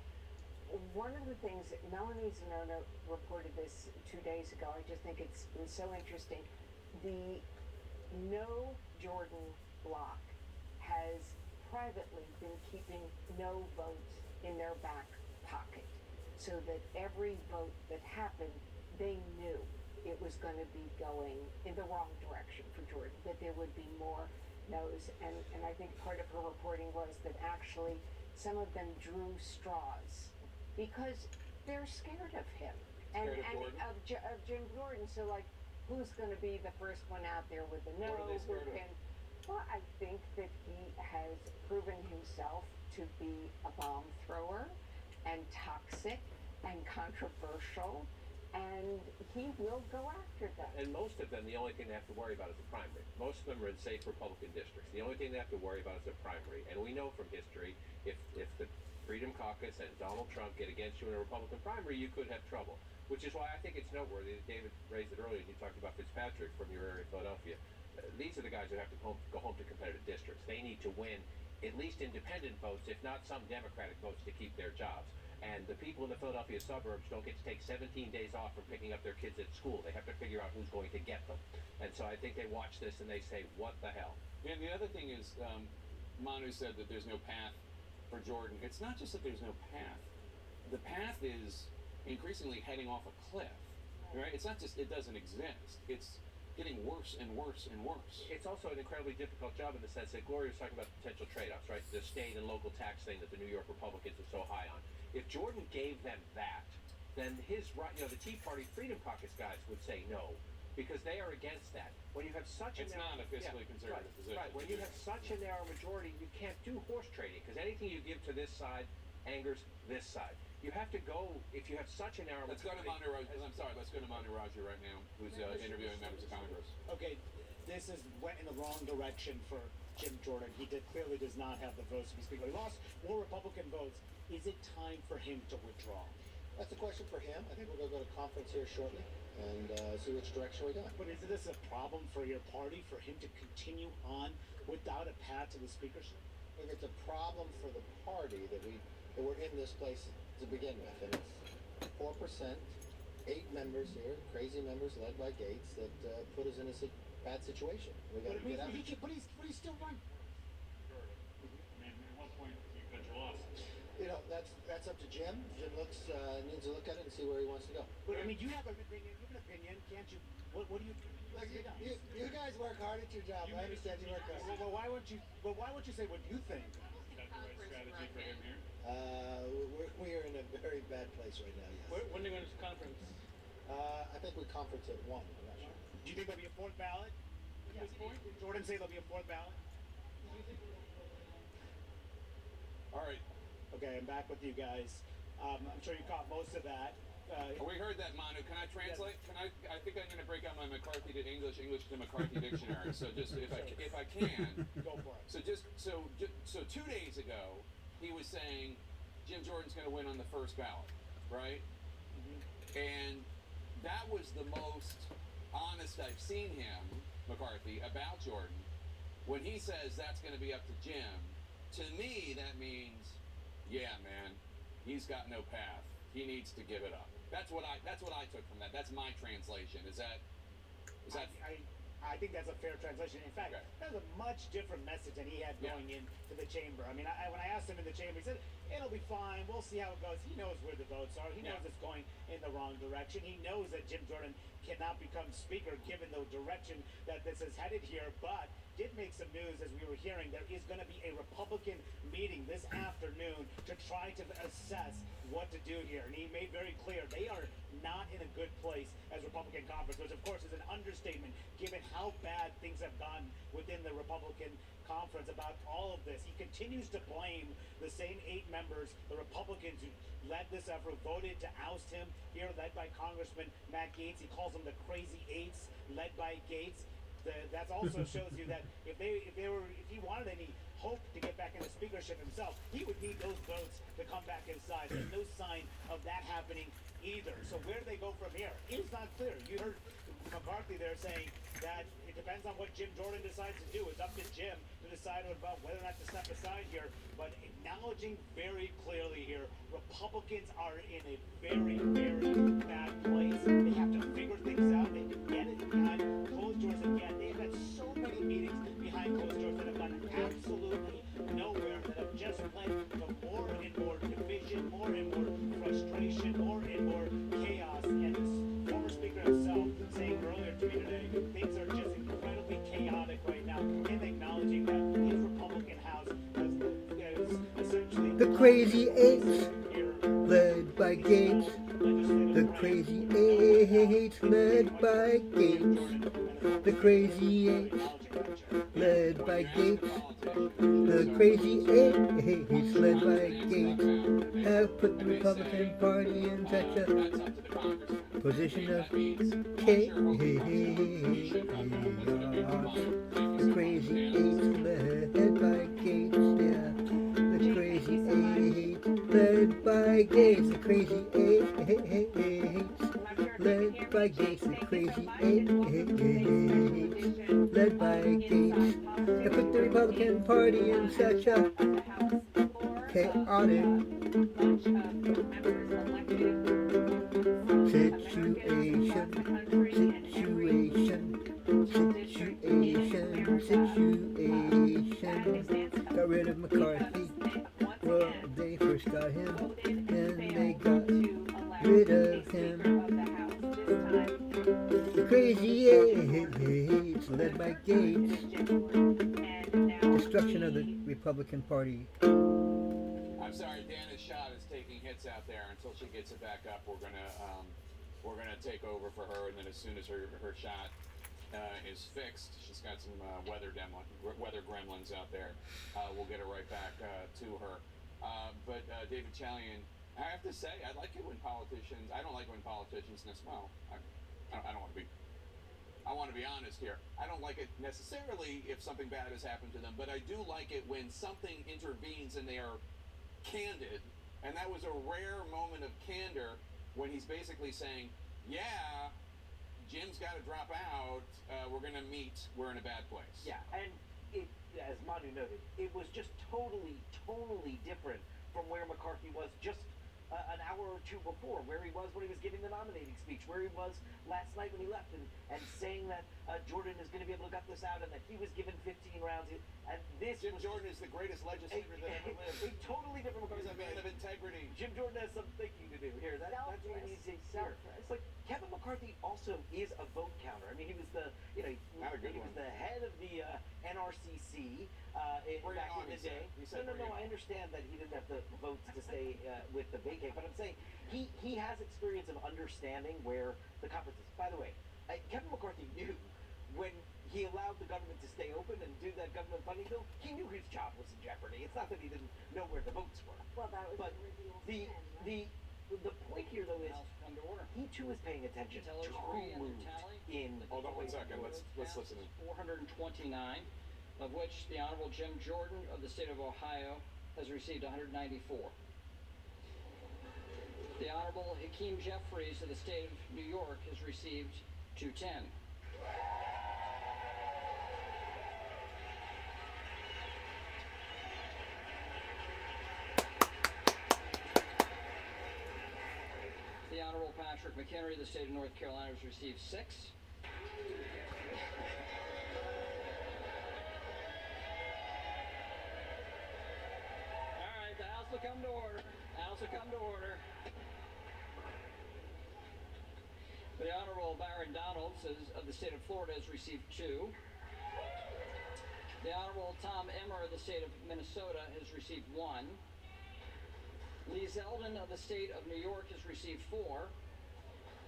One of the things that Melanie Zanona reported this 2 days ago, I just think it's been so interesting. The No Jordan bloc has privately been keeping no votes in their back pocket so that every vote that happened, they knew it was going to be going in the wrong direction for Jordan, that there would be more no's. And I think part of her reporting was that actually some of them drew straws because they're scared of him and of Jim Jordan. So like, who's going to be the first one out there with the no? Well, I think that he has proven himself to be a bomb thrower and toxic and controversial, and he will go after them. And most of them, the only thing they have to worry about is the primary. Most of them are in safe Republican districts. The only thing they have to worry about is the primary. And we know from history, if the Freedom Caucus and Donald Trump get against you in a Republican primary, you could have trouble. Which is why I think it's noteworthy that David raised it earlier. You talked about Fitzpatrick from your area, Philadelphia. These are the guys who have to go home to competitive districts. They need to win at least independent votes, if not some Democratic votes, to keep their jobs. And the people in the Philadelphia suburbs don't get to take 17 days off from picking up their kids at school. They have to figure out who's going to get them. And so I think they watch this and they say, what the hell? And the other thing is, Manu said that there's no path for Jordan. It's not just that there's no path. The path is increasingly heading off a cliff, right? It's not just it doesn't exist. It's getting worse and worse and worse. It's also an incredibly difficult job in the sense that Gloria was talking about potential trade-offs, right? The state and local tax thing that the New York Republicans are so high on. If Jordan gave them that, then the Tea Party Freedom Caucus guys would say no, because they are against that. When you have such it's not a fiscally conservative position. Right. When you have such a narrow majority, you can't do horse trading, because anything you give to this side angers this side. You have to go, if you have such a narrow Let's go to Manu Raja right now, who's interviewing members of Congress. Okay, this went in the wrong direction for Jim Jordan. He clearly does not have the votes to be Speaker. He lost more Republican votes. Is it time for him to withdraw? That's a question for him. I think we're going to go to conference here shortly and see which direction we go. But isn't this a problem for your party, for him to continue on without a path to the speakership? I think it's a problem for the party that we're in this place to begin with, and it's 4%, 8 members here, crazy members led by Gates, that put us in a bad situation. We got to get out. But he's still running. I mean, at what point do you cut your losses? You know, that's up to Jim. Jim needs to look at it and see where he wants to go. But I mean, you have an opinion, can't you? What do you? Look, you guys work hard at your job. I understand you work hard. Well, why won't you? But why won't you say what you think? Is that the right strategy for him here? We are in a very bad place right now. Yes. When are you going to conference? I think we conference at 1. I'm not sure. Do you think there'll be a fourth ballot at this point? Did Jordan say there'll be a fourth ballot? All right. Okay, I'm back with you guys. I'm sure you caught most of that. We heard that, Manu. Can I translate? I think I'm going to break out my McCarthy to English to McCarthy dictionary. So just if I can, go for it. So 2 days ago, he was saying Jim Jordan's going to win on the first ballot, right? Mm-hmm. And that was the most honest I've seen him, McCarthy, about Jordan. When he says that's going to be up to Jim, to me that means, yeah, man, he's got no path. He needs to give it up. That's what I took from that. That's my translation. Is that? I think that's a fair translation. In fact, that's a much different message than he had going into the chamber. I mean, when I asked him in the chamber, he said, it'll be fine. We'll see how it goes. He knows where the votes are. He knows it's going in the wrong direction. He knows that Jim Jordan cannot become speaker given the direction that this is headed here, but did make some news as we were hearing. There is going to be a Republican meeting this afternoon to try to assess what to do here. And he made very clear they are not in a good place as Republican conference, which of course is an understatement given how bad things have gone within the Republican conference about all of this. He continues to blame the same 8 members, the Republicans who led this effort, voted to oust him here, led by Congressman Matt Gaetz. He calls them the crazy 8s, led by Gaetz. That also shows you that if he wanted any hope to get back in the speakership himself, he would need those votes to come back his side. There's no sign of that happening either. So where do they go from here? It's not clear. You heard McCarthy there saying that it depends on what Jim Jordan decides to do. It's up to Jim to decide about whether or not to step aside here. But acknowledging very clearly here, Republicans are in a very, very bad place. They have to figure things out. They can get it behind closed doors again. They've had so many meetings behind closed doors that have gone absolutely nowhere, that have just led to more and more division, more and more frustration, more and more chaos. And the former speaker himself saying earlier to me today, things are just incredibly chaotic right now, and acknowledging that his Republican House is essentially the crazy 8s led by Gaetz. The crazy 8s led by Gaetz. The crazy 8s led by Gaetz. The crazy 8s led by Gaetz have put the Republican Party in such a position of chaos. The crazy 8s led by Gaetz, yeah. The crazy 8s led by Gaetz. The crazy 8s led by Gaetz. The crazy 8s led by Gaetz. They put the Republican Party in such a chaotic situation. Got rid of McCarthy. Well, they first got him, and they got rid of him. The crazy 8s led by Gaetz. Destruction of the Republican Party. I'm sorry, Dana's shot is taking hits out there. Until she gets it back up, we're gonna take over for her, and then as soon as her shot is fixed, she's got some weather gremlins out there. We'll get her right back to her. But David Chalian, I have to say, I like it when politicians. I don't like when politicians well, I don't want to be. I want to be honest here. I don't like it necessarily if something bad has happened to them, but I do like it when something intervenes and they are candid And that was a rare moment of candor when he's basically saying, yeah, Jim's got to drop out. We're going to meet. We're in a bad place. Yeah, and it, as Manu noted, it was just totally different from where McCarthy was just an hour or two before, where he was when he was giving the nominating speech, where he was last night when he left and saying that Jordan is going to be able to gut this out and that he was given 15 rounds. And this Jim Jordan is the greatest legislator that ever lived. A totally different McCarthy. He's a man of integrity. Jim Jordan has some thinking to do here. That's what he needs to hear. But Kevin McCarthy also is a vote counter. I mean, he was the he was the head of the NRCC back in the day. No, I understand that he didn't have the votes to stay with the vacate, but I'm saying he has experience of understanding where the conference is. By the way, Kevin McCarthy knew when he allowed the government to stay open and do that government funding bill, he knew his job was in jeopardy. It's not that he didn't know where the votes were. Well, that was but the original the point here, though, is Come to order. he too is paying attention to who moved in. Hold on 1 second. Let's listen. 429, of which the Honorable Jim Jordan of the state of Ohio has received 194. The Honorable Hakeem Jeffries of the state of New York has received 210. The Honorable Patrick McHenry of the state of North Carolina has received 6. All right, the House will come to order. The House will come to order. The Honorable Byron Donalds of the state of Florida has received 2. The Honorable Tom Emmer of the state of Minnesota has received 1. Lee Zeldin of the state of New York has received 4.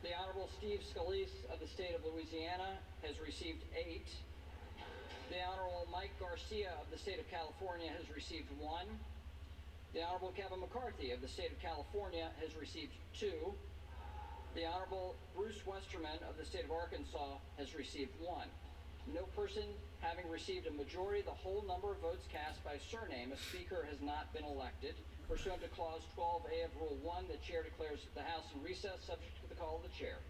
The Honorable Steve Scalise of the state of Louisiana has received 8. The Honorable Mike Garcia of the state of California has received 1. The Honorable Kevin McCarthy of the state of California has received 2. The Honorable Bruce Westerman of the state of Arkansas has received 1. No person having received a majority of the whole number of votes cast by surname, a speaker has not been elected. Pursuant to Clause 12A of Rule 1, the chair declares the House in recess, subject to the call of the chair.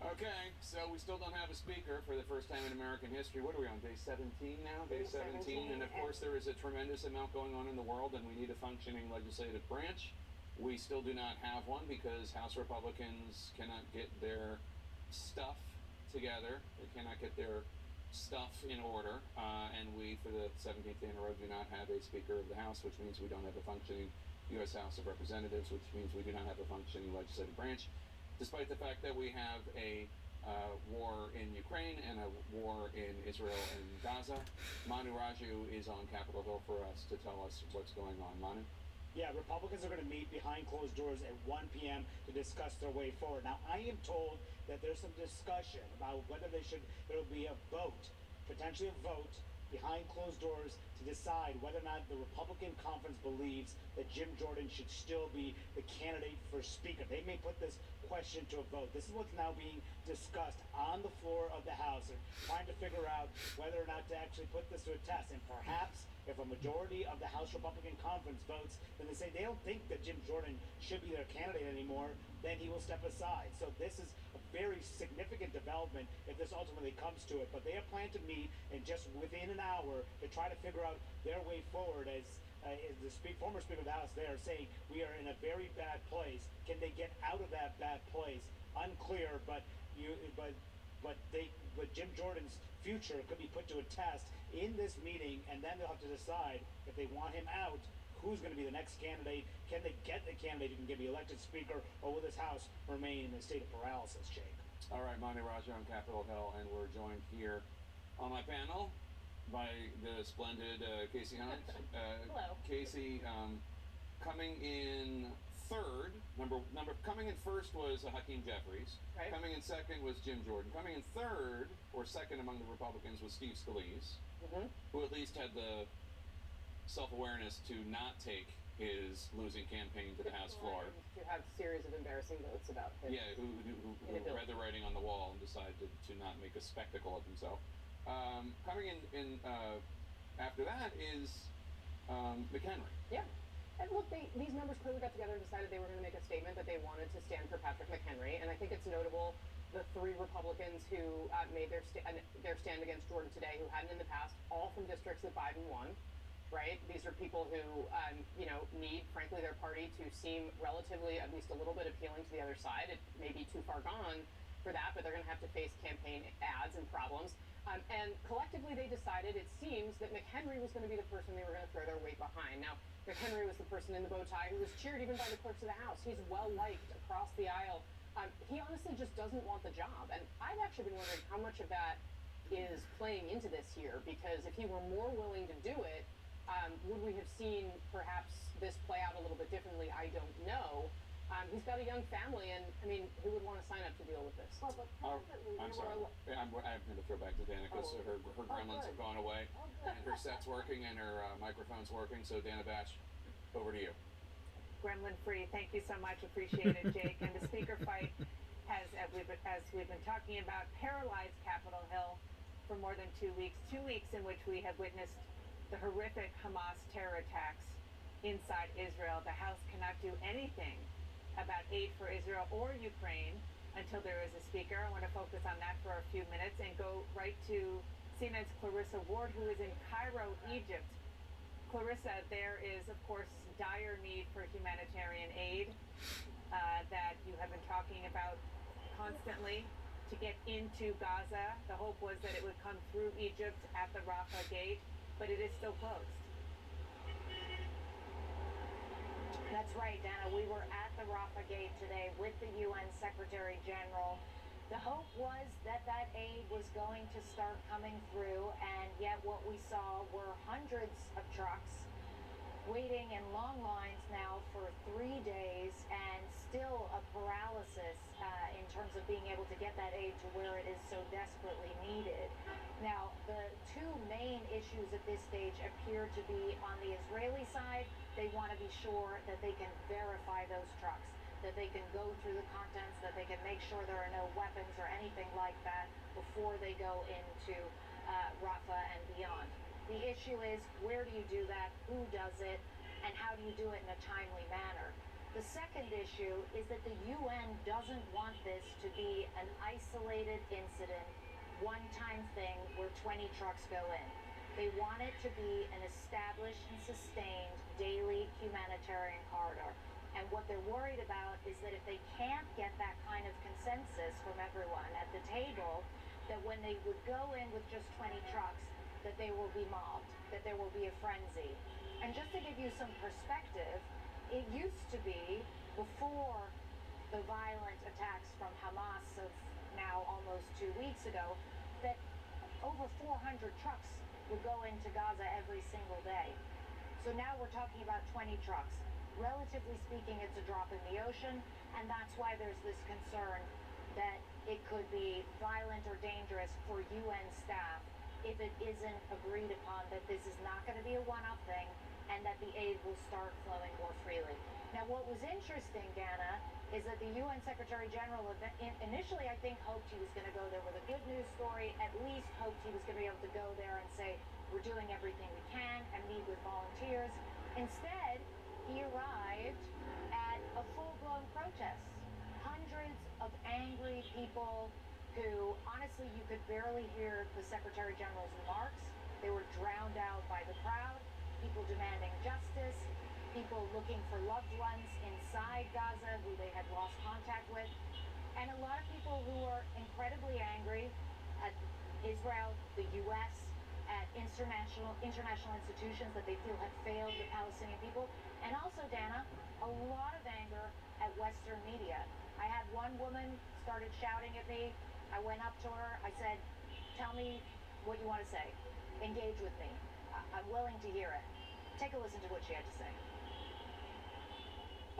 Okay, so we still don't have a speaker for the first time in American history. What are we on, day 17 now? Day 17, and of course there is a tremendous amount going on in the world, and we need a functioning legislative branch. We still do not have one because House Republicans cannot get their stuff together. They cannot get their stuff in order, and we, for the 17th day in a row, do not have a Speaker of the House, which means we don't have a functioning U.S. House of Representatives, which means we do not have a functioning legislative branch, despite the fact that we have a war in Ukraine and a war in Israel and Gaza. Manu Raju is on Capitol Hill for us to tell us what's going on. Manu? Yeah, Republicans are going to meet behind closed doors at 1 p.m. to discuss their way forward. Now, I am told that there's some discussion about whether there'll be a vote, potentially a vote, behind closed doors to decide whether or not the Republican conference believes that Jim Jordan should still be the candidate for Speaker. They may put this question to a vote. This is what's now being discussed on the floor of the House. They're trying to figure out whether or not to actually put this to a test. And perhaps if a majority of the House Republican Conference votes, then they say they don't think that Jim Jordan should be their candidate anymore, then he will step aside. So this is a very significant development if this ultimately comes to it. But they have planned to meet in just within an hour to try to figure out their way forward. As the former Speaker of the House there saying, we are in a very bad place. Can they get out of that bad place? Unclear, but Jim Jordan's future could be put to a test in this meeting, and then they'll have to decide if they want him out, who's going to be the next candidate. Can they get the candidate who can be elected Speaker, or will this House remain in a state of paralysis, Jake? All right, Manu Raju on Capitol Hill, and we're joined here on my panel by the splendid Casey Hunt. Hello. Casey, coming in third, coming in first was Hakeem Jeffries. Right. Coming in second was Jim Jordan. Coming in third, or second among the Republicans, was Steve Scalise, who at least had the self-awareness to not take his losing campaign to the House floor. To have a series of embarrassing votes about him. Yeah, who read the writing on the wall and decided to not make a spectacle of himself. Coming in after that is McHenry. Yeah. And look, these members clearly got together and decided they were going to make a statement that they wanted to stand for Patrick McHenry. And I think it's notable the 3 Republicans who made their stand against Jordan today, who hadn't in the past, all from districts that Biden won, right? These are people who, need, frankly, their party to seem relatively, at least a little bit appealing to the other side. It may be too far gone for that, but they're going to have to face campaign ads and problems. And collectively, they decided, it seems, that McHenry was going to be the person they were going to throw their weight behind. Now, McHenry was the person in the bow tie who was cheered even by the clerks of the House. He's well-liked across the aisle. He honestly just doesn't want the job. And I've actually been wondering how much of that is playing into this here, because if he were more willing to do it, would we have seen perhaps this play out a little bit differently? I don't know. He's got a young family, and I mean, who would want to sign up to deal with this? I'm sorry. I'm going to throw back to Dana because her gremlins have gone away, and her set's working, and her microphone's working. So Dana Batch, over to you. Gremlin free. Thank you so much. Appreciate it, Jake. And the speaker fight has, as we've been talking about, paralyzed Capitol Hill for more than 2 weeks. 2 weeks in which we have witnessed the horrific Hamas terror attacks inside Israel. The House cannot do anything about aid for Israel or Ukraine until there is a speaker. I want to focus on that for a few minutes and go right to CNN's Clarissa Ward, who is in Cairo, Egypt. Clarissa, there is, of course, dire need for humanitarian aid that you have been talking about constantly to get into Gaza. The hope was that it would come through Egypt at the Rafah gate, but it is still closed. That's right, Dana. We were at the Rafah gate today with the UN Secretary General. The hope was that aid was going to start coming through, and yet what we saw were hundreds of trucks waiting in long lines now for 3 days, and still a paralysis in terms of being able to get that aid to where it is so desperately needed. Now, the 2 main issues at this stage appear to be on the Israeli side. They want to be sure that they can verify those trucks, that they can go through the contents, that they can make sure there are no weapons or anything like that before they go into Rafah and beyond. The issue is, where do you do that, who does it, and how do you do it in a timely manner? The second issue is that the UN doesn't want this to be an isolated incident, one-time thing where 20 trucks go in. They want it to be an established and sustained daily humanitarian corridor. And what they're worried about is that if they can't get that kind of consensus from everyone at the table, that when they would go in with just 20 trucks, that they will be mobbed, that there will be a frenzy. And just to give you some perspective, it used to be, before the violent attacks from Hamas of now almost 2 weeks ago, that over 400 trucks would go into Gaza every single day. So now we're talking about 20 trucks. Relatively speaking, it's a drop in the ocean, and that's why there's this concern that it could be violent or dangerous for UN staff if it isn't agreed upon that this is not going to be a one-off thing and that the aid will start flowing more freely. Now, what was interesting, Dana, is that the UN Secretary General initially, I think, hoped he was going to go there with a good news story, at least hoped he was going to be able to go there and say, we're doing everything we can, and meet with volunteers. Instead, he arrived at a full-blown protest. Hundreds of angry people who, honestly, you could barely hear the Secretary General's remarks. They were drowned out by the crowd, people demanding justice, people looking for loved ones inside Gaza who they had lost contact with, and a lot of people who are incredibly angry at Israel, the U.S., at international institutions that they feel have failed the Palestinian people, and also, Dana, a lot of anger at Western media. I had one woman started shouting at me. I went up to her. I said, tell me what you want to say. Engage with me. I'm willing to hear it. Take a listen to what she had to say.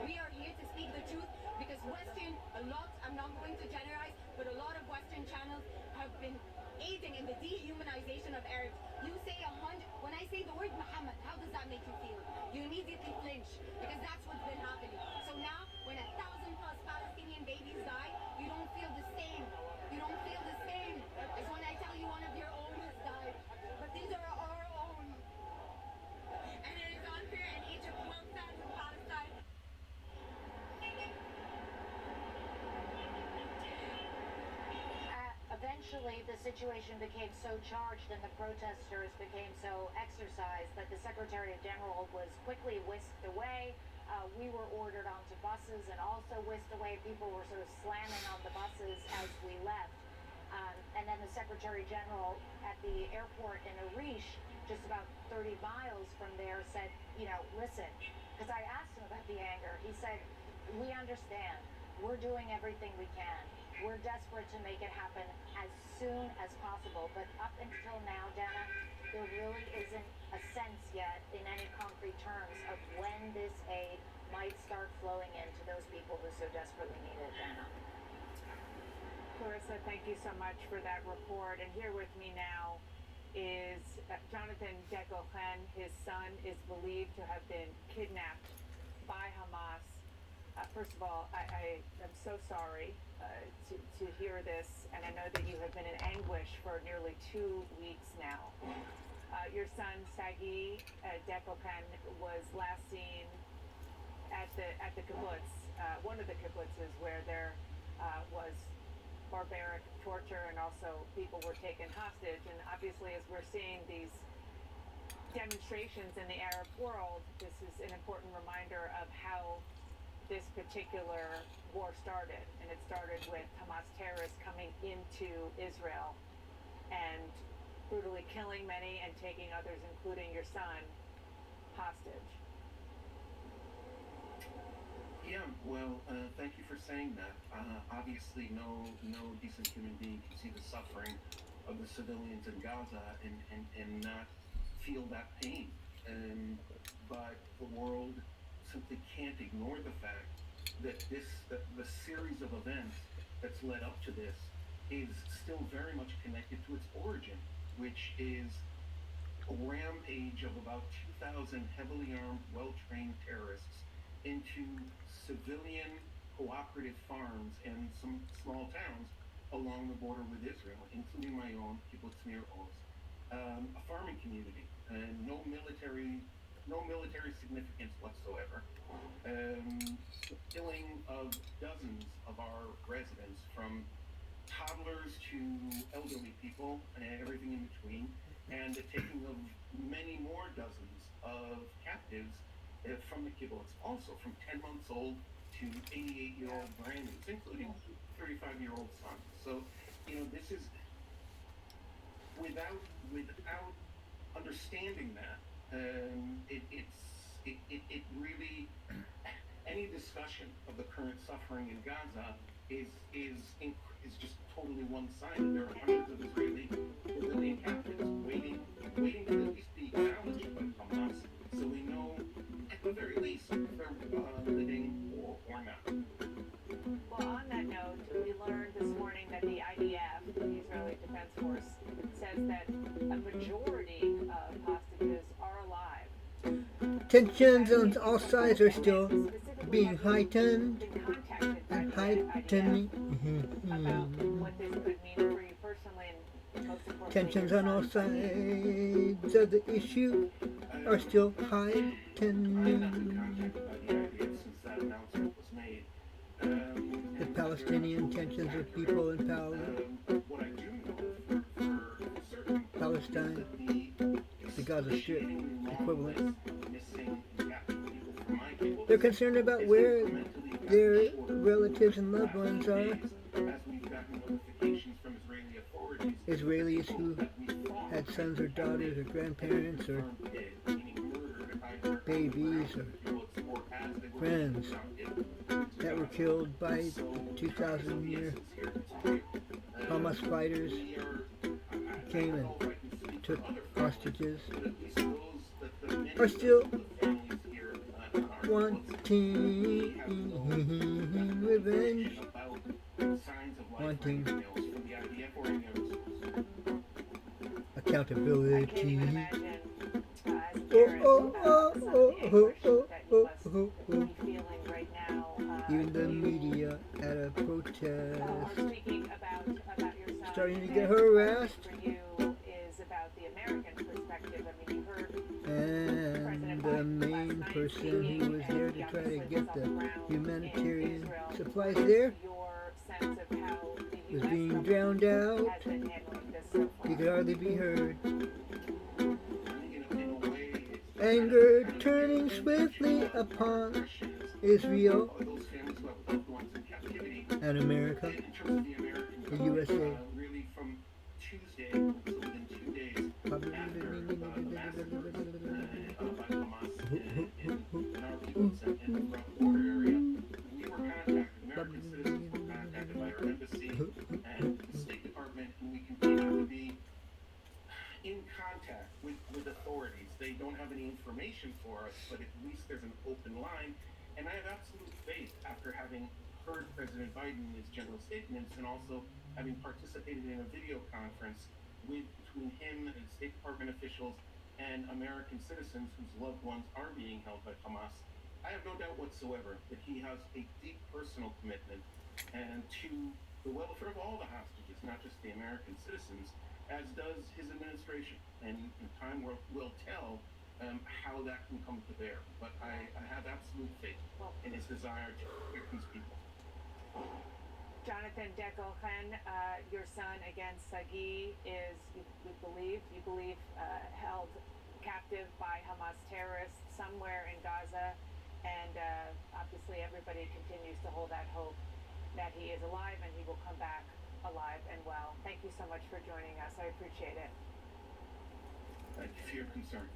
We are here to speak the truth because Western, I'm not going to generalize, but a lot of Western channels have been aiding in the dehumanization of Arabs. You say 100, when I say the word Muhammad, how does that make you feel? You immediately flinch because that's what's been happening. So now, when 1,000+ Palestinian babies die, you don't feel the same. You don't feel the same as when I tell you one of your own has died. But these are our own. And it is eventually the situation became so charged and the protesters became so exercised that the Secretary of General was quickly whisked away. We were ordered onto buses and also whisked away. People were sort of slamming on the buses as we left. And then the Secretary General at the airport in Arish, just about 30 miles from there, said, you know, listen, because I asked him about the anger. He said, we understand. We're doing everything we can. We're desperate to make it happen as soon as possible. But up until now, Dana, there really isn't a sense yet in any concrete terms of when this aid might start flowing into those people who so desperately need it, Dana. Clarissa, thank you so much for that report. And here with me now is Jonathan Dekochen. His son is believed to have been kidnapped by Hamas. First of all, I am so sorry to hear this, and I know that you have been in anguish for nearly 2 weeks now. Your son, Sagi Dekochen, was last seen at the kibbutz, one of the kibbutzes where there was barbaric torture and also people were taken hostage. And obviously, as we're seeing these demonstrations in the Arab world, this is an important reminder of how this particular war started. And it started with Hamas terrorists coming into Israel and brutally killing many and taking others, including your son, hostage. Yeah, well, thank you for saying that. Obviously, no decent human being can see the suffering of the civilians in Gaza and not feel that pain. But the world simply can't ignore the fact that the series of events that's led up to this is still very much connected to its origin, which is a rampage of about 2,000 heavily armed, well-trained terrorists into civilian cooperative farms and some small towns along the border with Israel, including my own kibbutz Nir Oz, a farming community, no military significance whatsoever. Killing of dozens of our residents, from toddlers to elderly people and everything in between, and the taking of many more dozens of captives from the kibbutz, also from 10 months old to 88-year-old brand news, including 35-year-old sons. So, you know, this is without understanding that, it really, any discussion of the current suffering in Gaza is just totally one-sided. There are hundreds of Israeli civilian captives waiting to at least be acknowledged by Hamas, so we know at the very least if they're living or not. Well, on that note, we learned this morning that the IDF, the Israeli Defense Force, says that a majority of hostages are alive. Tensions on all sides are still being heightened and heightening. About what this could mean for you personally and most importantly, Tensions on all sides of the issue are still heightened. The Palestinian tensions of people in Palestine, the Gaza Strip equivalent. They're concerned about where their relatives and loved ones are. Israelis who had sons or daughters or grandparents or babies or friends that were killed by the 2,000-year Hamas fighters who came and took hostages, are still wanting revenge, wanting accountability. Even the media at a protest starting to get harassed. And the main person who was there to try to get the humanitarian supplies there was U.S. being government drowned out. has been handling this so far. He could hardly be heard. In a way, it's Anger turning swiftly upon Israel those families who have loved ones in captivity. and America, In terms of the American the government, USA. really from Tuesday, so within 2 days after the massacres by Hamas in our kibbutz and throughout the border area, we were contacted, American citizens were contacted by our embassy and the State Department, and we continue to be in contact with authorities. They don't have any information for us, but at least there's an open line. And I have absolute faith after having heard President Biden in his general statements and also having participated in a video conference between him and State Department officials and American citizens whose loved ones are being held by Hamas. I have no doubt whatsoever that he has a deep personal commitment and to the welfare of all the hostages, not just the American citizens, as does his administration. And time will tell how that can come to bear. But I have absolute faith in his desire to protect these people. Jonathan Dekolchen, your son against Sagi is, you believe, held captive by Hamas terrorists somewhere in Gaza. And obviously everybody continues to hold that hope that he is alive and he will come back alive and well. Thank you so much for joining us. I appreciate it. Thank you for your concern.